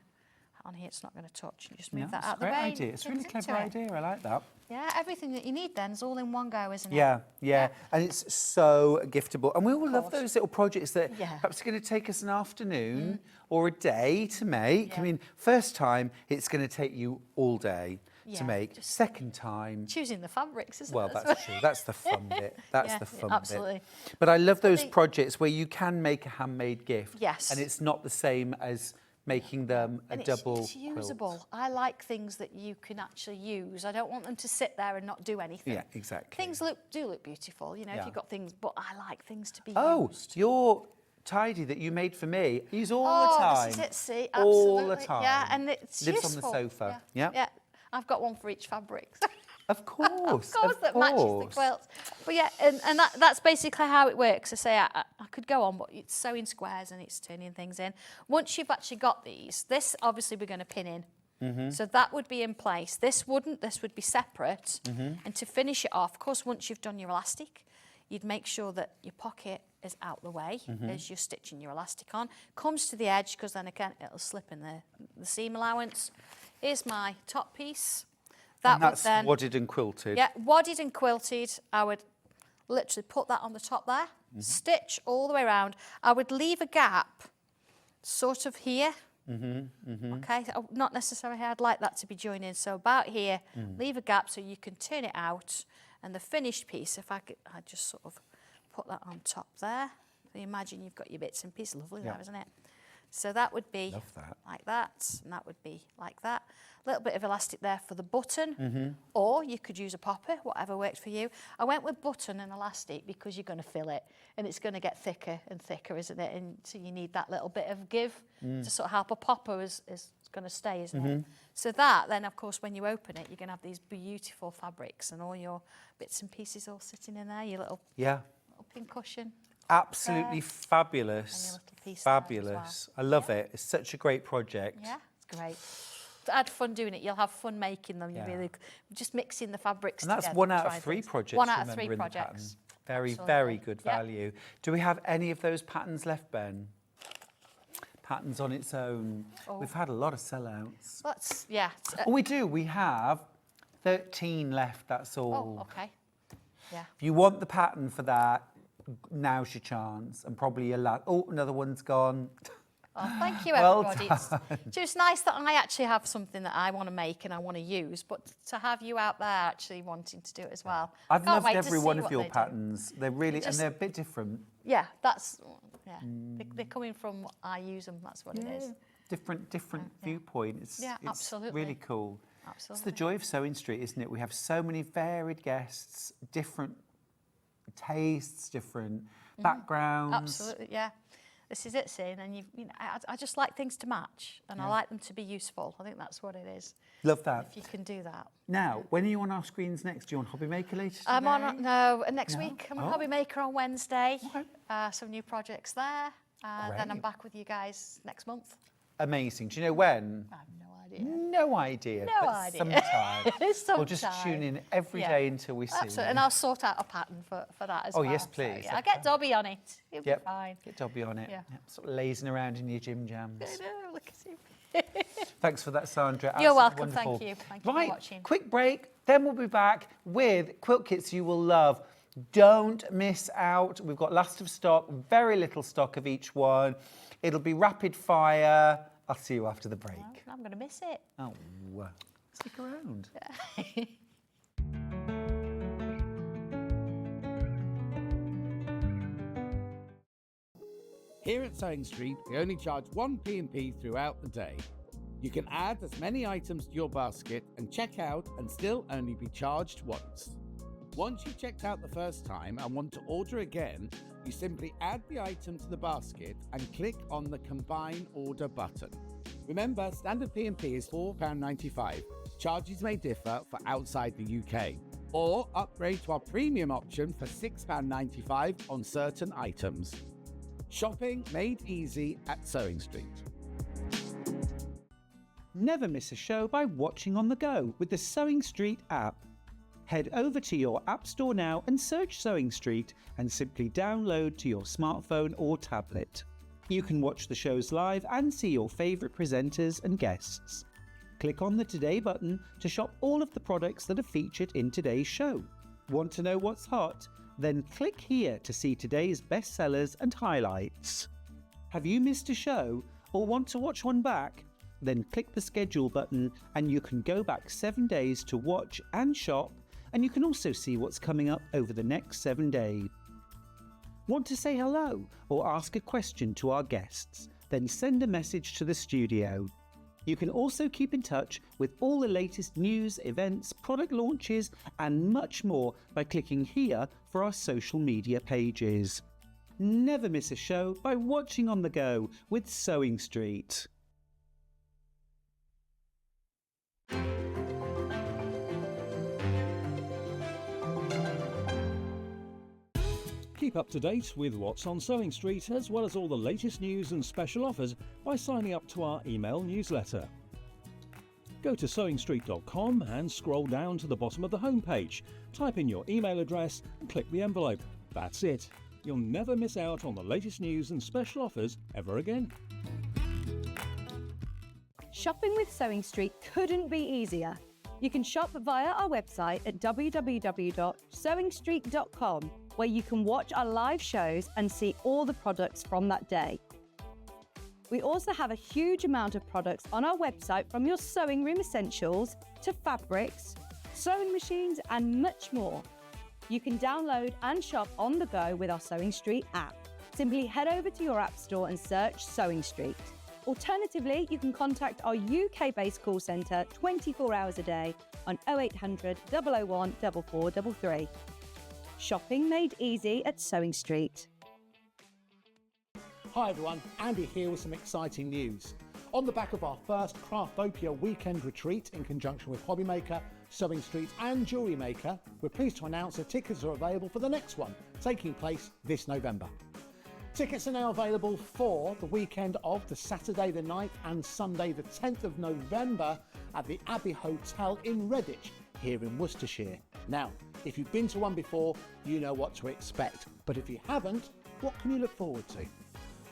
on here, it's not going to touch. You just move Yeah, that it's out a the great way. idea. It's a really pins into clever it. idea. I like that. Yeah, everything that you need then is all in one go, isn't it? Yeah, and it's so giftable. And we all love course. those little projects that Yeah. perhaps are going to take us an afternoon or a day to make. I mean, first time, it's going to take you all day to Yeah, make. just Second time, choosing the fabrics, isn't well, it? that's true. That's the fun bit. That's Yeah, the yeah, fun absolutely. bit. But I love those the- projects where you can make a handmade gift. Yes. And it's not the same as making them a And double it's usable. quilt. I like things that you can actually use. I don't want them to sit there and not do anything. Yeah, exactly. Things do look beautiful, you know, if Yeah. you've got things, but I like things to be Oh, used. your tidy that you made for me, I use all the time. This is it, see, All absolutely. the time. Yeah, and it's Lives useful. on the sofa. Yeah. Yeah. I've got one for each fabric. Of course. Of course, that matches the quilt. But yeah, and that's basically how it works. I say I could go on, but it's sewing squares and it's turning things in. Once you've actually got these, this obviously we're going to pin in. So that would be in place. This wouldn't, this would be separate. And to finish it off, of course, once you've done your elastic, you'd make sure that your pocket is out the way as you're stitching your elastic on. Comes to the edge, because then again, it'll slip in the seam allowance. Here's my top piece. And That would that's then, wadded and quilted. yeah, wadded and quilted. I would literally put that on the top there, stitch all the way around. I would leave a gap sort of here. Okay, so not necessarily here. I'd like that to be joined in. So about here, leave a gap so you can turn it out. And the finished piece, if I just sort of put that on top there. So you imagine you've got your bits and pieces. Lovely, Yeah. that, isn't it? So that would be Love that. like that, and that would be like that. A little bit of elastic there for the button, or you could use a popper, whatever works for you. I went with button and elastic because you're going to fill it, and it's going to get thicker and thicker, isn't it? And so you need that little bit of give to sort of help. A popper is going to stay, isn't it? So that, then of course, when you open it, you're going to have these beautiful fabrics and all your bits and pieces all sitting in there, your little Yeah. pin cushion. Absolutely And fabulous. your little piece there as Fabulous. I love it. It's such a great project. Yeah, it's great. I had fun doing it. You'll have fun making them. Yeah. You really just mixing the fabrics And that's together. one out trying of 3 things. projects. One out of remember, 3 in the pattern. projects. Very, Absolutely. very good Yeah. value. Do we have any of those patterns left, Ben? Patterns on its own. Oh. We've had a lot of sellouts. That's yeah. Oh, we do. We have 13 left, that's all. Oh, okay. Yeah. If you want the pattern for that, now's your chance. And probably your last. Oh, another one's gone. Oh, thank you, Well everybody. It's just nice that I actually have something that I want to make and I want to use, but to have you out there actually wanting to do it as well. I've Can't loved wait to every see one of what your they do. patterns. They're really, Just- and they're a bit different. Yeah, that's yeah. They're coming from what I use them. That's what it is. Different Yeah. viewpoint. It's, Yeah, it's absolutely. really cool. It's Absolutely. the joy of Sewing Street, isn't it? We have so many varied guests, different tastes, different backgrounds. Absolutely, yeah. This is it, seeing, and you know, I just like things to match, and I like them to be useful. I think that's what it is. Love that. If you can do that. Now, when are you on our screens next? Do you want Hobby Maker later today? I'm on next No? week. I'm on Oh. Hobby Maker on Wednesday. Okay. Some new projects there. Then I'm Great. back with you guys next month. Amazing. Do you know when? I have no idea. idea. No idea. No but idea. Sometime. We'll just Sometime. tune in every day until we see Absolutely. you. And I'll sort out a pattern for that as well. Oh, yes, So, please. yeah, I'll get Dobby on it. He'll be fine. Get Dobby on it. Yeah. Sort of lazing around in your gym jams. I know, look at him. Thanks for that, Sandra. You're Absolutely welcome. wonderful. Thank you. Thank you Right, for watching. quick break. Then we'll be back with quilt kits you will love. Don't miss out. We've got last of stock, very little stock of each one. It'll be rapid fire. I'll see you after the break. I'm going to miss it. Oh, stick around. Here at Sewing Street, we only charge 1 P&P throughout the day. You can add as many items to your basket and check out and still only be charged once. Once you've checked out the first time and want to order again, you simply add the item to the basket and click on the Combine Order button. Remember, standard P&P is £4.95. Charges may differ for outside the UK. Or upgrade to our premium option for £6.95 on certain items. Shopping made easy at Sewing Street. Never miss a show by watching on the go with the Sewing Street app. Head over to your App Store now and search Sewing Street and simply download to your smartphone or tablet. You can watch the shows live and see your favourite presenters and guests. Click on the Today button to shop all of the products that are featured in today's show. Want to know what's hot? Then click here to see today's bestsellers and highlights. Have you missed a show or want to watch one back? Then click the schedule button and you can go back 7 days to watch and shop, and you can also see what's coming up over the next 7 days. Want to say hello or ask a question to our guests? Then send a message to the studio. You can also keep in touch with all the latest news, events, product launches and much more by clicking here for our social media pages. Never miss a show by watching on the go with Sewing Street. Keep up to date with what's on Sewing Street, as well as all the latest news and special offers by signing up to our email newsletter. Go to sewingstreet.com and scroll down to the bottom of the homepage. Type in your email address and click the envelope. That's it. You'll never miss out on the latest news and special offers ever again. Shopping with Sewing Street couldn't be easier. You can shop via our website at www.sewingstreet.com, where you can watch our live shows and see all the products from that day. We also have a huge amount of products on our website, from your sewing room essentials to fabrics, sewing machines and much more. You can download and shop on the go with our Sewing Street app. Simply head over to your app store and search Sewing Street. Alternatively, you can contact our UK-based call centre 24 hours a day on 0800 001 4433. Shopping made easy at Sewing Street. Hi everyone, Andy here with some exciting news. On the back of our first Craftopia weekend retreat in conjunction with Hobbymaker, Sewing Street and Jewellery Maker, we're pleased to announce that tickets are available for the next one, taking place this November. Tickets are now available for the weekend of the Saturday the 9th and Sunday the 10th of November at the Abbey Hotel in Redditch, here in Worcestershire. Now, if you've been to one before, you know what to expect. But if you haven't, what can you look forward to?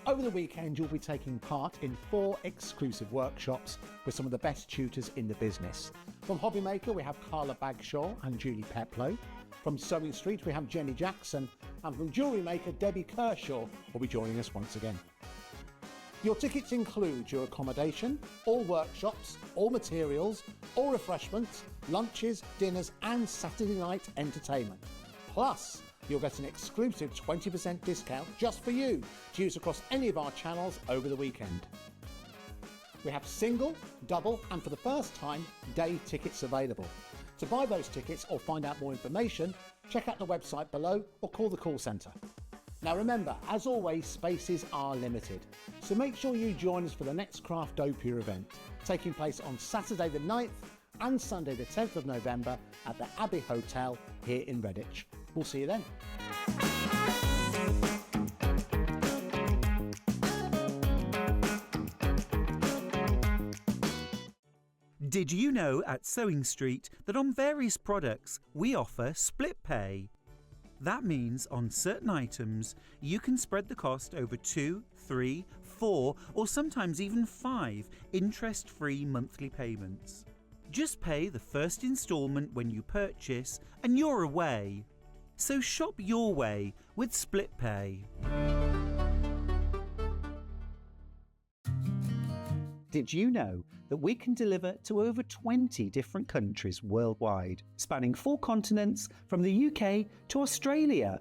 Over the weekend, you'll be taking part in 4 exclusive workshops with some of the best tutors in the business. From Hobbymaker, we have Carla Bagshaw and Julie Peplow. From Sewing Street, we have Jenny Jackson. And from Jewellery Maker, Debbie Kershaw will be joining us once again. Your tickets include your accommodation, all workshops, all materials, all refreshments, lunches, dinners and Saturday night entertainment. Plus, you'll get an exclusive 20% discount just for you to use across any of our channels over the weekend. We have single, double and for the first time, day tickets available. To buy those tickets or find out more information, check out the website below or call the call centre. Now remember, as always, spaces are limited, so make sure you join us for the next Craftopia event, taking place on Saturday the 9th and Sunday the 10th of November at the Abbey Hotel here in Redditch. We'll see you then. Did you know at Sewing Street that on various products we offer split pay? That means on certain items you can spread the cost over 2, 3, 4 or sometimes even 5 interest-free monthly payments. Just pay the first instalment when you purchase and you're away. So shop your way with split pay. Did you know that we can deliver to over 20 different countries worldwide, spanning 4 continents from the UK to Australia?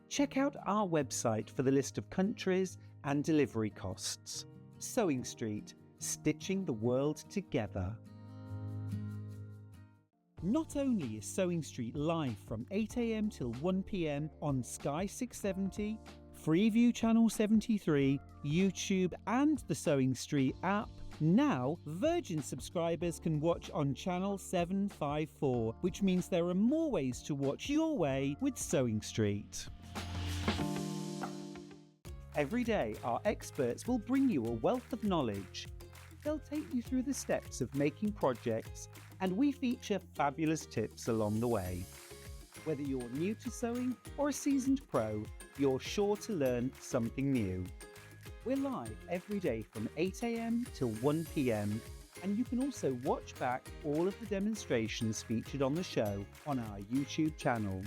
Check out our website for the list of countries and delivery costs. Sewing Street, stitching the world together. Not only is Sewing Street live from 8 a.m. till 1 p.m. on Sky 670, Freeview Channel 73, YouTube and the Sewing Street app, now Virgin subscribers can watch on Channel 754, which means there are more ways to watch your way with Sewing Street. Every day, our experts will bring you a wealth of knowledge. They'll take you through the steps of making projects, and we feature fabulous tips along the way. Whether you're new to sewing or a seasoned pro, you're sure to learn something new. We're live every day from 8 a.m. till 1 p.m. and you can also watch back all of the demonstrations featured on the show on our YouTube channel.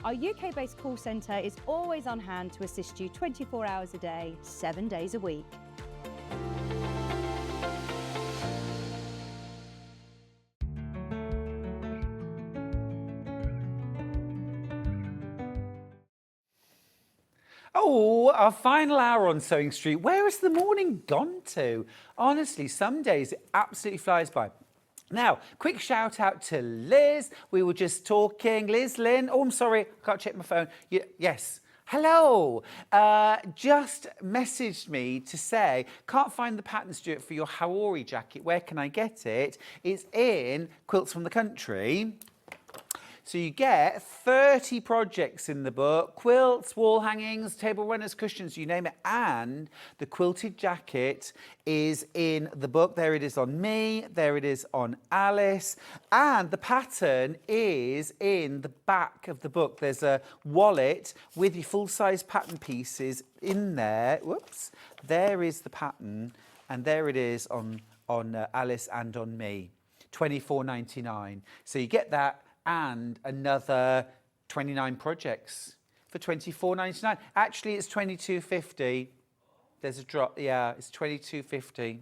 Our UK-based call centre is always on hand to assist you 24 hours a day, 7 days a week. Oh, our final hour on Sewing Street. Where has the morning gone to? Honestly, some days it absolutely flies by. Now, quick shout out to Liz. We were just talking. Liz, Lynn. Oh, I'm sorry. Can't check my phone. Yes. Hello. Just messaged me to say, can't find the pattern, Stuart, for your Haori jacket. Where can I get it? It's in Quilts from the Country. So you get 30 projects in the book, quilts, wall hangings, table runners, cushions, you name it. And the quilted jacket is in the book. There it is on me, there it is on Alice. And the pattern is in the back of the book. There's a wallet with your full-size pattern pieces in there. Whoops. There is the pattern, and there it is on Alice and on me. £24.99. So you get that and another 29 projects for £24.99. Actually, it's £22.50. There's a drop. Yeah, it's £22.50.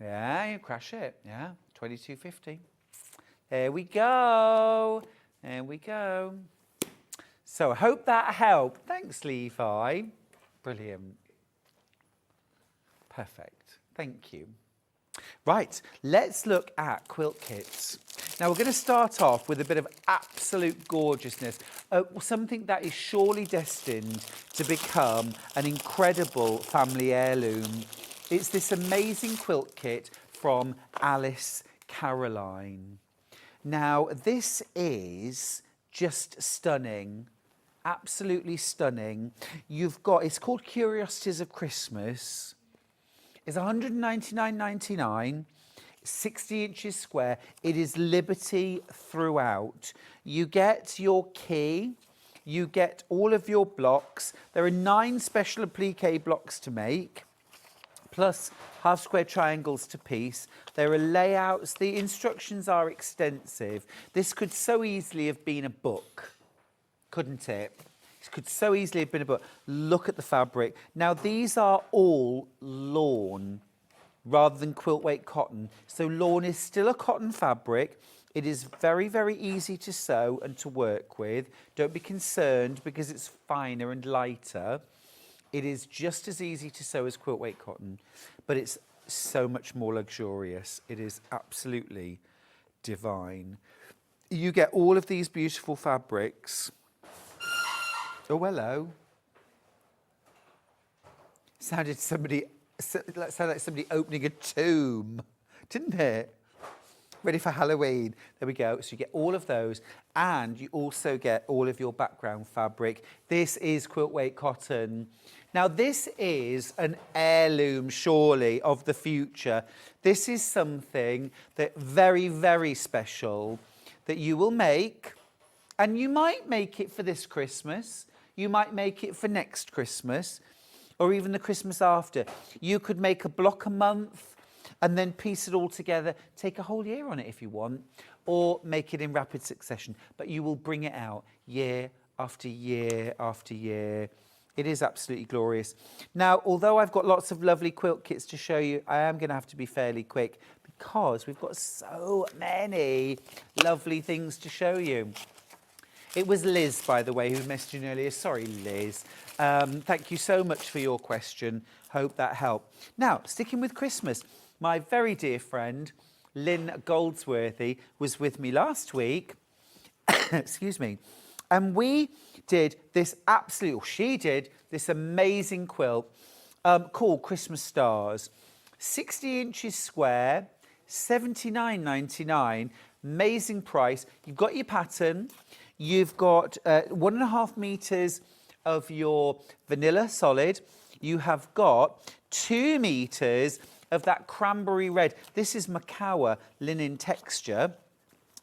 Yeah, you crash it. Yeah, £22.50. There we go. There we go. So I hope that helped. Thanks, Levi. Brilliant. Perfect. Thank you. Right, let's look at quilt kits. Now we're going to start off with a bit of absolute gorgeousness, something that is surely destined to become an incredible family heirloom. It's this amazing quilt kit from Alice Caroline. Now this is just stunning, absolutely stunning. It's called Curiosities of Christmas. It's £199.99, 60 inches square. It is Liberty throughout. You get your key, you get all of your blocks. There are 9 special applique blocks to make, plus half square triangles to piece. There are layouts. The instructions are extensive. This could so easily have been a book, couldn't it? It could so easily have been a book. Look at the fabric. Now, these are all lawn rather than quilt weight cotton. So lawn is still a cotton fabric. It is very, very easy to sew and to work with. Don't be concerned because it's finer and lighter. It is just as easy to sew as quilt weight cotton, but it's so much more luxurious. It is absolutely divine. You get all of these beautiful fabrics. Oh, hello. Sounded sounded like somebody opening a tomb, didn't it? Ready for Halloween. There we go. So you get all of those, and you also get all of your background fabric. This is quilt weight cotton. Now, this is an heirloom, surely, of the future. This is something that very, very special that you will make, and you might make it for this Christmas. You might make it for next Christmas, or even the Christmas after. You could make a block a month, and then piece it all together, take a whole year on it if you want, or make it in rapid succession. But you will bring it out year after year after year. It is absolutely glorious. Now, although I've got lots of lovely quilt kits to show you, I am going to have to be fairly quick because we've got so many lovely things to show you. It was Liz, by the way, who messaged in earlier. Sorry, Liz. Thank you so much for your question. Hope that helped. Now, sticking with Christmas, my very dear friend, Lynn Goldsworthy, was with me last week. Excuse me. And we did this she did this amazing quilt called Christmas Stars. 60 inches square, $79.99. Amazing price. You've got your pattern. You've got 1.5 meters of your vanilla solid. You have got 2 meters of that cranberry red. This is Macawa linen texture.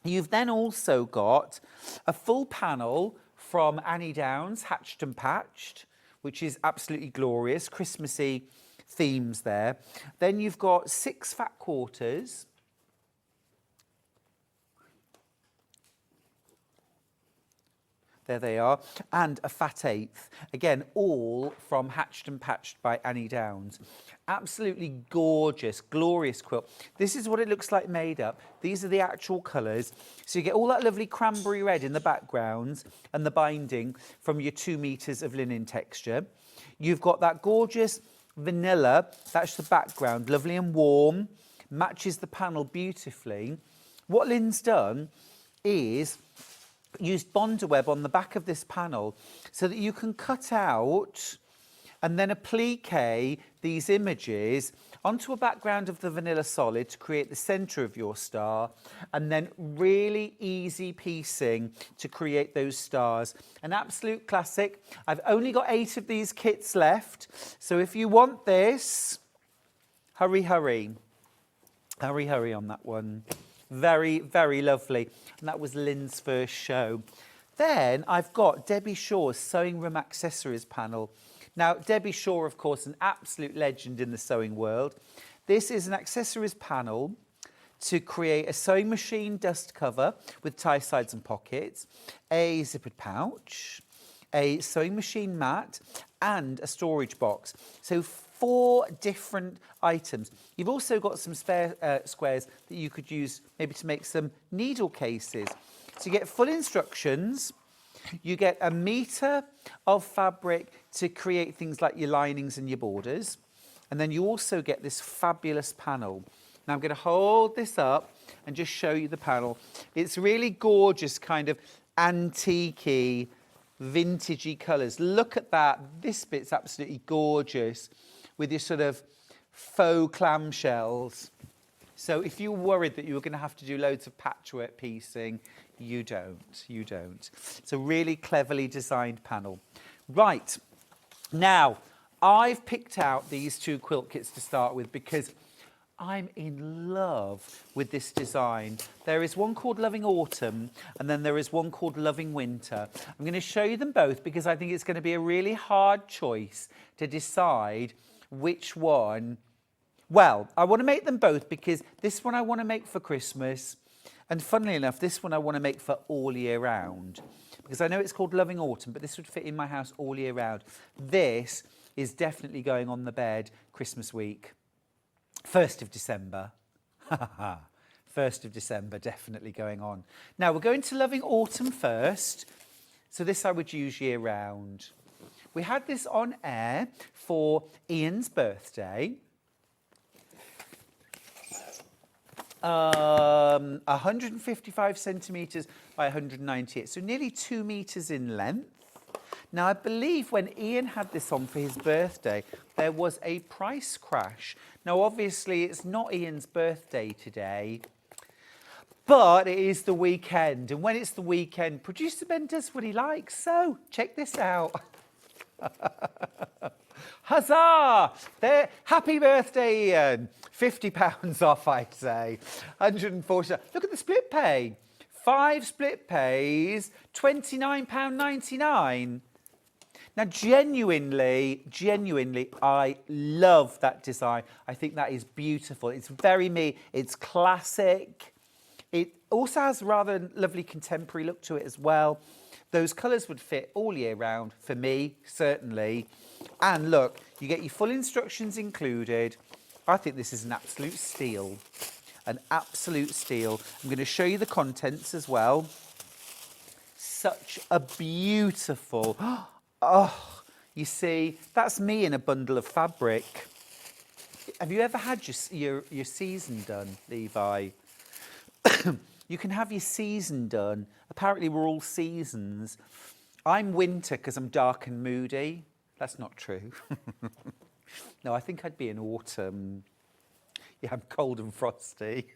You've then also got a full panel from Annie Downs, Hatched and Patched, which is absolutely glorious, Christmassy themes there. Then you've got 6 fat quarters. There they are, and a fat eighth. Again, all from Hatched and Patched by Annie Downs. Absolutely gorgeous, glorious quilt. This is what it looks like made up. These are the actual colours. So you get all that lovely cranberry red in the background and the binding from your 2 meters of linen texture. You've got that gorgeous vanilla, that's the background, lovely and warm, matches the panel beautifully. What Lynn's done is used Bondaweb on the back of this panel so that you can cut out and then applique these images onto a background of the vanilla solid to create the centre of your star, and then really easy piecing to create those stars. An absolute classic. I've only got 8 of these kits left, so if you want this, hurry, hurry. Hurry, hurry on that one. Very, very lovely. And that was Lynn's first show. Then I've got Debbie Shaw's Sewing Room Accessories panel. Now, Debbie Shaw, of course, an absolute legend in the sewing world. This is an accessories panel to create a sewing machine dust cover with tie sides and pockets, a zippered pouch, a sewing machine mat, and a storage box. So 4 different items. You've also got some spare squares that you could use maybe to make some needle cases. So you get full instructions. You get 1 meter of fabric to create things like your linings and your borders. And then you also get this fabulous panel. Now I'm going to hold this up and just show you the panel. It's really gorgeous, kind of antique-y, vintagey colours. Look at that. This bit's absolutely gorgeous with your sort of faux clamshells. So if you were worried that you were going to have to do loads of patchwork piecing, you don't. You don't. It's a really cleverly designed panel. Right. Now, I've picked out these 2 quilt kits to start with because I'm in love with this design. There is one called Loving Autumn, and then there is one called Loving Winter. I'm going to show you them both because I think it's going to be a really hard choice to decide which one. Well, I want to make them both because this one I want to make for Christmas, and funnily enough, this one I want to make for all year round. Because I know it's called Loving Autumn, but this would fit in my house all year round. This is definitely going on the bed Christmas week. 1st of December. 1st of December, definitely going on. Now, we're going to Loving Autumn first. So this I would use year round. We had this on air for Ian's birthday. 155 centimetres by 198, so nearly 2 metres in length. Now, I believe when Ian had this on for his birthday, there was a price crash. Now, obviously, it's not Ian's birthday today, but it is the weekend. And when it's the weekend, producer Ben does what he likes. So, check this out. Huzzah! There, happy birthday, Ian. £50 off, I'd say. 140. Look at the split pay. 5 split pays, £29.99. Now, genuinely, I love that design. I think that is beautiful. It's very me. It's classic. It also has a rather lovely contemporary look to it as well. Those colours would fit all year round, for me, certainly. And look, you get your full instructions included. I think this is an absolute steal. An absolute steal. I'm going to show you the contents as well. Such a beautiful... Oh, you see, that's me in a bundle of fabric. Have you ever had your season done, Levi? You can have your season done. Apparently we're all seasons. I'm winter because I'm dark and moody. That's not true. No, I think I'd be in autumn. Yeah, I'm cold and frosty.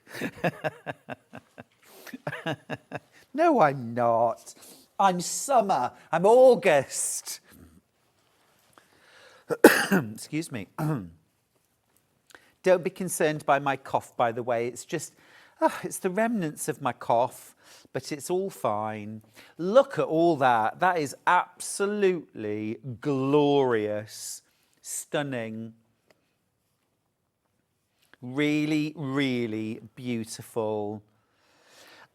No, I'm not. I'm summer. I'm August. Excuse me. Don't be concerned by my cough, by the way. It's just, it's the remnants of my cough, but it's all fine. Look at all that. That is absolutely glorious. Stunning. Really, really beautiful.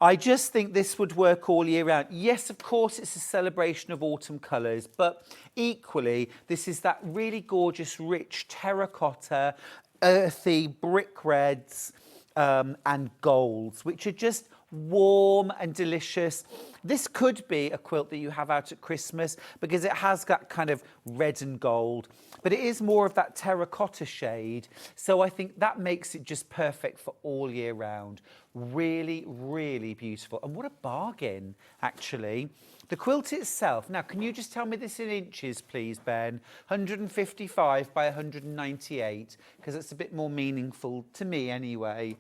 I just think this would work all year round. Yes, of course, it's a celebration of autumn colours, but equally, this is that really gorgeous, rich terracotta, earthy brick reds and golds, which are just warm and delicious. This could be a quilt that you have out at Christmas because it has that kind of red and gold, but it is more of that terracotta shade. So I think that makes it just perfect for all year round. Really, really beautiful. And what a bargain, actually. The quilt itself, now, can you just tell me this in inches, please, Ben? 155 by 198, because it's a bit more meaningful to me anyway.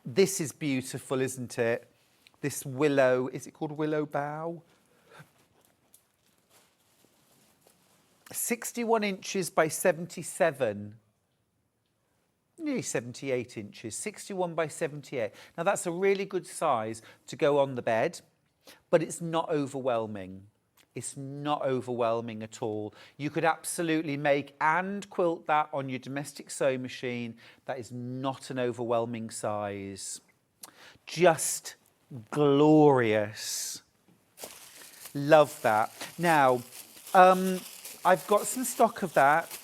This is beautiful, isn't it? This willow, is it called willow bough? 61 inches by 77. Nearly 78 inches, 61 by 78. Now that's a really good size to go on the bed, but it's not overwhelming. It's not overwhelming at all. You could absolutely make and quilt that on your domestic sewing machine. That is not an overwhelming size. Just glorious. Love that. Now, I've got some stock of that,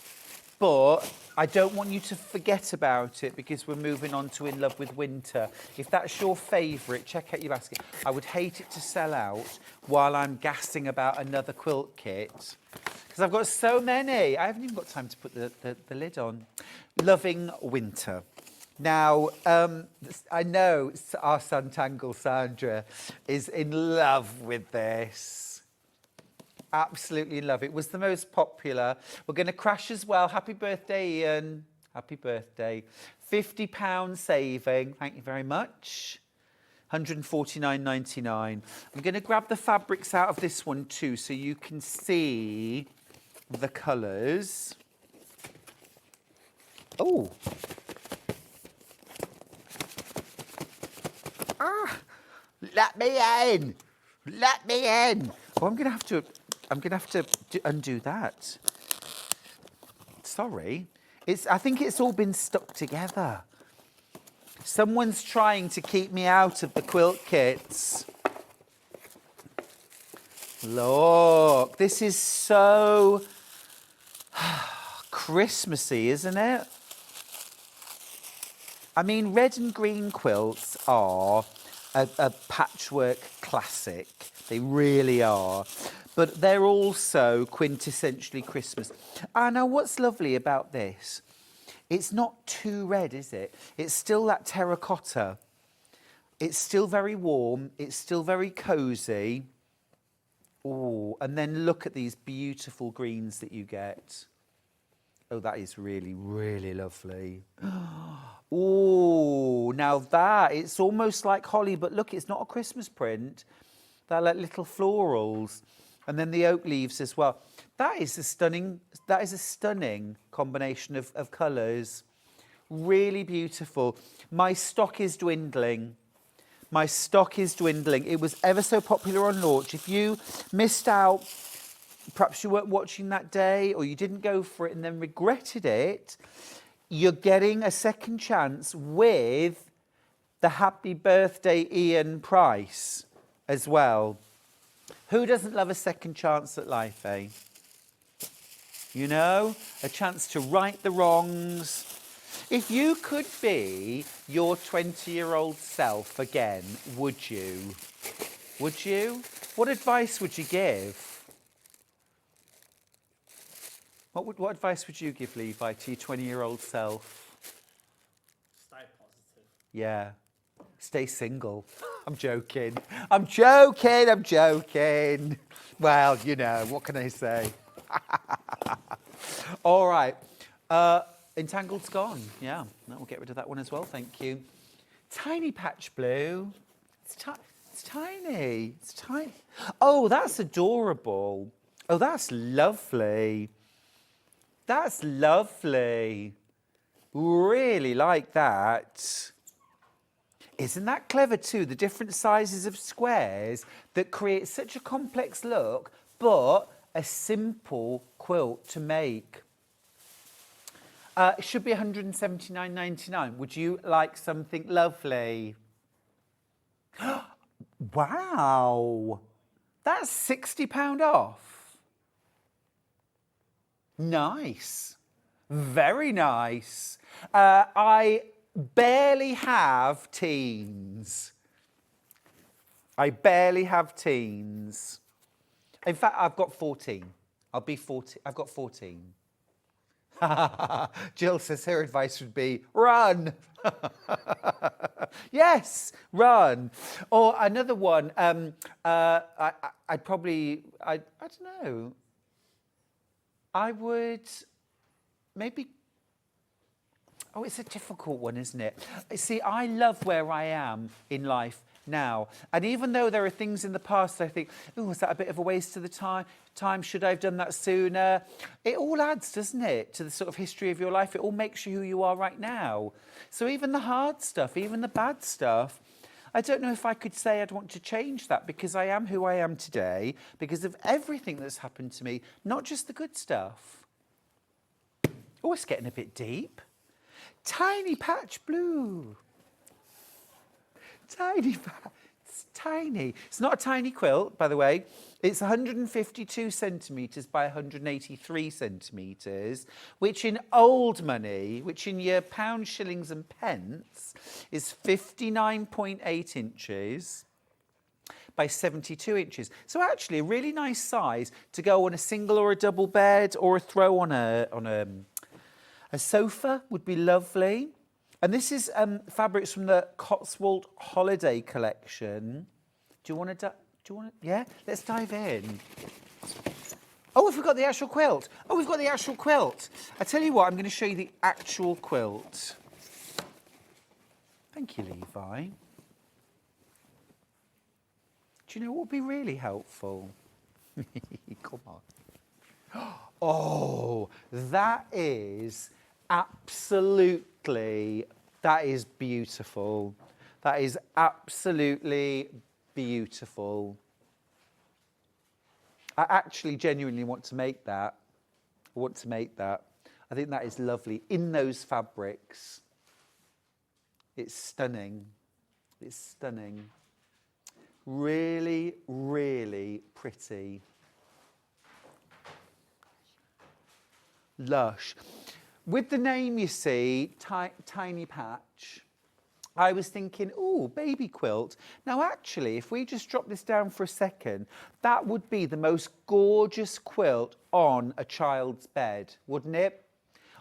but I don't want you to forget about it because we're moving on to In Love with Winter. If that's your favourite, check out your basket. I would hate it to sell out while I'm gassing about another quilt kit because I've got so many. I haven't even got time to put the lid on. Loving Winter. Now, I know our Sanntangle Sandra is in love with this. Absolutely love it. It was the most popular. We're going to crash as well. Happy birthday, Ian. Happy birthday. £50 saving. Thank you very much. £149.99. I'm going to grab the fabrics out of this one too so you can see the colours. Oh. Ah. Let me in. Let me in. Oh, I'm going to have to undo that. Sorry. I think it's all been stuck together. Someone's trying to keep me out of the quilt kits. Look, this is so Christmassy, isn't it? I mean, red and green quilts are a patchwork classic. They really are. But they're also quintessentially Christmas. Now, what's lovely about this? It's not too red, is it? It's still that terracotta. It's still very warm. It's still very cosy. Oh, and then look at these beautiful greens that you get. Oh, that is really, really lovely. Oh, now that, it's almost like holly, but look, it's not a Christmas print. They're like little florals. And then the oak leaves as well. That is a stunning combination of colours. Really beautiful. My stock is dwindling. My stock is dwindling. It was ever so popular on launch. If you missed out, perhaps you weren't watching that day or you didn't go for it and then regretted it, you're getting a second chance with the Happy Birthday Ian price as well. Who doesn't love a second chance at life, eh? You know, a chance to right the wrongs. If you could be your 20-year-old self again, would you? Would you? What advice would you give? What advice would you give, Levi, to your 20-year-old self? Stay positive. Yeah. Stay single. I'm joking. I'm joking. I'm joking. Well, you know, what can I say? All right. Entangled's gone. Yeah, we'll get rid of that one as well. Thank you. Tiny patch blue. It's tiny. It's tiny. Oh, that's adorable. Oh, that's lovely. That's lovely. Really like that. Isn't that clever too? The different sizes of squares that create such a complex look, but a simple quilt to make. It should be £179.99. Would you like something lovely? Wow, that's £60 off. Nice, very nice. I barely have teens. I barely have teens. In fact, I've got 14. I'll be 40. I've got 14. Jill says her advice would be run. Yes, run. Or another one. I'd probably. I don't know. I would maybe. Oh, it's a difficult one, isn't it? See, I love where I am in life now. And even though there are things in the past I think, oh, was that a bit of a waste of the time? Should I have done that sooner? It all adds, doesn't it, to the sort of history of your life. It all makes you who you are right now. So even the hard stuff, even the bad stuff, I don't know if I could say I'd want to change that because I am who I am today because of everything that's happened to me, not just the good stuff. Oh, it's getting a bit deep. Tiny patch blue. Tiny patch. It's tiny. It's not a tiny quilt, by the way. It's 152 centimetres by 183 centimetres, which in old money, which in your pounds, shillings and pence, is 59.8 inches by 72 inches. So actually a really nice size to go on a single or a double bed or a throw on a sofa would be lovely. And this is fabrics from the Cotswold Holiday Collection. Do you want to? Yeah, let's dive in. Oh, we've got the actual quilt. Oh, we've got the actual quilt. I tell you what, I'm going to show you the actual quilt. Thank you, Levi. Do you know what would be really helpful? Come on. Oh, that is absolutely, that is beautiful. That is absolutely beautiful. I actually genuinely want to make that. I want to make that. I think that is lovely. In those fabrics. It's stunning. It's stunning. Really, really pretty. Lush. With the name, you see, Tiny Patch, I was thinking, oh, baby quilt. Now, actually, if we just drop this down for a second, that would be the most gorgeous quilt on a child's bed, wouldn't it?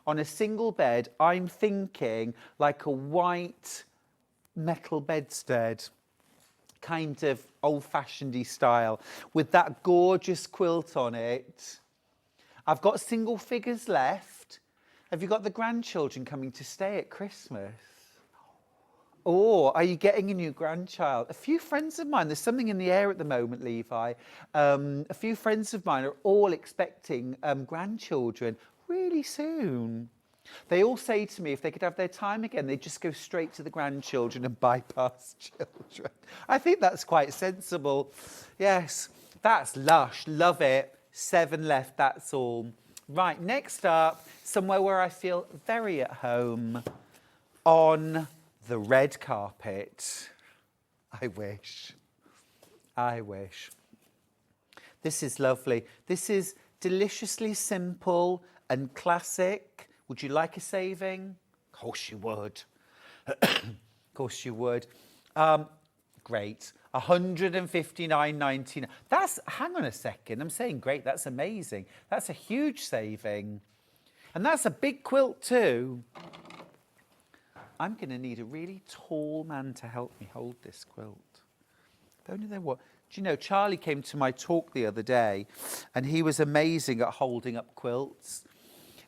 On a single bed, I'm thinking like a white metal bedstead. kind of old-fashioned-y style with that gorgeous quilt on it. I've got single figures left. Have you got the grandchildren coming to stay at Christmas? Or are you getting a new grandchild? A few friends of mine, there's something in the air at the moment, Levi. A few friends of mine are all expecting grandchildren really soon. They all say to me if they could have their time again, they'd just go straight to the grandchildren and bypass children. I think that's quite sensible. Yes, that's lush. Love it. 7 left, that's all. Right, next up, somewhere where I feel very at home, on the red carpet. I wish. I wish. This is lovely. This is deliciously simple and classic. Would you like a saving? Of course you would. Of course you would. Great. $159.99. That's, hang on a second. I'm saying great. That's amazing. That's a huge saving. And that's a big quilt too. I'm going to need a really tall man to help me hold this quilt. If only there were. Do you know, Charlie came to my talk the other day and he was amazing at holding up quilts.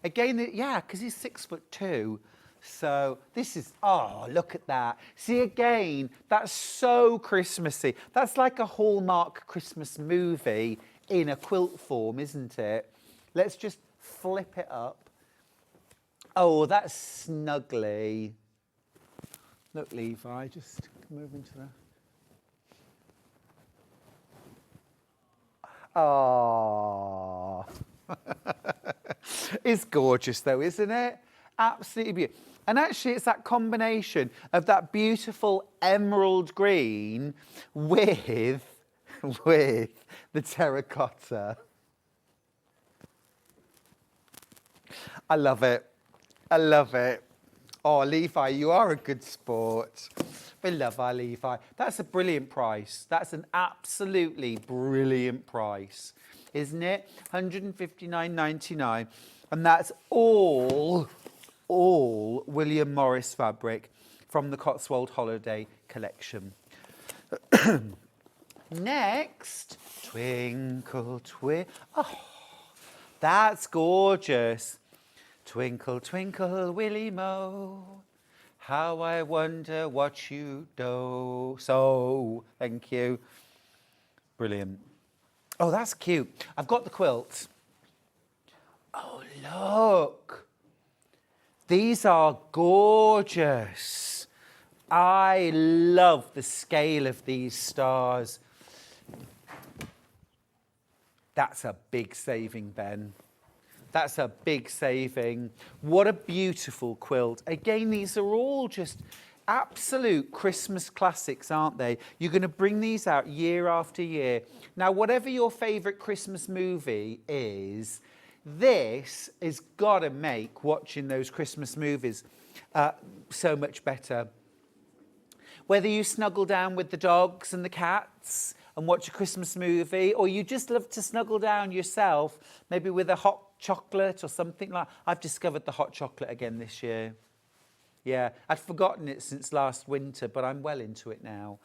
Again, yeah, because he's 6'2". So this is, oh, look at that. See, again, that's so Christmassy. That's like a Hallmark Christmas movie in a quilt form, isn't it? Let's just flip it up. Oh, that's snuggly. Look, Levi, just come over into that. Oh. It's gorgeous though, isn't it? Absolutely beautiful. And actually it's that combination of that beautiful emerald green with the terracotta. I love it. I love it. Oh, Levi, you are a good sport. We love our Levi. That's a brilliant price. That's an absolutely brilliant price, isn't it? $159.99. And that's all William Morris fabric from the Cotswold Holiday Collection. Next, Twinkle, Twinkle. Oh, that's gorgeous. Twinkle, twinkle, Willie Mo, how I wonder what you do. So, thank you. Brilliant. Oh, that's cute. I've got the quilt. Oh, look. These are gorgeous. I love the scale of these stars. That's a big saving, Ben. That's a big saving. What a beautiful quilt. Again, these are all just absolute Christmas classics, aren't they? You're going to bring these out year after year. Now, whatever your favourite Christmas movie is, this has got to make watching those Christmas movies so much better. Whether you snuggle down with the dogs and the cats and watch a Christmas movie, or you just love to snuggle down yourself, maybe with a hot chocolate or something like. I've discovered the hot chocolate again this year. Yeah, I'd forgotten it since last winter, but I'm well into it now.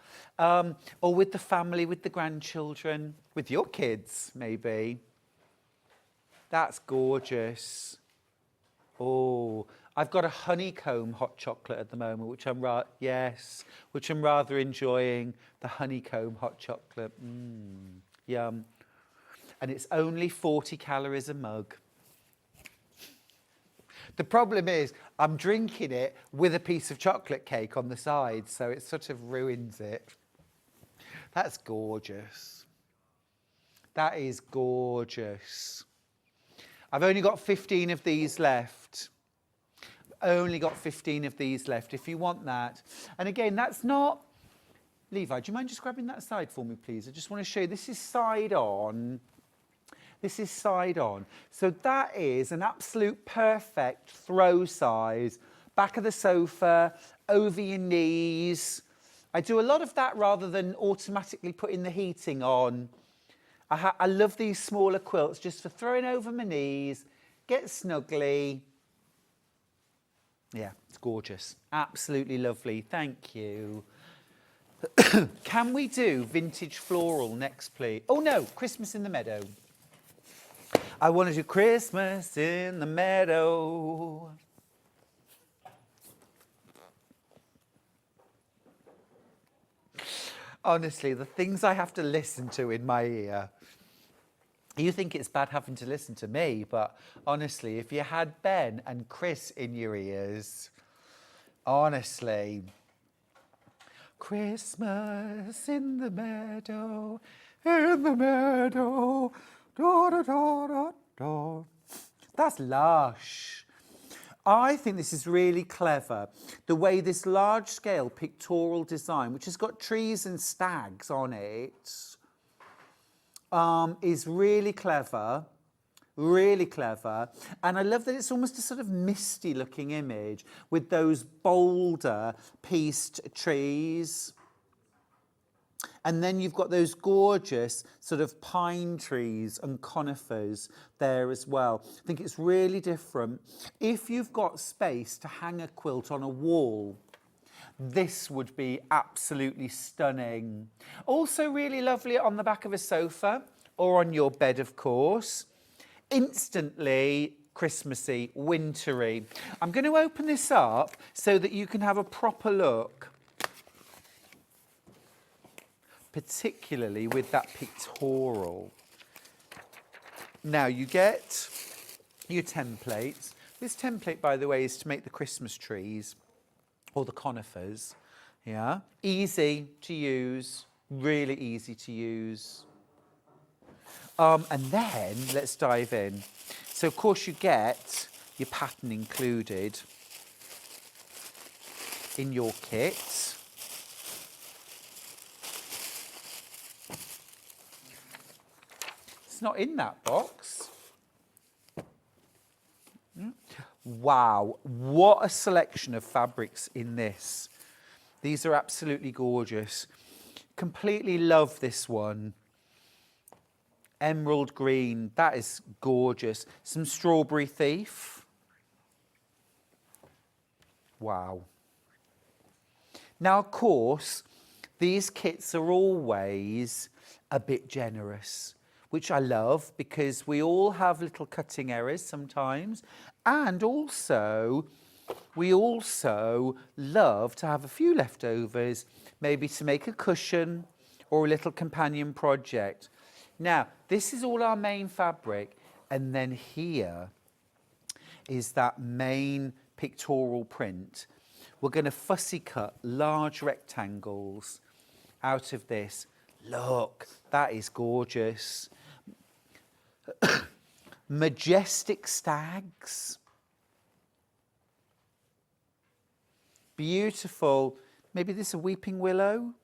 Or with the family, with the grandchildren, with your kids, maybe. That's gorgeous. Oh, I've got a honeycomb hot chocolate at the moment, which I'm rather enjoying. The honeycomb hot chocolate. Yum. And it's only 40 calories a mug. The problem is I'm drinking it with a piece of chocolate cake on the side, so it sort of ruins it. That's gorgeous. That is gorgeous. I've only got 15 of these left. Only got 15 of these left if you want that. And again, that's not... Levi, do you mind just grabbing that side for me, please? I just want to show you, this is side on. This is side on. So that is an absolute perfect throw size. Back of the sofa, over your knees. I do a lot of that rather than automatically putting the heating on. I love these smaller quilts just for throwing over my knees, get snuggly. Yeah, it's gorgeous. Absolutely lovely. Thank you. Can we do vintage floral next, please? Oh no, Christmas in the meadow. I want to do Christmas in the meadow. Honestly, the things I have to listen to in my ear. You think it's bad having to listen to me, but honestly, if you had Ben and Chris in your ears, honestly. Christmas in the meadow, da da da da da. That's lush. I think this is really clever. The way this large-scale pictorial design, which has got trees and stags on it, is really clever. Really clever. And I love that it's almost a sort of misty looking image with those bolder pieced trees. And then you've got those gorgeous sort of pine trees and conifers there as well. I think it's really different. If you've got space to hang a quilt on a wall, this would be absolutely stunning. Also really lovely on the back of a sofa or on your bed, of course. Instantly Christmassy, wintry. I'm going to open this up so that you can have a proper look, particularly with that pictorial. Now you get your templates. This template, by the way, is to make the Christmas trees or the conifers. Yeah, easy to use, really easy to use. And then let's dive in. So of course you get your pattern included in your kit. It's not in that box. Wow, what a selection of fabrics in this. These are absolutely gorgeous. Completely love this one. Emerald green, that is gorgeous. Some strawberry thief. Wow. Now, of course, these kits are always a bit generous, which I love because we all have little cutting errors sometimes. And also, we also love to have a few leftovers, maybe to make a cushion or a little companion project. Now, this is all our main fabric, and then here is that main pictorial print. We're going to fussy cut large rectangles out of this. Look, that is gorgeous. Majestic stags. Beautiful. Maybe this is a weeping willow.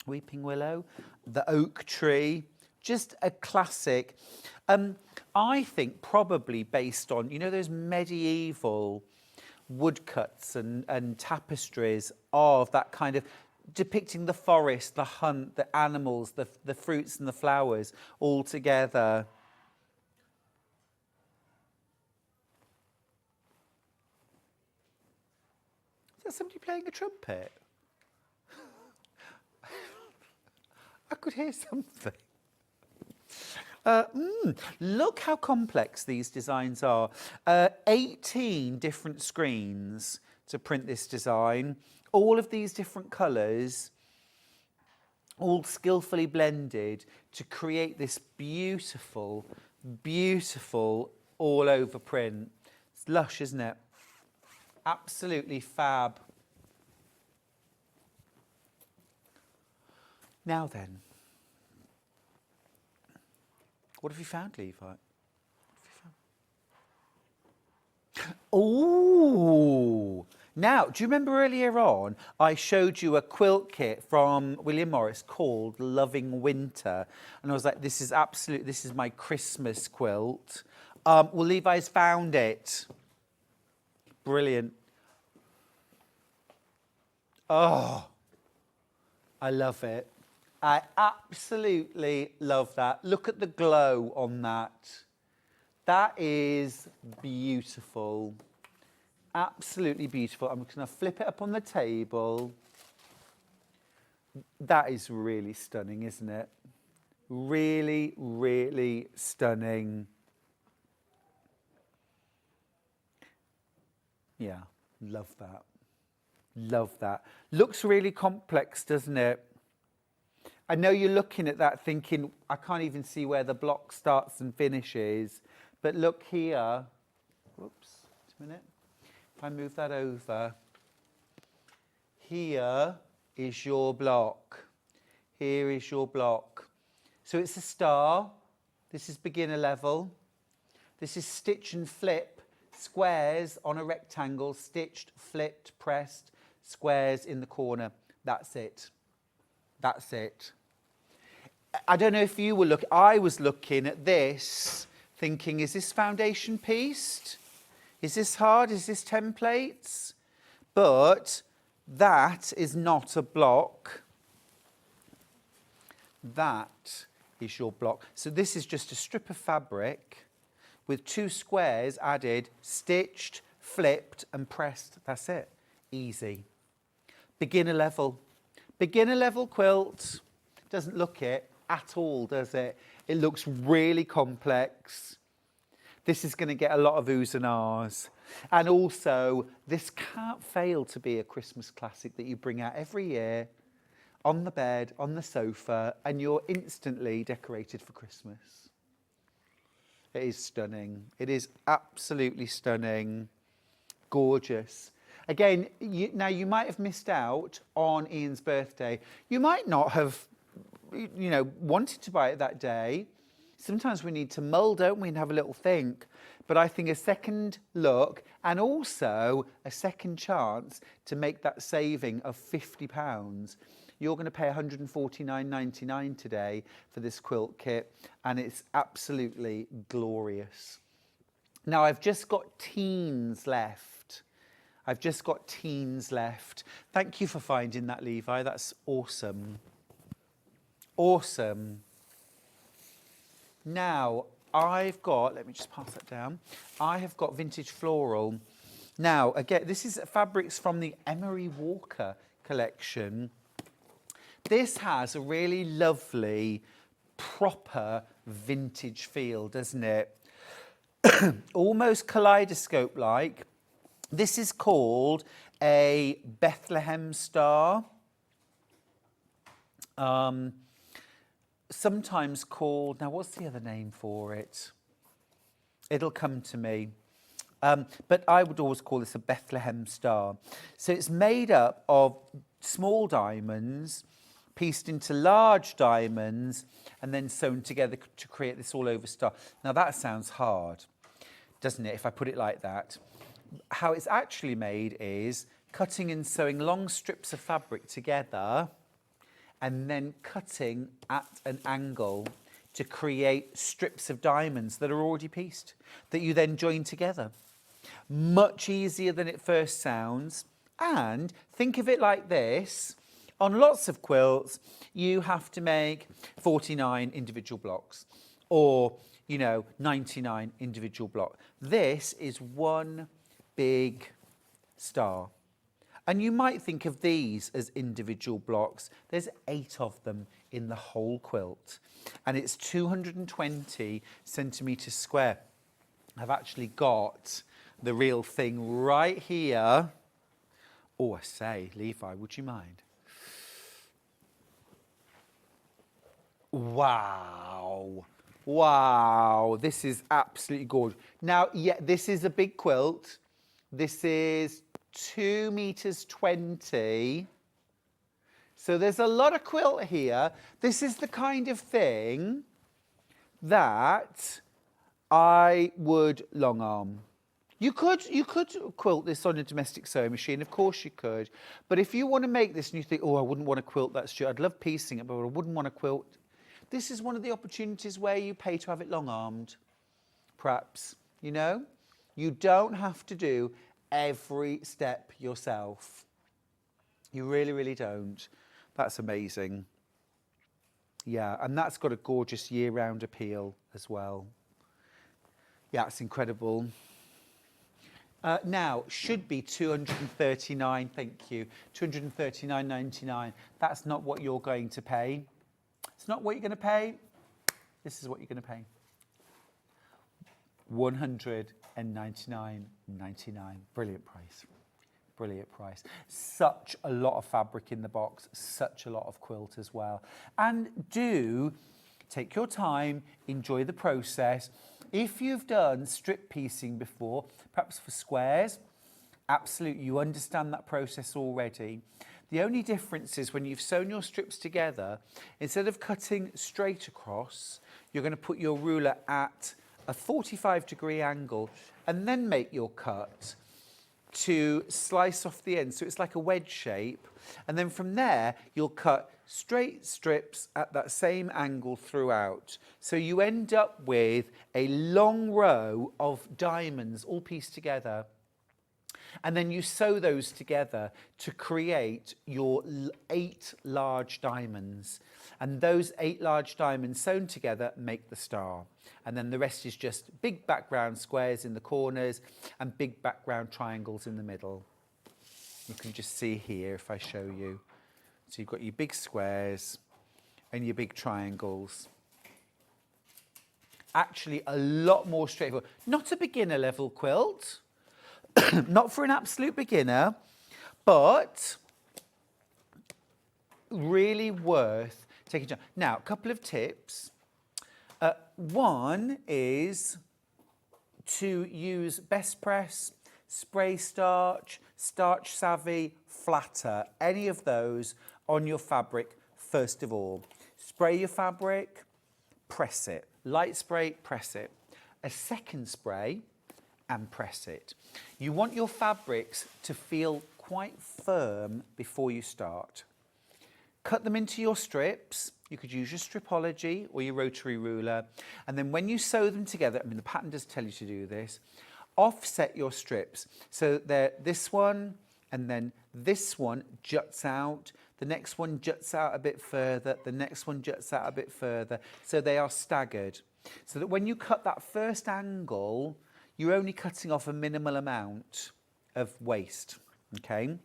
Weeping willow, the oak tree, just a classic. I think probably based on, you know, those medieval woodcuts and tapestries of that kind of depicting the forest, the hunt, the animals, the fruits and the flowers all together. Is that somebody playing a trumpet? I could hear something. Look how complex these designs are. 18 different screens to print this design. All of these different colours, all skillfully blended to create this beautiful, beautiful all-over print. It's lush, isn't it? Absolutely fab. Now then, what have you found, Levi? Oh, now, do you remember earlier on I showed you a quilt kit from William Morris called Loving Winter? And I was like, this is my Christmas quilt. Well, Levi's found it. Brilliant. Oh, I love it. I absolutely love that. Look at the glow on that. That is beautiful. Absolutely beautiful. I'm just going to flip it up on the table. That is really stunning, isn't it? Really, really stunning. Yeah, love that. Love that. Looks really complex, doesn't it? I know you're looking at that thinking, I can't even see where the block starts and finishes. But look here. Whoops, just a minute. If I move that over. Here is your block. Here is your block. So it's a star. This is beginner level. This is stitch and flip squares on a rectangle, stitched, flipped, pressed, squares in the corner. That's it. That's it. I don't know if you were looking, I was looking at this thinking, is this foundation pieced? Is this hard? Is this templates? But that is not a block. That is your block. So this is just a strip of fabric with 2 squares added, stitched, flipped and pressed. That's it. Easy. Beginner level. Beginner level quilt. Doesn't look it at all, does it? It looks really complex. This is going to get a lot of oohs and ahs. And also, this can't fail to be a Christmas classic that you bring out every year on the bed, on the sofa, and you're instantly decorated for Christmas. It is stunning. It is absolutely stunning. Gorgeous. Again, now you might have missed out on Ian's birthday. You might not have, wanted to buy it that day. Sometimes we need to mull, don't we, and have a little think. But I think a second look and also a second chance to make that saving of £50. You're going to pay £149.99 today for this quilt kit, and it's absolutely glorious. Now, I've just got teens left. I've just got teens left. Thank you for finding that, Levi. That's awesome. Awesome. Now, I've got, let me just pass that down. I have got vintage floral. Now, again, this is fabrics from the Emery Walker collection. This has a really lovely, proper vintage feel, doesn't it? Almost kaleidoscope-like. This is called a Bethlehem star. Sometimes called, now what's the other name for it? It'll come to me. But I would always call this a Bethlehem star. So it's made up of small diamonds, pieced into large diamonds, and then sewn together to create this all-over star. Now that sounds hard, doesn't it, if I put it like that? How it's actually made is cutting and sewing long strips of fabric together and then cutting at an angle to create strips of diamonds that are already pieced, that you then join together. Much easier than it first sounds. And think of it like this. On lots of quilts, you have to make 49 individual blocks or, 99 individual blocks. This is one big star. And you might think of these as individual blocks. There's 8 of them in the whole quilt. And it's 220 centimetres square. I've actually got the real thing right here. Oh, I say, Levi, would you mind? Wow. Wow. This is absolutely gorgeous. Now, yeah, this is a big quilt. This is 2 meters 20. So there's a lot of quilt here. This is the kind of thing that I would long arm. You could quilt this on a domestic sewing machine, of course you could. But if you want to make this and you think, oh, I wouldn't want to quilt that, Stuart, I'd love piecing it, but I wouldn't want to quilt. This is one of the opportunities where you pay to have it long armed, perhaps, You don't have to do every step yourself. You really, really don't. That's amazing. Yeah, and that's got a gorgeous year-round appeal as well. Yeah, it's incredible. Now, should be 239, thank you, 239.99. That's not what you're going to pay. It's not what you're going to pay. This is what you're going to pay. 199.99. Brilliant price. Brilliant price. Such a lot of fabric in the box, such a lot of quilt as well. And do take your time, enjoy the process. If you've done strip piecing before, perhaps for squares, absolutely, you understand that process already. The only difference is when you've sewn your strips together, instead of cutting straight across, you're going to put your ruler at a 45-degree angle and then make your cut to slice off the end. So it's like a wedge shape. And then from there, you'll cut straight strips at that same angle throughout. So you end up with a long row of diamonds all pieced together. And then you sew those together to create your 8 large diamonds. And those 8 large diamonds sewn together make the star. And then the rest is just big background squares in the corners and big background triangles in the middle. You can just see here if I show you. So you've got your big squares and your big triangles. Actually, a lot more straightforward. Not a beginner level quilt. Not for an absolute beginner, but really worth taking time. Now, a couple of tips. One is to use Best Press, Spray Starch, Starch Savvy, Flatter, any of those on your fabric first of all. Spray your fabric, press it. Light spray, press it. A second spray, and press it. You want your fabrics to feel quite firm before you start. Cut them into your strips. You could use your Stripology or your rotary ruler. And then when you sew them together, I mean, the pattern does tell you to do this, offset your strips. So this one and then this one juts out. The next one juts out a bit further. The next one juts out a bit further. So they are staggered. So that when you cut that first angle, you're only cutting off a minimal amount of waste, okay?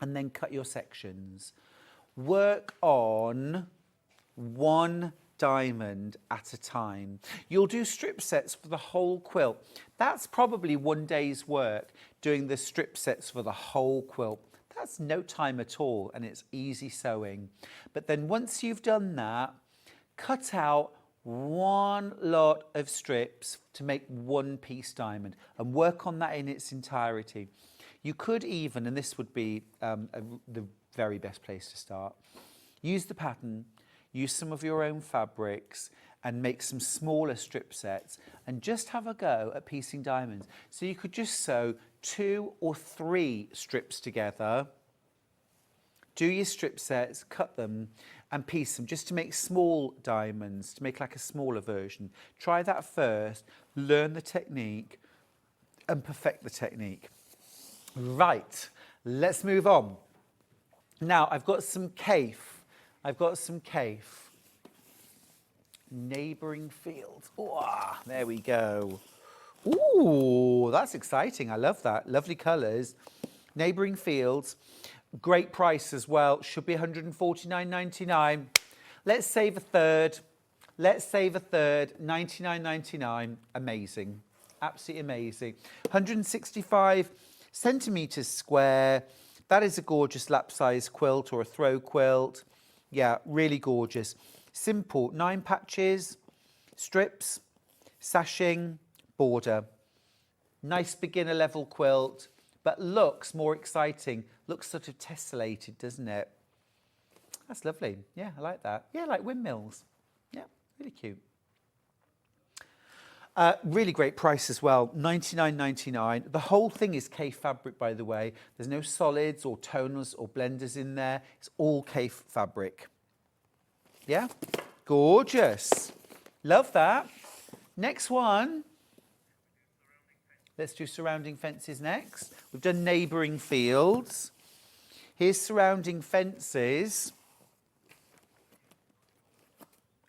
And then cut your sections. Work on one diamond at a time. You'll do strip sets for the whole quilt. That's probably one day's work, doing the strip sets for the whole quilt. That's no time at all, and it's easy sewing. But then once you've done that, cut out one lot of strips to make one piece diamond and work on that in its entirety. You could even, and this would be the very best place to start, use the pattern, use some of your own fabrics and make some smaller strip sets and just have a go at piecing diamonds. So you could just sew 2 or 3 strips together, do your strip sets, cut them and piece them just to make small diamonds, to make like a smaller version. Try that first, learn the technique and perfect the technique. Right, let's move on. Now I've got some Kaif. Neighbouring fields. Oh, there we go. Ooh, that's exciting. I love that. Lovely colours. Neighbouring fields. Great price as well. Should be £149.99. Let's save a third. 99.99. Amazing. Absolutely amazing. 165 centimetres square. That is a gorgeous lap size quilt or a throw quilt. Yeah, really gorgeous. Simple, 9 patches, strips, sashing, border. Nice beginner level quilt, but looks more exciting. Looks sort of tessellated, doesn't it? That's lovely. Yeah, I like that. Yeah, like windmills. Yeah, really cute. Really great price as well, £99.99. The whole thing is Kaif fabric, by the way. There's no solids or toners or blenders in there. It's all Kaif fabric. Yeah, gorgeous. Love that. Next one. Let's do surrounding fences next. We've done neighbouring fields. Here's surrounding fences.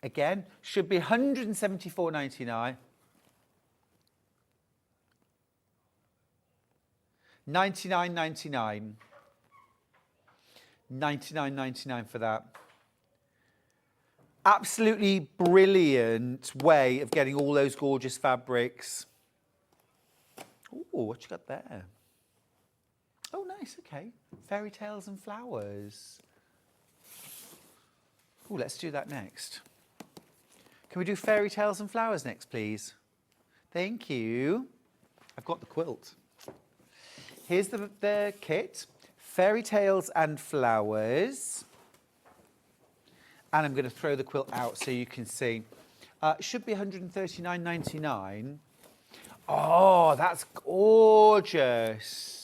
Again, should be £174.99. $99.99. $99.99 for that. Absolutely brilliant way of getting all those gorgeous fabrics. Oh, what you got there? Oh, nice, okay. Fairy tales and flowers. Oh, let's do that next. Can we do fairy tales and flowers next, please? Thank you. I've got the quilt. Here's the kit. Fairy tales and flowers. And I'm going to throw the quilt out so you can see. It should be $139.99. Oh, that's gorgeous.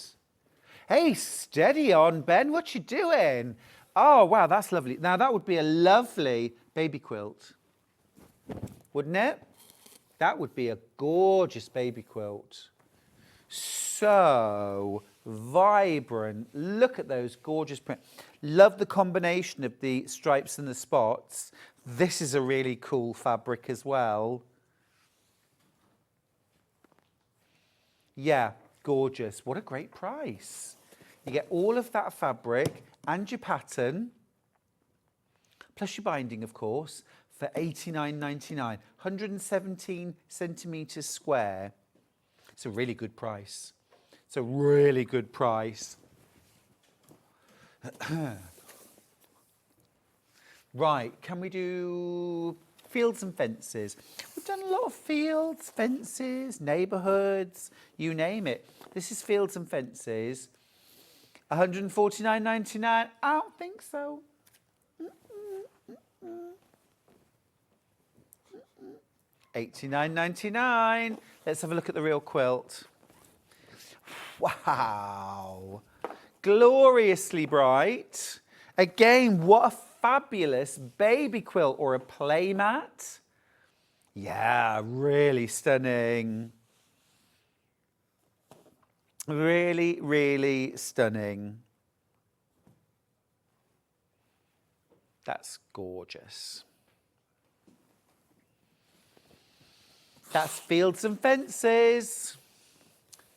Hey, steady on, Ben. What you doing? Oh, wow, that's lovely. Now, that would be a lovely baby quilt, wouldn't it? That would be a gorgeous baby quilt. So vibrant. Look at those gorgeous prints. Love the combination of the stripes and the spots. This is a really cool fabric as well. Yeah, gorgeous. What a great price. You get all of that fabric and your pattern, plus your binding, of course, for $89.99. 117 centimetres square. It's a really good price. It's a really good price. Right, can we do fields and fences? We've done a lot of fields, fences, neighbourhoods, you name it. This is fields and fences. $149.99. I don't think so. $89.99. Let's have a look at the real quilt. Wow. Gloriously bright. Again, what a fabulous baby quilt or a playmat. Yeah, really stunning. Really, really stunning. That's gorgeous. That's fields and fences.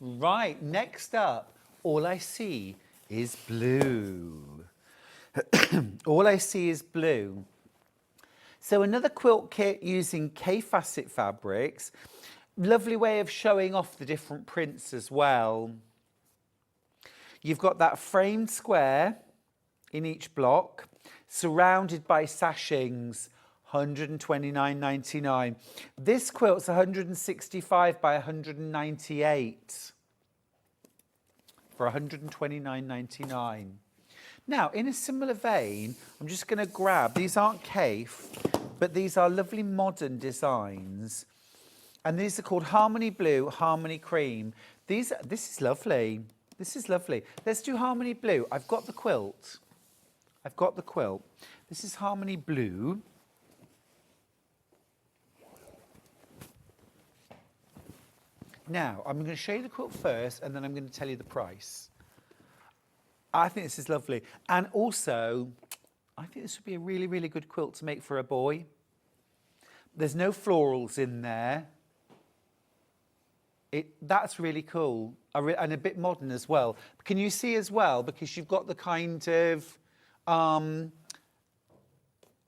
Right, next up, all I see is blue. All I see is blue. So another quilt kit using K-facet fabrics. Lovely way of showing off the different prints as well. You've got that framed square in each block, surrounded by sashings, $129.99. This quilt's 165 by 198 for $129.99. Now, in a similar vein, I'm just going to grab, these aren't Kaif, but these are lovely modern designs. And these are called Harmony Blue, Harmony Cream. This is lovely. This is lovely. Let's do Harmony Blue. I've got the quilt. I've got the quilt. This is Harmony Blue. Now, I'm going to show you the quilt first, and then I'm going to tell you the price. I think this is lovely. And also, I think this would be a really, really good quilt to make for a boy. There's no florals in there. That's really cool. And a bit modern as well. Can you see as well, because you've got the kind of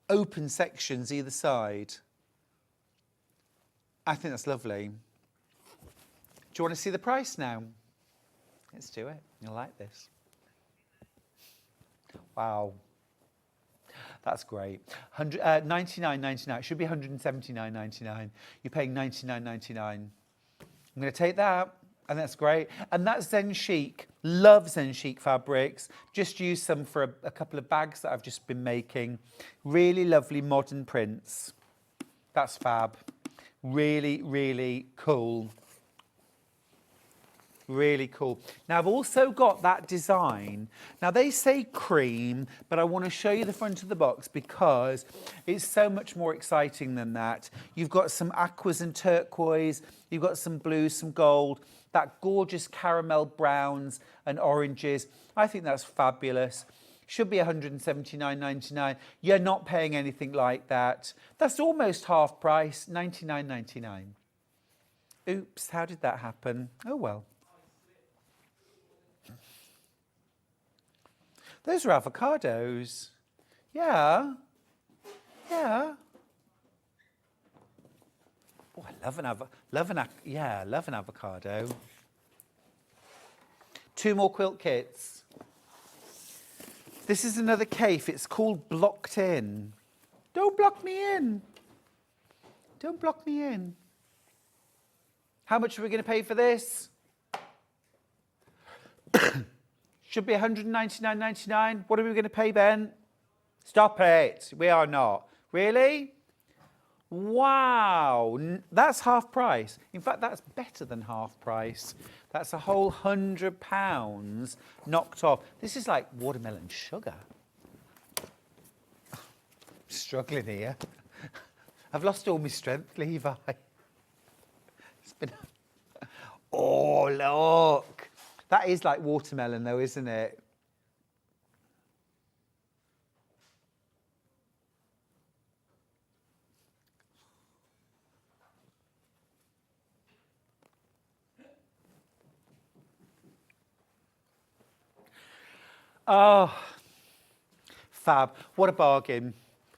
open sections either side. I think that's lovely. Do you want to see the price now? Let's do it. You'll like this. Wow. That's great. $99.99. It should be $179.99. You're paying $99.99. I'm going to take that, and that's great. And that's Zen Chic. Love Zen Chic fabrics. Just use some for a couple of bags that I've just been making. Really lovely modern prints. That's fab. Really, really cool. Really cool. Now, I've also got that design. Now, they say cream, but I want to show you the front of the box because it's so much more exciting than that. You've got some aquas and turquoise. You've got some blues, some gold, that gorgeous caramel browns and oranges. I think that's fabulous. Should be $179.99. You're not paying anything like that. That's almost half price, $99.99. Oops, how did that happen? Oh, well. Those are avocados. Yeah. Yeah. Oh, I love an avocado. 2 more quilt kits. This is another cafe. It's called Blocked In. Don't block me in. Don't block me in. How much are we going to pay for this? Should be $199.99. What are we going to pay, Ben? Stop it. We are not. Really? Wow. That's half price. In fact, that's better than half price. That's a whole £100 knocked off. This is like watermelon sugar. I'm struggling here. I've lost all my strength, Levi. It's been... Oh, look. That is like watermelon, though, isn't it? Oh, fab. What a bargain.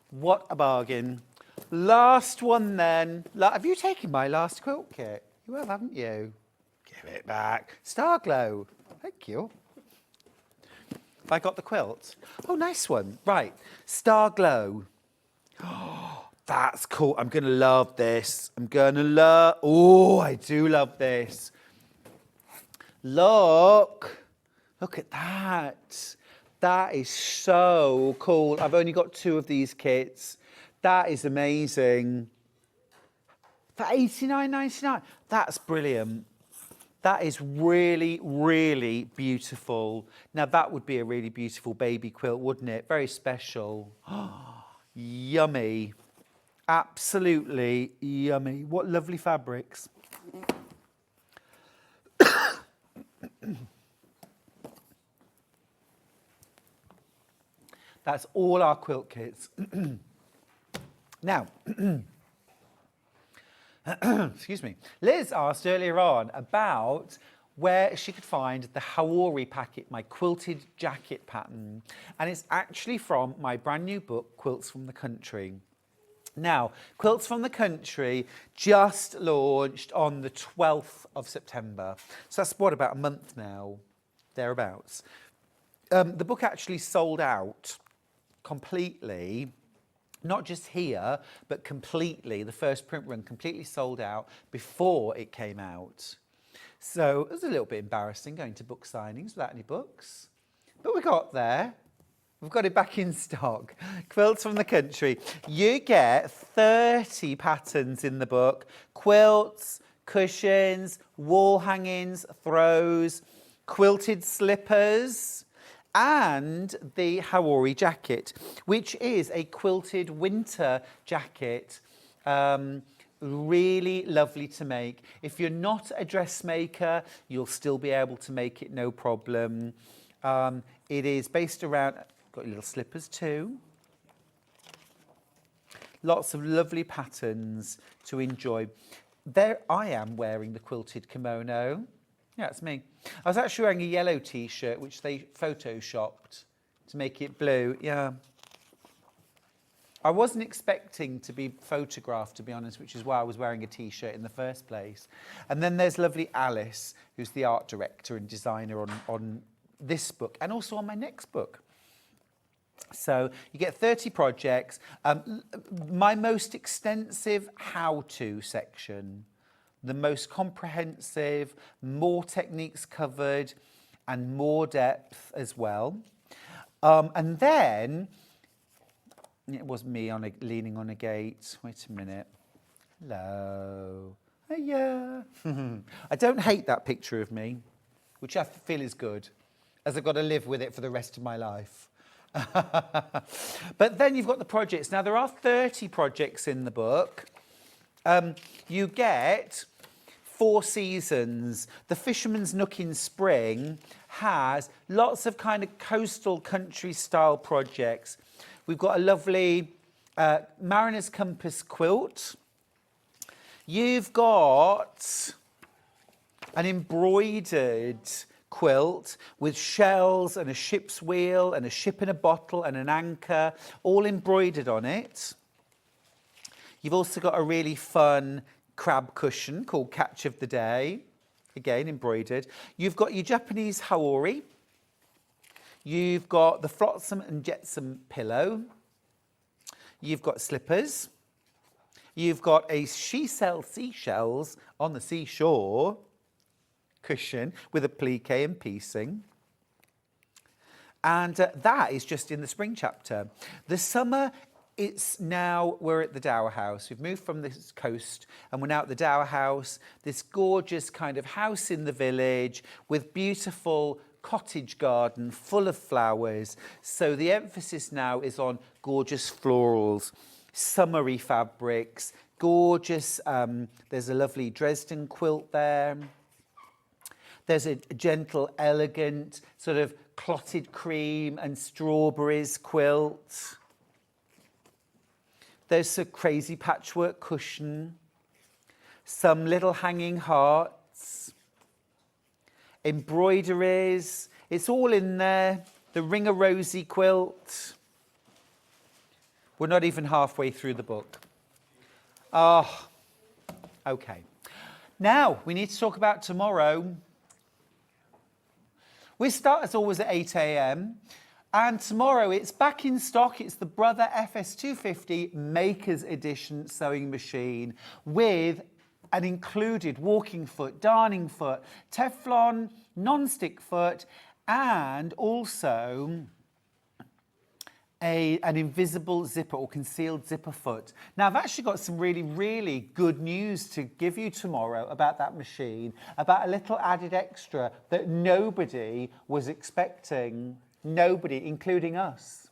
What a bargain. Last one then. Have you taken my last quilt kit? You have, haven't you? Give it back. Starglow. Thank you. Have I got the quilt? Oh, nice one. Right. Starglow. Oh, that's cool. I'm going to love this. Oh, I do love this. Look. Look at that. That is so cool. I've only got 2 of these kits. That is amazing. For $89.99. That's brilliant. That is really, really beautiful. Now, that would be a really beautiful baby quilt, wouldn't it? Very special. Yummy. Absolutely yummy. What lovely fabrics. That's all our quilt kits. Now, excuse me. Liz asked earlier on about where she could find the Haori packet, my quilted jacket pattern. And it's actually from my brand new book, Quilts from the Country. Now, Quilts from the Country just launched on the 12th of September. So that's what, about a month now, thereabouts. The book actually sold out completely, not just here, but completely. The first print run completely sold out before it came out. So it was a little bit embarrassing going to book signings without any books. But we got there. We've got it back in stock. Quilts from the Country. You get 30 patterns in the book. Quilts, cushions, wall hangings, throws, quilted slippers, and the Haori jacket, which is a quilted winter jacket. Really lovely to make. If you're not a dressmaker, you'll still be able to make it, no problem. It is based around, got little slippers too. Lots of lovely patterns to enjoy. There I am wearing the quilted kimono. Yeah, it's me. I was actually wearing a yellow T-shirt, which they photoshopped to make it blue. Yeah. I wasn't expecting to be photographed, to be honest, which is why I was wearing a T-shirt in the first place. And then there's lovely Alice, who's the art director and designer on this book and also on my next book. So you get 30 projects. My most extensive how-to section, the most comprehensive, more techniques covered and more depth as well. And then, it was me leaning on a gate. Wait a minute. Hello. Hiya. I don't hate that picture of me, which I feel is good, as I've got to live with it for the rest of my life. But then you've got the projects. Now, there are 30 projects in the book. You get 4 seasons. The Fisherman's Nook in Spring has lots of kind of coastal country style projects. We've got a lovely Mariner's Compass quilt. You've got an embroidered quilt with shells and a ship's wheel and a ship in a bottle and an anchor, all embroidered on it. You've also got a really fun crab cushion called Catch of the Day, again embroidered. You've got your Japanese haori. You've got the Flotsam and Jetsam pillow. You've got slippers. You've got a she sells seashells on the seashore cushion with a plique and piecing. And that is just in the spring chapter. The summer, we're at the Dower House. We've moved from this coast and we're now at the Dower House, this gorgeous kind of house in the village with beautiful cottage garden full of flowers. So the emphasis now is on gorgeous florals, summery fabrics, gorgeous, there's a lovely Dresden quilt there. There's a gentle, elegant, sort of clotted cream and strawberries quilt. There's a crazy patchwork cushion, some little hanging hearts, embroideries, it's all in there. The Ring-a-Rosy quilt. We're not even halfway through the book. Oh, okay. Now, we need to talk about tomorrow. We start, as always, at 8 a.m. And tomorrow, it's back in stock. It's the Brother FS250 Maker's Edition sewing machine with an included walking foot, darning foot, Teflon, non-stick foot, and also an invisible zipper or concealed zipper foot. Now, I've actually got some really, really good news to give you tomorrow about that machine, about a little added extra that nobody was expecting, nobody, including us.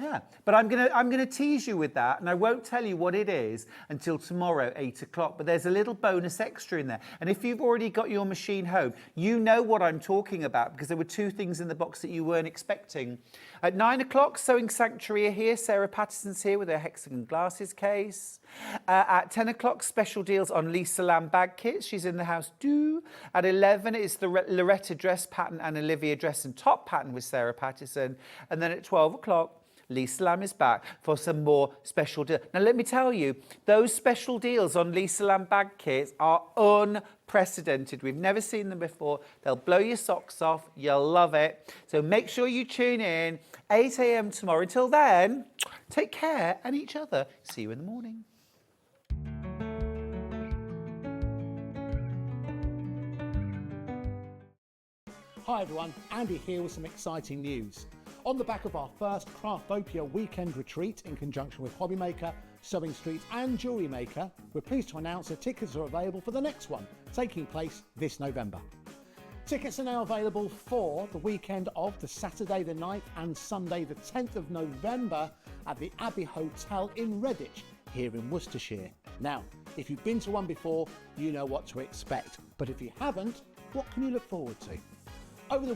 Yeah, but I'm gonna tease you with that, and I won't tell you what it is until tomorrow, 8 o'clock. But there's a little bonus extra in there. And if you've already got your machine home, you know what I'm talking about, because there were two things in the box that you weren't expecting. At 9 o'clock, Sewing Sanctuary are here. Sarah Patterson's here with her hexagon glasses case. At 10 o'clock, special deals on Lisa Lamb bag kits. She's in the house too. At 11, it's the Loretta dress pattern and Olivia dress and top pattern with Sarah Patterson. And then at 12 o'clock, Lisa Lamb is back for some more special deals. Now, let me tell you, those special deals on Lisa Lamb bag kits are unprecedented. We've never seen them before. They'll blow your socks off. You'll love it. So make sure you tune in 8 a.m. tomorrow. Until then, take care and each other. See you in the morning. Hi everyone, Andy here with some exciting news. On the back of our first Craftopia weekend retreat in conjunction with Hobbymaker, Sewing Street and Jewellery Maker, we're pleased to announce that tickets are available for the next one, taking place this November. Tickets are now available for the weekend of the Saturday the 9th and Sunday the 10th of November at the Abbey Hotel in Redditch, here in Worcestershire. Now, if you've been to one before, you know what to expect. But if you haven't, what can you look forward to? Over the